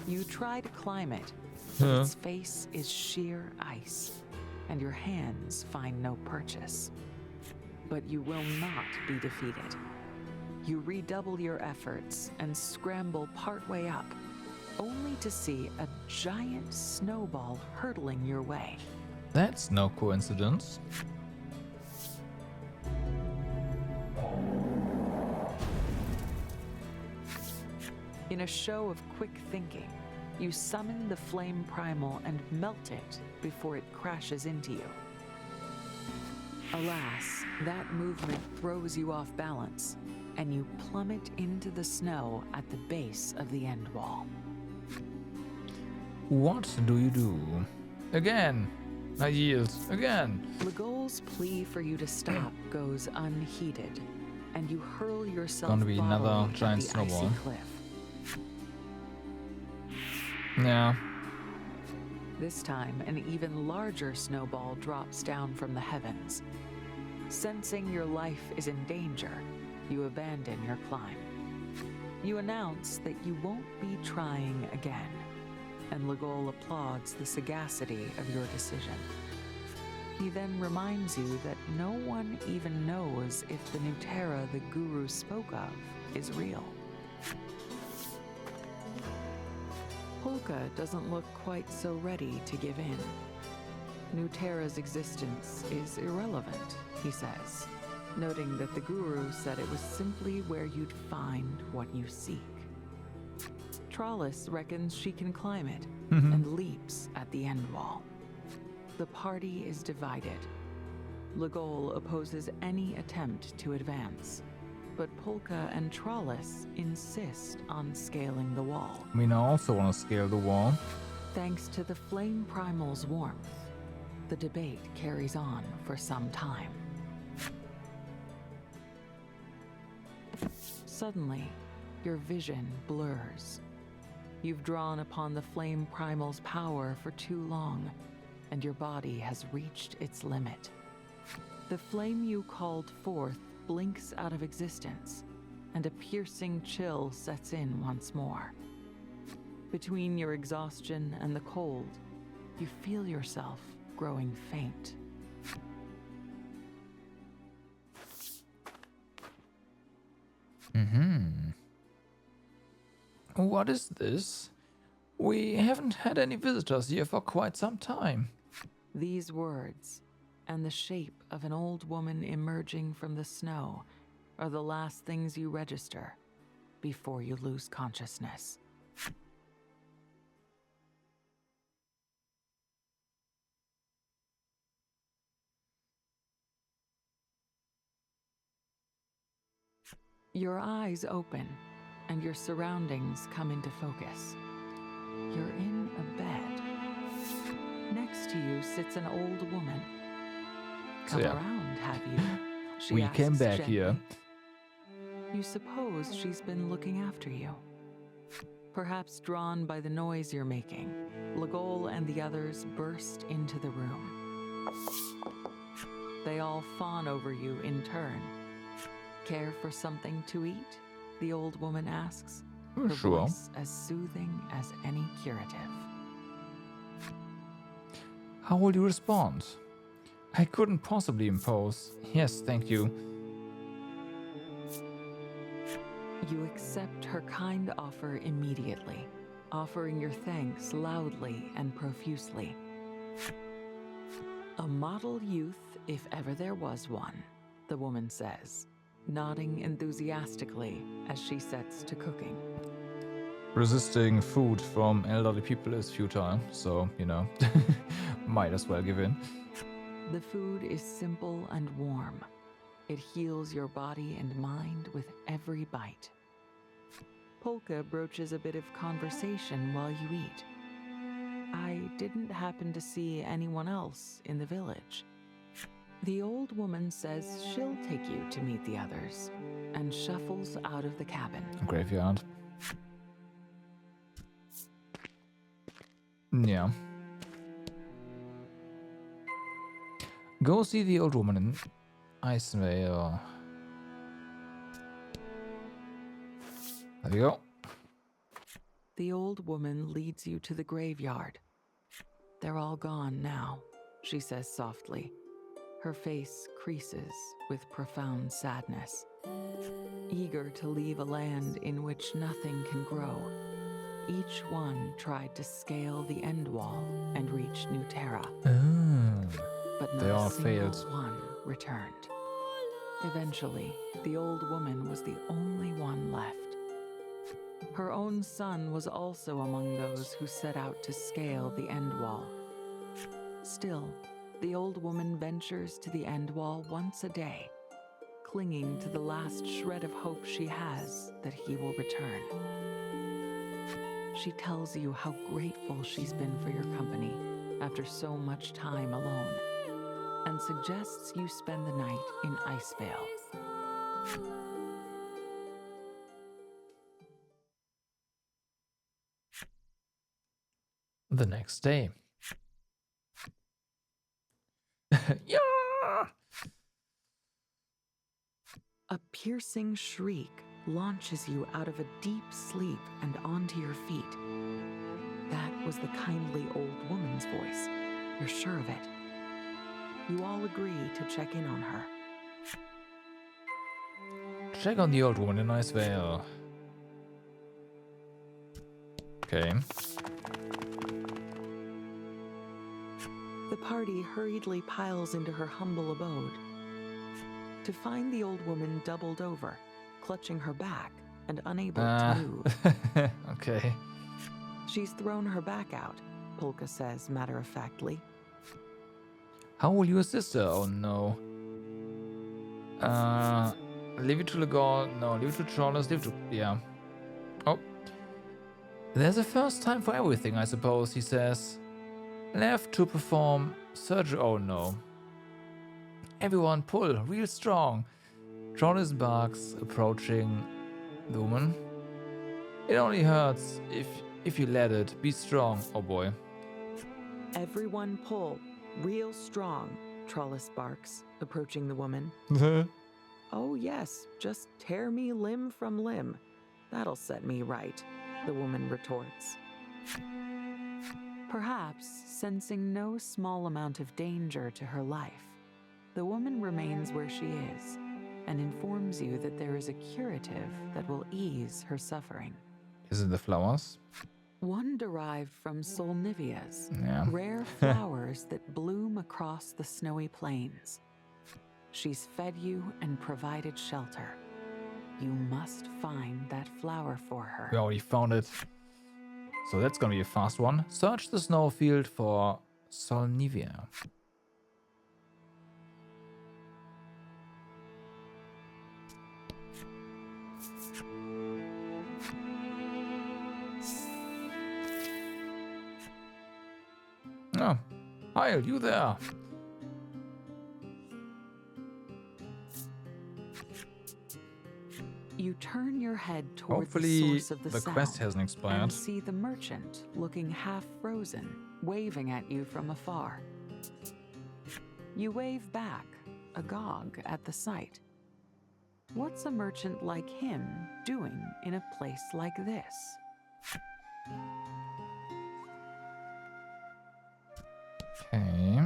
You try to climb it, but its face is sheer ice, and your hands find no purchase. But you will not be defeated. You redouble your efforts and scramble partway up, only to see a giant snowball hurtling your way. That's no coincidence. In a show of quick thinking, you summon the flame primal and melt it before it crashes into you. Alas, that movement throws you off balance, and you plummet into the snow at the base of the end wall. What do you do? Again, I yield. Again. Legol's plea for you to stop goes unheeded, and you hurl yourself Gonna be another bodily giant at the snowball. icy cliff. Yeah. This time, an even larger snowball drops down from the heavens. Sensing your life is in danger, you abandon your climb. You announce that you won't be trying again, and Legol applauds the sagacity of your decision. He then reminds you that no one even knows if the Nuterra the Guru spoke of is real. Polka doesn't look quite so ready to give in. Nuterra's existence is irrelevant, he says, noting that the Guru said it was simply where you'd find what you seek. Trollis reckons she can climb it and leaps at the end wall. The party is divided. Legol opposes any attempt to advance, but Polka and Trollis insist on scaling the wall. I mean, I also want to scale the wall. Thanks to the flame primal's warmth, the debate carries on for some time. Suddenly, your vision blurs. You've drawn upon the flame primal's power for too long, and your body has reached its limit. The flame you called forth blinks out of existence, and a piercing chill sets in once more. Between your exhaustion and the cold, you feel yourself growing faint. What is this? We haven't had any visitors here for quite some time. These words, and the shape of an old woman emerging from the snow, are the last things you register before you lose consciousness. Your eyes open, and your surroundings come into focus. You're in a bed. Next to you sits an old woman. So, Come yeah. around, have you? She We came asks back gently. here. You suppose she's been looking after you. Perhaps drawn by the noise you're making, Legol and the others burst into the room. They all fawn over you in turn. Care for something to eat? The old woman asks, her Sure. voice as soothing as any curative. How will you respond? I couldn't possibly impose. Yes, thank you. You accept her kind offer immediately, offering your thanks loudly and profusely. A model youth, if ever there was one, the woman says, nodding enthusiastically as she sets to cooking. Resisting food from elderly people is futile, so, you know, might as well give in. The food is simple and warm. It heals your body and mind with every bite. Polka broaches a bit of conversation while you eat. I didn't happen to see anyone else in the village. The old woman says she'll take you to meet the others and shuffles out of the cabin. Graveyard. Yeah. Go see the old woman in Icevale. There you go. The old woman leads you to the graveyard. They're all gone now, she says softly. Her face creases with profound sadness. Eager to leave a land in which nothing can grow, each one tried to scale the end wall and reach New Terra. But They not all a single failed. one returned. Eventually, the old woman was the only one left. Her own son was also among those who set out to scale the end wall. Still, the old woman ventures to the end wall once a day, clinging to the last shred of hope she has that he will return. She tells you how grateful she's been for your company after so much time alone, and suggests you spend the night in Icevale. The next day. Yeah! A piercing shriek launches you out of a deep sleep and onto your feet. That was the kindly old woman's voice. You're sure of it. You all agree to check in on her. Check on the old woman in Icevale. Okay. The party hurriedly piles into her humble abode, to find the old woman doubled over, clutching her back and unable to move. Okay. She's thrown her back out, Polka says matter-of-factly. How will you assist her? Oh no. Leave it to Legor. No, leave it to Charles. Leave it to... Yeah. Oh. There's a first time for everything, I suppose, he says. Left to perform surgery. Oh no. Everyone pull, real strong. Charles barks, approaching the woman. It only hurts if you let it. Be strong. Oh boy. Everyone pull, real strong, Trollus barks, approaching the woman. Oh yes, just tear me limb from limb. That'll set me right, the woman retorts. Perhaps sensing no small amount of danger to her life, the woman remains where she is and informs you that there is a curative that will ease her suffering. Is it the flowers? One derived from Solnivias, Yeah. rare flowers that bloom across the snowy plains. She's fed you and provided shelter. You must find that flower for her. We already found it. So that's gonna be a fast one. Search the snowfield for Solnivia. Oh, hi, you there? You turn your head toward the Hopefully source of the the sound quest hasn't and expired. see the merchant looking half frozen, waving at you from afar. You wave back, agog at the sight. What's a merchant like him doing in a place like this? Okay.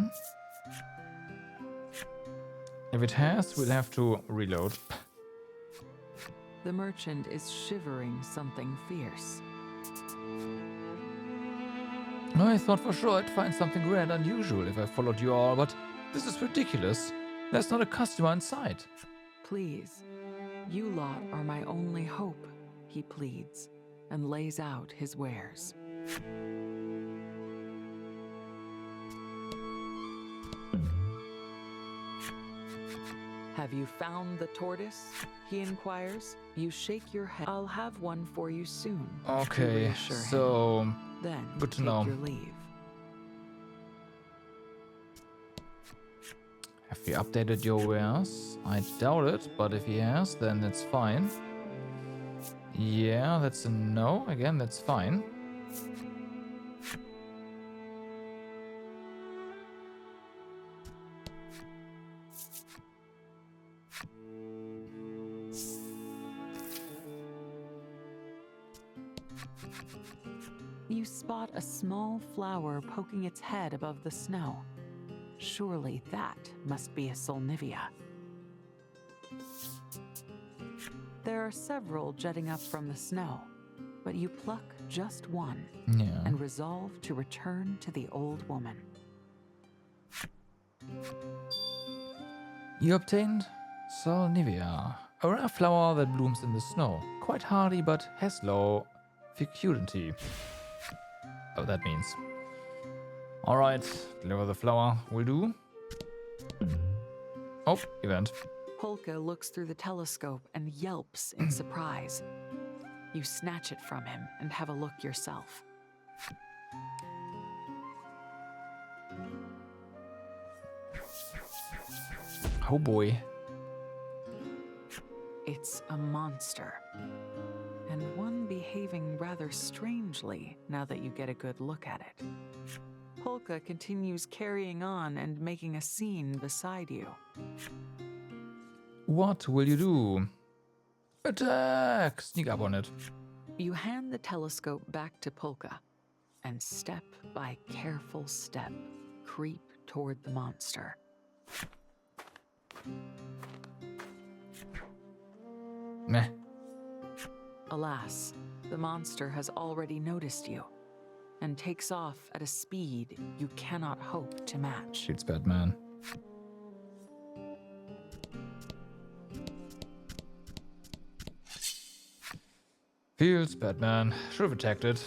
If it has, we'll have to reload. The merchant is shivering something fierce. I thought for sure I'd find something grand unusual if I followed you all, but this is ridiculous. There's not a customer in sight. Please, you lot are my only hope, he pleads, and lays out his wares. Have you found the tortoise? He inquires. You shake your head. I'll have one for you soon. Okay, reassure him. so Then good to take know. your leave. Have you updated your wares? I doubt it, but if he has, then it's fine. Yeah, that's a no. Again, that's fine. You spot a small flower poking its head above the snow. Surely that must be a Solnivia. There are several jutting up from the snow, but you pluck just one Yeah. and resolve to return to the old woman. You obtained Solnivia, a rare flower that blooms in the snow. Quite hardy, but has low fecundity. Oh, that means. Alright, deliver the flower. Will do. Oh, event. Polka looks through the telescope and yelps in surprise. You snatch it from him and have a look yourself. Oh boy. It's a monster. And one behaving rather strangely now that you get a good look at it. Polka continues carrying on and making a scene beside you. What will you do? Attack! Sneak up on it. You hand the telescope back to Polka and step by careful step creep toward the monster. Meh. Alas, the monster has already noticed you and takes off at a speed you cannot hope to match. It's Batman. Feels Batman. Should have attacked it.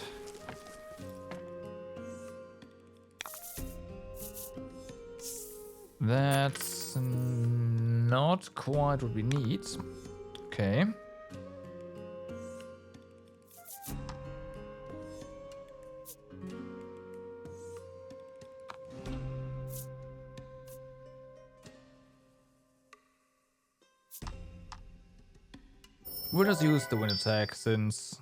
That's not quite what we need. Okay. We'll just use the wind attack since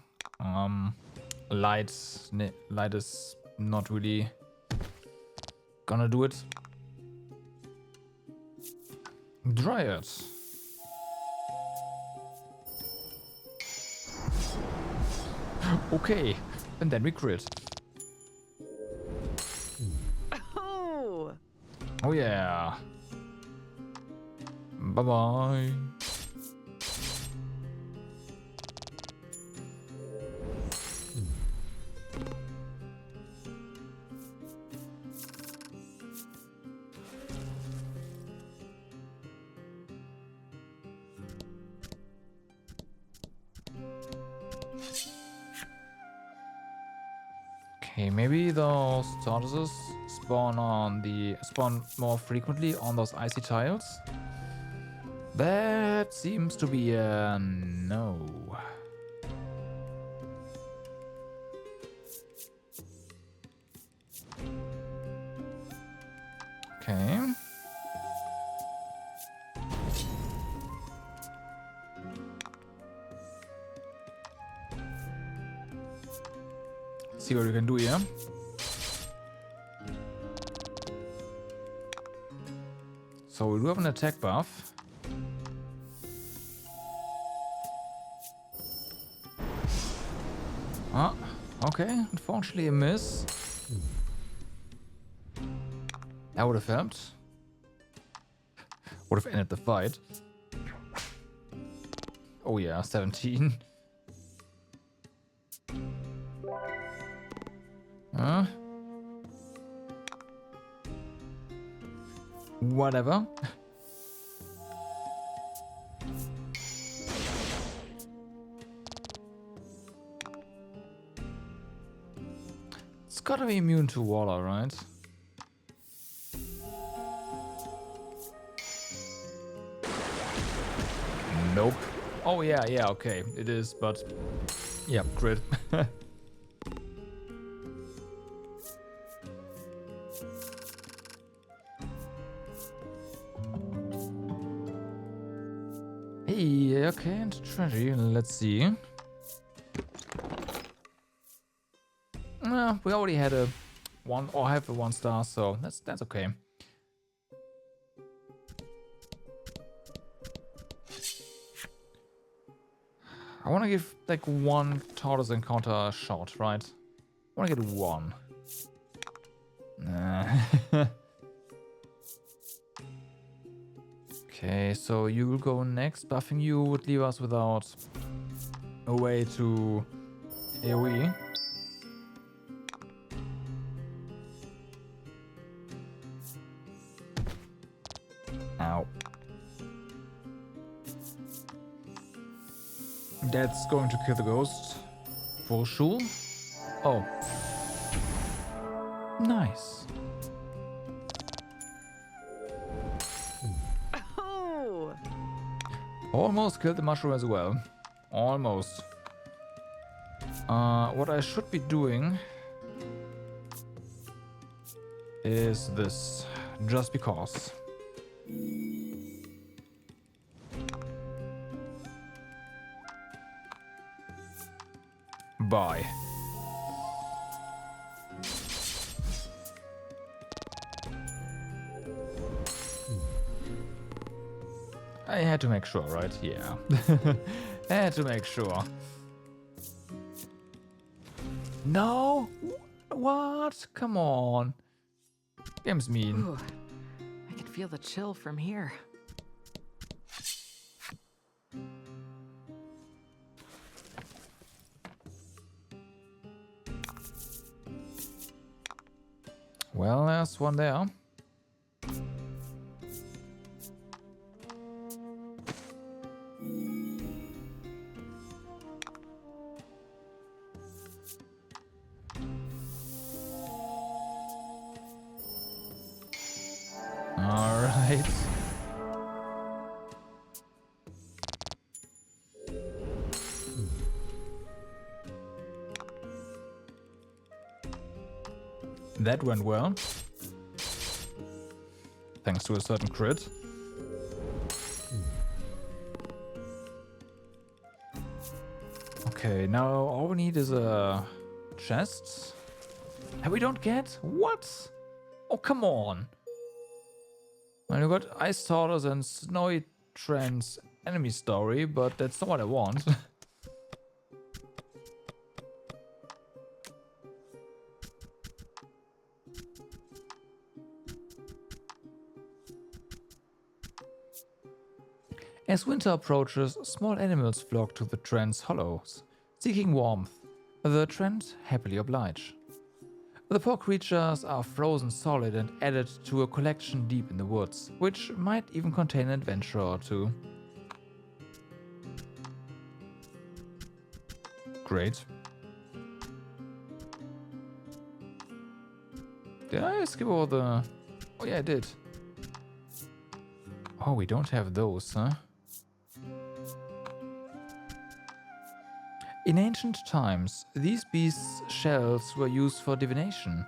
light is not really gonna do it. Dryad. Okay, and then we crit. Oh! Oh yeah. Bye bye. Okay, maybe those tortoises spawn more frequently on those icy tiles. That seems to be a no. Okay. See what we can do here. So we do have an attack buff. Ah, okay. Unfortunately a miss. That would have helped. Would have ended the fight. Oh yeah, 17. Whatever. It's gotta be immune to water, right? Nope. Oh yeah, okay. It is, but yeah, crit. Hey, okay, and treasure. Let's see. We already had a one, or have a 1 star, so that's okay. I want to give like 1 tortoise encounter a shot, right? I want to get 1. Okay, so you will go next. Buffing you would leave us without a way to AoE. Ow. That's going to kill the ghost. For sure. Oh. Nice. Oh! Almost killed the mushroom as well. Almost. What I should be doing is this. Just because. Bye. I had to make sure, right? Yeah. I had to make sure. No? What? Come on. Game's mean. Ooh, I can feel the chill from here. Well, there's one there. All right. That went well. Thanks to a certain crit. Okay, now all we need is a chest. And we don't get? What? Oh, come on. Well, you got Ice Tortoise and Snowy Trent's enemy story, but that's not what I want. As winter approaches, small animals flock to the Trent's hollows, seeking warmth. The Trent happily oblige. The poor creatures are frozen solid and added to a collection deep in the woods, which might even contain an adventurer or two. Great. Did I skip over the... Oh yeah, I did. Oh, we don't have those, huh? In ancient times, these beasts' shells were used for divination.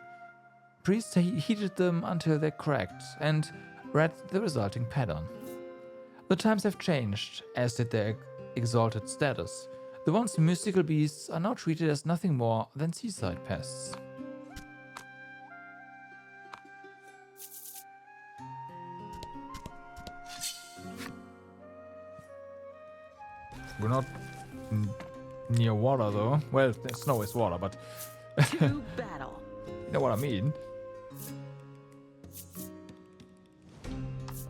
Priests heated them until they cracked and read the resulting pattern. The times have changed, as did their exalted status. The once mystical beasts are now treated as nothing more than seaside pests. We're not near water though. Well, snow is water, but To battle. you know what I mean.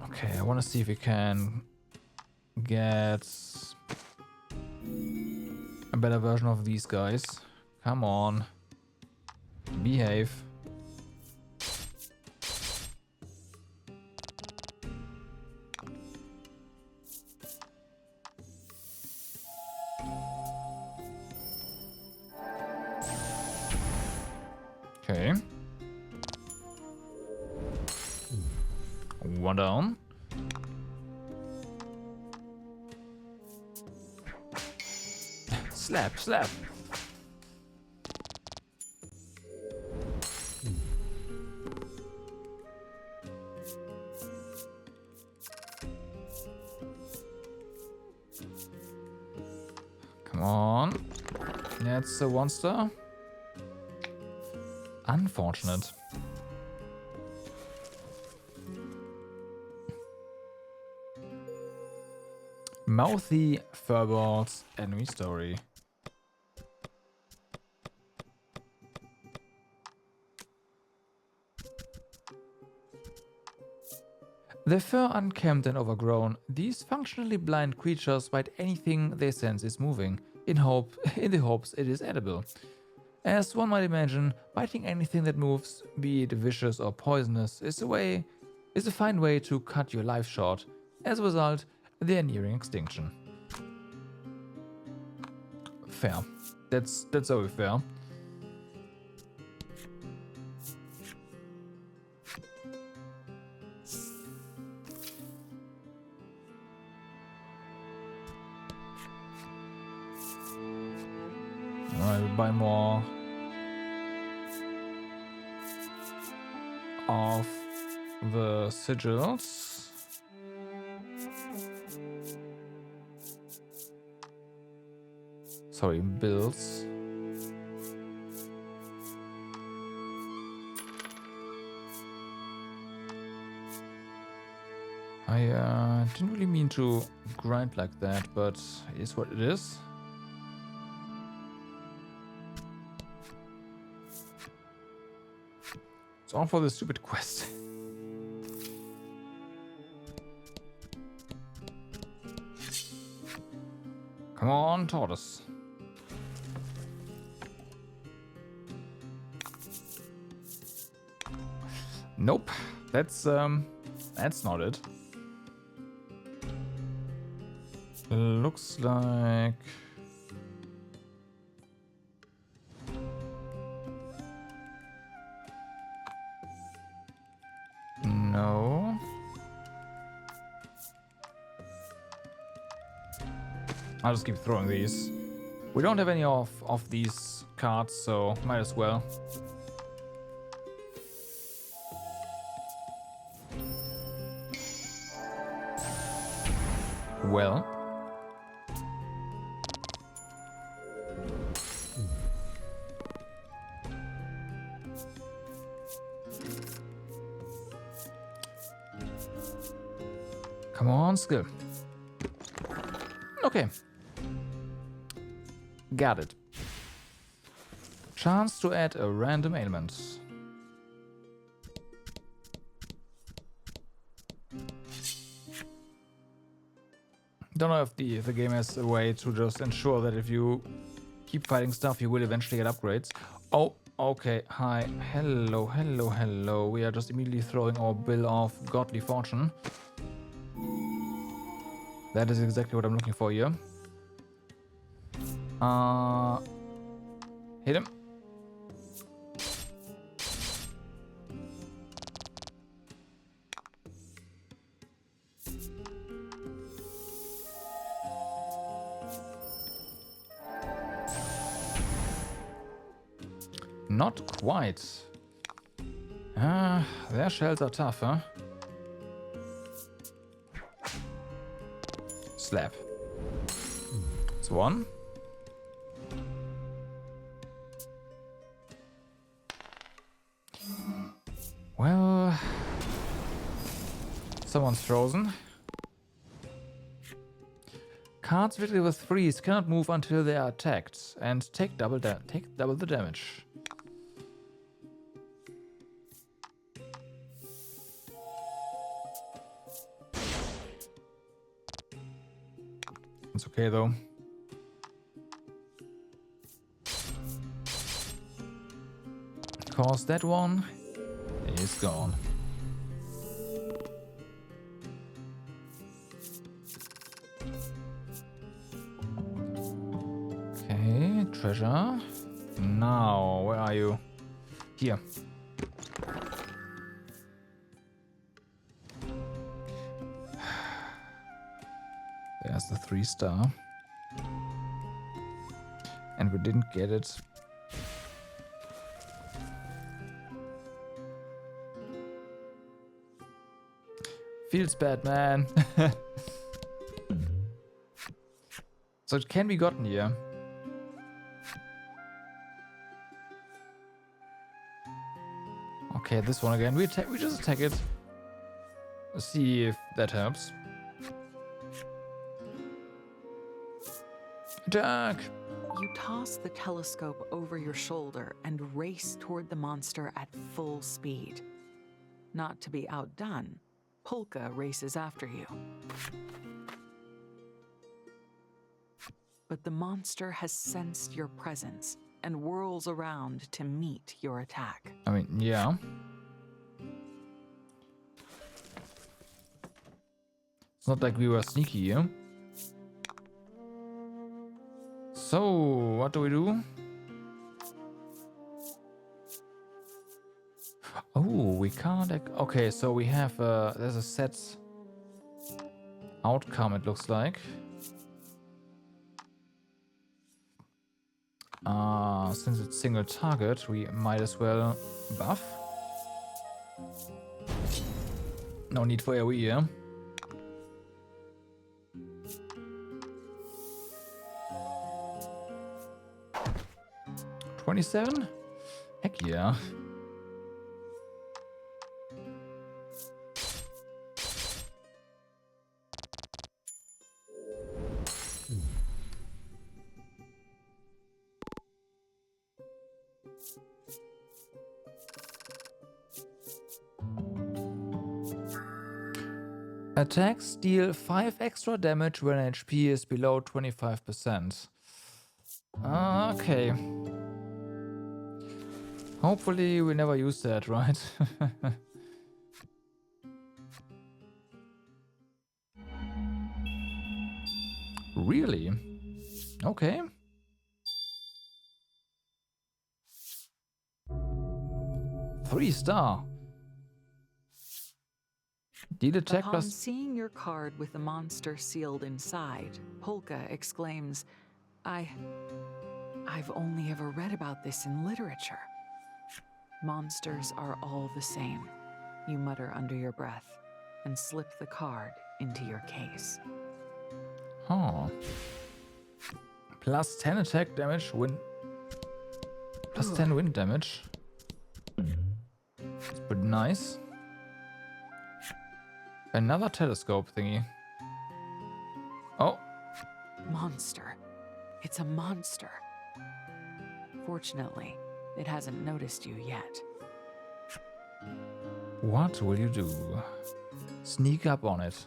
Okay, I want to see if we can get a better version of these guys. Come on. Behave. Okay. One down. Slap, slap. Come on. That's a 1-star. Unfortunate. Mouthy Furballs enemy story. Their fur unkempt and overgrown, these functionally blind creatures bite anything they sense is moving, in the hopes it is edible. As one might imagine, biting anything that moves, be it vicious or poisonous, is a fine way to cut your life short. As a result, they are nearing extinction. Fair. That's very fair. Alright, we'll buy more of the sigils. Sorry, bills. I didn't really mean to grind like that, but it is what it is. It's all for the stupid quest. Come on, tortoise. Nope, that's not it. Looks like no. I'll just keep throwing these. We don't have any of these cards, so might as well. Well. Come on, skill. Okay. Got it. Chance to add a random ailment. Don't know if the game has a way to just ensure that if you keep fighting stuff, you will eventually get upgrades. Oh, okay. Hi. Hello, hello, hello. We are just immediately throwing our bill of godly fortune. That is exactly what I'm looking for here. Hit him. Not quite. Their shells are tough, huh? Slap. It's one. Well, someone's frozen. Cards victory with freeze cannot move until they are attacked and take double the damage. It's okay though. Cause that one is gone. Okay, treasure. Now, where are you? Here. There's the 3-star. And we didn't get it. Feels bad, man. So it can be gotten here. Okay, this one again. We just attack it. Let's see if that helps. Attack! You toss the telescope over your shoulder and race toward the monster at full speed. Not to be outdone, Polka races after you. But the monster has sensed your presence and whirls around to meet your attack. I mean, yeah. It's not like we were sneaky here. So, what do we do? Oh, we can't... Okay, so we have... there's a set outcome, it looks like. Since it's single target, we might as well buff. No need for AoE here. $27? Heck yeah. Attacks deal 5 extra damage when HP is below 25%. Okay. Hopefully we never use that, right? Really? Okay. Three-star. Deal attack Upon plus... seeing your card with the monster sealed inside, Polka exclaims, I've only ever read about this in literature. Monsters are all the same, you mutter under your breath and slip the card into your case. Oh. Plus 10 attack damage, plus 10 wind damage. It's pretty nice. Another telescope thingy. Oh. Monster. It's a monster. Fortunately, it hasn't noticed you yet. What will you do? Sneak up on it.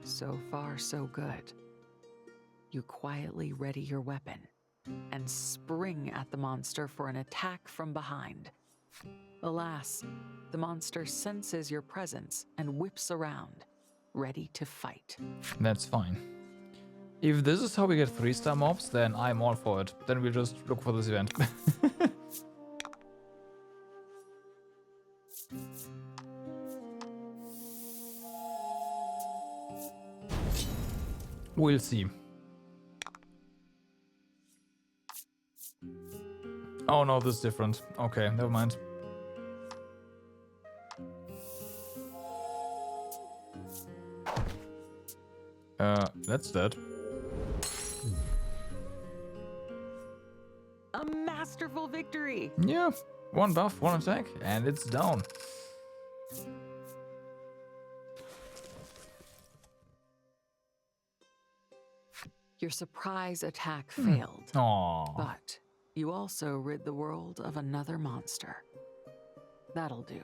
So far, so good. You quietly ready your weapon and spring at the monster for an attack from behind. Alas, the monster senses your presence and whips around, ready to fight. That's fine. If this is how we get 3-star mobs, then I'm all for it. Then we'll just look for this event. We'll see. Oh no, this is different. Okay, never mind. That's dead. A masterful victory! Yeah, 1 buff, 1 attack, and it's down. Your surprise attack failed, Aww. but you also rid the world of another monster. That'll do.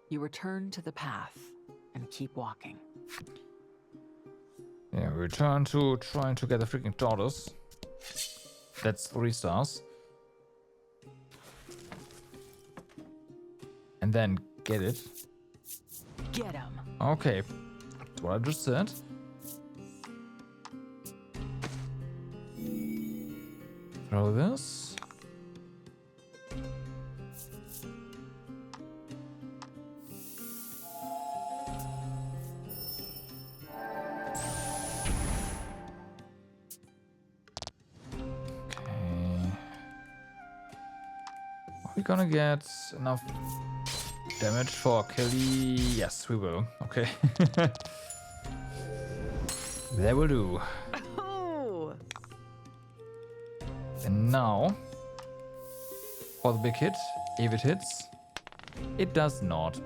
You return to the path and keep walking. Yeah, we return to trying to get the freaking tortoise. That's 3 stars. And then get it. Get him! Okay, that's what I just said. throw this. Are we gonna get enough damage for Kelly? Yes, we will. Okay. That will do. Oh! And now, for the big hit, if it hits, it does not.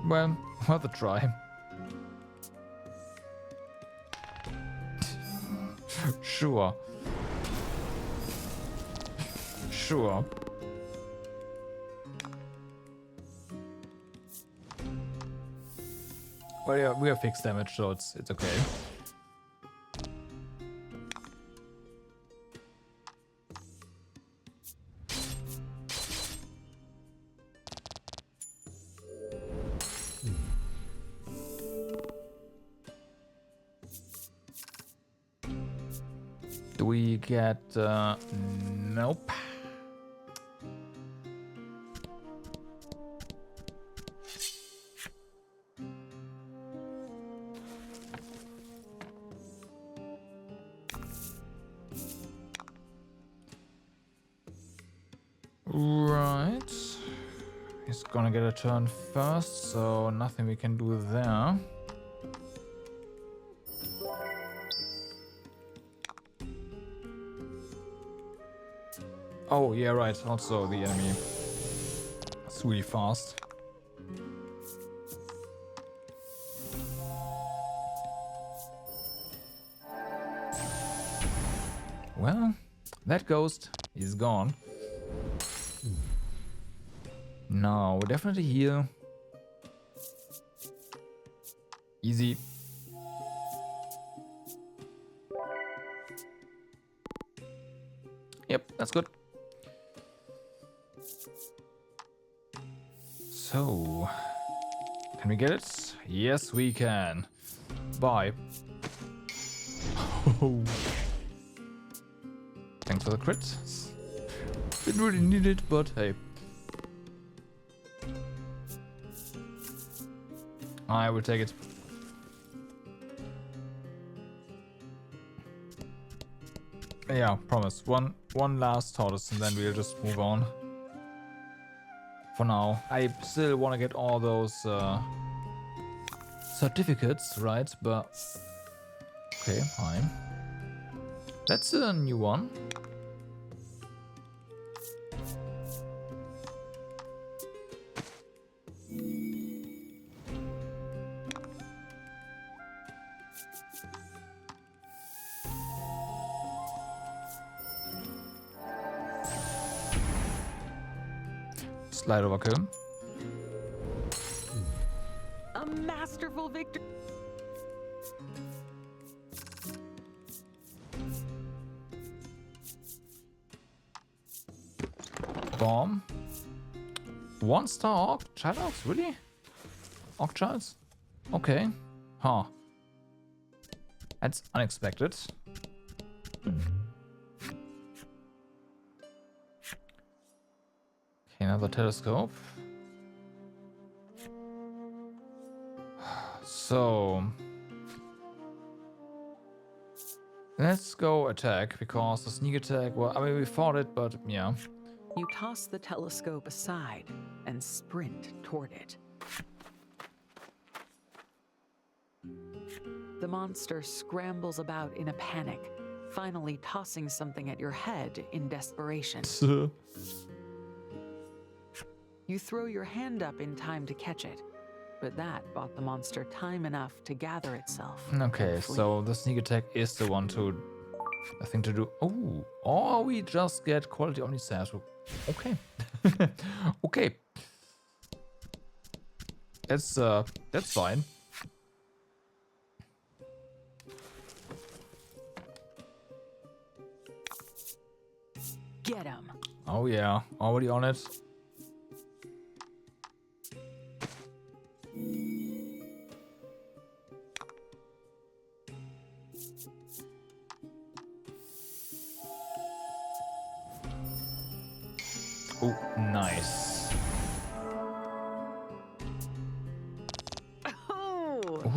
Well, worth a try. Sure. Sure. Well, yeah, we have fixed damage, so it's okay. Do we get... nope. Right. He's gonna get a turn first, so nothing we can do there. Oh, yeah, right. Also, the enemy is really fast. Well, that ghost is gone. Now, we definitely heal. Easy. Yep, that's good. So, can we get it? Yes, we can. Bye. Oh. Thanks for the crit. Didn't really need it, but hey. I will take it. Yeah, promise. One last tortoise and then we'll just move on. For now. I still want to get all those certificates, right? But okay, fine. That's a new one. Slide overkill. A masterful victory. Bomb. 1-star Orc Child Orcs? Really? Orc Childs? Okay. Huh. That's unexpected. Okay, another telescope. So let's go attack, because the sneak attack, well, I mean, we fought it, but yeah. You toss the telescope aside and sprint toward it. The monster scrambles about in a panic, finally tossing something at your head in desperation. You throw your hand up in time to catch it, but that bought the monster time enough to gather itself. Okay, and flee. so the sneak attack is the one to, I think, to do. Oh, or we just get quality omnisash. Okay. Okay. That's fine. Get him. Oh yeah, already on it.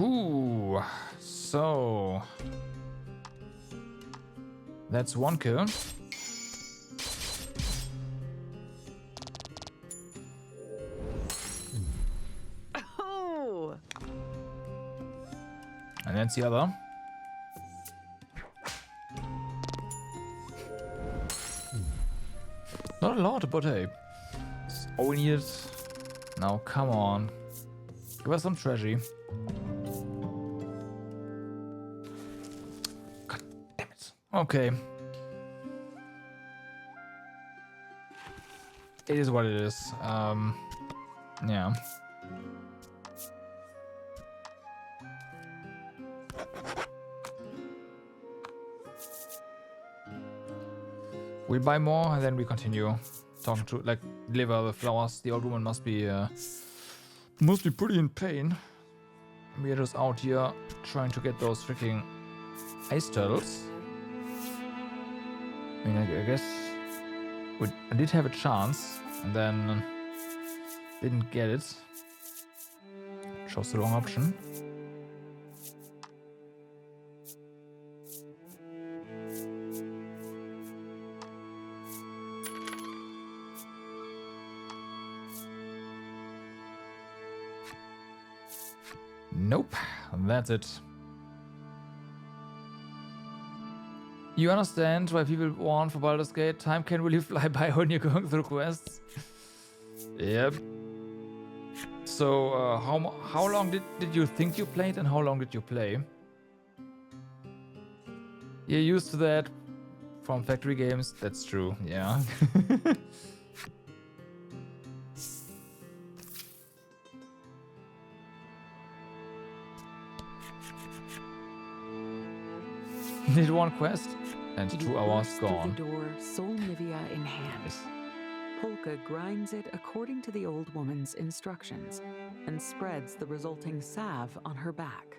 Ooh, so that's one kill. Oh! And that's the other. Not a lot, but hey. It's all we needed. Now, come on. Give us some treasure. God damn it. Okay. It is what it is. Yeah. We'll buy more and then we continue talking to, like, deliver the flowers. The old woman must be pretty in pain. We're just out here trying to get those freaking ice turtles. I mean, I guess I did have a chance and then didn't get it. Chose the wrong option. Nope, that's it. You understand why people want for Baldur's Gate? Time can really fly by when you're going through quests. Yep. So, how long did you think you played and how long did you play? You're used to that from factory games? That's true, yeah. Did one quest and 2 hours gone. The door, Solnivia in hand. Polka grinds it according to the old woman's instructions and spreads the resulting salve on her back.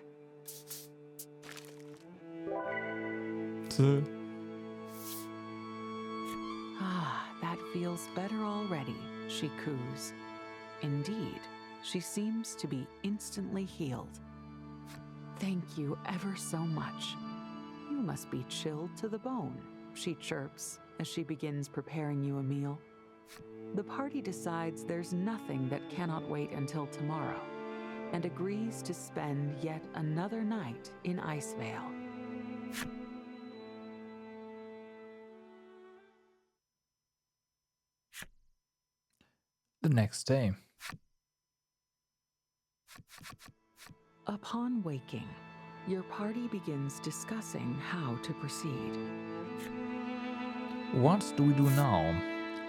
Ah, that feels better already, she coos. Indeed, she seems to be instantly healed. Thank you ever so much. You must be chilled to the bone, she chirps as she begins preparing you a meal. The party decides there's nothing that cannot wait until tomorrow and agrees to spend yet another night in Icevale. The next day. Upon waking, your party begins discussing how to proceed. What do we do now?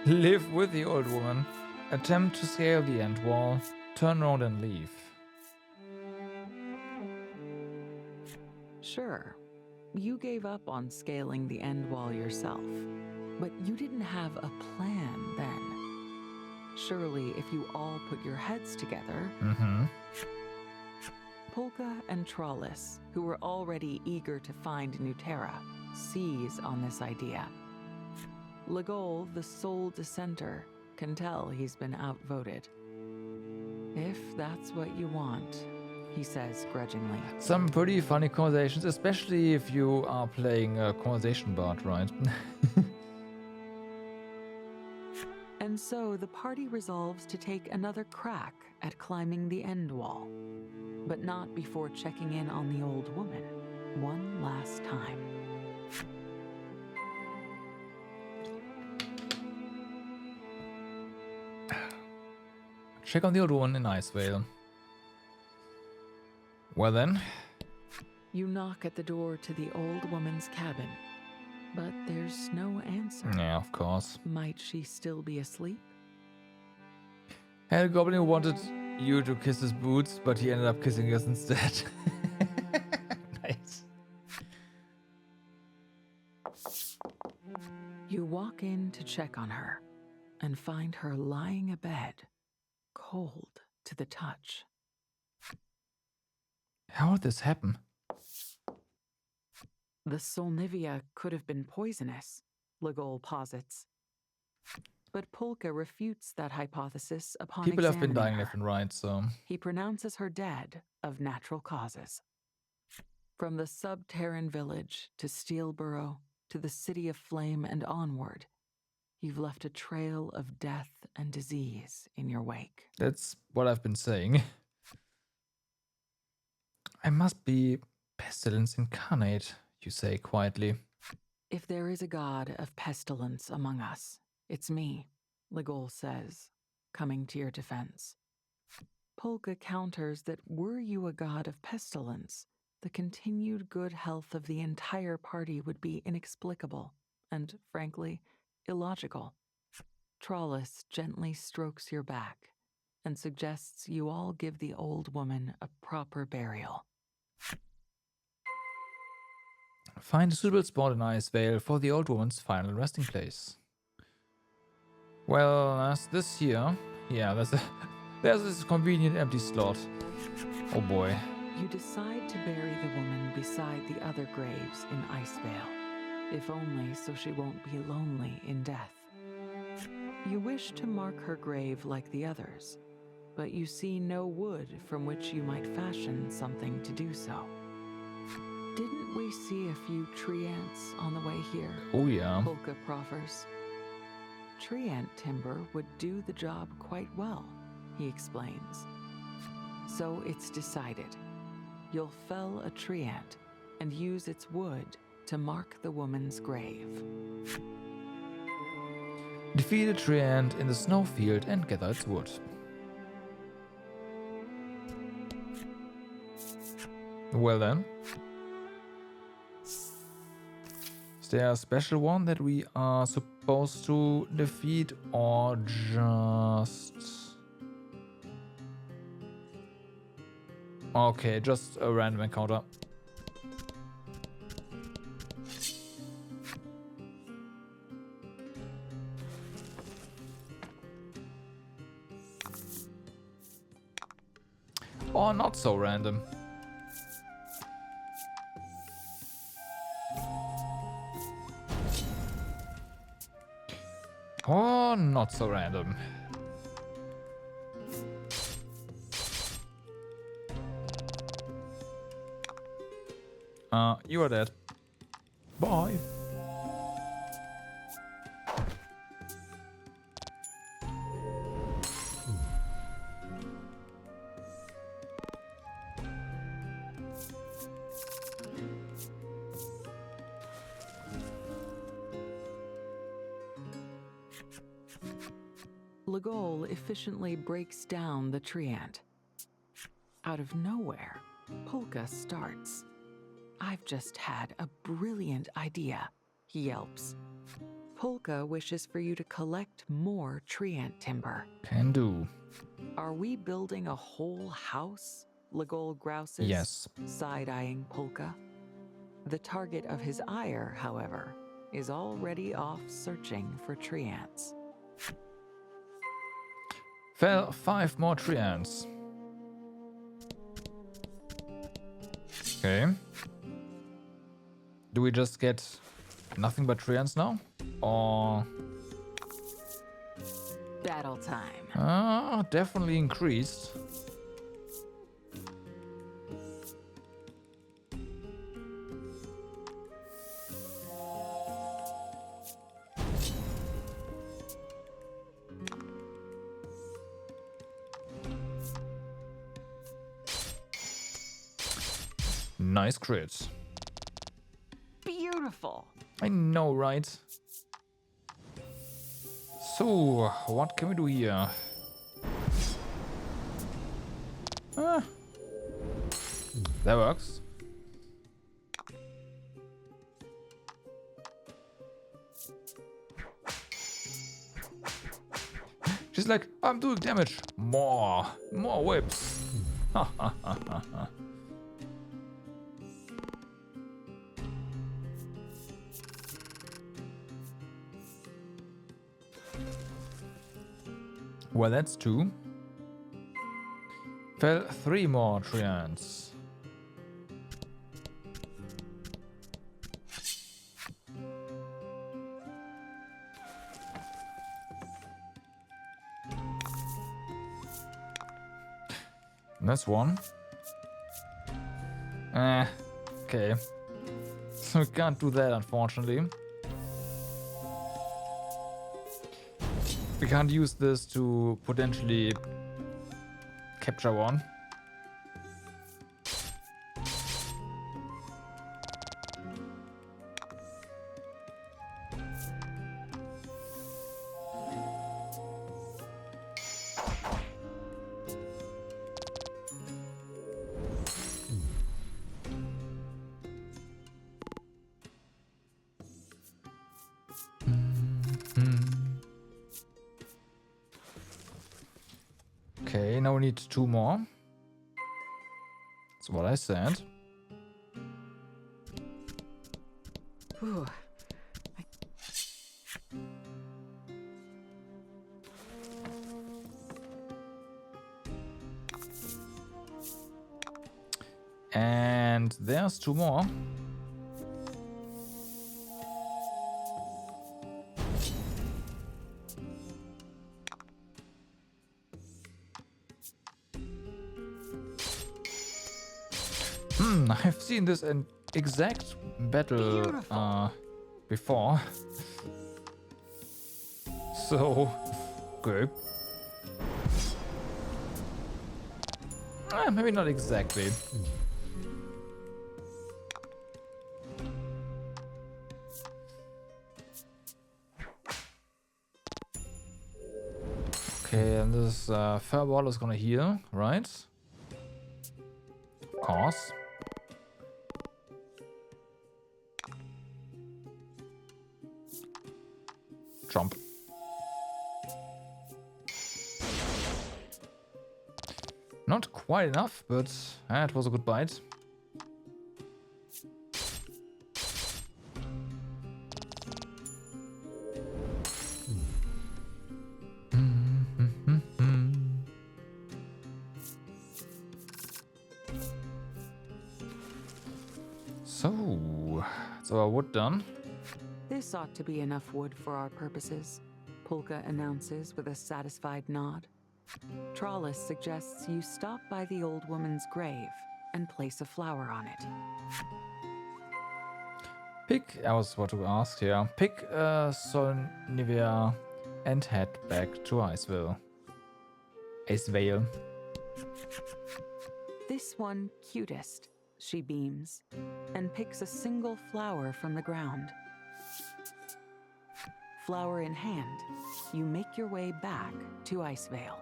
Live with the old woman, attempt to scale the end wall, turn around and leave. Sure, you gave up on scaling the end wall yourself, but you didn't have a plan then. Surely, if you all put your heads together, Polka and Trollis, who were already eager to find Nutera, seize on this idea. Legol, the sole dissenter, can tell he's been outvoted. If that's what you want, he says grudgingly. Some pretty funny conversations, especially if you are playing a conversation bard, right? And so the party resolves to take another crack at climbing the end wall, but not before checking in on the old woman one last time. Check on the old one in Icevale. Well then. You knock at the door to the old woman's cabin, but there's no answer. Yeah, of course. Might she still be asleep? Hell Goblin wanted you to kiss his boots, but he ended up kissing us instead. Nice. You walk in to check on her and find her lying abed, cold to the touch. How did this happen? The Solnivia could have been poisonous, Legol posits. But Polka refutes that hypothesis upon People have been examining dying her. left and right, so. He pronounces her dead of natural causes. From the sub-Terran village to Steelborough to the City of Flame and onward, you've left a trail of death and disease in your wake. That's what I've been saying. I must be pestilence incarnate, you say quietly. If there is a god of pestilence among us, it's me, Ligol says, coming to your defense. Polka counters that were you a god of pestilence, the continued good health of the entire party would be inexplicable and, frankly, illogical. Trollis gently strokes your back and suggests you all give the old woman a proper burial. Find a suitable spot in Icevale for the old woman's final resting place. Well, as this here, yeah, there's this convenient empty slot. Oh boy. You decide to bury the woman beside the other graves in Icevale, if only so she won't be lonely in death. You wish to mark her grave like the others, but you see no wood from which you might fashion something to do so. Didn't we see a few tree ants on the way here? Oh yeah. Polka proffers. Tree ant timber would do the job quite well, he explains. So it's decided. You'll fell a tree ant and use its wood to mark the woman's grave. Defeat a tree ant in the snowfield and gather its wood. Well then. Is there a special one that we are supposed to defeat or just... Okay, just a random encounter. Or not so random. Or not so random. You are dead. Bye. Ligol efficiently breaks down the tree ant. Out of nowhere, Polka starts. I've just had a brilliant idea, he yelps. Polka wishes for you to collect more tree ant timber. Can do. Are we building a whole house? Ligol grouses, Yes. side-eyeing Polka. The target of his ire, however, is already off searching for tree ants. Fell 5 more tree ants. Okay. Do we just get nothing but tree ants now? Or... Battle time. Definitely increased. Nice crits. Beautiful. I know, right? So, what can we do here? That works. She's like, I'm doing damage. More whips. Ha ha ha ha ha. Well, that's 2. Fell 3 more tree ants. That's one. Okay. So we can't do that, unfortunately. We can't use this to potentially capture one. Okay, now we need 2 more. That's what I said. Whew. And there's 2 more. I've seen this in exact battle before. So, okay. Maybe not exactly. Okay, and this fireball is gonna heal, right? Of course. Jump. Not quite enough, but it was a good bite. So, it's our wood done. This ought to be enough wood for our purposes, Polka announces with a satisfied nod. Trollis suggests you stop by the old woman's grave and place a flower on it. I was about to ask here. Pick Solnivia and head back to Icevale. This one cutest, she beams, and picks a single flower from the ground. Flower in hand, you make your way back to Icevale.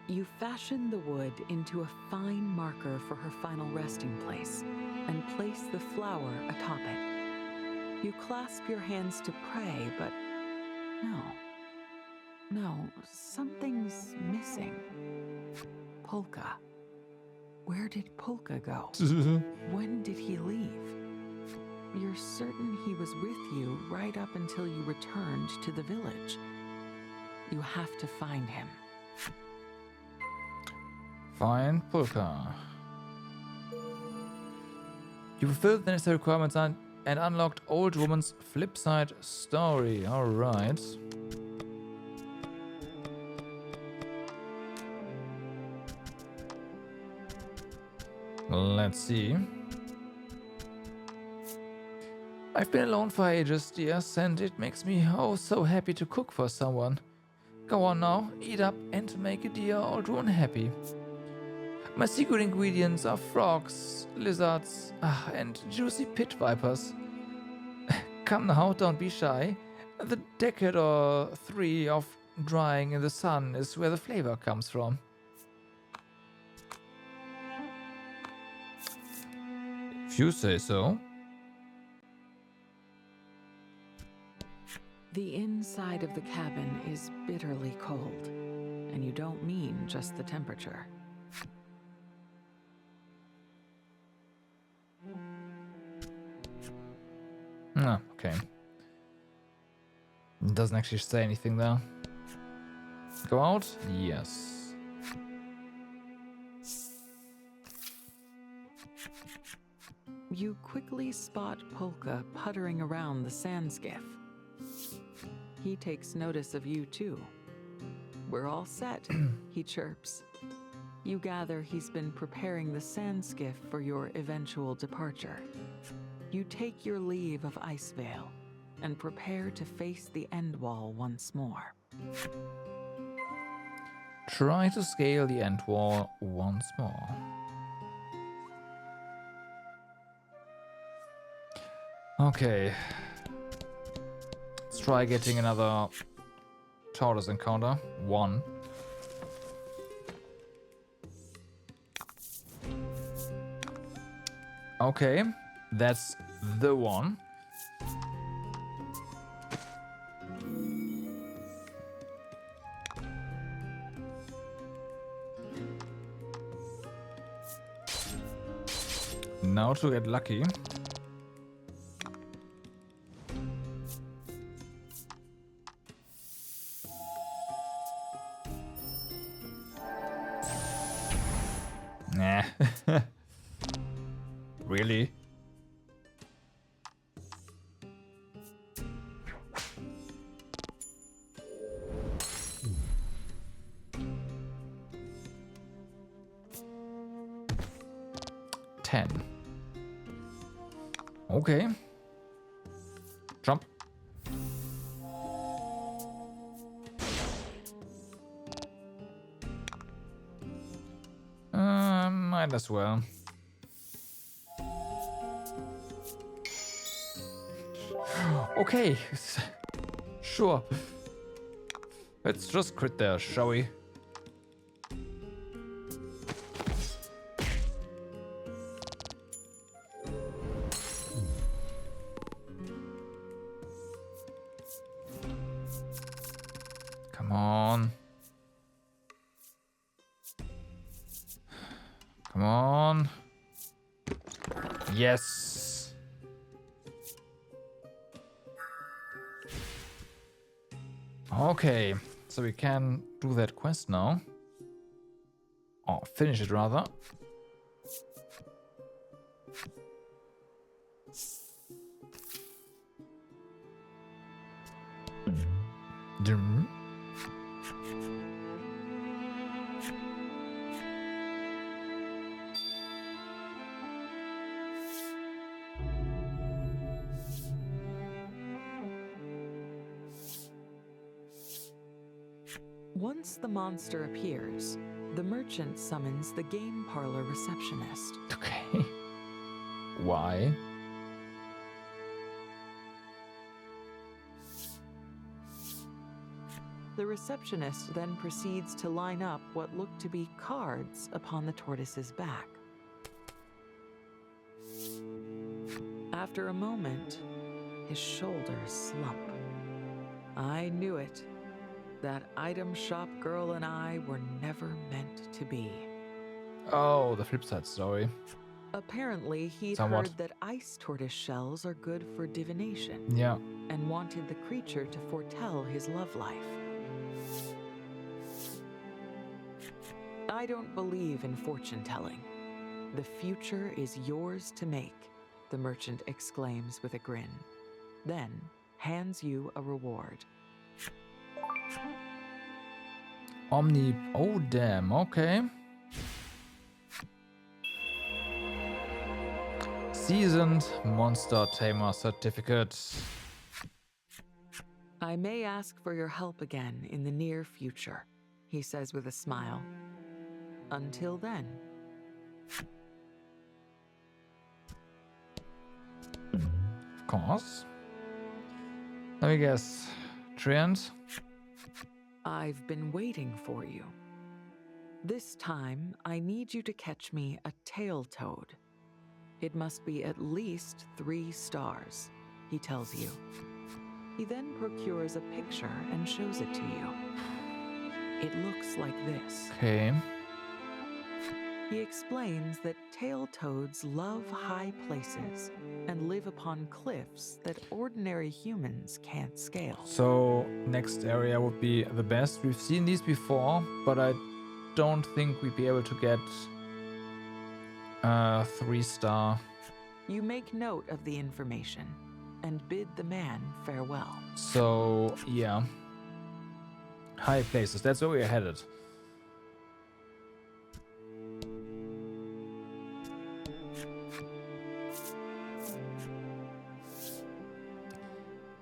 You fashion the wood into a fine marker for her final resting place and place the flower atop it. You clasp your hands to pray, but no, something's missing. Polka. Where did Polka go? When did he leave? You're certain he was with you right up until you returned to the village. You have to find him. Find Polka. You fulfilled the necessary requirements and unlocked Old Woman's Flipside story. Alright. Let's see. I've been alone for ages, dears, and it makes me oh so happy to cook for someone. Go on now, eat up and make a dear old woman happy. My secret ingredients are frogs, lizards, and juicy pit vipers. Come now, don't be shy. The decade or 3 of drying in the sun is where the flavor comes from. If you say so. The inside of the cabin is bitterly cold, and you don't mean just the temperature. Okay. Doesn't actually say anything there. Go out? Yes. You quickly spot Polka puttering around the sand skiff. He takes notice of you too. We're all set, he chirps. You gather he's been preparing the sand skiff for your eventual departure. You take your leave of Icevale and prepare to face the end wall once more. Try to scale the end wall once more. Okay. Let's try getting another tortoise encounter. 1. Okay, that's the one. Now to get lucky. Nah. Really? Ten. Okay. Jump. Might as well. Okay. Sure. Let's just crit there, shall we? Come on. Come on. Yes. Okay, so we can do that quest now. Or finish it rather. Dum. Once the monster appears, the merchant summons the game parlor receptionist. Okay. Why? The receptionist then proceeds to line up what look to be cards upon the tortoise's back. After a moment, his shoulders slump. I knew it. That item shop girl and I were never meant to be. Oh, the flip side story. Apparently, he'd Somewhat. heard that ice tortoise shells are good for divination. Yeah. And wanted the creature to foretell his love life. I don't believe in fortune telling. The future is yours to make, the merchant exclaims with a grin, then hands you a reward. Omni. Oh, damn. Okay. Seasoned Monster Tamer Certificate. I may ask for your help again in the near future, he says with a smile. Until then. Of course. Let me guess. Treant? I've been waiting for you. This time, I need you to catch me a tail toad. It must be at least 3 stars, he tells you. He then procures a picture and shows it to you. It looks like this. Okay. He explains that tail toads love high places and live upon cliffs that ordinary humans can't scale. So, next area would be the best. We've seen these before, but I don't think we'd be able to get 3-star. You make note of the information and bid the man farewell. So, yeah. High places, that's where we're headed.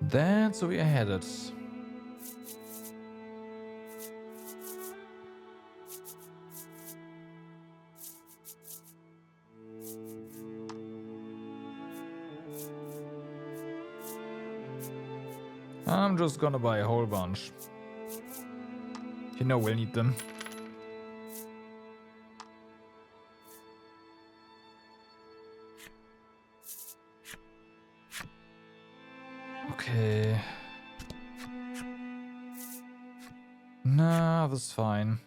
That's where we're headed. I'm just gonna buy a whole bunch. You know we'll need them. Okay. Nah, that's fine.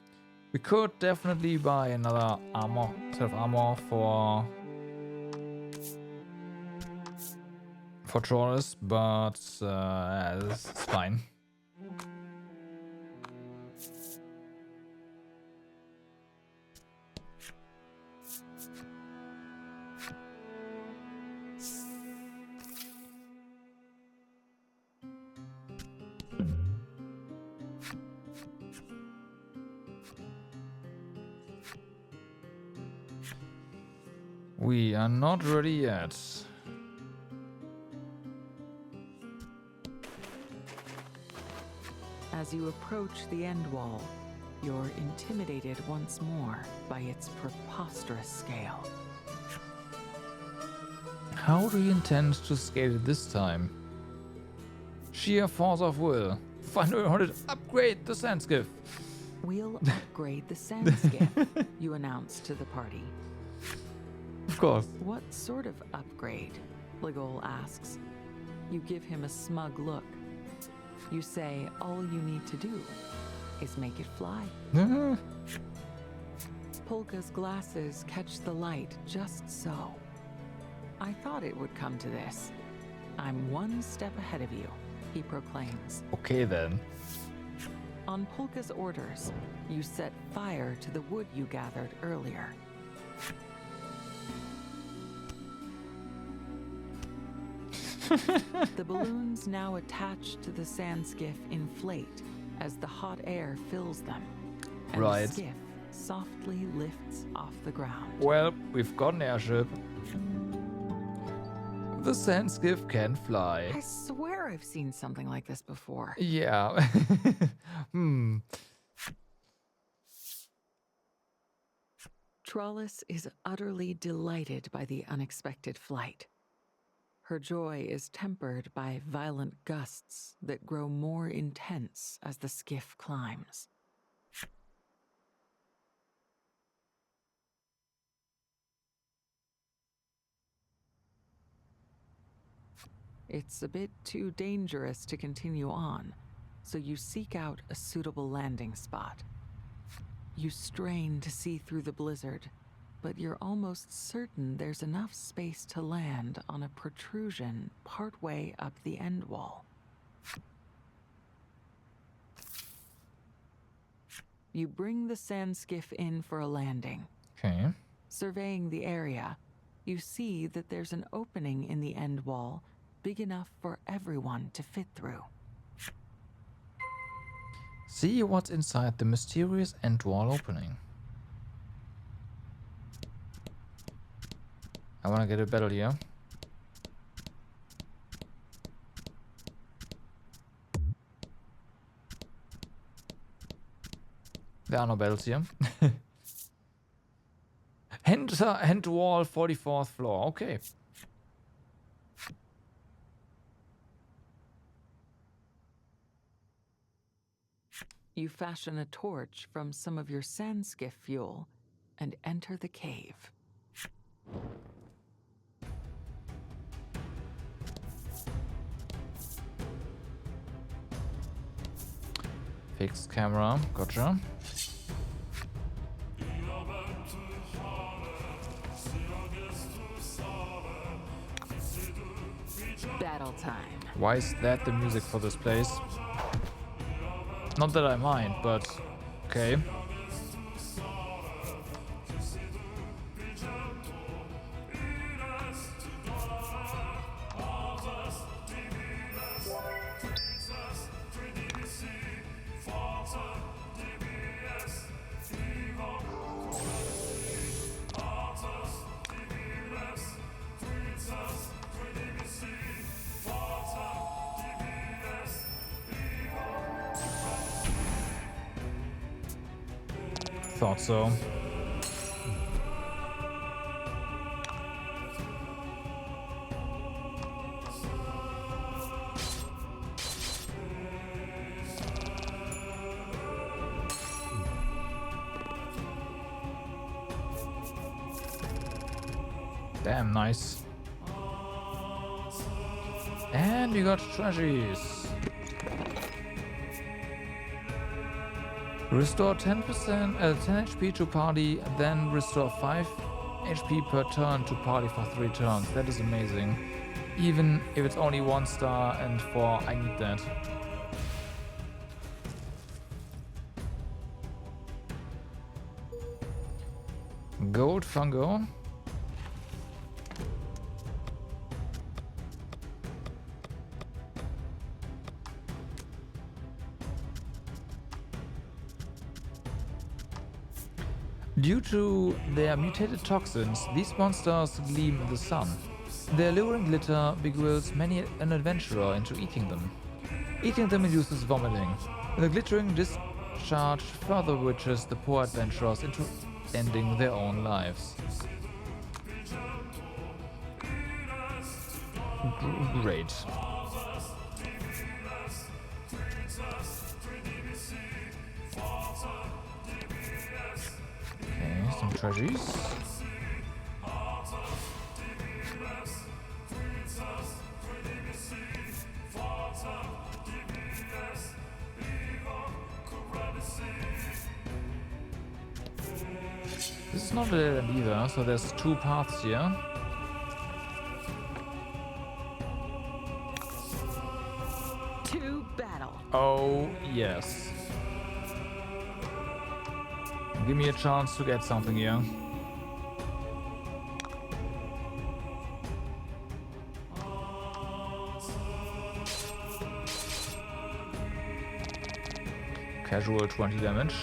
We could definitely buy another armor, set of armor for Trollus, but it's fine. We are not ready yet. As you approach the end wall, you're intimidated once more by its preposterous scale. How do you intend to scale it this time? Sheer force of will. Finally wanted to upgrade the Sandskiff. We'll upgrade the Sandskiff, you announce to the party. Of course. What sort of upgrade? Ligol asks. You give him a smug look. You say all you need to do is make it fly. Polka's glasses catch the light just so. I thought it would come to this. I'm one step ahead of you, he proclaims. Okay then. On Polka's orders, you set fire to the wood you gathered earlier. The balloons now attached to the Sandskiff inflate as the hot air fills them, and Right. the skiff softly lifts off the ground. Well, we've got an airship. The Sandskiff can fly. I swear I've seen something like this before. Yeah. Trollus is utterly delighted by the unexpected flight. Her joy is tempered by violent gusts that grow more intense as the skiff climbs. It's a bit too dangerous to continue on, so you seek out a suitable landing spot. You strain to see through the blizzard, but you're almost certain there's enough space to land on a protrusion partway up the end wall. You bring the Sandskiff in for a landing. Okay. Surveying the area, you see that there's an opening in the end wall big enough for everyone to fit through. See what's inside the mysterious end wall opening. I wanna get a battle here. There are no battles here. Hand wall, 44th floor. Okay. You fashion a torch from some of your Sandskiff fuel and enter the cave. Fixed camera. Gotcha. Battle time. Why is that the music for this place? Not that I mind, but okay. thought so. Damn nice. And we got treasures. Restore 10%, 10 HP to party, then restore 5 HP per turn to party for 3 turns. That is amazing. Even if it's only 1 star and 4, I need that. Gold fungo. Due to their mutated toxins, these monsters gleam in the sun. Their alluring glitter beguiles many an adventurer into eating them. Eating them induces vomiting. The glittering discharge further witches the poor adventurers into ending their own lives. Great. Okay, some treasures. This is not a dead end either, so there's 2 paths here. To battle. Oh, yes. Give me a chance to get something here. Casual 20 damage.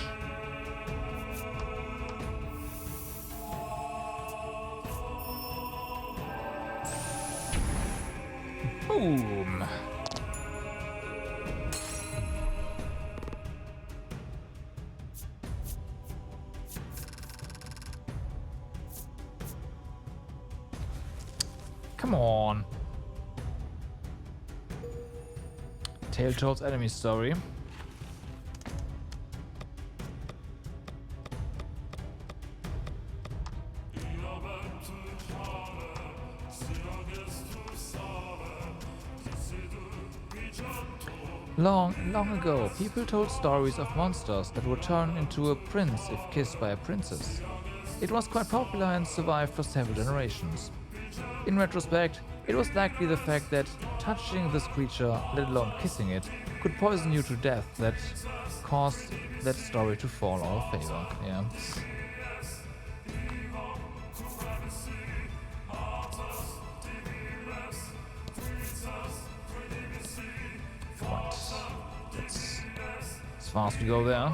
Boom. Come on. Tailtoad's enemy story. Long ago, people told stories of monsters that would turn into a prince if kissed by a princess. It was quite popular and survived for several generations. In retrospect, it was likely the fact that touching this creature, let alone kissing it, could poison you to death that caused that story to fall out of favor. Yeah. Right. That's as far as we go there.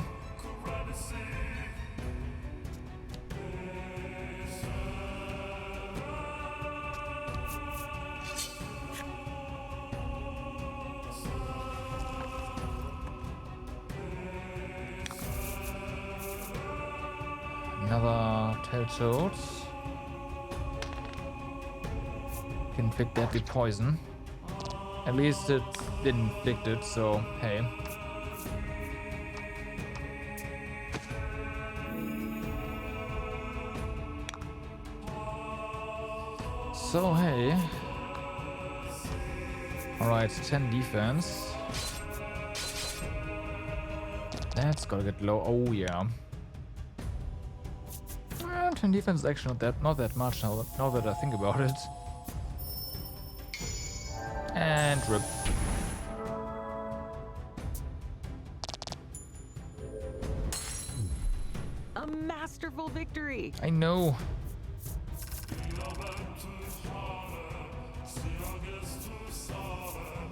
Another Tailtoad. Can inflict deadly poison. At least it didn't inflict it, so hey. So hey. Alright, 10 defense. That's gotta get low. Oh yeah. 10 defense is actually not that much now that I think about it. And rip. A masterful victory. I know.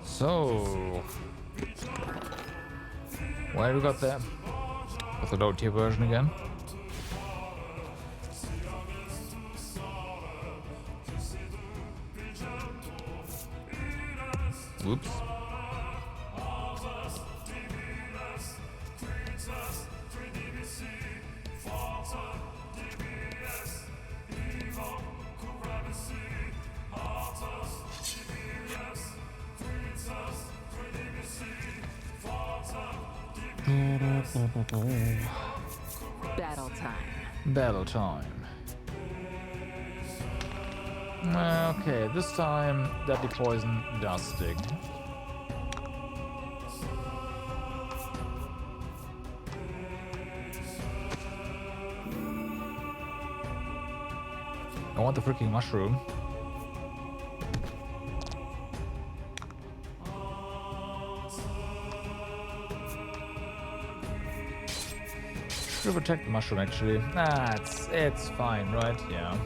So, why we got that? With the low tier version again. Whoops. Battle time. Battle time. Okay, this time deadly poison does stick. I want the freaking mushroom. Should protect the mushroom actually. Nah, it's fine, right? Yeah.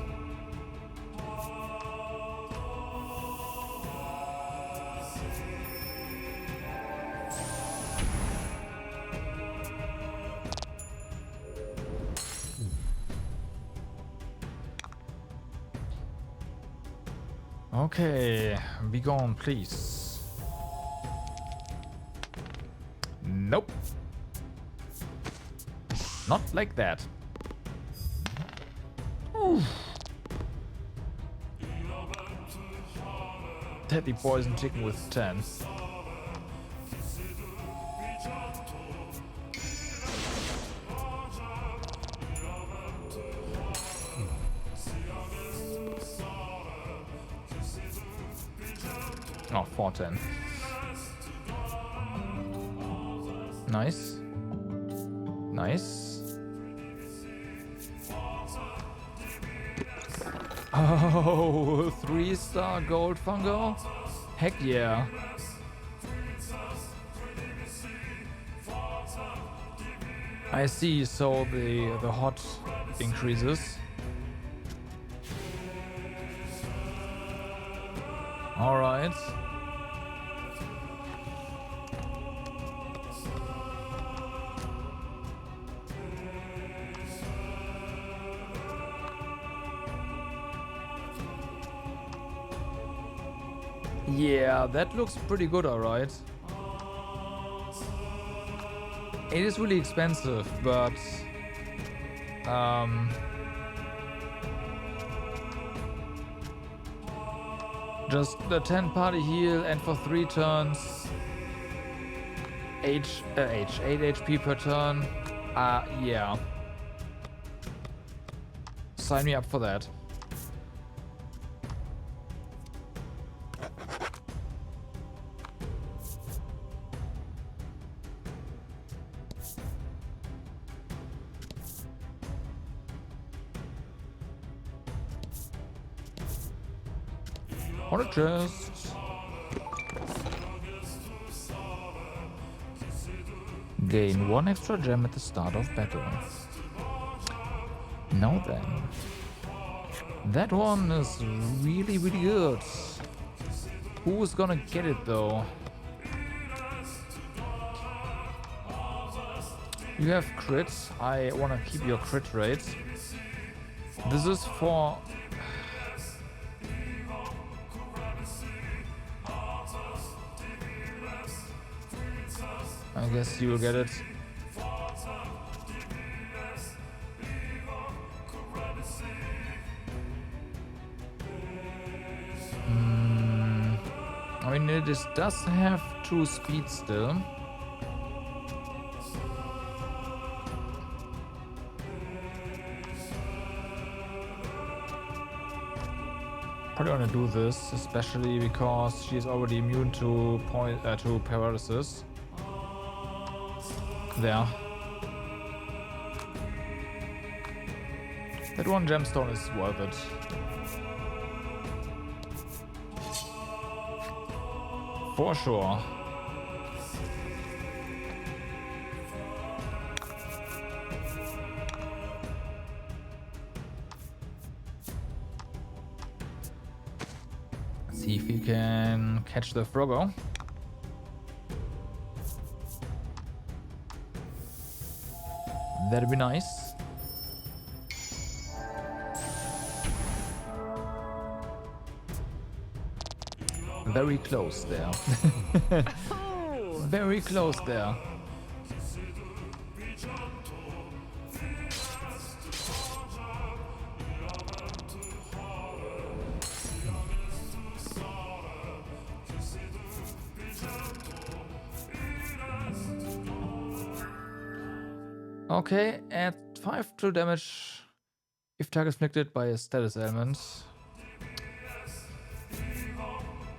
Okay, be gone, please. Nope. Not like that. Oof. Deadly poison chicken with 10. Oh, 410. Nice. Nice. Oh, 3-star gold fungo? Heck yeah. I see, so the hot increases. All right. Yeah, that looks pretty good, alright. It is really expensive, but just the 10 party heal and for 3 turns 8 HP per turn. Yeah. Sign me up for that. On a chest. Gain 1 extra gem at the start of battle. Now then. That one is really, really good. Who's gonna get it though? You have crits. I wanna keep your crit rate. This is for... I guess you will get it. I mean, it does have 2 speed still. Probably gonna do this, especially because she's already immune to paralysis. There. That 1 gemstone is worth it. For sure. See if you can catch the Froggo. That'd be nice. Very close there. Very close there. Okay, add 5 true damage if target inflicted by a status element.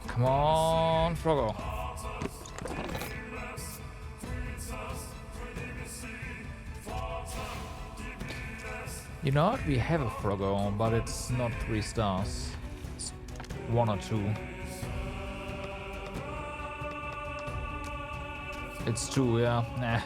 Come on, Froggo. You know what? We have a Froggo, but it's not 3 stars. It's 1 or 2. It's 2, yeah. Nah.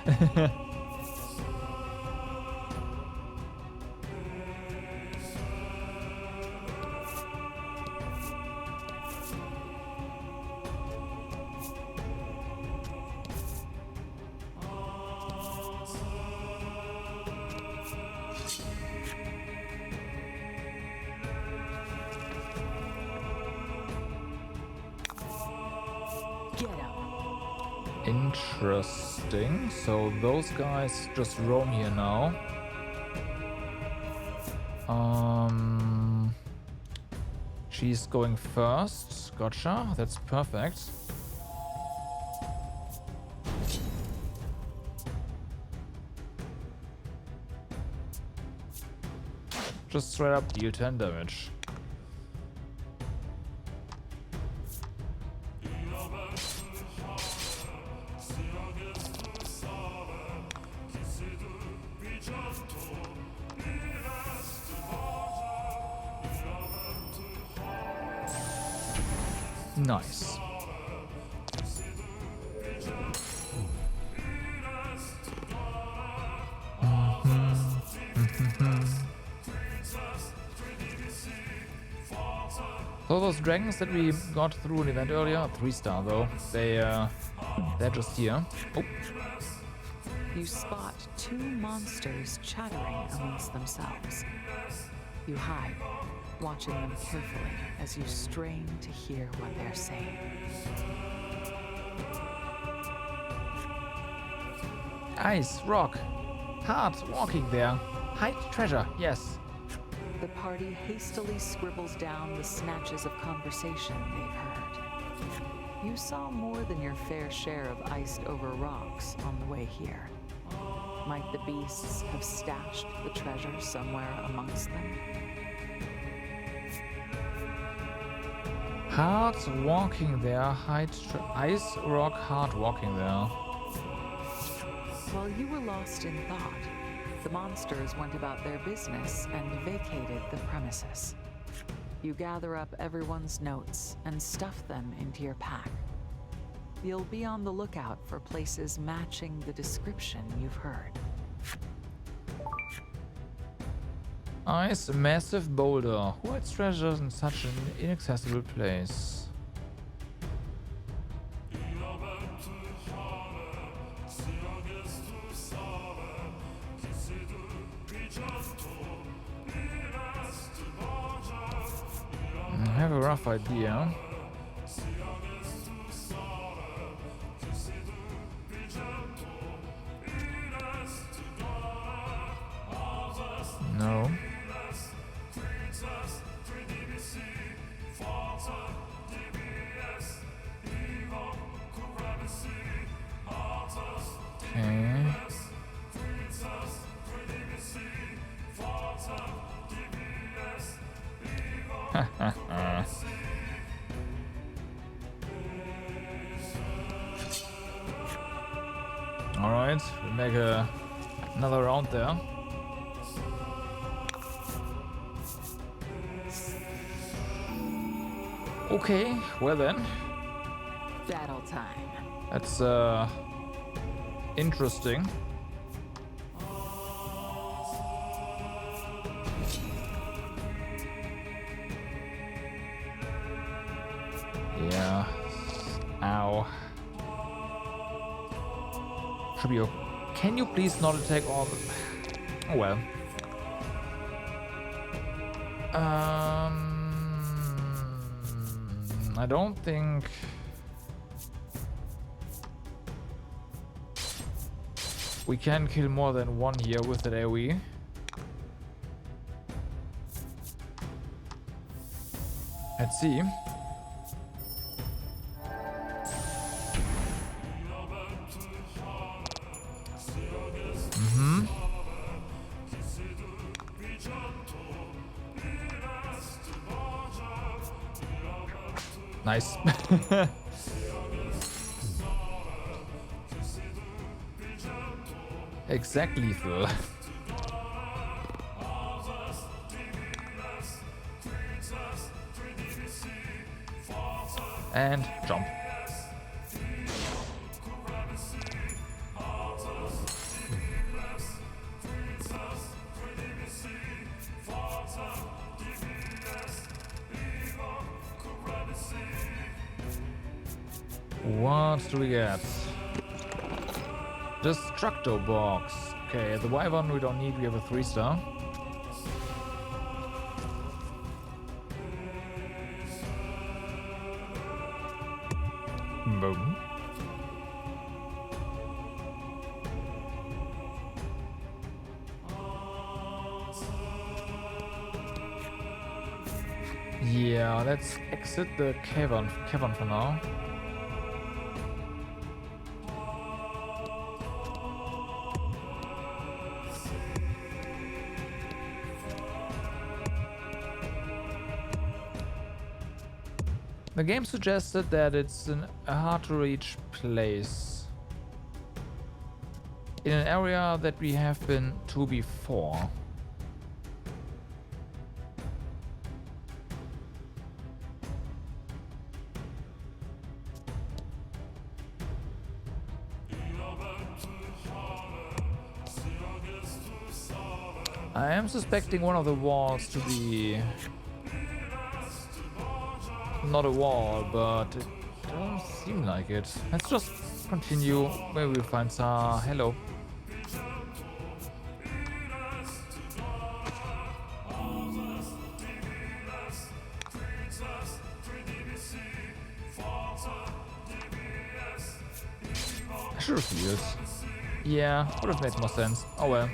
Get up. Interesting. So those guys just roam here now. She's going first. Gotcha. That's perfect. Just straight up deal 10 damage. Nice. So those dragons that we got through an event earlier, 3-star though, they're just here. Oh. You spot 2 monsters chattering amongst themselves. You hide, watching them carefully as you strain to hear what they're saying. Ice, rock, hard walking there. Hide treasure, yes. The party hastily scribbles down the snatches of conversation they've heard. You saw more than your fair share of iced over rocks on the way here. Might the beasts have stashed the treasure somewhere amongst them? Hard walking there, ice, rock, hard walking there. While you were lost in thought, the monsters went about their business and vacated the premises. You gather up everyone's notes and stuff them into your pack. You'll be on the lookout for places matching the description you've heard. Ice, a massive boulder. Who hides treasures in such an inaccessible place? I have a rough idea. No. Okay. All right, we make another round there. Okay, well then. Battle time. That's interesting. Yeah. Ow. Should be okay. Can you please not attack all the... Oh well. I don't think... we can kill more than one here with that AoE. Let's see. Nice. Exact lethal. And jump. What do we get? Destructo box. Okay, the Wyvern we don't need, we have a 3-star. Boom. Yeah, let's exit the cavern for now. The game suggested that it's a hard-to-reach place in an area that we have been to before. I am suspecting one of the walls to be not a wall, but it doesn't seem like it. Let's just continue. Maybe we'll find some. Hello. I should have used. Yeah, would have made more sense. Oh well.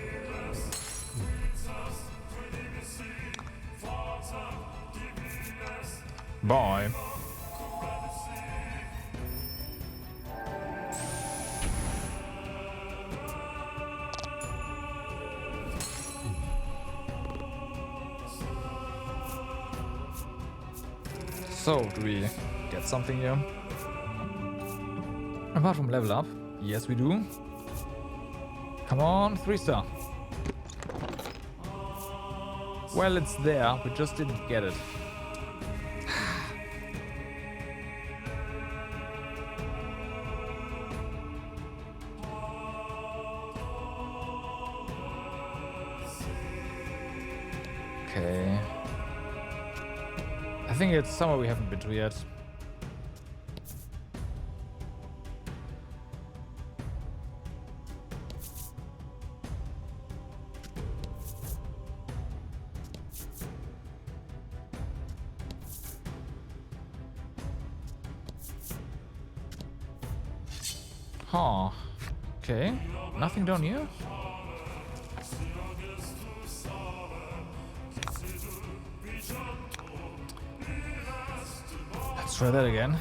Bye. So, do we get something here? Apart from level up? Yes, we do. Come on, 3-star. Well, it's there. We just didn't get it. Okay. I think it's somewhere we haven't been to yet. Huh. Okay. Nothing down here? Let's try that again.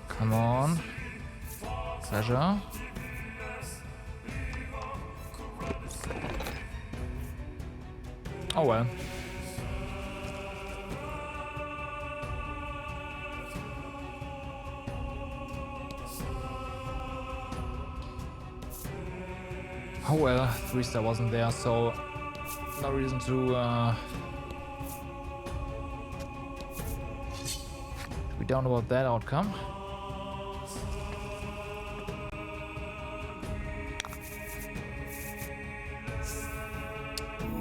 Come on. Treasure. Oh well. Oh well, 3-star wasn't there, so no reason to be down about that outcome.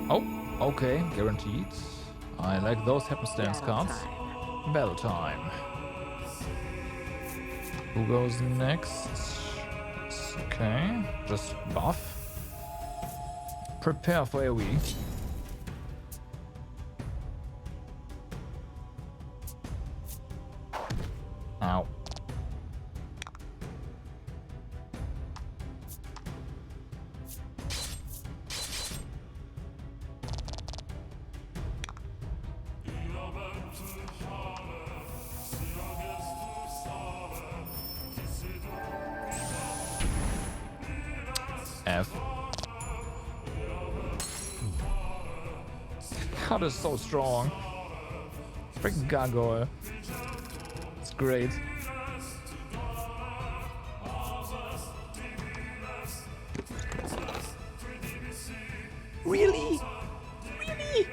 Oh, okay, guaranteed. I like those happenstance cards. Battle time. Who goes next? Okay, just buff. Prepare for AoE. Ow. F. God is so strong. Freaking gargoyle. It's great. Really? Really?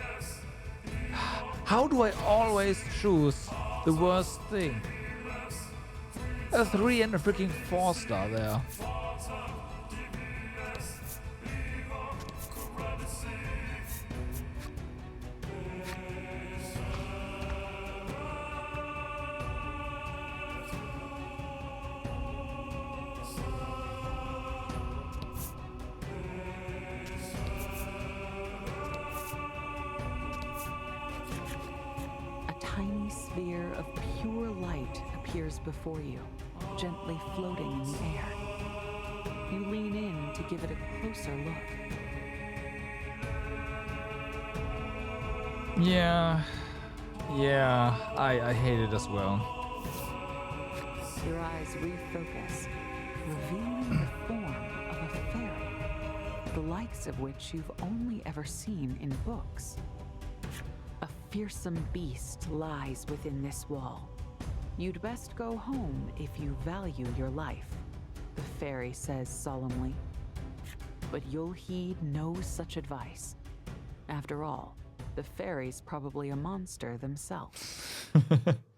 How do I always choose the worst thing? A 3 and a freaking 4-star there. Tiny sphere of pure light appears before you, gently floating in the air. You lean in to give it a closer look. Yeah, I hate it as well. Your eyes refocus, revealing the form of a fairy, the likes of which you've only ever seen in books. A fearsome beast lies within this wall. You'd best go home if you value your life, the fairy says solemnly. But you'll heed no such advice. After all, the fairy's probably a monster themselves.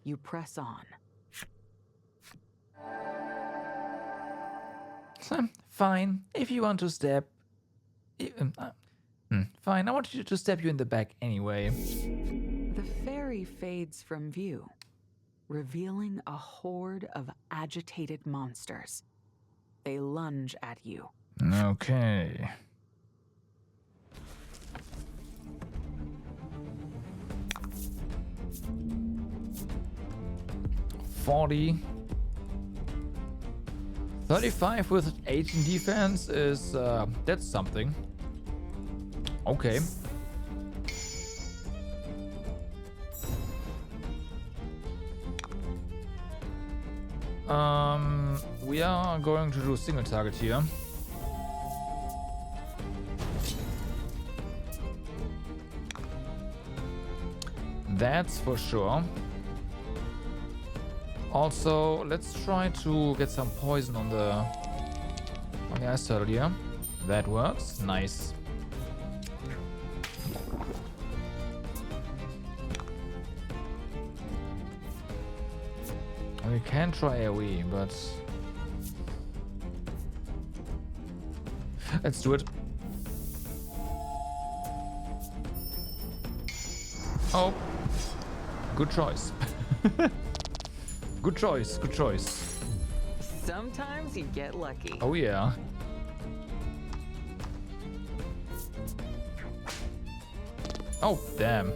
You press on. Fine, if you want to stab... Fine, I want you to stab you in the back anyway. The fairy fades from view, revealing a horde of agitated monsters. They lunge at you. Okay. $40. 35 with 18 defense is that's something. Okay. We are going to do single target here. That's for sure. Also, let's try to get some poison on the ice turtle here. That works. Nice. We can try AoE, but let's do it. Oh, good choice. Good choice, good choice. Sometimes you get lucky. Oh yeah. Oh, damn.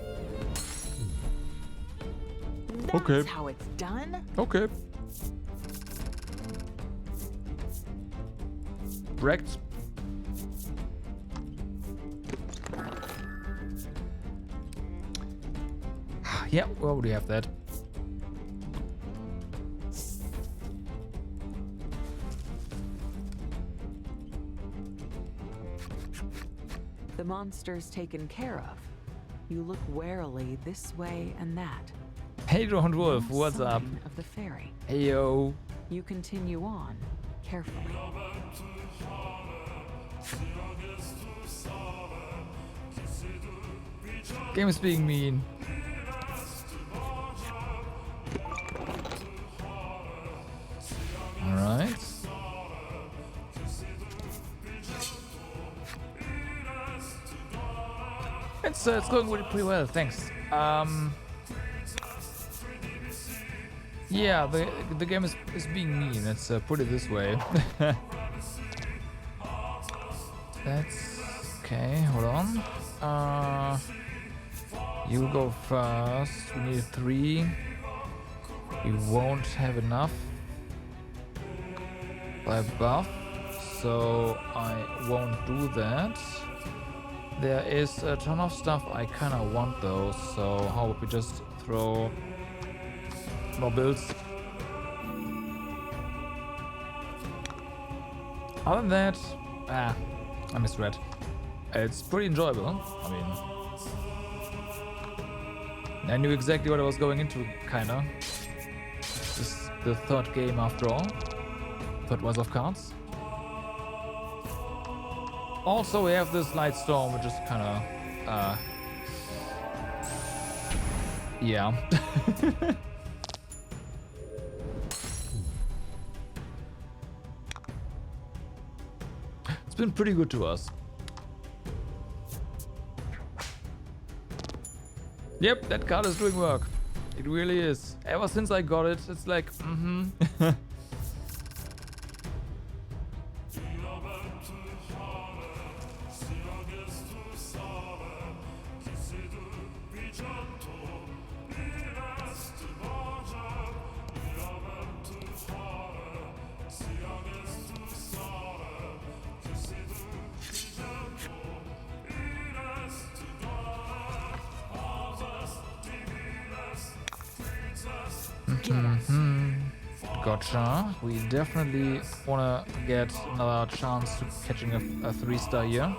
That's Okay. how it's done. Okay. Wrecked. Yeah, we already have that. The monster's taken care of. You look warily this way and that. Hey, Drone Wolf, No what's up? sign of the fairy. Hey, yo. You continue on, carefully. Game is being mean. Alright. It's going pretty well, thanks. Yeah, the game is being mean. Let's put it this way. That's okay. Hold on. You go first. We need 3. We won't have enough by buff, so I won't do that. There is a ton of stuff I kind of want though, so how about we just throw more builds? Other than that, I misread. It's pretty enjoyable. I mean, I knew exactly what I was going into, kinda. This is the third game after all. Third Wise of Cards. Also, we have this Light Storm, which is kinda, yeah. It's been pretty good to us. Yep, that card is doing work. It really is. Ever since I got it, it's like, Gotcha. We definitely want to get another chance to catching a 3-star here.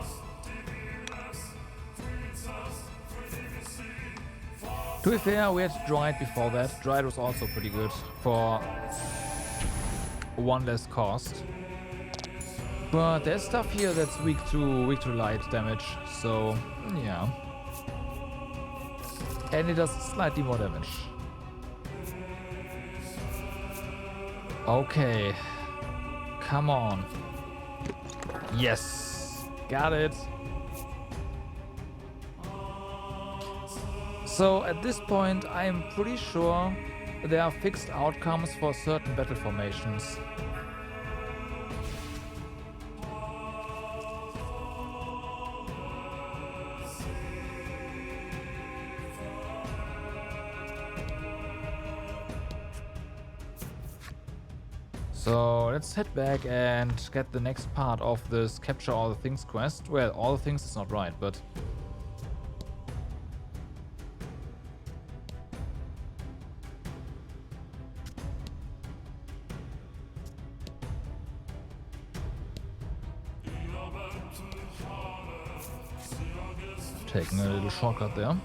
To be fair, we had Dryad before that. Dryad was also pretty good for one less cost. But there's stuff here that's weak to light damage, so yeah. And it does slightly more damage. Okay. Come on. Yes. Got it. So at this point, I am pretty sure there are fixed outcomes for certain battle formations. So let's head back and get the next part of this Capture All the Things quest. Well, all the things is not right, but... taking a little shortcut there.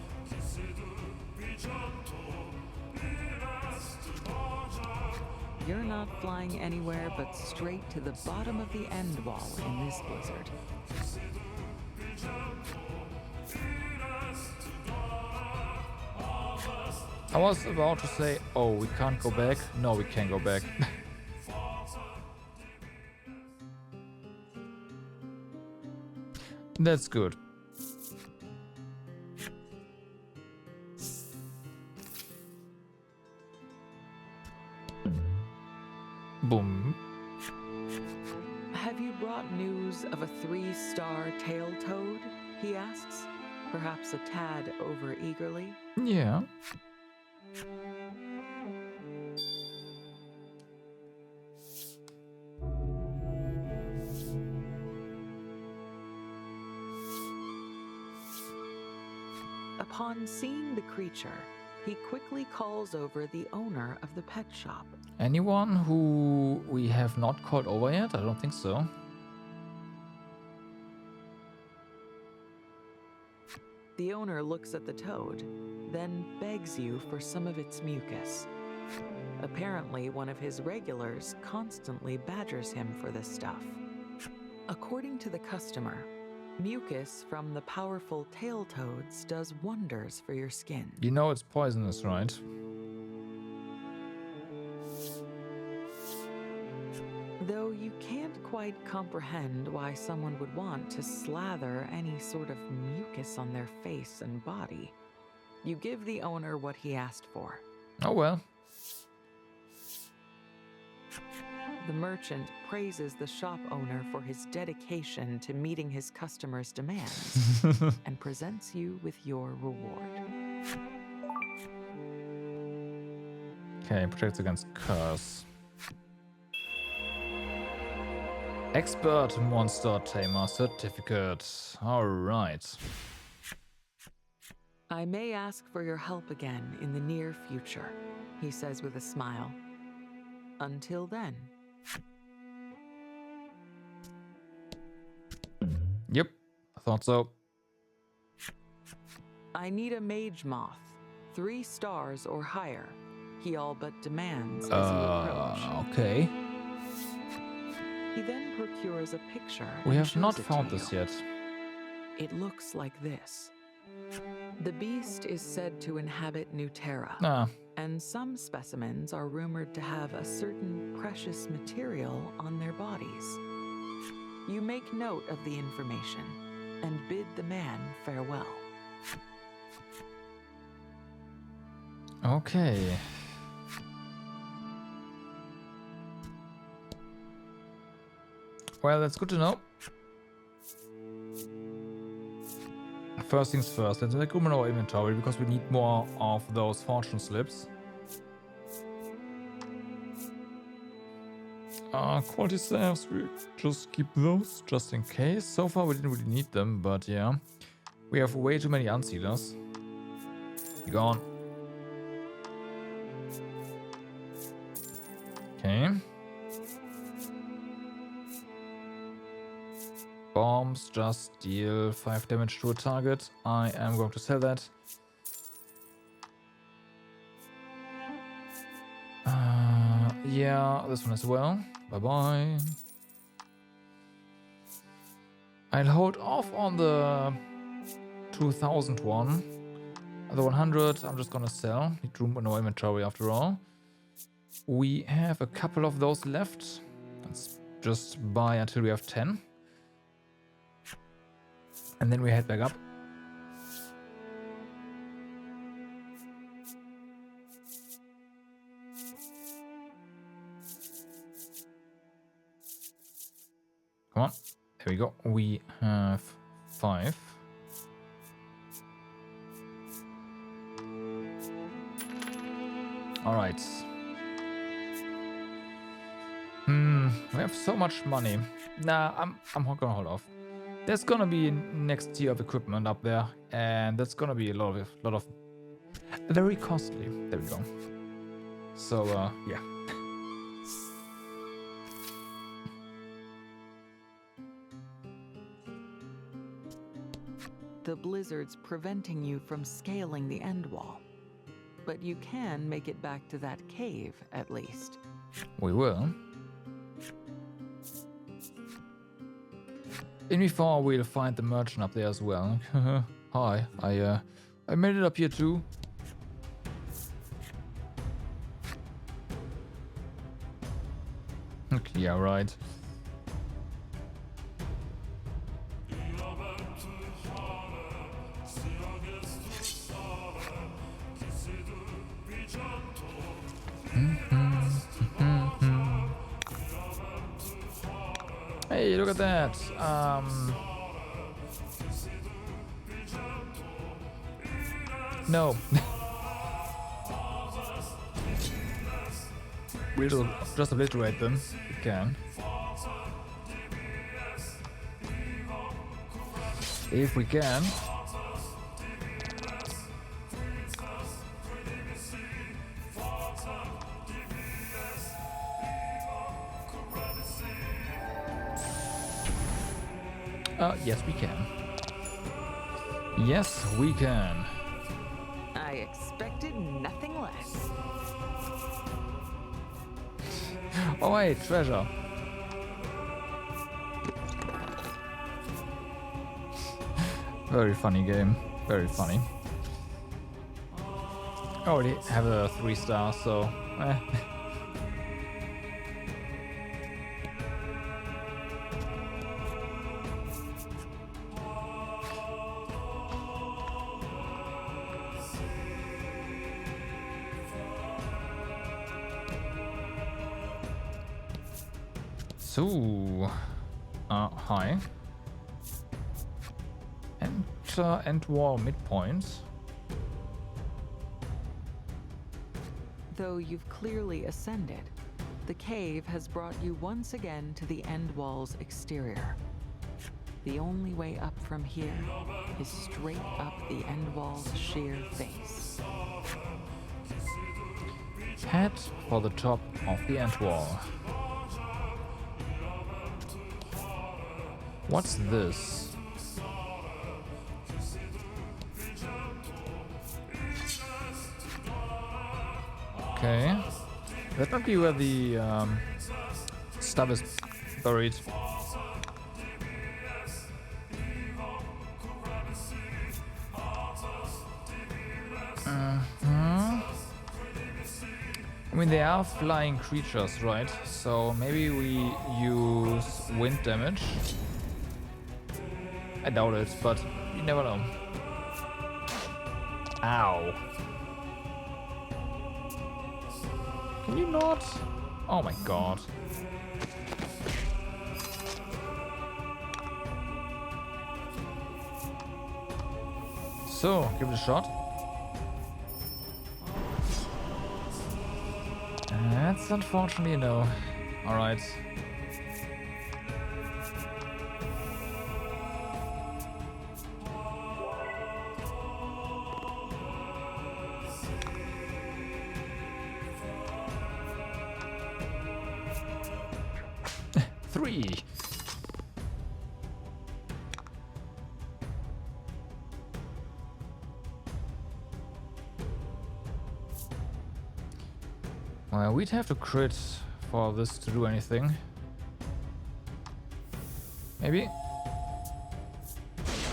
You're not flying anywhere but straight to the bottom of the end wall in this blizzard. I was about to say, oh, we can't go back. No, we can go back. That's good. Boom. Have you brought news of a 3-star tail toad? He asks, perhaps a tad over eagerly. Yeah. Upon seeing the creature, he quickly calls over the owner of the pet shop. Anyone who we have not called over yet? I don't think so. The owner looks at the toad, then begs you for some of its mucus. Apparently, one of his regulars constantly badgers him for this stuff. According to the customer, mucus from the powerful tail toads does wonders for your skin. You know it's poisonous, right? Though you can't quite comprehend why someone would want to slather any sort of mucus on their face and body, you give the owner what he asked for. Oh well. The merchant praises the shop owner for his dedication to meeting his customers' demands and presents you with your reward. Okay, protects against curse. Expert Monster Tamer certificate. Alright. I may ask for your help again in the near future, he says with a smile. Until then. Thought so. I need a mage moth, 3 stars or higher. He all but demands as you approach. Okay. He then procures a picture. We and have shows not it found to this you. yet. It looks like this. The beast is said to inhabit New Terra, Ah, and some specimens are rumored to have a certain precious material on their bodies. You make note of the information and bid the man farewell. okay. Well, that's good to know. First things first, let's make room in our inventory because we need more of those fortune slips. Quality staffs, we just keep those just in case. So far we didn't really need them, but yeah. We have way too many unsealers. You gone. Okay. Bombs just deal 5 damage to a target. I am going to sell that. Yeah, this one as well. Bye-bye. I'll hold off on the 2000 one. The 100 I'm just gonna sell. Need room in our inventory after all. We have a couple of those left. Let's just buy until we have 10. And then we head back up. Come on. There we go. We have 5. All right. We have so much money. Nah, I'm gonna hold off. There's gonna be next tier of equipment up there, and that's gonna be a lot of very costly. There we go. So yeah. The blizzard's preventing you from scaling the end wall, but you can make it back to that cave at least. We will. In before we'll find the merchant up there as well. Hi, I made it up here too. Okay, yeah, right. Hey, look at that. No. We'll just obliterate them. We can. If we can. Yes, we can. Yes, we can. I expected nothing less. Oh wait, treasure. Very funny game. Very funny. I already have a 3-star, so So, hi. Enter end wall midpoint. Though you've clearly ascended, the cave has brought you once again to the end wall's exterior. The only way up from here is straight up the end wall's sheer face. Head for the top of the end wall. What's this? Okay. That might be where the stuff is buried. I mean, they are flying creatures, right? So maybe we use wind damage. I doubt it, but you never know. Ow. Can you not? Oh my god. So, give it a shot. That's unfortunately a no. Alright. Three. Well, we'd have to crit for this to do anything. Maybe?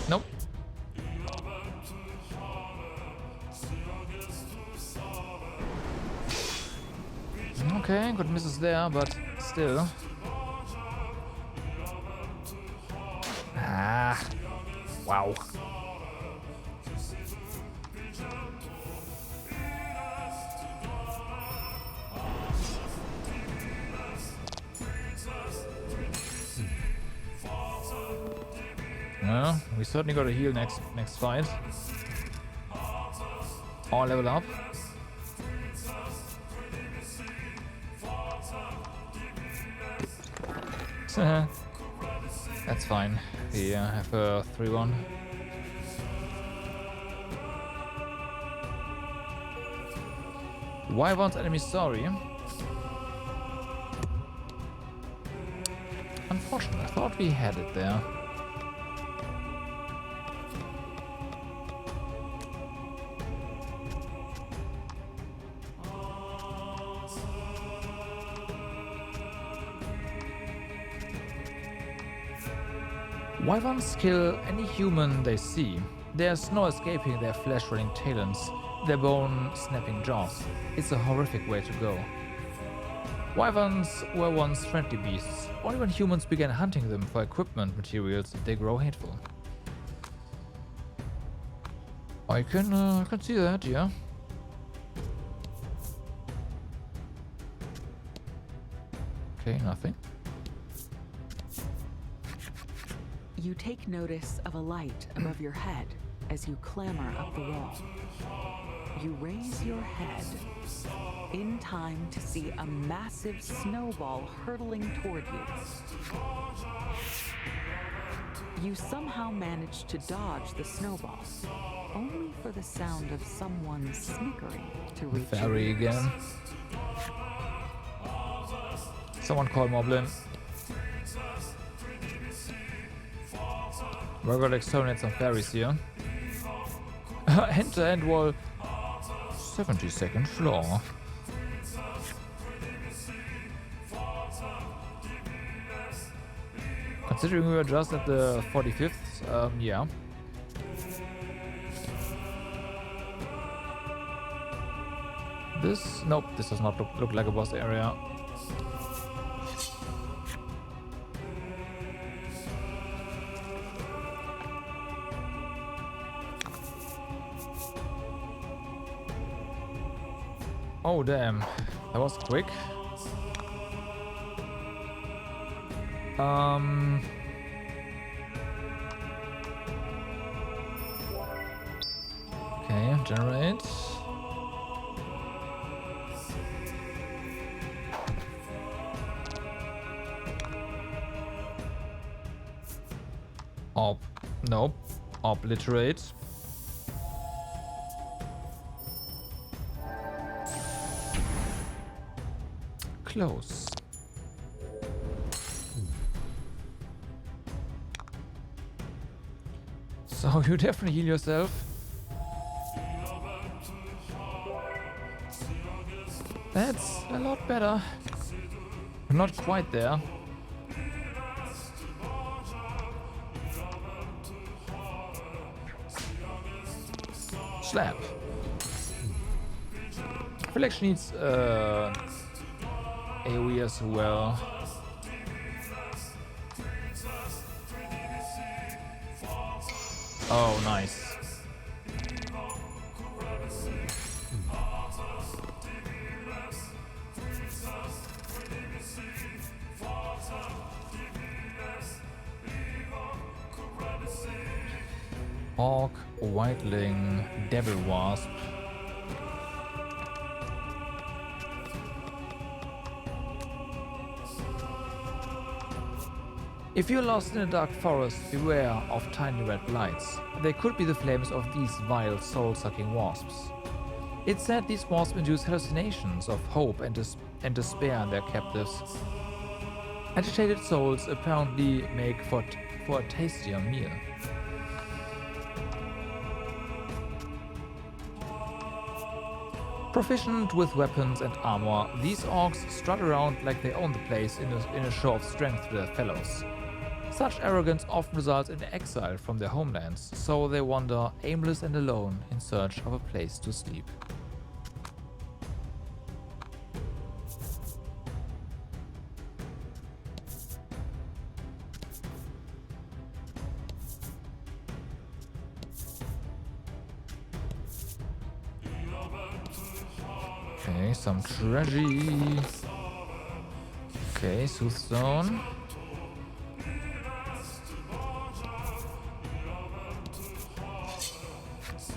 Nope. Okay, good misses there, but still. Ah. Wow. Well, we certainly got to heal next fight. Or level up. That's fine. Yeah, I have a 3-1. Wyvern's enemy sorry. Unfortunate, I thought we had it there. Wyverns kill any human they see. There's no escaping their flesh-rending talons, their bone-snapping jaws. It's a horrific way to go. Wyverns were once friendly beasts. Only when humans began hunting them for equipment materials did they grow hateful. I can see that, yeah. Okay, nothing. You take notice of a light above your head as you clamber up the wall. You raise your head in time to see a massive snowball hurtling toward you. You somehow manage to dodge the snowball, only for the sound of someone snickering to reach you. Fairy again. Someone call Moblin. We're gonna exterminate some fairies here. Hand-to-hand wall. 72nd floor. Considering we were just at the 45th, yeah. Nope, this does not look like a boss area. Oh damn, that was quick. Okay, generate. Nope. Obliterate. Close. So you definitely heal yourself. That's a lot better. Not quite there. Slap. I feel like she needs AoE as well. Oh, nice. Hawk, Whiteling, Devil Wasp. If you're lost in a dark forest, beware of tiny red lights. They could be the flames of these vile soul-sucking wasps. It's said these wasps induce hallucinations of hope and despair in their captives. Agitated souls apparently make for a tastier meal. Proficient with weapons and armor, these orcs strut around like they own the place in a show of strength to their fellows. Such arrogance often results in exile from their homelands, so they wander aimless and alone in search of a place to sleep. Okay, some treasure. Okay, Soothstone.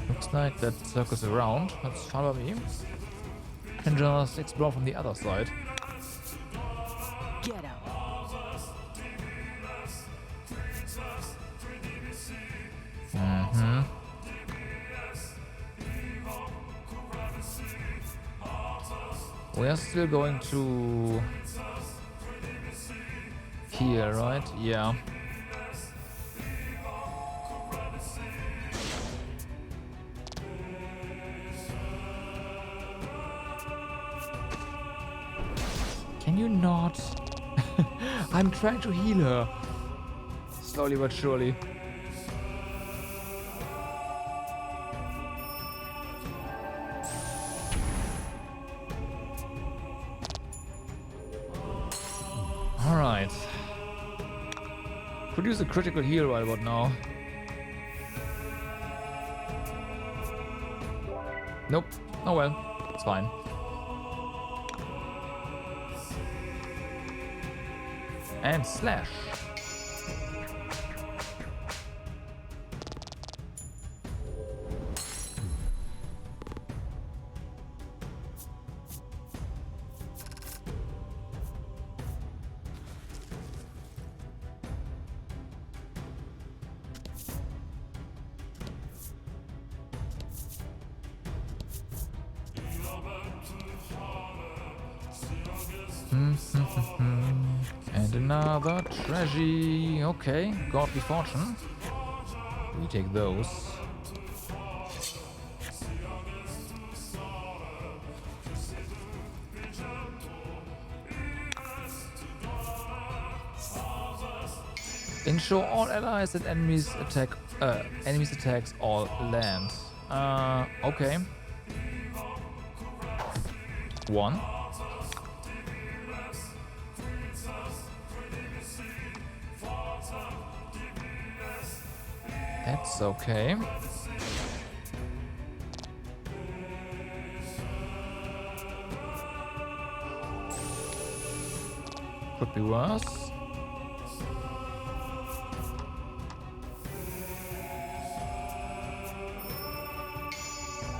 Looks like that circles around. Let's follow me. Can just explore from the other side. Get out. Mm-hmm. We are still going to here, right? Yeah. Can you not? I'm trying to heal her. Slowly but surely. Alright. Produce a critical heal right about now. Nope. Oh well. It's fine. And slash. And another treasure. Okay, godly fortune. We take those. Ensure all allies and enemies attacks all land. Okay. One. That's okay. Could be worse.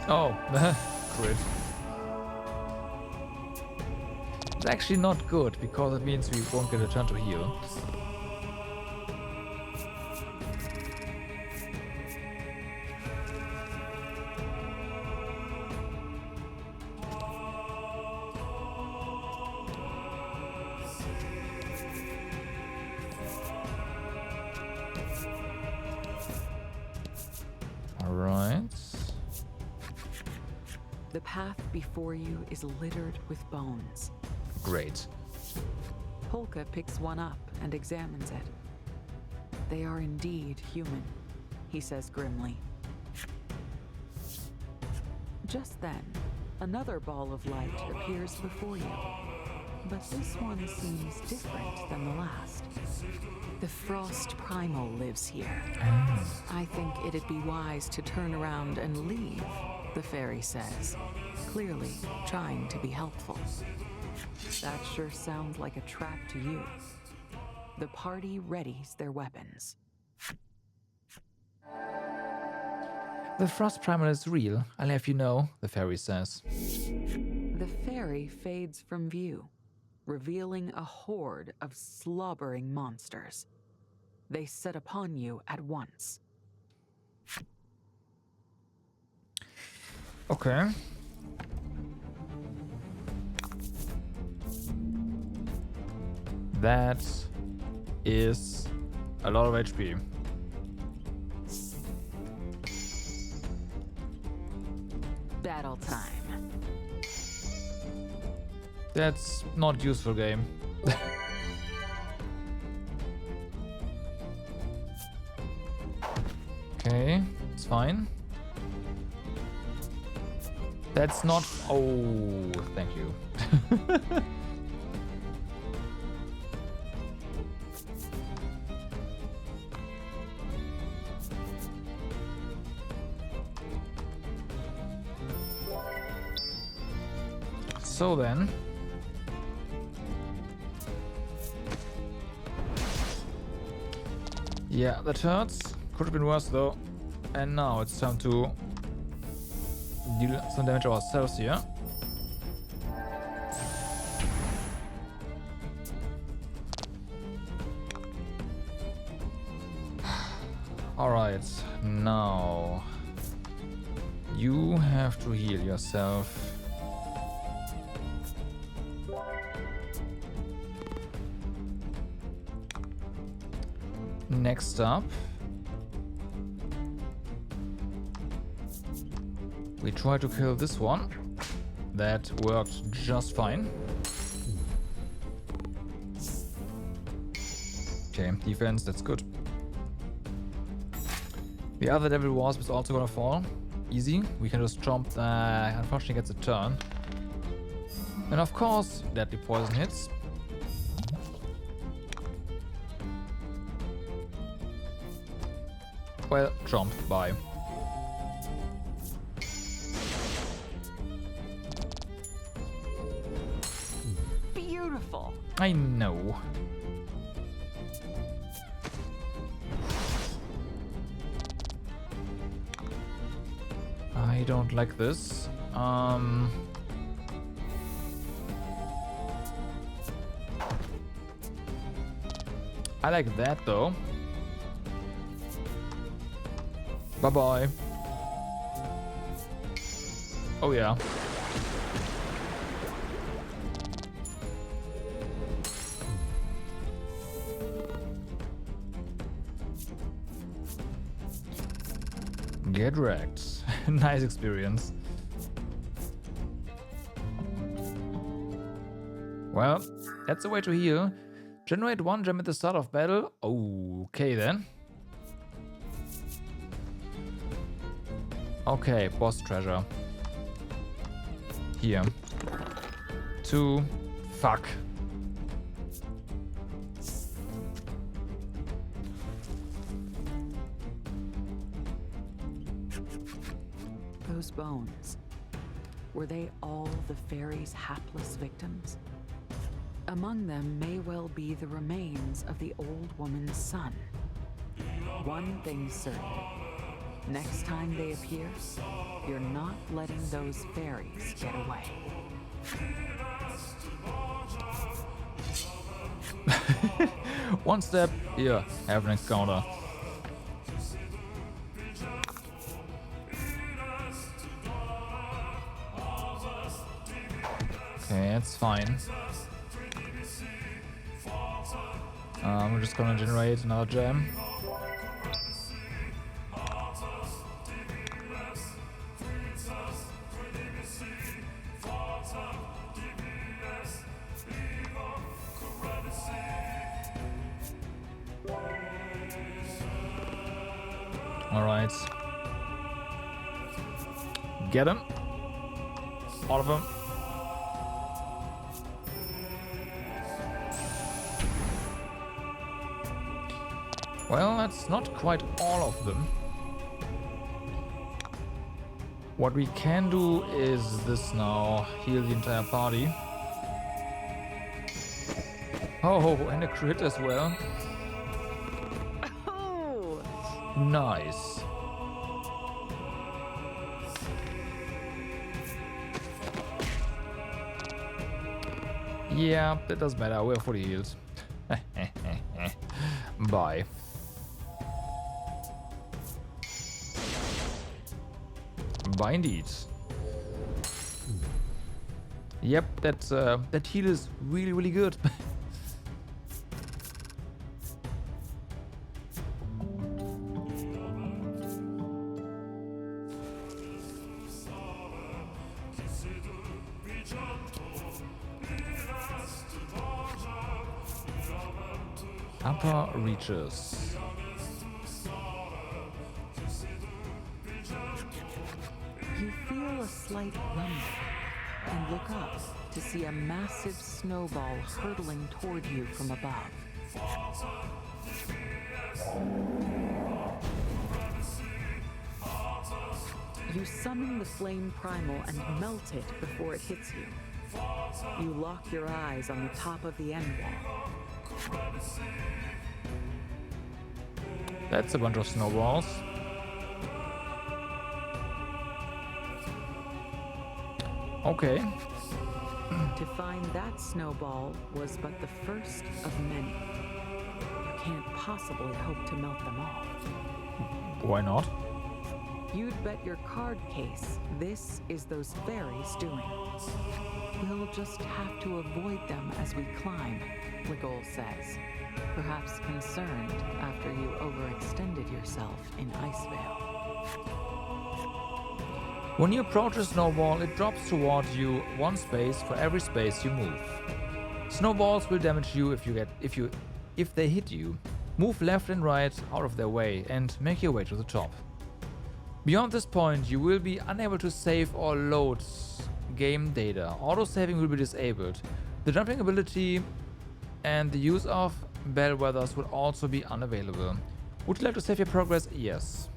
Oh, crit. It's actually not good because it means we won't get a turn to heal. The path before you is littered with bones. Great. Polka picks one up and examines it. They are indeed human, he says grimly. Just then, another ball of light appears before you, but this one seems different than the last. The Frost Primal lives here. I think it'd be wise to turn around and leave, the fairy says, clearly trying to be helpful. That sure sounds like a trap to you. The party readies their weapons. The Frost Primal is real, I'll have you know, the fairy says. The fairy fades from view, revealing a horde of slobbering monsters. They set upon you at once. Okay. That is a lot of HP. Battle time. That's not useful game. Okay, it's fine. That's not... Oh, thank you. So then... Yeah, that hurts. Could have been worse though. And now it's time to deal some damage ourselves here. Alright, now you have to heal yourself. Next up, we try to kill this one. That worked just fine. Okay, defense, that's good. The other Devil Wasp is also gonna fall. Easy, we can just jump, unfortunately gets a turn. And of course, deadly poison hits. Well, jump, bye. Beautiful. I know. I don't like this. I like that though. Bye-bye. Oh yeah. Get wrecked. Nice experience. Well, that's a way to heal. Generate 1 gem at the start of battle. Okay then. Okay, boss treasure. Here. 2. Fuck. Those bones. Were they all the fairy's hapless victims? Among them may well be the remains of the old woman's son. One thing's certain. Next time they appear, you're not letting those fairies get away. One step, here, have an encounter. Okay, that's fine. We're just gonna generate another gem. Alright. Get him. All of them. Well, that's not quite all of them. What we can do is this now. Heal the entire party. Oh, and a crit as well. Oh! Nice. Yeah, that doesn't matter. We're fully healed. Bye. Bye indeed. Yep, that heal is really, really good. Upper reaches. You feel a slight rumble and look up to see a massive snowball hurtling toward you from above. You summon the flame primal and melt it before it hits you. You lock your eyes on the top of the end wall. That's a bunch of snowballs. Okay. To find that snowball was but the first of many. You can't possibly hope to melt them all. Why not? You'd bet your card case this is those fairies doing. We'll just have to avoid them as we climb, Ligol says, perhaps concerned after you overextended yourself in Icevale. When you approach a snowball, it drops towards you one space for every space you move. Snowballs will damage you if they hit you. Move left and right out of their way and make your way to the top. Beyond this point, you will be unable to save or load game data. Auto-saving will be disabled. The jumping ability and the use of bellwethers will also be unavailable. Would you like to save your progress? Yes.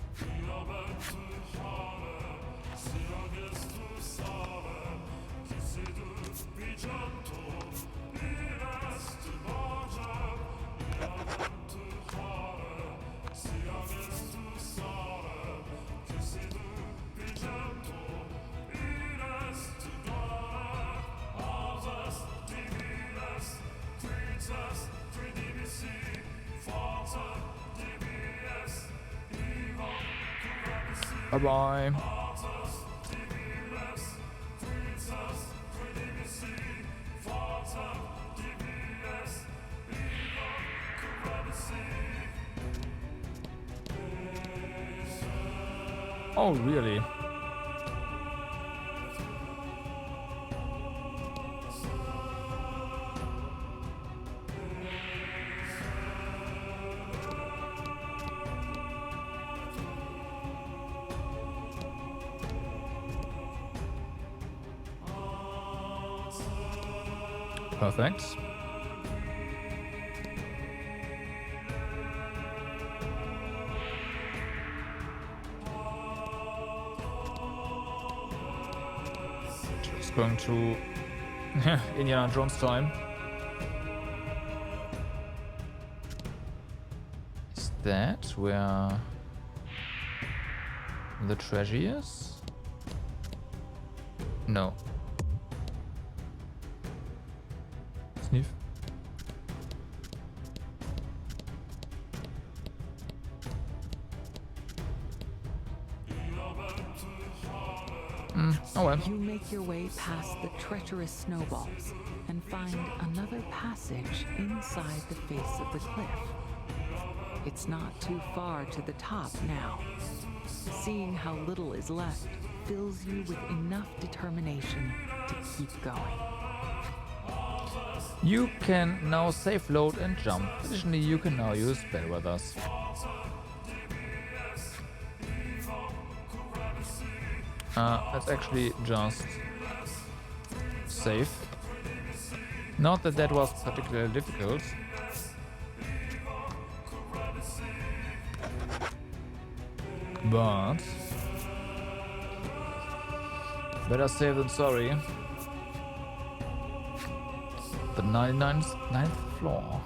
Bye-bye. Oh, really? Perfect. Just going to Indiana Jones time. Is that where the treasure is? No. Sniff. Oh well. You make your way past the treacherous snowballs and find another passage inside the face of the cliff. It's not too far to the top now. Seeing how little is left fills you with enough determination to keep going. You can now safe load and jump. Additionally, you can now use bellwethers. Let's actually just save. Not that that was particularly difficult. But better safe than sorry. The 99th floor.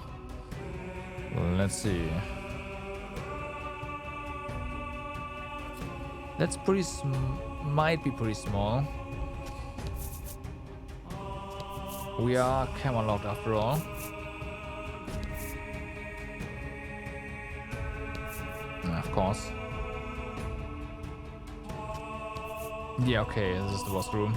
Let's see. That's pretty might be pretty small. We are camera locked after all. Of course. Yeah, okay, this is the boss room.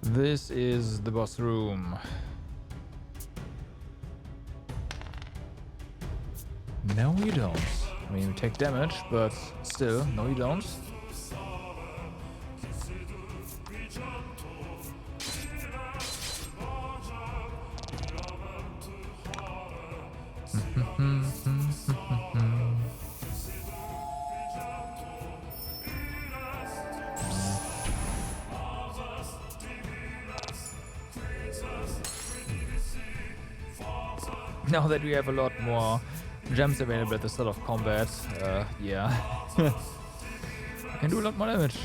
This is the boss room. No, you don't. I mean, you take damage, but still, no, you don't. Now that we have a lot more gems available at the start of combat, yeah. I can do a lot more damage.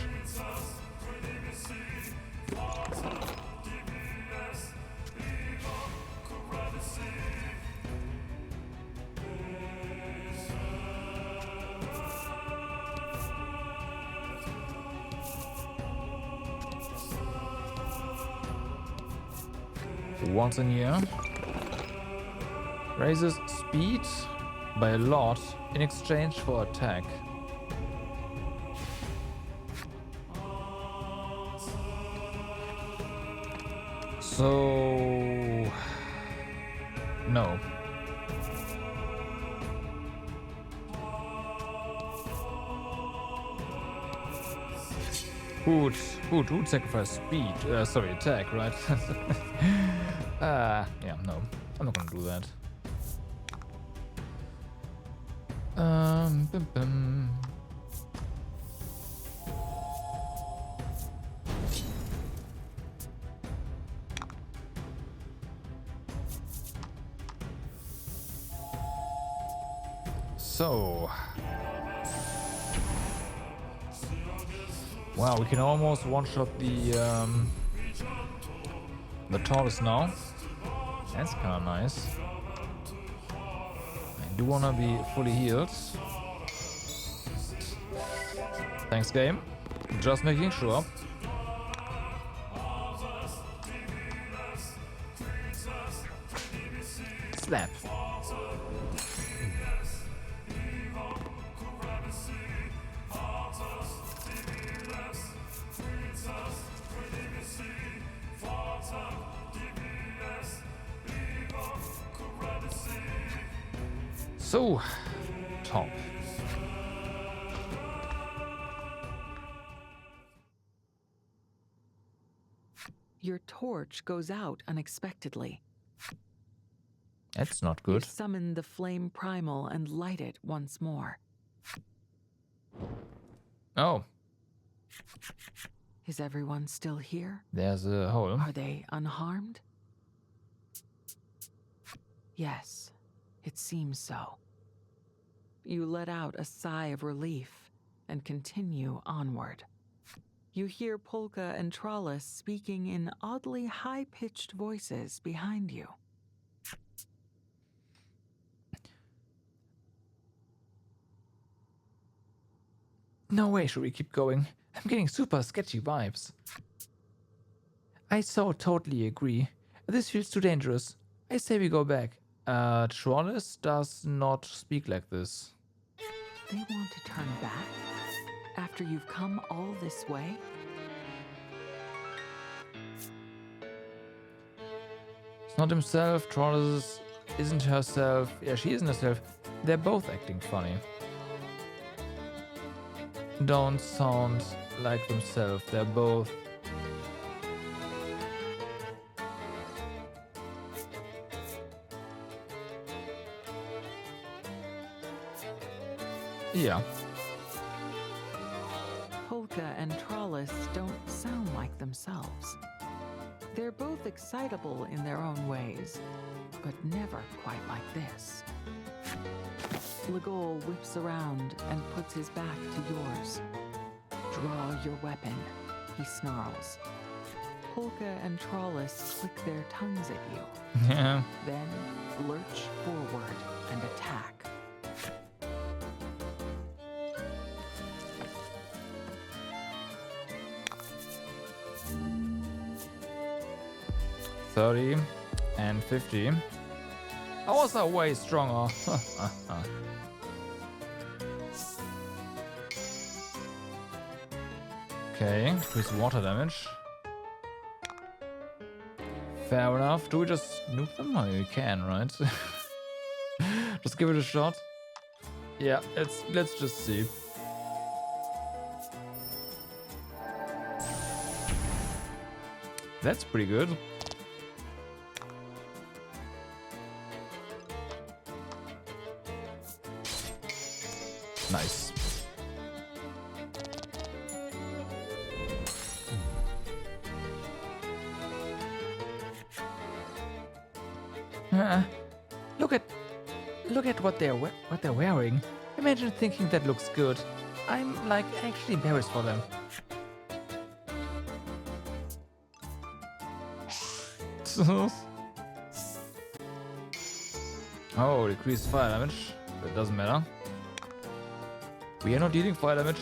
Once a year. Raises speed by a lot in exchange for attack. So no. Who'd sacrifice speed? Sorry, attack, right? Yeah, no. I'm not gonna do that. Bum, bum. So, wow, we can almost one-shot the tortoise now. That's kind of nice. I do want to be fully healed. Thanks, game. Just making sure. Slap. So, top. Your torch goes out unexpectedly. That's not good. You summon the flame primal and light it once more. Oh. Is everyone still here? There's a hole. Are they unharmed? Yes, it seems so. You let out a sigh of relief and continue onward. You hear Polka and Trollis speaking in oddly high-pitched voices behind you. No way should we keep going. I'm getting super sketchy vibes. I so totally agree. This feels too dangerous. I say we go back. Trollis does not speak like this. They want to turn back? After you've come all this way? It's not himself. Trollis isn't herself. Yeah, she isn't herself. They're both acting funny. don't sound like themselves. They're both. Yeah. Polka and Trollis don't sound like themselves. They're both excitable in their own ways, but never quite like this. Legol whips around and puts his back to yours. Draw your weapon, he snarls. Polka and Trollis click their tongues at you. Yeah. Then lurch forward and attack. $30 and $50. Ours are way stronger. Okay, increase water damage. Fair enough. Do we just nuke them? Oh, you can, right? Just give it a shot. Yeah, let's just see. That's pretty good. Nice. Look at what they're wearing. Imagine thinking that looks good. I'm like actually embarrassed for them. Oh, decreased fire damage. That doesn't matter. We are not dealing fire damage.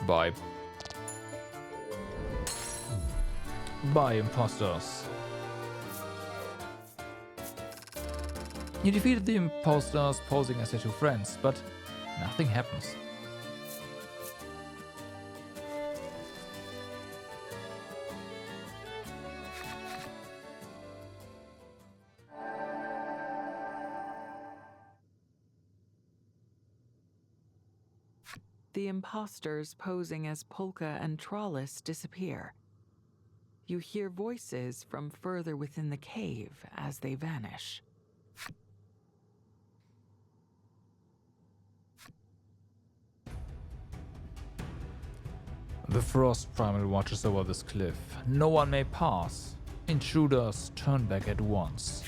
Bye. Bye, imposters. You defeated the imposters posing as your two friends, but nothing happens. The imposters posing as Polka and Trollis disappear. You hear voices from further within the cave as they vanish. The Frost Primal watches over this cliff. No one may pass. Intruders turn back at once.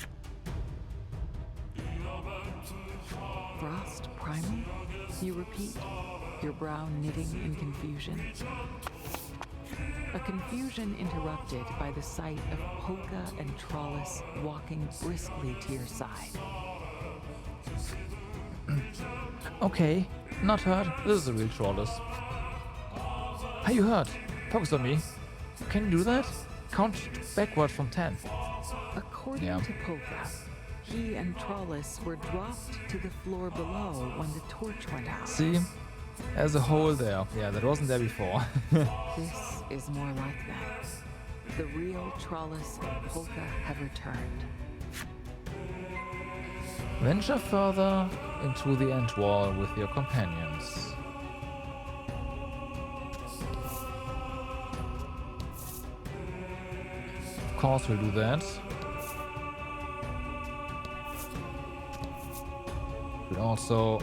Frost Primal? You repeat, your brow knitting in confusion. A confusion interrupted by the sight of Polka and Trollis walking briskly to your side. Okay, not hurt. This is a real Trollis. Are you hurt? Focus on me. Can you do that? Count backward from 10. According to Polka, he and Trollis were dropped to the floor below when the torch went out. See? There's a hole there. Yeah, that wasn't there before. This is more like that. The real Trollis and Polka have returned. Venture further into the end wall with your companions. Of course we'll do that. We'll also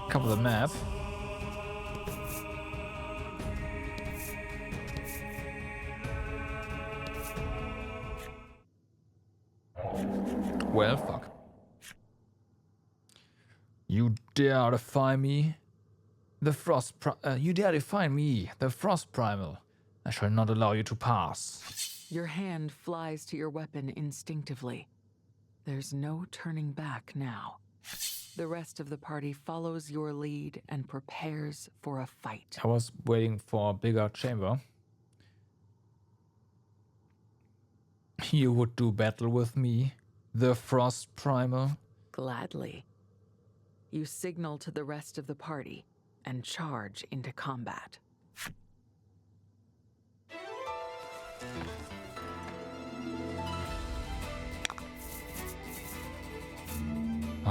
cover the map. Well, fuck. You dare defy me? You dare defy me, the Frost Primal. I shall not allow you to pass. Your hand flies to your weapon instinctively. There's no turning back now. The rest of the party follows your lead and prepares for a fight. I was waiting for a bigger chamber. You would do battle with me, the Frost Primal? Gladly. You signal to the rest of the party and charge into combat.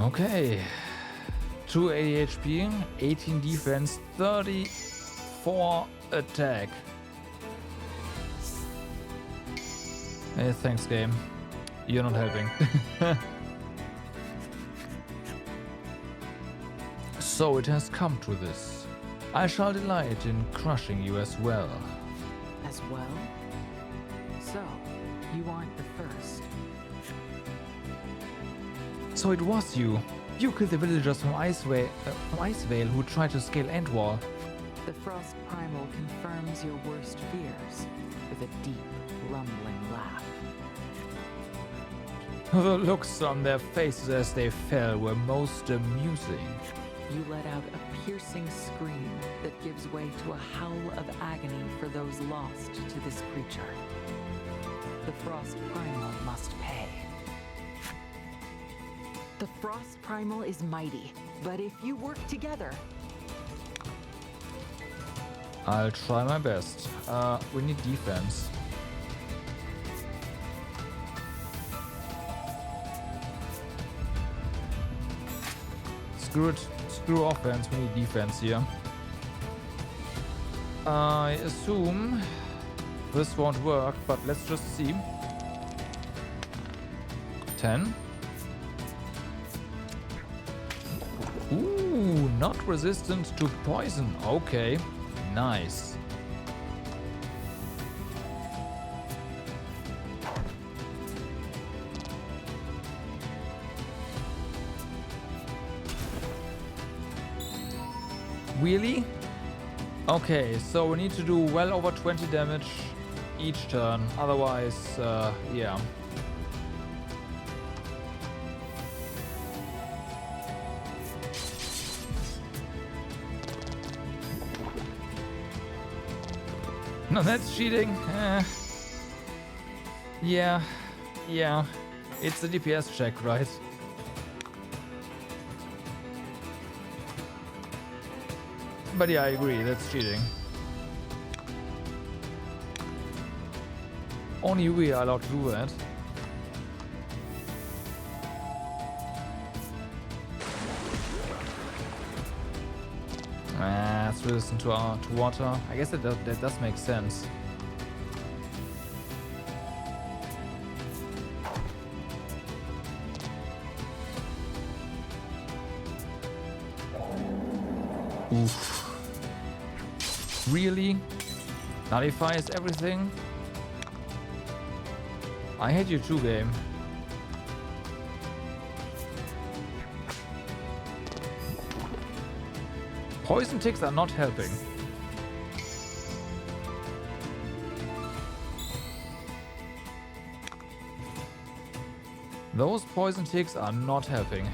Okay. 280 HP, 18 defense, 34 attack. Hey, thanks, game. You're not helping. So it has come to this. I shall delight in crushing you as well. As well? So, you aren't the first. So it was you. You killed the villagers from Icevale who tried to scale Endwall. The Frost Primal confirms your worst fears with a deep, rumbling laugh. The looks on their faces as they fell were most amusing. You let out a piercing scream that gives way to a howl of agony for those lost to this creature. The Frost Primal must pay. The Frost Primal is mighty, but if you work together... I'll try my best. We need defense. Screw it. Screw offense, we need defense here. I assume this won't work, but let's just see. 10. Ooh, not resistant to poison. Okay, nice. Really? Okay, so we need to do well over 20 damage each turn. Otherwise, yeah. No, that's cheating. Yeah. It's a DPS check, right? But yeah, I agree, that's cheating. Only we are allowed to do that. It's resistant to water. I guess that does make sense. Oof. Really? Nullifies everything? I hate you too, game. Poison ticks are not helping. Those poison ticks are not helping.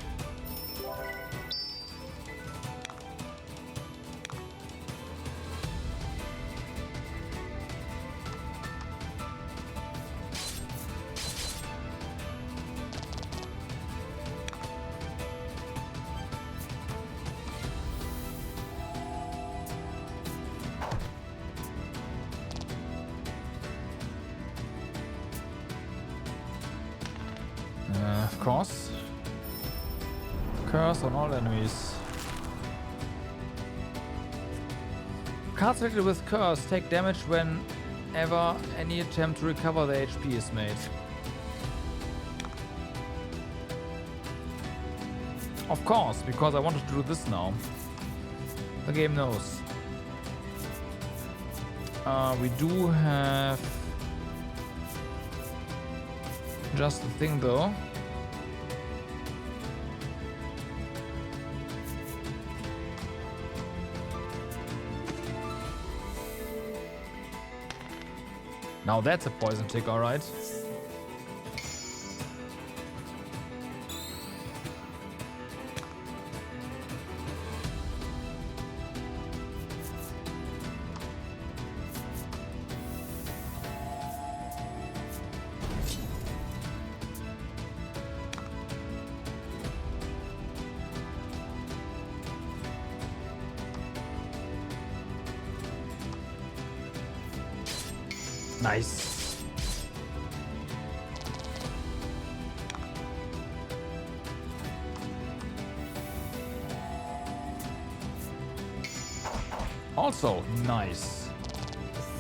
Of course. Curse on all enemies. Cards selected with curse take damage whenever any attempt to recover the HP is made. Of course, because I wanted to do this now. The game knows. We do have just the thing though. Now that's a poison tick, alright. Nice. Also, nice.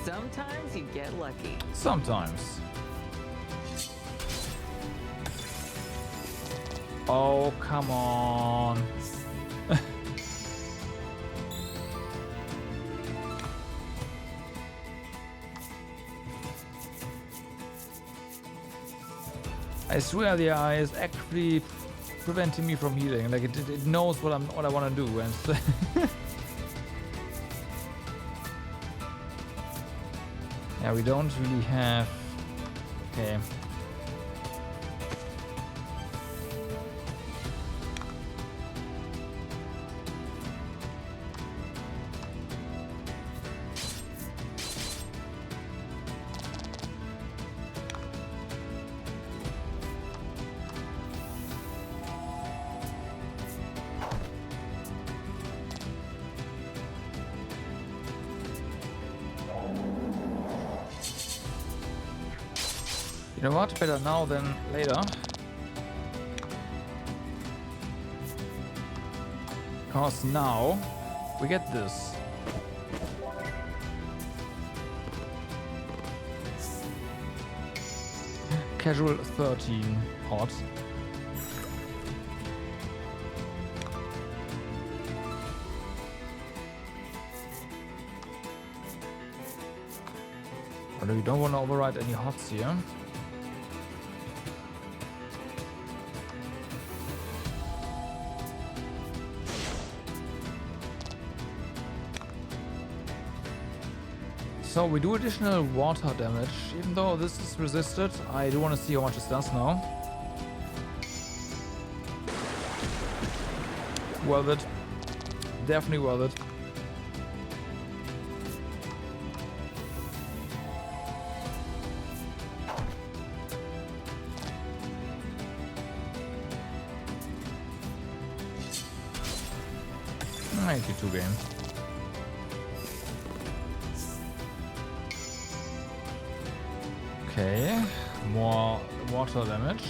Sometimes you get lucky. Sometimes. Oh, come on. I swear the eye is actually preventing me from healing. Like it knows what I want to do, and yeah, we don't really have. Okay. You know what? Better now than later. Because now we get this. Casual 13 hot. Although you don't want to override any hots here. So we do additional water damage. Even though this is resisted, I do want to see how much this does now. Worth it. Definitely worth it. Thank you, 2 game. Okay, more water damage.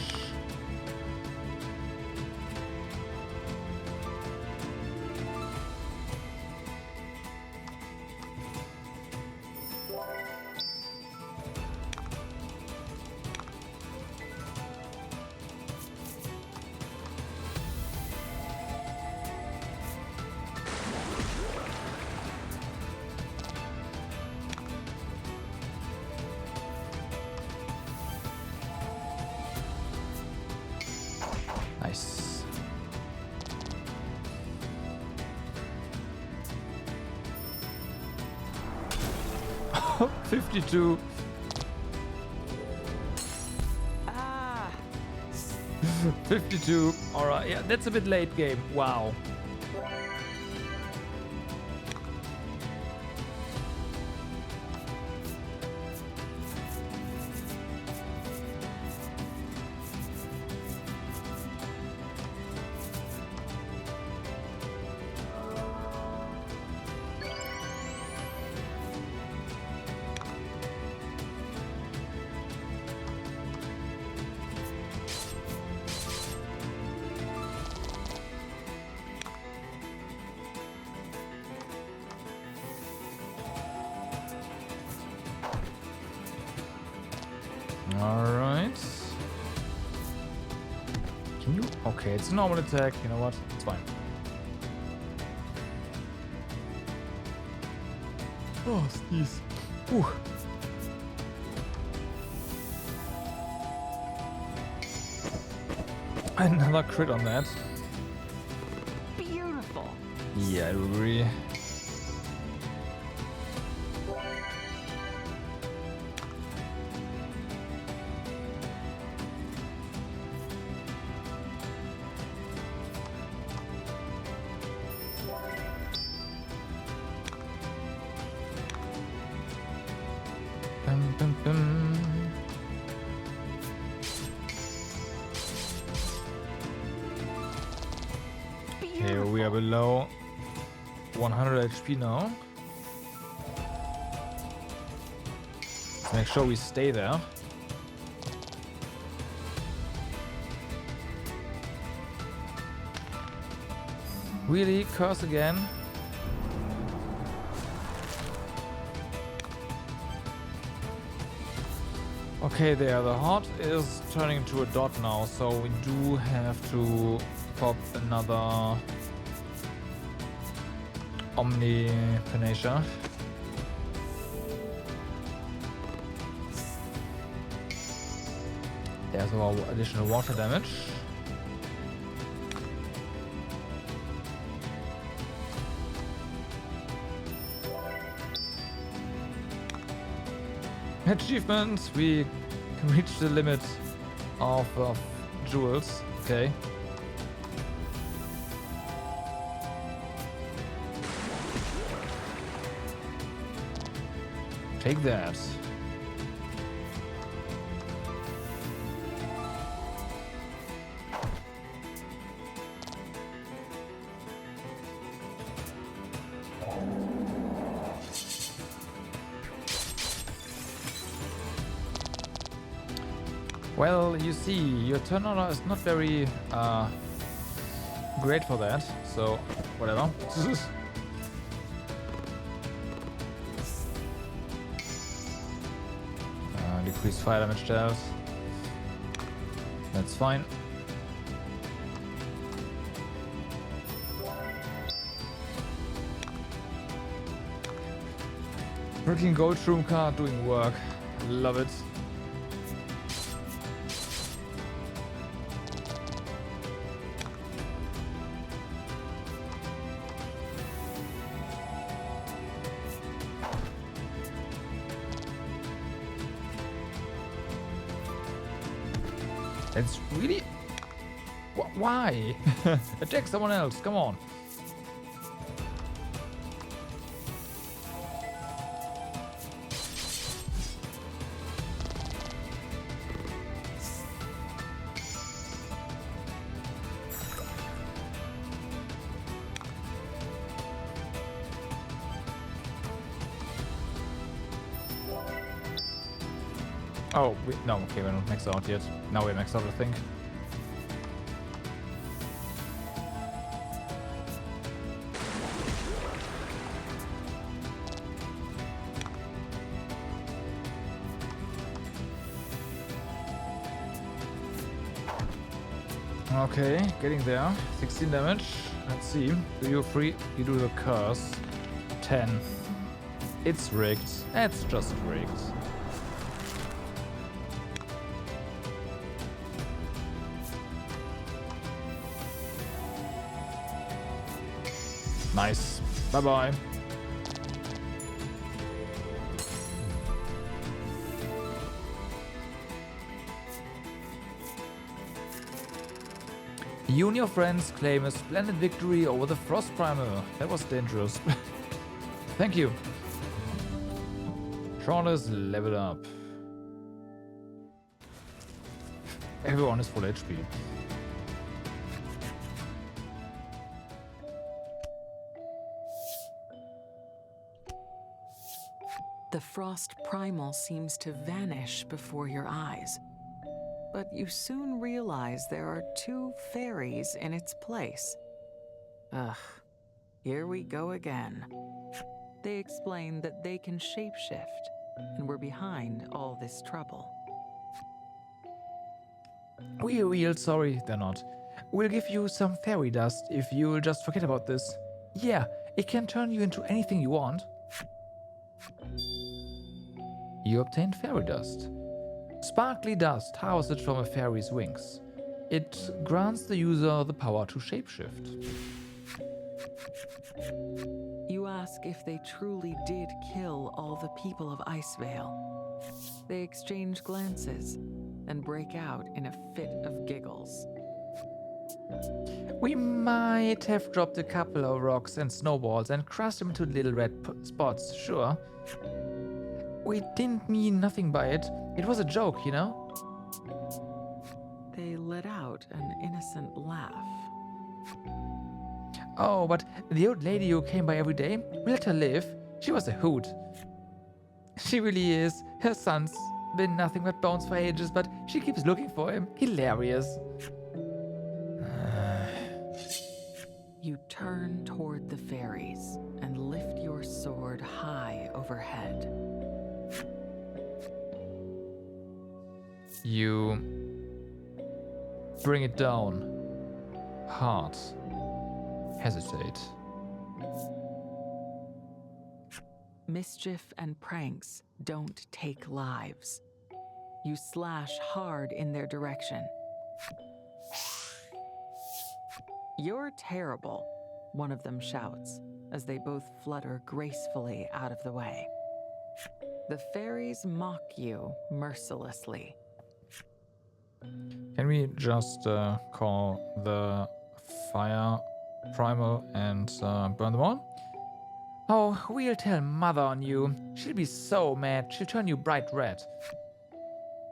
Nice. Oh, 52. Ah. 52. All right. Yeah, that's a bit late game. Wow. Alright. Can you? Okay, it's a normal attack. You know what? It's fine. Oh, sneeze. Whew. Another crit on that. Beautiful. Yeah, I do agree. Bum, bum, bum. Okay, we are below 100 HP now. Let's make sure we stay there. Really? Curse again? Okay, there, the heart is turning into a dot now, so we do have to pop another Omni Panacea. There's our additional water damage. Achievement! We can reach the limit of jewels. Okay. Take that. Well, you see, your turn order is not very great for that, so whatever. Decrease fire damage dealt. That's fine. Freaking gold shroom card doing work. Love it. It's really... Why? Attack someone else, come on. Oh, no, okay, we're not maxed out yet. Now we're maxed out, I think. Okay, getting there. 16 damage. Let's see. Do you free? You do the curse. 10. It's rigged. It's just rigged. Nice. Bye-bye. You and your friends claim a splendid victory over the Frost Primal. That was dangerous. Thank you. Sean is leveled up. Everyone is full HP. The Frost Primal seems to vanish before your eyes. But you soon realize there are 2 fairies in its place. Ugh, here we go again. They explain that they can shapeshift, and were behind all this trouble. We're real sorry they're not. We'll give you some fairy dust if you'll just forget about this. Yeah, it can turn you into anything you want. You obtained fairy dust. Sparkly dust harvested from a fairy's wings. It grants the user the power to shapeshift. You ask if they truly did kill all the people of Icevale. They exchange glances and break out in a fit of giggles. We might have dropped a couple of rocks and snowballs and crushed them into little red spots, sure. We didn't mean nothing by it. It was a joke, you know? They let out an innocent laugh. Oh, but the old lady who came by every day, we let her live. She was a hoot. She really is. Her son's been nothing but bones for ages, but she keeps looking for him. Hilarious. You turn toward the fairies and lift your sword high overhead. You bring it down. Hard. Hesitate. Mischief and pranks don't take lives. You slash hard in their direction. "You're terrible," one of them shouts, as they both flutter gracefully out of the way. The fairies mock you mercilessly. Can we just call the fire primal and burn them all? Oh, we'll tell Mother on you. She'll be so mad, she'll turn you bright red.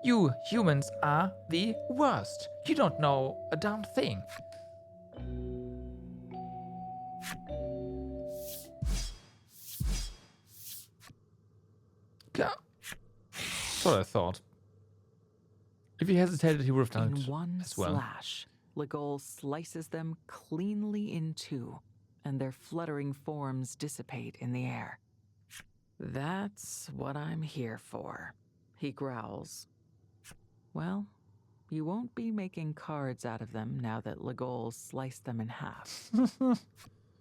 You humans are the worst. You don't know a damn thing. That's what I thought. If he hesitated, he would have done In it one as well. slash, Legol slices them cleanly in two, and their fluttering forms dissipate in the air. "That's what I'm here for," he growls. Well, you won't be making cards out of them now that Legol sliced them in half.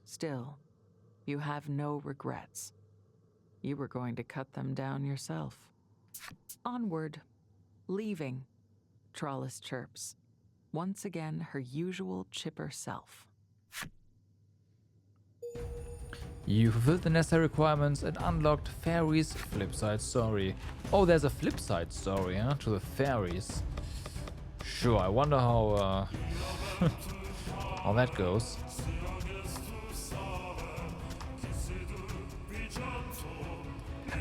Still, you have no regrets. You were going to cut them down yourself. Onward. Leaving. Trollis chirps, once again her usual chipper self. You fulfilled the necessary requirements and unlocked Fairies' Flipside Story. Oh, there's a Flipside Story, huh? To the Fairies. Sure, I wonder how how that goes.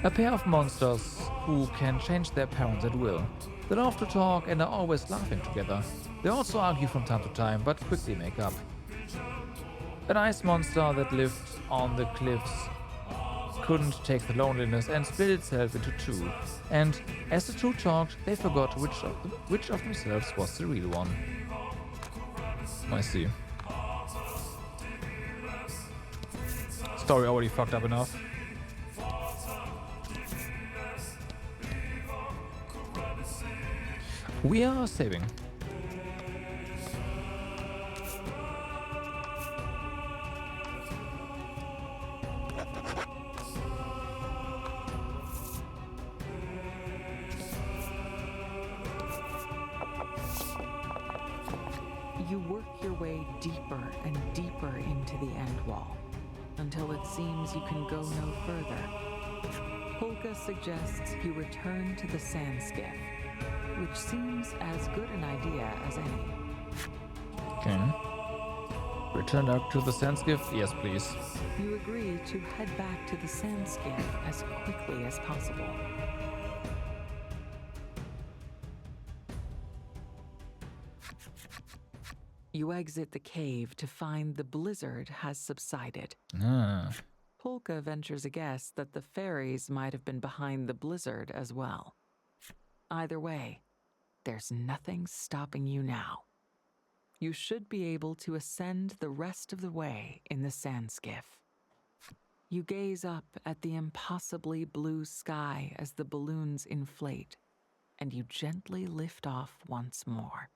A pair of monsters who can change their parents at will. They love to talk and are always laughing together. They also argue from time to time, but quickly make up. An ice monster that lived on the cliffs couldn't take the loneliness and split itself into two. And as the two talked, they forgot which of themselves was the real one. I see. Story already fucked up enough. We are saving. You work your way deeper and deeper into the end wall, until it seems you can go no further. Polka suggests you return to the sand skiff, which seems as good an idea as any. Okay. Return up to the Sandskiff? Yes, please. You agree to head back to the sand skiff as quickly as possible. You exit the cave to find the blizzard has subsided. Ah. Polka ventures a guess that the fairies might have been behind the blizzard as well. Either way, there's nothing stopping you now. You should be able to ascend the rest of the way in the sand skiff. You gaze up at the impossibly blue sky as the balloons inflate, and you gently lift off once more.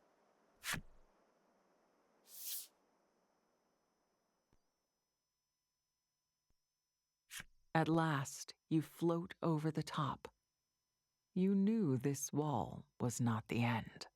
At last, you float over the top. You knew this wall was not the end.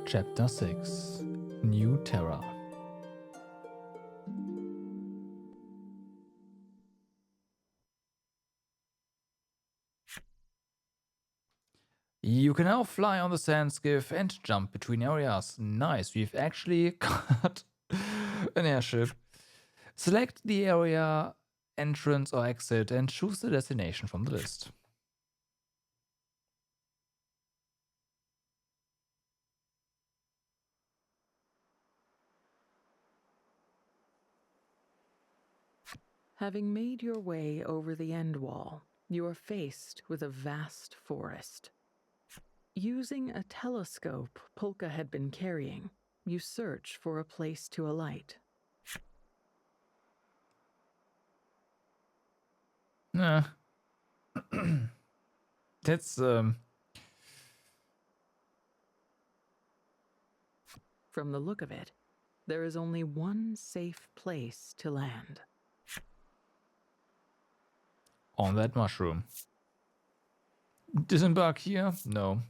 Chapter 6 New Terror. You can now fly on the Sandskiff and jump between areas. Nice, we've actually got an airship. Select the area, entrance or exit, and choose the destination from the list. Having made your way over the end wall, you are faced with a vast forest. Using a telescope Polka had been carrying, you search for a place to alight. Nah. That's, From the look of it, there is only one safe place to land. on that mushroom. Disembark here? No.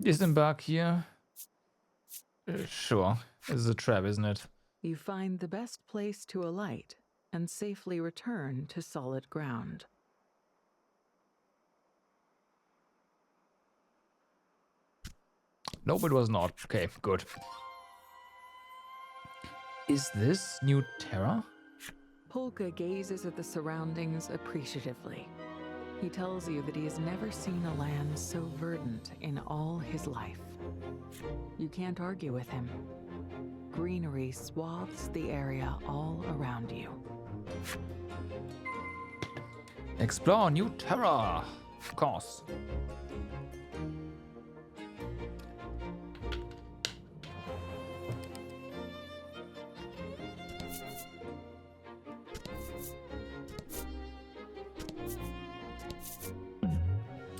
Disembark here? Sure. This is a trap, isn't it? You find the best place to alight and safely return to solid ground. Nope, it was not. Okay, good. Is this New Terra? Polka gazes at the surroundings appreciatively. He tells you that he has never seen a land so verdant in all his life. You can't argue with him. Greenery swathes the area all around you. Explore New Terra! Of course.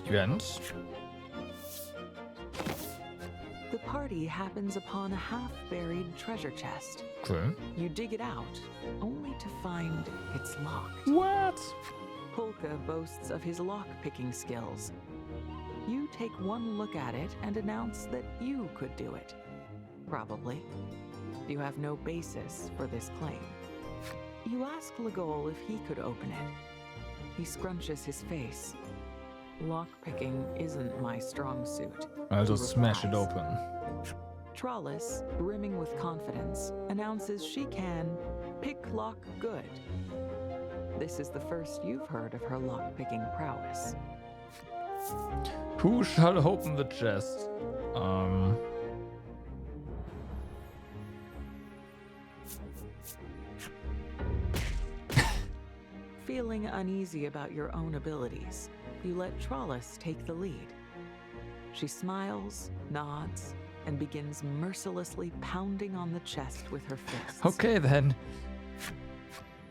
Events. The party happens upon a half-buried treasure chest. Okay. You dig it out, only to find it's locked. What? Polka boasts of his lock-picking skills. You take one look at it and announce that you could do it. Probably. You have no basis for this claim. You ask Legol if he could open it. He scrunches his face. Lockpicking isn't my strong suit. I'll he just smash it replies. open. Trollis, brimming with confidence, announces she can pick lock good. This is the first you've heard of her lockpicking prowess. Who shall open the chest? Feeling uneasy about your own abilities, you let Trollis take the lead. She smiles, nods, and begins mercilessly pounding on the chest with her fists. Okay then.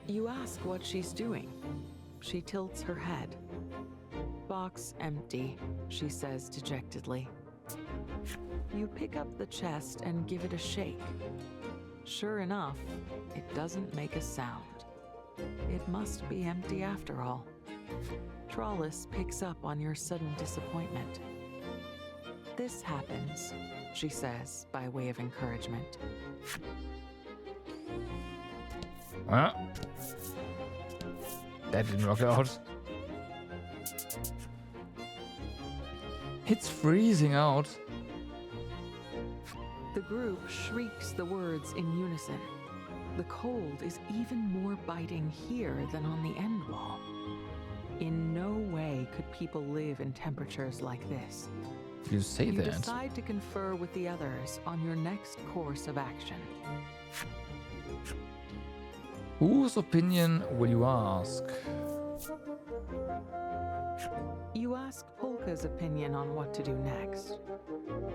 You ask what she's doing. She tilts her head. Box empty, she says dejectedly. You pick up the chest and give it a shake. Sure enough, it doesn't make a sound. It must be empty after all. Trollis picks up on your sudden disappointment. This happens, she says by way of encouragement. That didn't work out. It's freezing out. The group shrieks the words in unison. The cold is even more biting here than on the end wall. In no way could people live in temperatures like this. You say You that. decide to confer with the others on your next course of action. Whose opinion will you ask? You ask Polka's opinion on what to do next.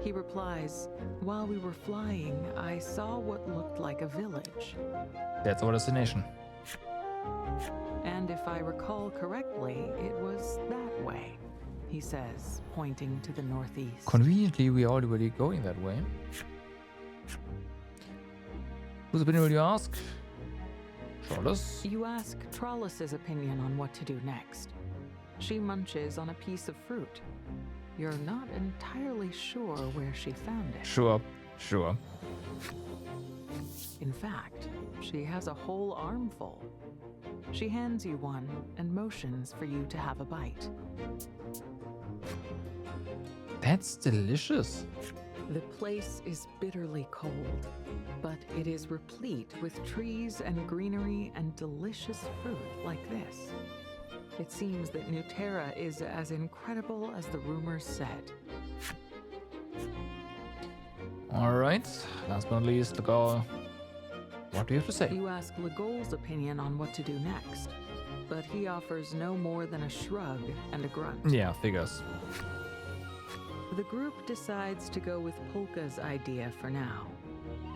He replies, "While we were flying, I saw what looked like a village. That's our destination. And if I recall correctly, it was that way," he says, pointing to the northeast. Conveniently, we are already going that way. Whose opinion will you ask? Trollis? You ask Trollis's opinion on what to do next. She munches on a piece of fruit. you're not entirely sure where she found it. Sure. In fact, she has a whole armful. She hands you one and motions for you to have a bite. That's delicious. The place is bitterly cold, but it is replete with trees and greenery and delicious fruit like this. It seems that New Terra is as incredible as the rumors said. Alright, last but not least, Legol. What do you have to say? You ask Legol's opinion on what to do next, but he offers no more than a shrug and a grunt. Yeah, figures. The group decides to go with Polka's idea for now,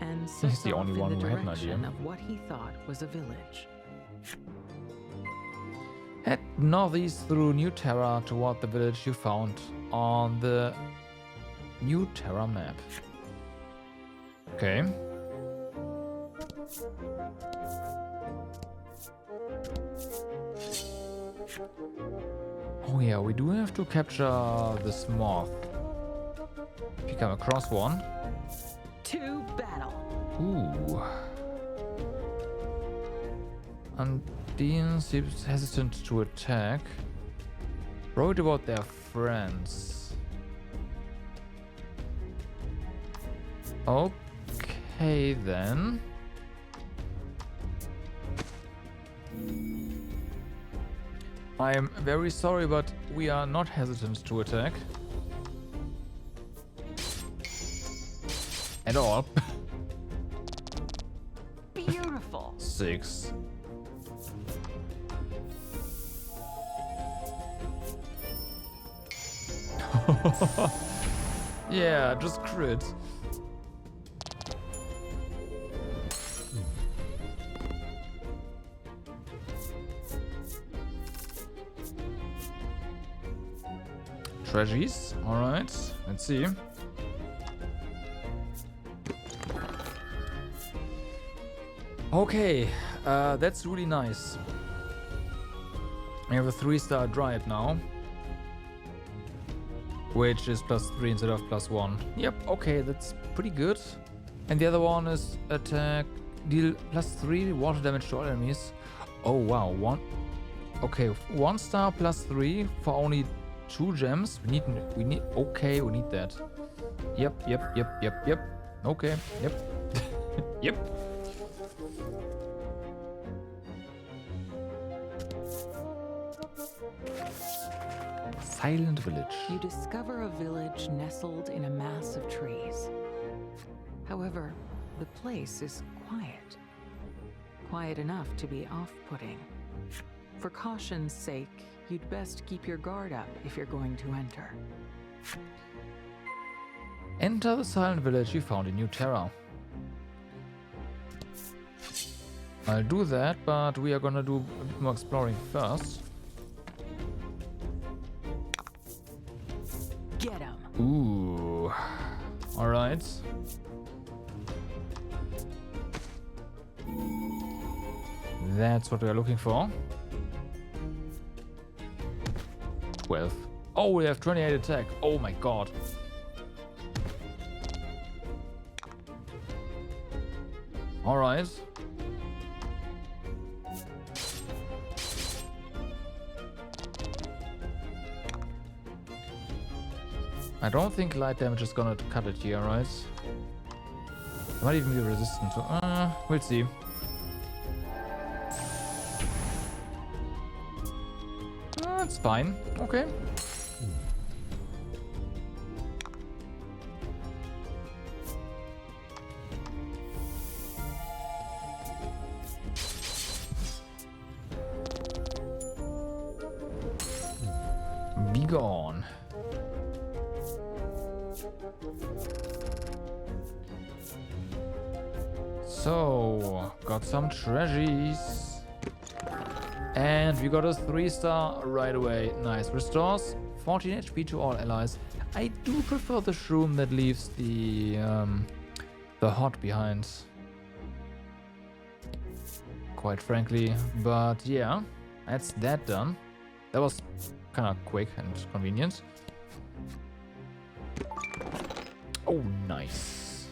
and He's sets the off only in one the who had an direction idea. of what he thought was a village. Head northeast through New Terra toward the village you found on the New Terra map. Okay. Oh yeah, we do have to capture this moth. If you come across one. To battle! Ooh. Undine seems hesitant to attack. Worried about their friends. Okay then. I'm very sorry, but we are not hesitant to attack. At all. Beautiful! 6. Yeah, just crit. Treasures, alright, let's see. Okay, that's really nice. I have a 3-star Dryad now. Which is +3 instead of +1. Yep, okay, that's pretty good. And the other one is attack, deal +3 water damage to all enemies. Oh wow, okay, 1 star +3 for only 2 gems. We need that. Yep. Okay, yep. Yep. Silent Village. You discover a village nestled in a mass of trees. However, the place is quiet. Quiet enough to be off-putting. For caution's sake, you'd best keep your guard up if you're going to enter. Enter the silent village you found in New Terra. I'll do that, but we are gonna do a bit more exploring first. Get 'em! Ooh. Alright. That's what we are looking for. 12. Oh, we have 28 attack. Oh my god. Alright. I don't think light damage is gonna cut it here, right? It might even be resistant to... we'll see. It's fine. Okay. Be gone. So, got some treasures. And we got a 3-star right away. Nice. Restores 14 HP to all allies. I do prefer the shroom that leaves the hot behind. Quite frankly. But yeah, that's that done. That was kind of quick and convenient. Oh, nice.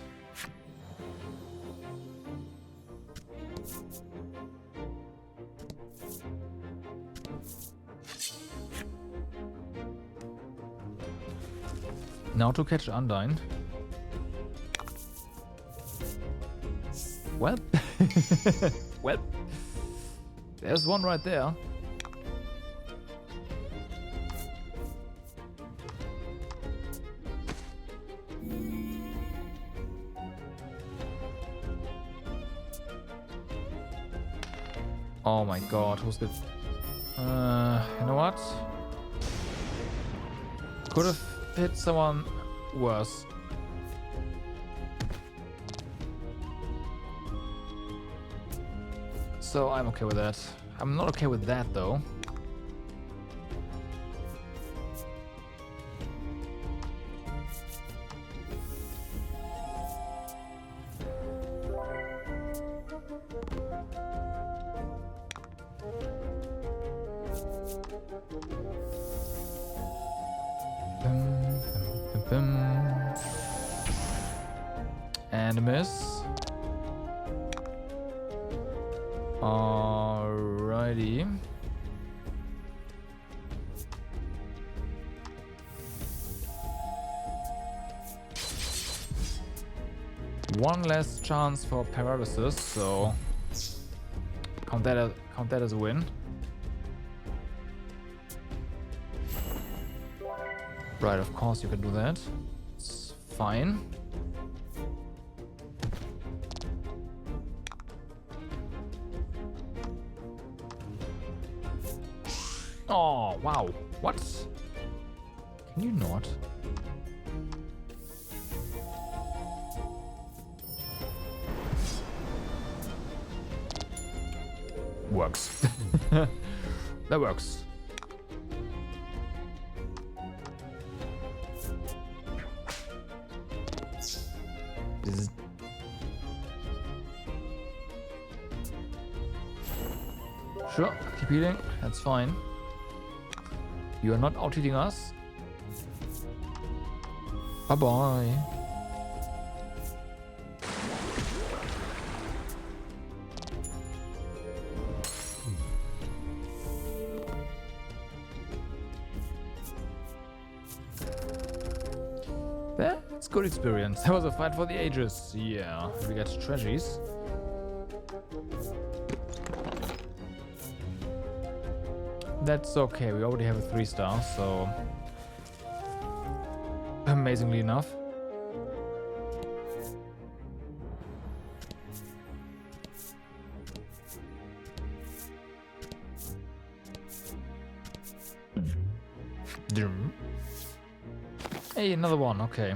Now to catch Undyne. Well, well, there's one right there. Oh my god, who's good? You know what? Could have hit someone worse. So I'm okay with that. I'm not okay with that though. And a miss. Alrighty. One less chance for paralysis, so count that as a win. Right, of course you can do that. It's fine. Oh, wow. What? Can you not? Works. That works. Sure, keep healing. That's fine. You are not out-healing us. Bye-bye. That's good experience. That was a fight for the ages. Yeah, we got treasures. That's okay, we already have a 3-star, so amazingly enough. Hey, another one, okay.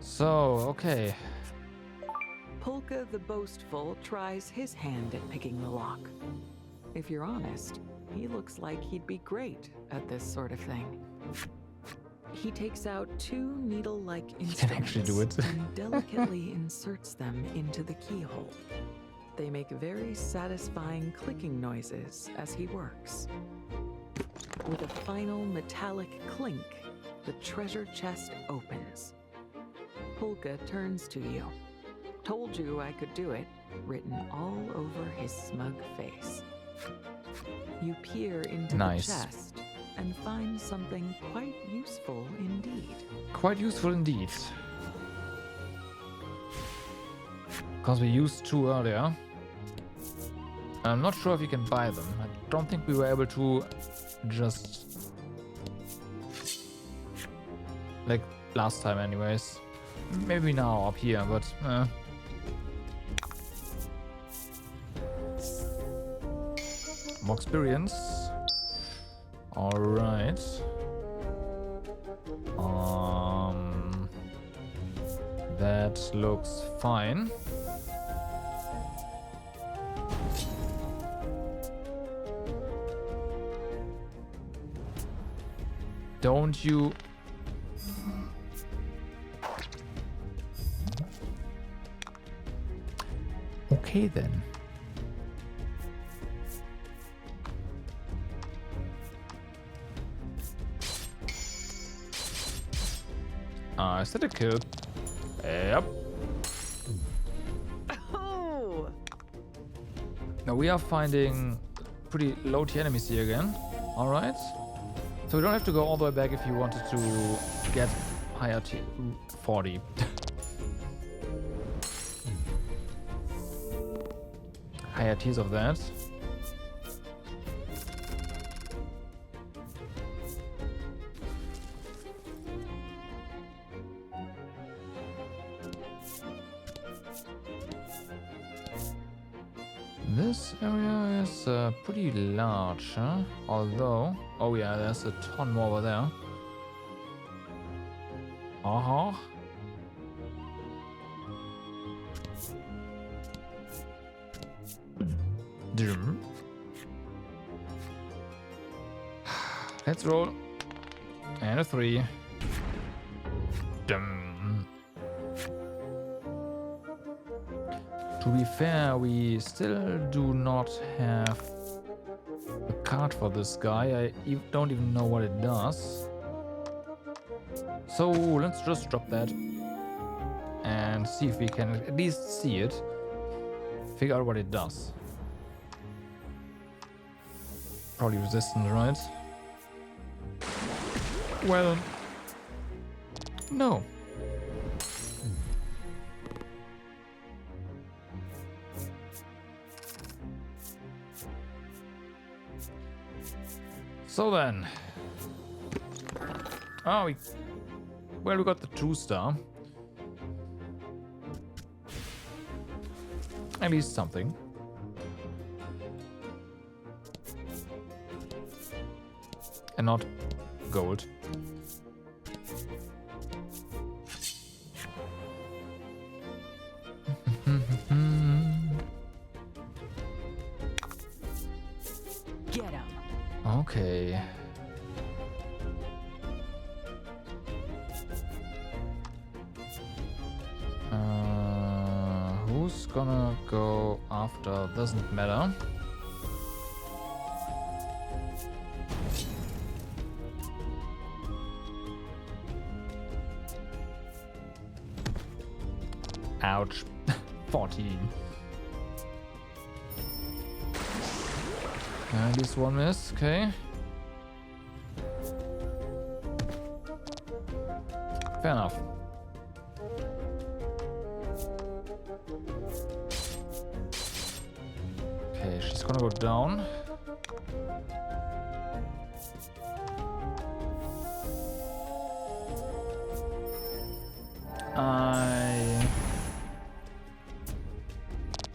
So, okay. Polka the Boastful tries his hand at picking the lock. If you're honest, he looks like he'd be great at this sort of thing. He takes out 2 needle-like instruments can actually do it. and delicately inserts them into the keyhole. They make very satisfying clicking noises as he works. With a final metallic clink, the treasure chest opens. Polka turns to you. "Told you I could do it," written all over his smug face. You peer into the chest and find something quite useful indeed. Quite useful indeed. Because we used 2 earlier. I'm not sure if you can buy them. I don't think we were able to just... like last time anyways. Maybe now up here, but... More experience. Alright. That looks fine. Don't you... Okay then. Aesthetic kill. Yep. Oh! Now we are finding pretty low tier enemies here again. Alright. So we don't have to go all the way back if you wanted to get higher tier. 40. Higher tiers of that. This area is pretty large, huh? Although, oh yeah, there's a ton more over there. Uh-huh. Let's roll. And a 3. Dum. To be fair, we still do not have a card for this guy. I don't even know what it does. So let's just drop that and see if we can at least see it. Figure out what it does. Probably resistance, right? Well, no. So then, we got the 2-star. At least something. And not gold. Get him. Okay. Who's gonna go after? Doesn't matter. Ouch. 14. At least one miss, okay. Fair enough. Okay, she's gonna go down.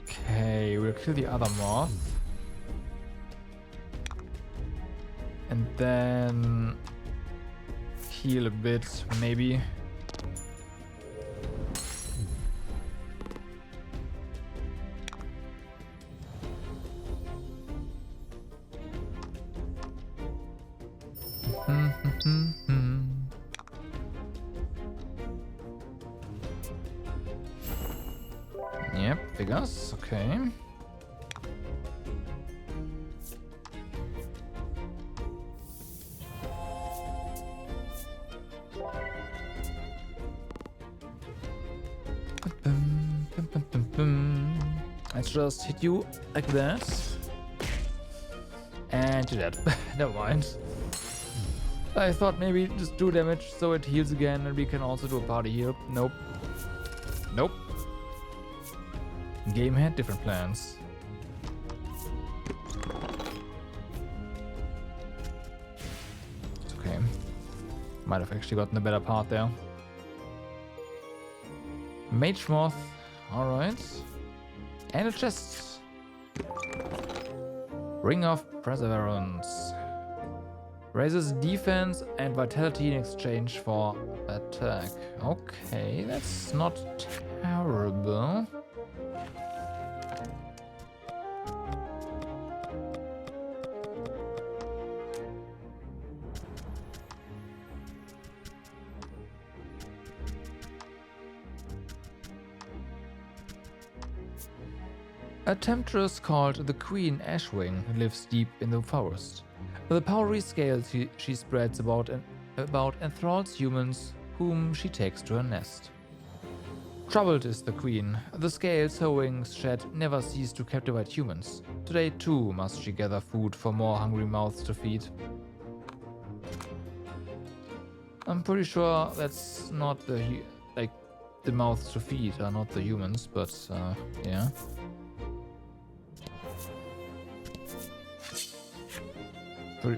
Okay, we'll kill the other moth. And then heal a bit, maybe. Yep, figures, okay. Let's just hit you like that. And you're dead. Never mind. I thought maybe just do damage so it heals again and we can also do a party heal. Nope. Nope. Game had different plans. It's okay. Might have actually gotten a better part there. Mage Moth. Alright. And a chest. Ring of Perseverance. Raises defense and vitality in exchange for attack. Okay, that's not terrible. A temptress called the Queen Ashwing lives deep in the forest. With the powdery scales she spreads about enthralls humans whom she takes to her nest. Troubled is the queen. The scales her wings shed never cease to captivate humans. Today too must she gather food for more hungry mouths to feed. I'm pretty sure that's not the the mouths to feed are not the humans, but yeah.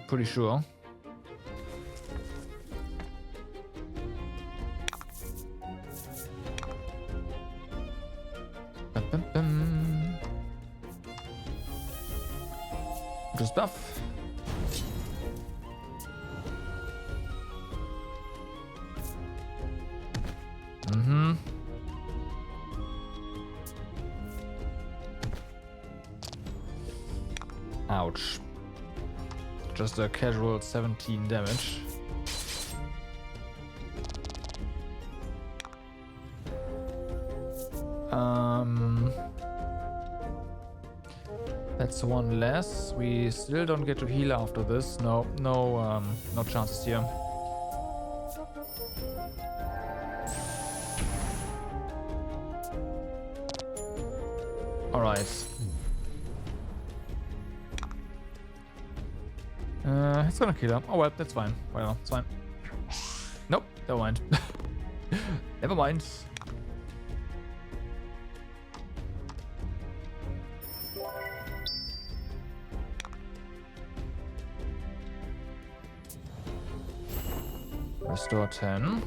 Pretty sure. Good stuff. Ouch. Just a casual 17 damage. That's one less. We still don't get to heal after this. No chances here. Alright. It's gonna kill her. Oh well, that's fine. Whatever, it's fine. Nope, never mind. Never mind. Restore 10.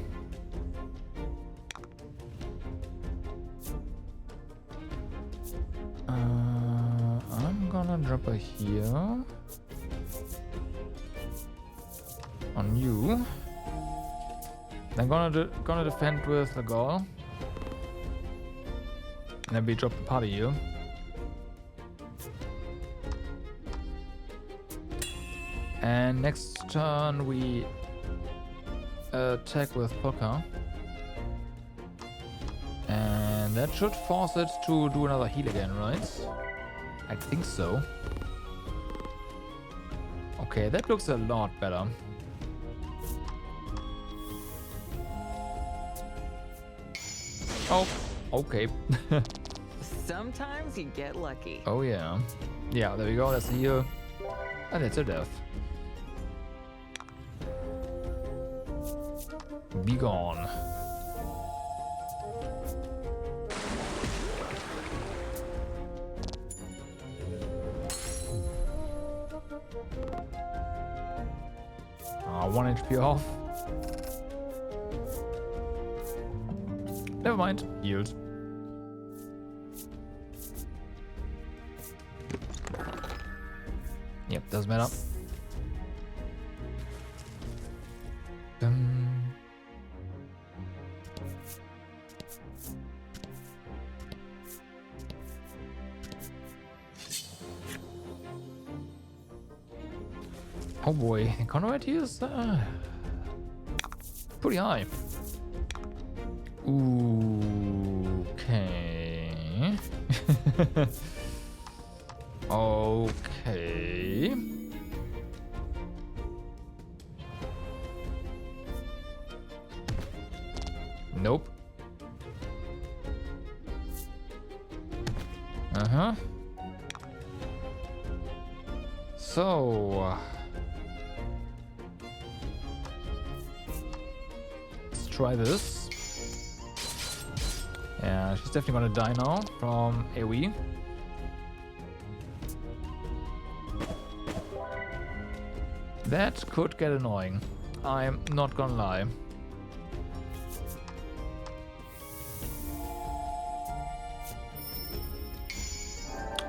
I'm gonna drop her here. On you. I'm gonna defend with the Gaul. And then we drop the party here. And next turn we attack with Polka. And that should force it to do another heal again, right? I think so. Okay, that looks a lot better. Oh, okay. Sometimes you get lucky. Oh yeah. Yeah, there we go, that's a heal. And it's a death. Be gone. One HP off. Never mind. Yield. Yep, doesn't matter. Oh boy, economy is pretty high. Okay. Okay. Nope. Uh-huh. So... let's try this. Yeah, she's definitely gonna die now from AoE. That could get annoying. I'm not gonna lie.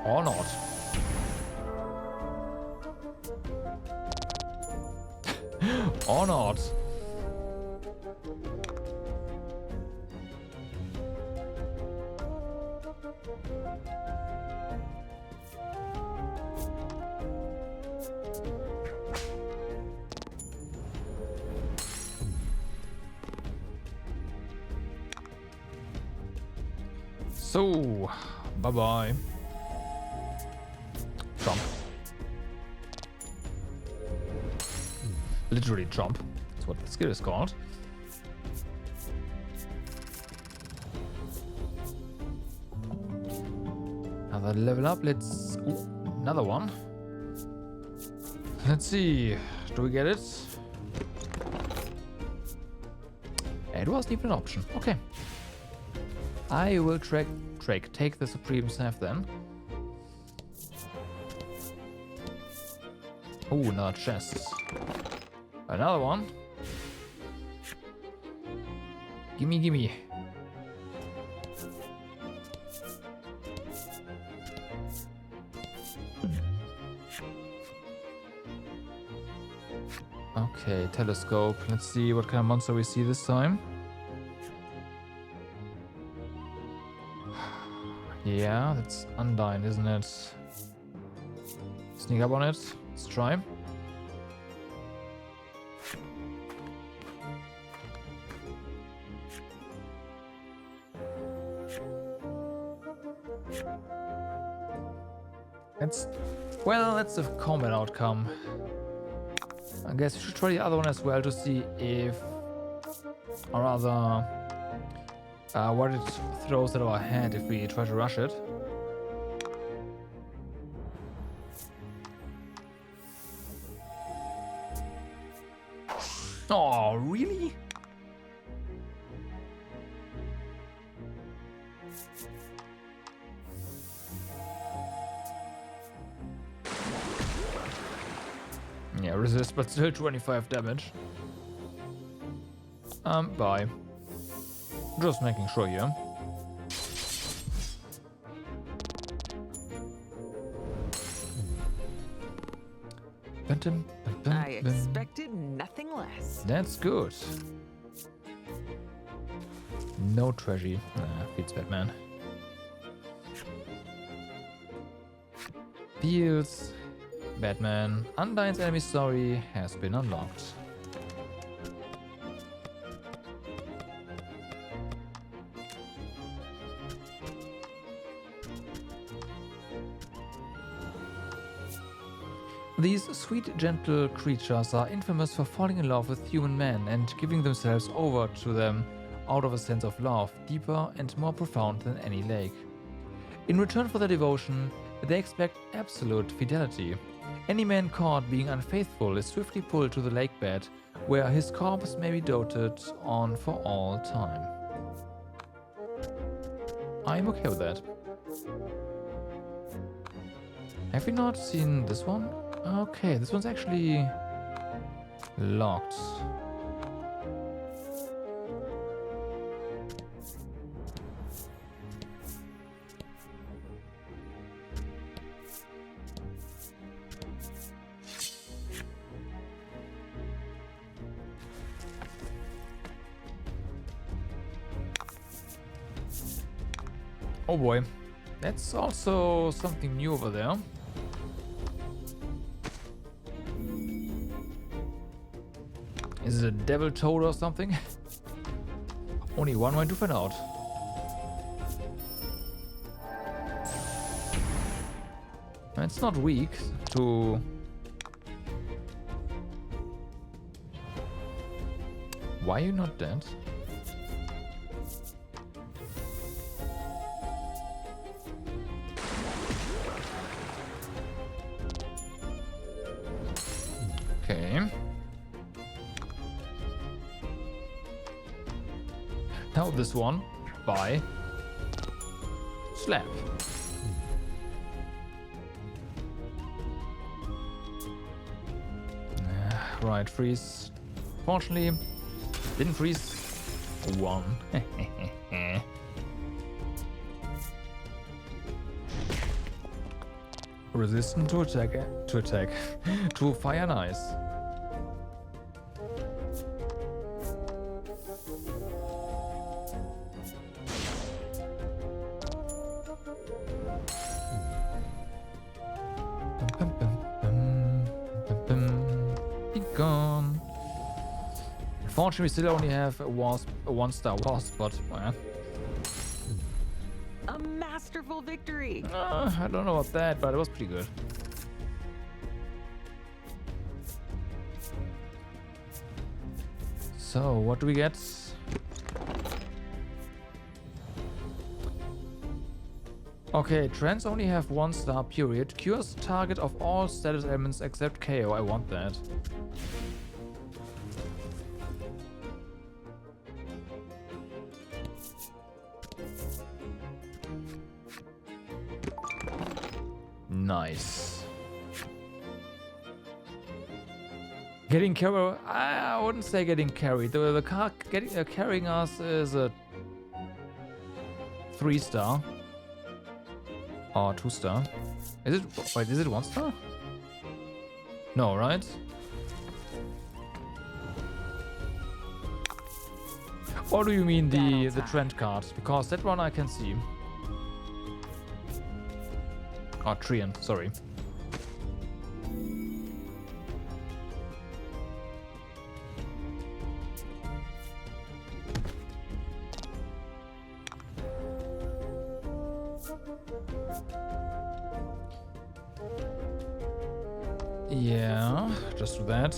Or not. Or not. So, bye-bye. Trump. Literally Trump. That's what the skill is called. Another level up. Let's... Ooh, another one. Let's see. Do we get it? It wasn't even an option. Okay. I will take the Supreme Staff then. Oh, another chest. Another one. Gimme, gimme. Okay, telescope. Let's see what kind of monster we see this time. Yeah, that's Undyne, isn't it? Sneak up on it. Let's try. That's a combat outcome. I guess we should try the other one as well to see if, or rather, what it throws at our head if we try to rush it. Oh, really? Yeah, resist, but still 25 damage. Bye. Just making sure here. I expected nothing less. That's good. No treasure. Beats Batman. Fields. Batman. Undyne's enemy story has been unlocked. These sweet, gentle creatures are infamous for falling in love with human men and giving themselves over to them out of a sense of love, deeper and more profound than any lake. In return for their devotion, they expect absolute fidelity. Any man caught being unfaithful is swiftly pulled to the lake bed, where his corpse may be doted on for all time. I'm okay with that. Have we not seen this one? Okay, this one's actually locked. Oh boy, that's also something new over there. Is it a devil toad or something? Only one way to find out. It's not weak to... Why are you not dead? Okay. Now this one by slap. Right, freeze. Fortunately, didn't freeze. One. Resistant to attack. To fire and ice. Be gone. Unfortunately, we still only have a one-star wasp, but A masterful victory. I don't know about that, but it was pretty good. So, what do we get? Okay, trends only have 1 star, period. Cures target of all status elements except KO. I want that. Nice. Getting carried? I wouldn't say getting carried. The car carrying us is a 3 star. Or 2 star. Is it? Wait, is it 1 star? No, right? Or do you mean the trend card? Because that one I can see. Oh, Treant, sorry. Yeah, just do that.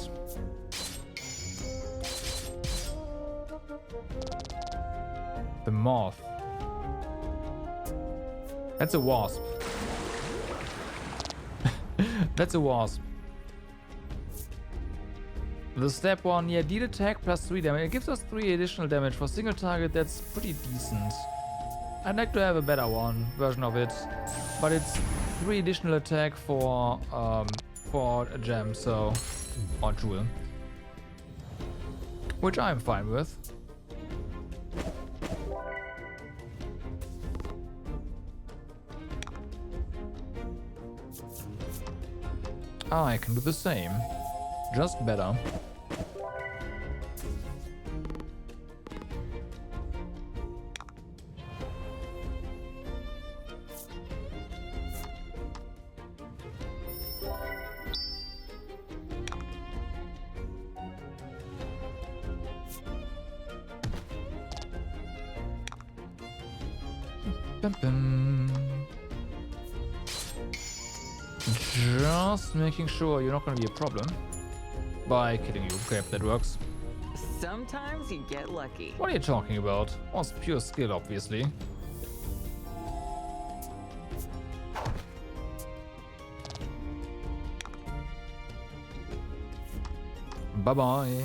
The moth. That's a wasp. That's a wasp. The step 1, yeah, deal attack plus 3 damage. It gives us 3 additional damage for single target. That's pretty decent. I'd like to have a better version of it, but it's 3 additional attack for a gem, so, or jewel, which I'm fine with. I can do the same, just better. Bum, bum. Just making sure you're not going to be a problem by killing you. Okay, that works. Sometimes you get lucky. What are you talking about? Well, it's pure skill, obviously. Bye-bye.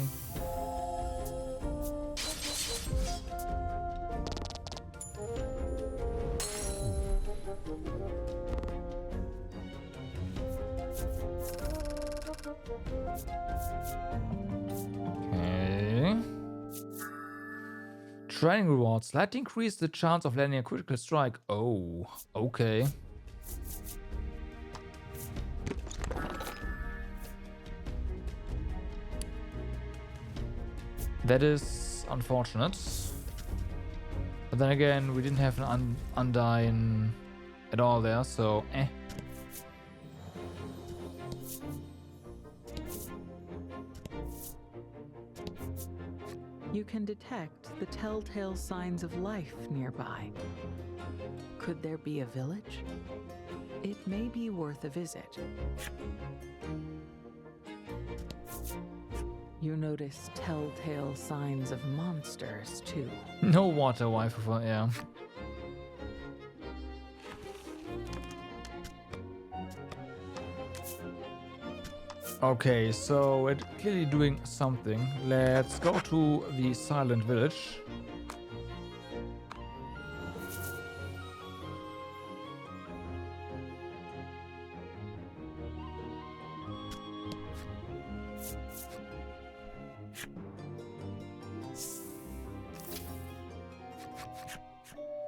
Okay. Training rewards. Slightly increase the chance of landing a critical strike. Oh, okay. That is unfortunate. But then again, we didn't have an Undyne at all there, so eh. You can detect the telltale signs of life nearby. Could there be a village? It may be worth a visit. You notice telltale signs of monsters, too. No water waifu for, yeah. Okay, so it's clearly doing something. Let's go to the Silent Village.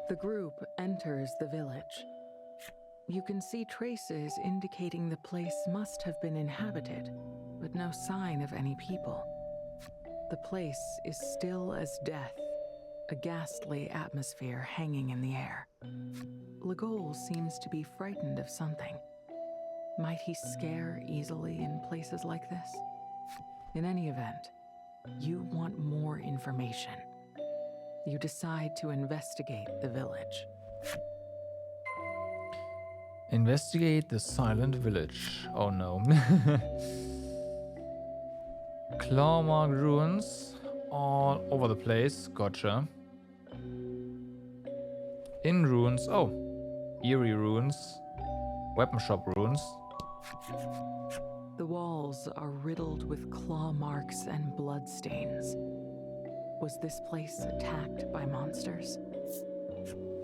The group enters the village. You can see traces indicating the place must have been inhabited, but no sign of any people. The place is still as death, a ghastly atmosphere hanging in the air. Legol seems to be frightened of something. Might he scare easily in places like this? In any event, you want more information. You decide to investigate the village. Investigate the Silent Village. Oh no. Clawmark ruins all over the place. Gotcha. In ruins. Oh. eerie runes. Weapon shop runes. The walls are riddled with claw marks and bloodstains. Was this place attacked by monsters?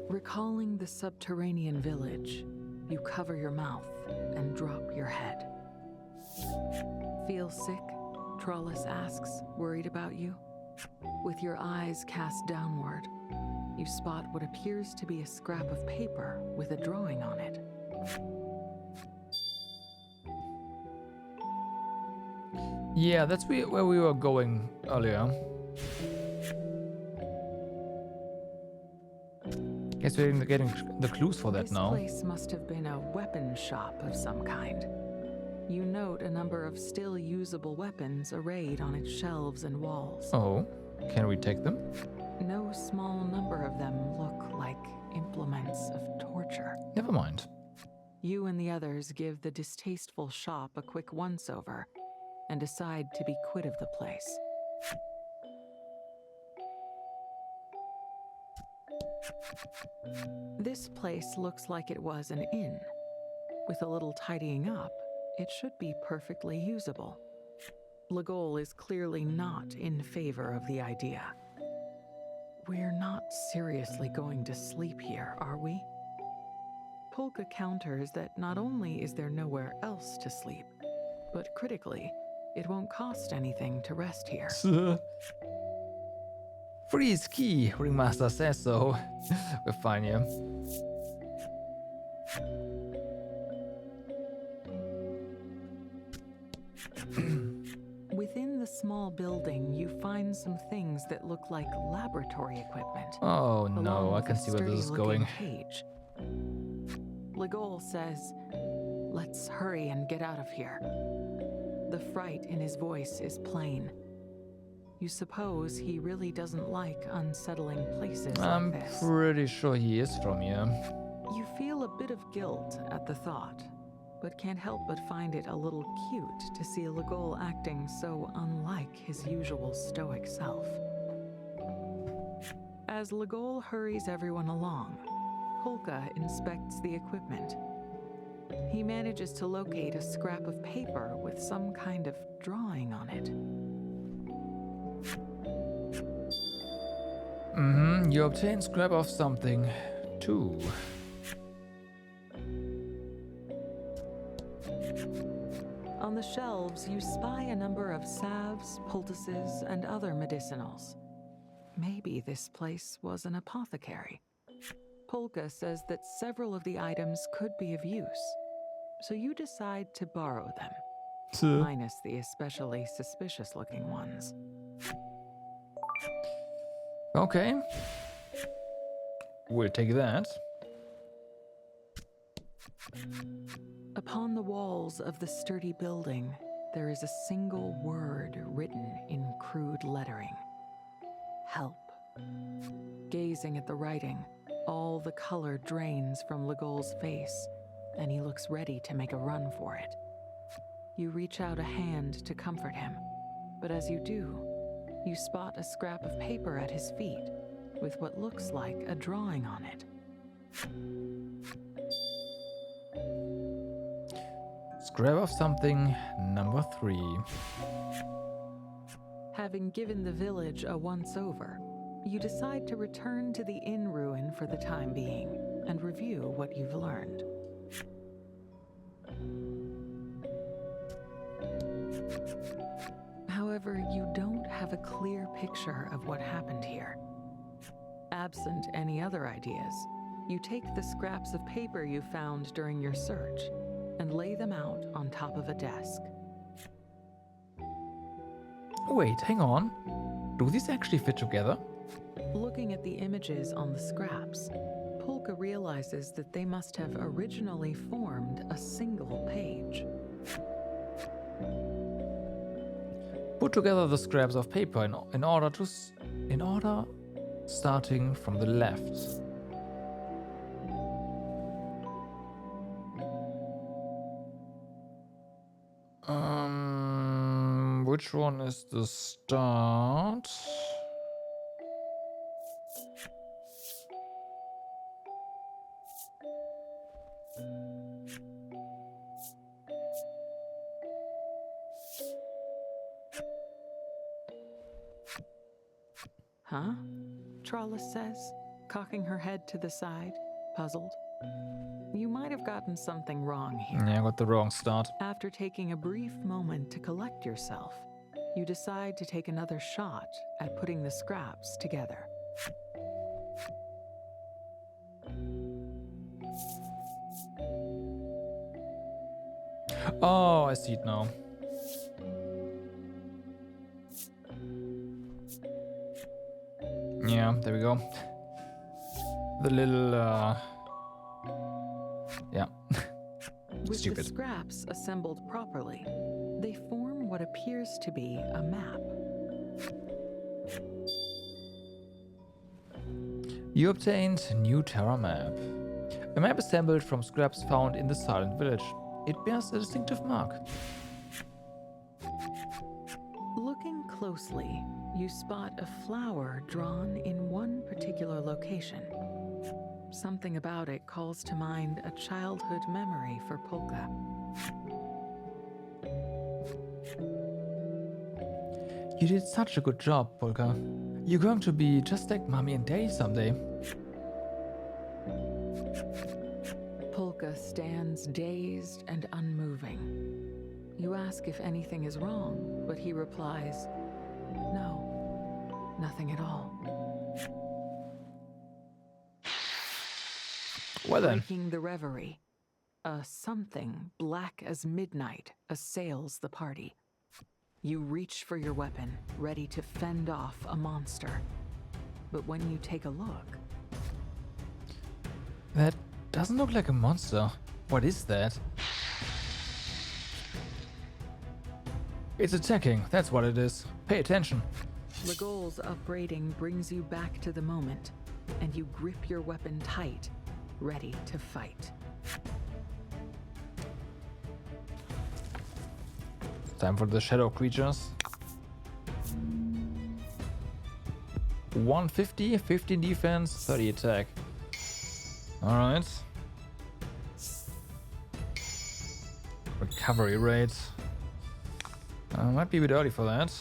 Recalling the subterranean village, you cover your mouth and drop your head. Feel sick? Trollus asks, worried about you. With your eyes cast downward, you spot what appears to be a scrap of paper with a drawing on it. Yeah, that's where we were going earlier. Guess we're getting the clues for that now. This place must have been a weapon shop of some kind. You note a number of still usable weapons arrayed on its shelves and walls. Oh, can we take them? No small number of them look like implements of torture. Never mind. You and the others give the distasteful shop a quick once-over and decide to be quit of the place. This place looks like it was an inn. With a little tidying up, it should be perfectly usable. Legol is clearly not in favor of the idea. We're not seriously going to sleep here, are we? Polka counters that not only is there nowhere else to sleep, but critically, it won't cost anything to rest here. Free is key, Ringmaster says so. We're fine here. Within the small building, you find some things that look like laboratory equipment. Oh no, along I with can a see where this is sturdy-looking going. Cage. Legol says, "Let's hurry and get out of here." The fright in his voice is plain. You suppose he really doesn't like unsettling places I'm like this. pretty sure he is from here. You feel a bit of guilt at the thought, but can't help but find it a little cute to see Legol acting so unlike his usual stoic self. As Legol hurries everyone along, Polka inspects the equipment. He manages to locate a scrap of paper with some kind of drawing on it. You obtain scrap of something, too. On the shelves, you spy a number of salves, poultices, and other medicinals. Maybe this place was an apothecary. Polka says that several of the items could be of use, so you decide to borrow them, minus the especially suspicious-looking ones. Okay. We'll take that. Upon the walls of the sturdy building, there is a single word written in crude lettering. Help. Gazing at the writing, all the color drains from Legol's face, and he looks ready to make a run for it. You reach out a hand to comfort him, but as you do, you spot a scrap of paper at his feet with what looks like a drawing on it. Scrap of something, number 3. Having given the village a once-over, you decide to return to the inn ruin for the time being and review what you've learned. However, you don't have a clear picture of what happened here. Absent any other ideas, you take the scraps of paper you found during your search and lay them out on top of a desk. Wait, hang on. Do these actually fit together? Looking at the images on the scraps, Polka realizes that they must have originally formed a single page. Put together the scraps of paper in order starting from the left. Which one is the start? Huh? Trollis says, cocking her head to the side, puzzled. You might have gotten something wrong here. Yeah, I got the wrong start. After taking a brief moment to collect yourself, you decide to take another shot at putting the scraps together. Oh, I see it now. Yeah, there we go. The little, yeah. With Stupid. the scraps assembled properly, they form what appears to be a map. You obtained New Terra map. A map assembled from scraps found in the Silent Village. It bears a distinctive mark. Looking closely, you spot a flower drawn in one particular location. Something about it calls to mind a childhood memory for Polka. You did such a good job, Polka. You're going to be just like Mommy and Daddy someday. Polka stands dazed and unmoving. You ask if anything is wrong, but he replies, "No, nothing at all." Well then. Breaking the reverie, a something black as midnight assails the party. You reach for your weapon, ready to fend off a monster. But when you take a look, That doesn't look like a monster. What is that? It's attacking, that's what it is. Pay attention. Legol's upbraiding brings you back to the moment, and you grip your weapon tight, ready to fight. Time for the shadow creatures. 150, 15 defense, 30 attack. Alright. Recovery rate. Might be a bit early for that.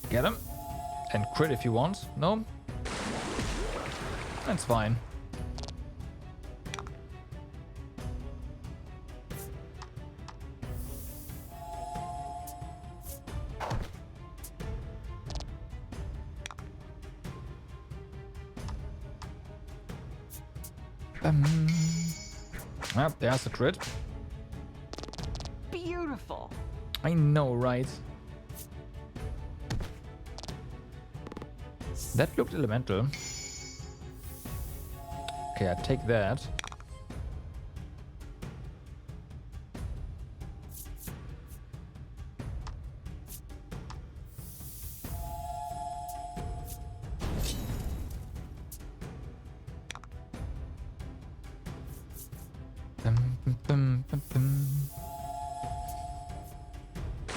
Get him. And crit if you want. No? That's fine. There's the crit. Beautiful! I know, right? That looked elemental. Okay, I take that.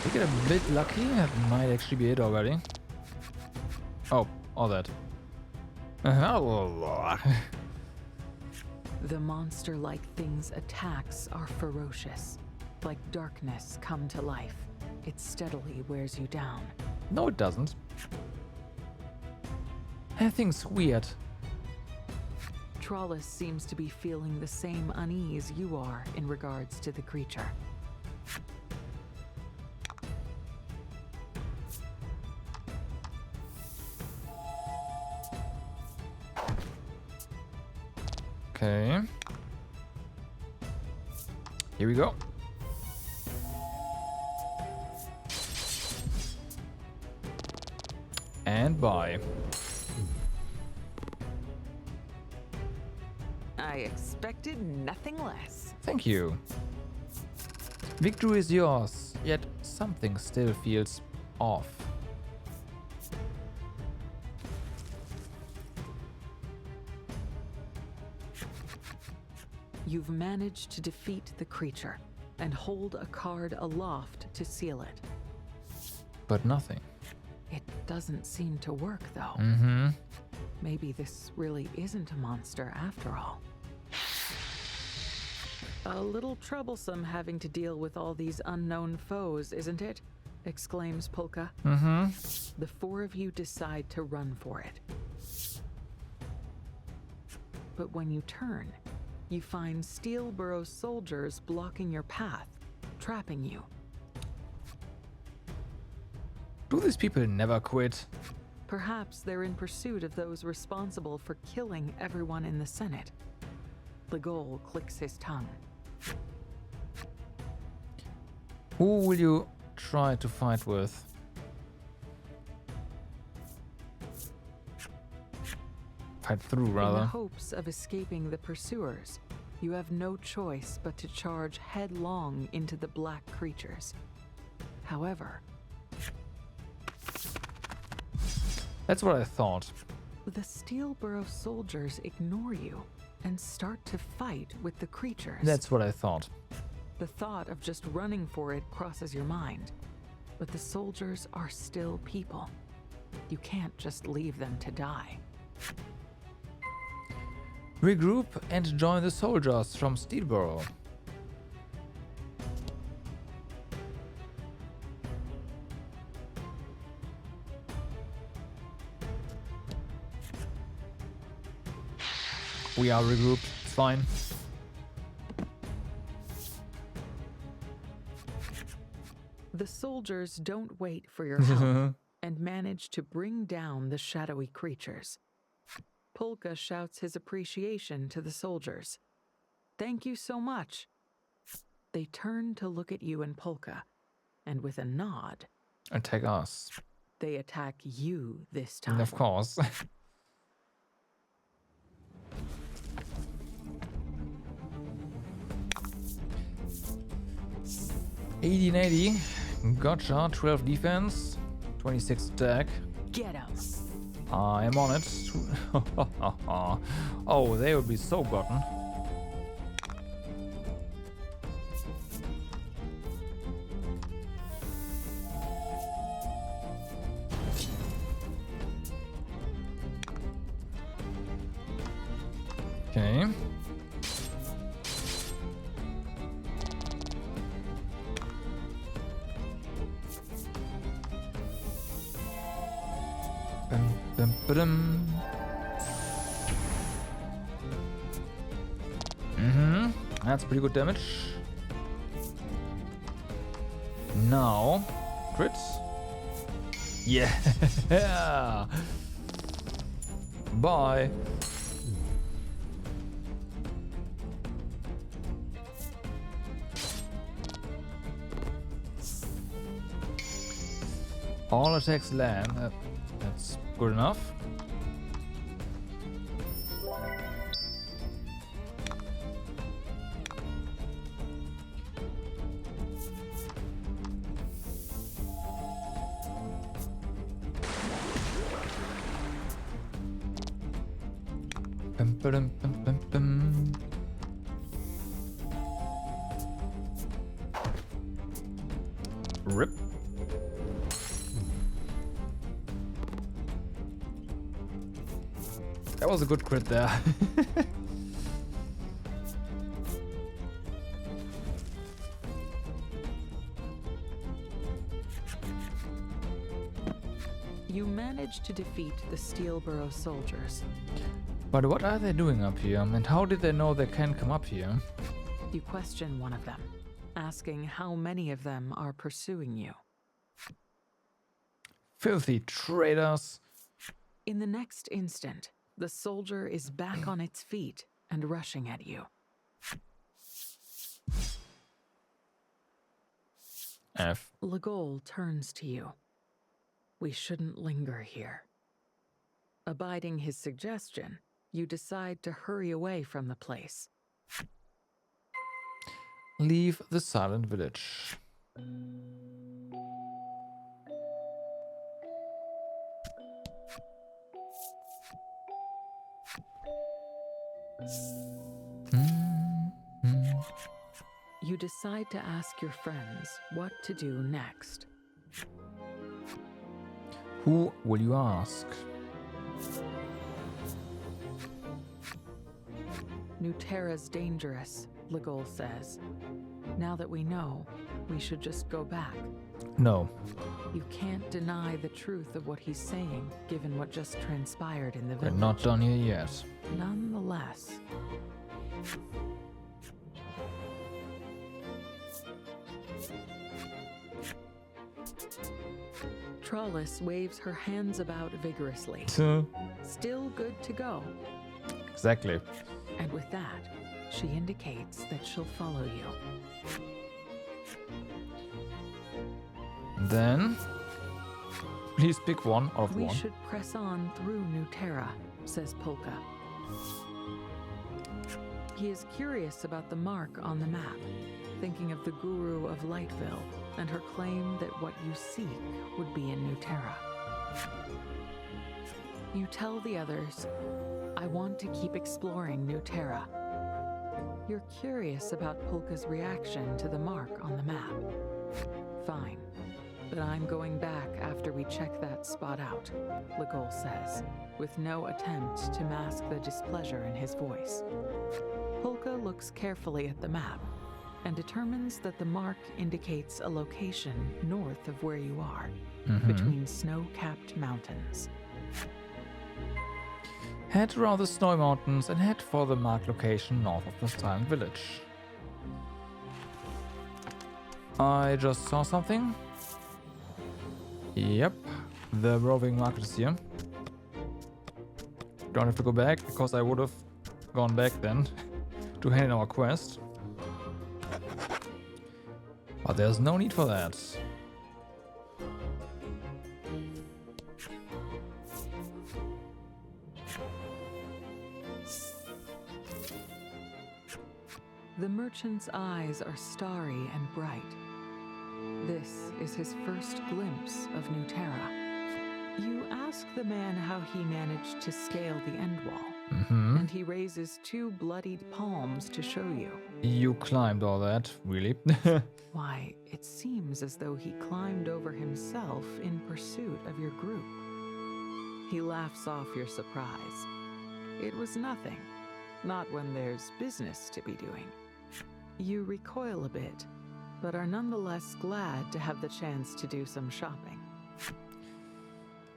We get a bit lucky. That might actually be it already. Oh, all that. The monster-like thing's attacks are ferocious. Like darkness come to life. It steadily wears you down. No, it doesn't. That thing's weird. Trollis seems to be feeling the same unease you are in regards to the creature. Okay. Here we go. And bye. I expected nothing less. Thank you. Victory is yours, yet something still feels off. You've managed to defeat the creature and hold a card aloft to seal it. But nothing. It doesn't seem to work, though. Mm-hmm. Maybe this really isn't a monster after all. A little troublesome having to deal with all these unknown foes, isn't it? Exclaims Polka. Mm-hmm. The four of you decide to run for it. But when you turn, you find Steelborough soldiers blocking your path, trapping you. Do these people never quit? Perhaps they're in pursuit of those responsible for killing everyone in the Senate. Legol clicks his tongue. Who will you try to fight with? Fight through, In the rather. hopes of escaping the pursuers, you have no choice but to charge headlong into the black creatures. However, That's what I thought. the Steelborough soldiers ignore you and start to fight with the creatures. That's what I thought. The thought of just running for it crosses your mind. But the soldiers are still people. You can't just leave them to die. Regroup and join the soldiers from Steelborough. We are regrouped. It's fine. The soldiers don't wait for your help and manage to bring down the shadowy creatures. Polka shouts his appreciation to the soldiers. Thank you so much. They turn to look at you and Polka, and with a nod, Attack us. they attack you this And time. of course. 1880. Gotcha. 12 defense. 26 attack. Get him. I am on it. Oh, they would be so gotten. Okay. Bum, bum, ba-dum. That's pretty good damage. Now, crits. Yeah. Bye. All attacks land. That's good enough. Bum, ba-dum, bum, bum, bum. Rip. That was a good crit there. You manage to defeat the Steelborough soldiers. But what are they doing up here? And how did they know they can come up here? You question one of them, asking how many of them are pursuing you. Filthy traitors. In the next instant, the soldier is back on its feet and rushing at you. F. Legol turns to you. We shouldn't linger here. Abiding his suggestion, you decide to hurry away from the place. Leave the silent village. You decide to ask your friends what to do next. Who will you ask? Nuterra's dangerous, Legol says. Now that we know, we should just go back. No. You can't deny the truth of what he's saying, given what just transpired in the We're village. not done here yet. Nonetheless. Trollis waves her hands about vigorously. Still good to go. Exactly. And with that, she indicates that she'll follow you. Then, please pick one out of We one. should press on through Nuterra, says Polka. He is curious about the mark on the map, thinking of the guru of Lightville and her claim that what you seek would be in Nuterra. You tell the others, I want to keep exploring Nuterra. You're curious about Polka's reaction to the mark on the map. Fine, but I'm going back after we check that spot out, Legol says, with no attempt to mask the displeasure in his voice. Polka looks carefully at the map and determines that the mark indicates a location north of where you are, between snow-capped mountains. Head around the snowy mountains and head for the marked location north of the Silent Village. I just saw something. Yep, the roving market is here. Don't have to go back, because I would have gone back then to hand in our quest. But there's no need for that. The merchant's eyes are starry and bright. This is his first glimpse of Nuterra. You ask the man how he managed to scale the end wall, and he raises two bloodied palms to show you. You climbed all that, really? Why, it seems as though he climbed over himself in pursuit of your group. He laughs off your surprise. It was nothing, not when there's business to be doing. You recoil a bit, but are nonetheless glad to have the chance to do some shopping.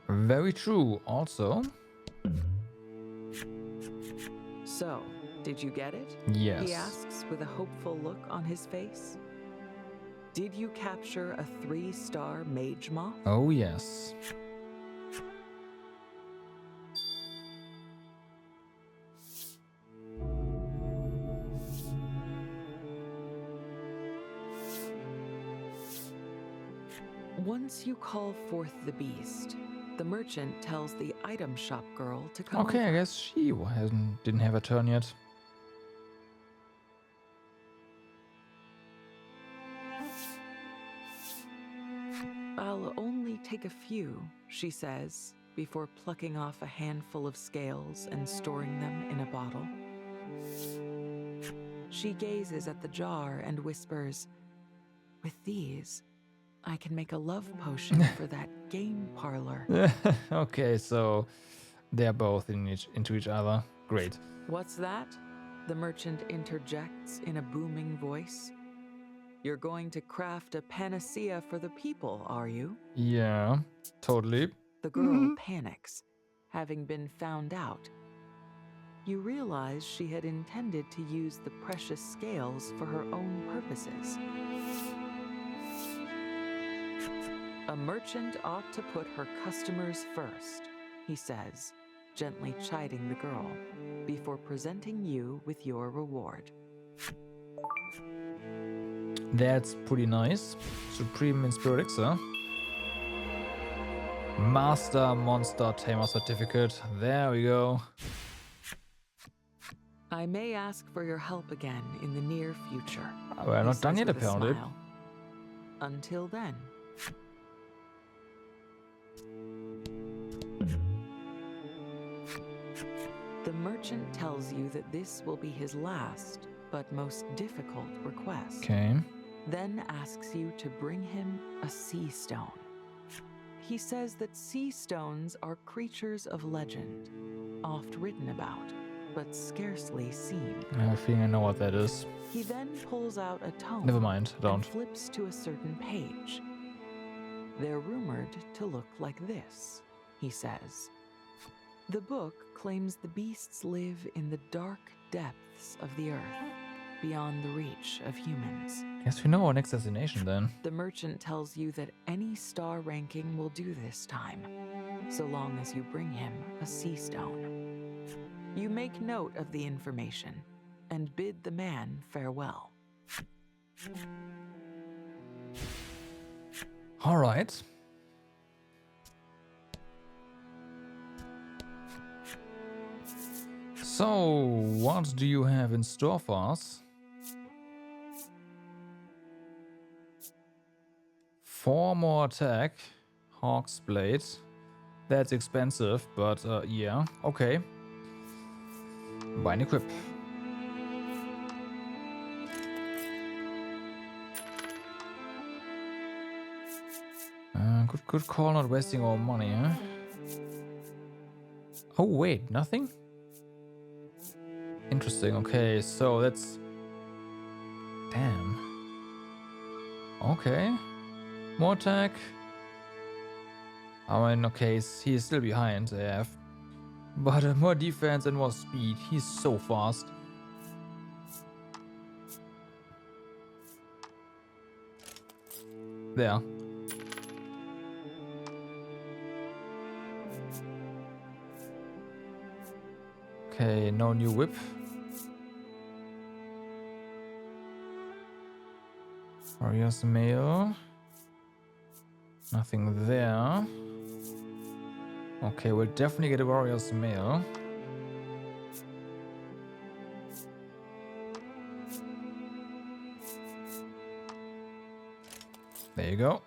Very true, also. So, did you get it? Yes. He asks with a hopeful look on his face. Did you capture a 3-star mage moth? Oh, yes. Once you call forth the beast, the merchant tells the item shop girl to come Okay, I over. guess she didn't have a turn yet. I'll only take a few, she says, before plucking off a handful of scales and storing them in a bottle. She gazes at the jar and whispers, with these, I can make a love potion for that game parlor. Okay, so they're both into each other. Great. What's that? The merchant interjects in a booming voice. You're going to craft a panacea for the people, are you? Yeah, totally. The girl panics, having been found out. You realize she had intended to use the precious scales for her own purposes. A merchant ought to put her customers first, he says, gently chiding the girl, before presenting you with your reward. That's pretty nice. Supreme in Spirit Elixir. Master Monster Tamer Certificate. There we go. I may ask for your help again in the near future. We're he not done says yet, with a apparently. smile. Until then. The merchant tells you that this will be his last, but most difficult request. Okay. Then asks you to bring him a sea stone. He says that sea stones are creatures of legend, oft written about, but scarcely seen. I have a feeling I know what that is. He then pulls out a tome Never mind, and don't. flips to a certain page. They're rumored to look like this, he says. The book claims the beasts live in the dark depths of the earth, beyond the reach of humans. Guess we know our next destination then. The merchant tells you that any star ranking will do this time, so long as you bring him a sea stone. You make note of the information and bid the man farewell. All right. So, what do you have in store for us? 4 more attack. Hawk's Blade. That's expensive, but yeah, okay. Buy and equip. Good call, not wasting our money, huh? Oh wait, nothing? Interesting, okay, so that's... Damn. Okay. More attack. I mean, okay, he's still behind, AF. But more defense and more speed. He's so fast. There. Okay, no new whip. Warrior's Mail. Nothing there. Okay, we'll definitely get a Warrior's Mail. There you go.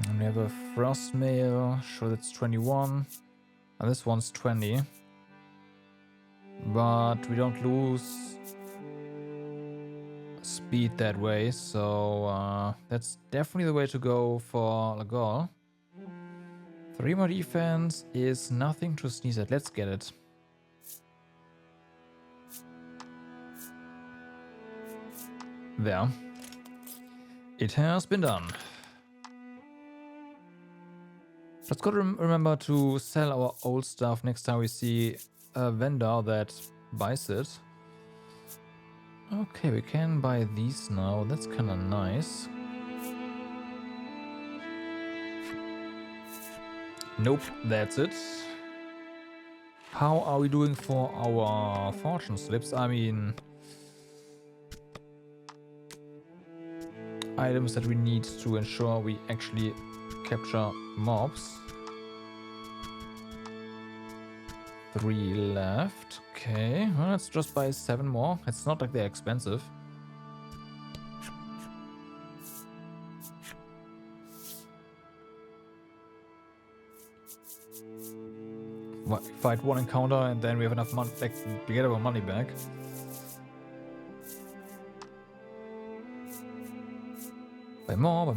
And we have a Frost Mail. Sure, that's 21. And this one's 20. But we don't lose speed that way, so that's definitely the way to go for Lagol. 3 more defense is nothing to sneeze at. Let's get it. There. It has been done. Let's go to remember to sell our old stuff next time we see a vendor that buys it. Okay, we can buy these now. That's kind of nice. Nope, that's it. How are we doing for our fortune slips? I mean, items that we need to ensure we actually capture mobs. 3 left. Okay, well, let's just buy 7 more. It's not like they're expensive. Fight 1 encounter and then we have enough money, like, we get our money back. Buy more.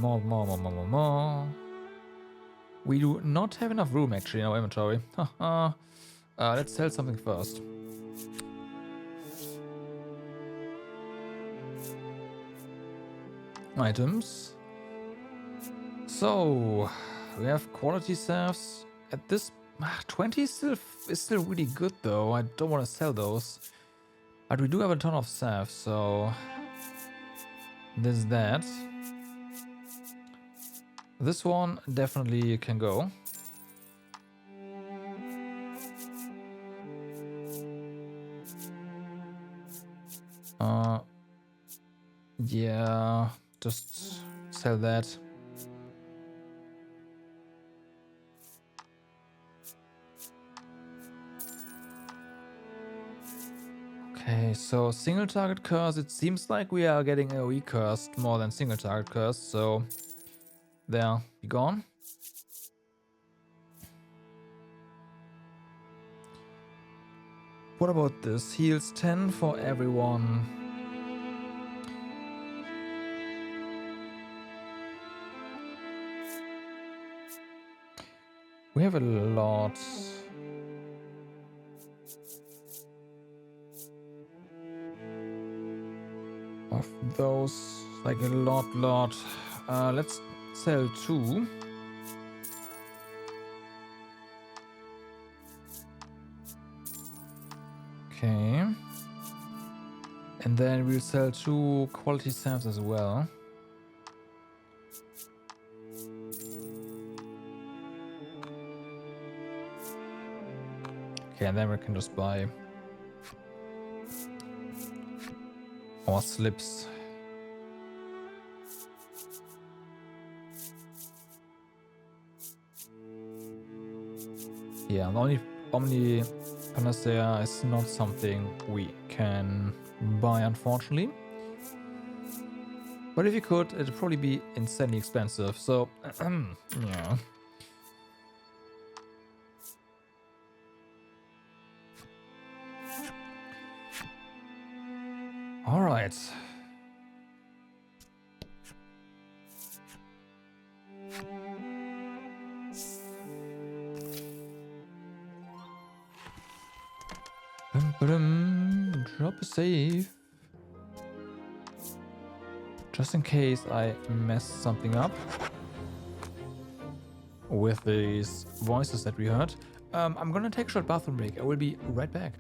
We do not have enough room actually in our inventory. Haha. Let's sell something first. Items. So we have quality salves. At this 20 is still really good though. I don't want to sell those. But we do have a ton of salves, so there's that. This one definitely can go. Yeah, just sell that. Okay, so single target curse, it seems like we are getting AoE cursed more than single target curse, so there, be gone. What about this? Heals 10 for everyone. We have a lot. Of those, like a lot. Let's sell 2. Okay. And then we'll sell 2 quality salves as well. Okay, and then we can just buy our slips. Yeah, the Omni Panacea is not something we can buy, unfortunately. But if you could, it'd probably be insanely expensive, so yeah. Alright. Drop a save. Just in case I mess something up with these voices that we heard. I'm gonna take a short bathroom break. I will be right back.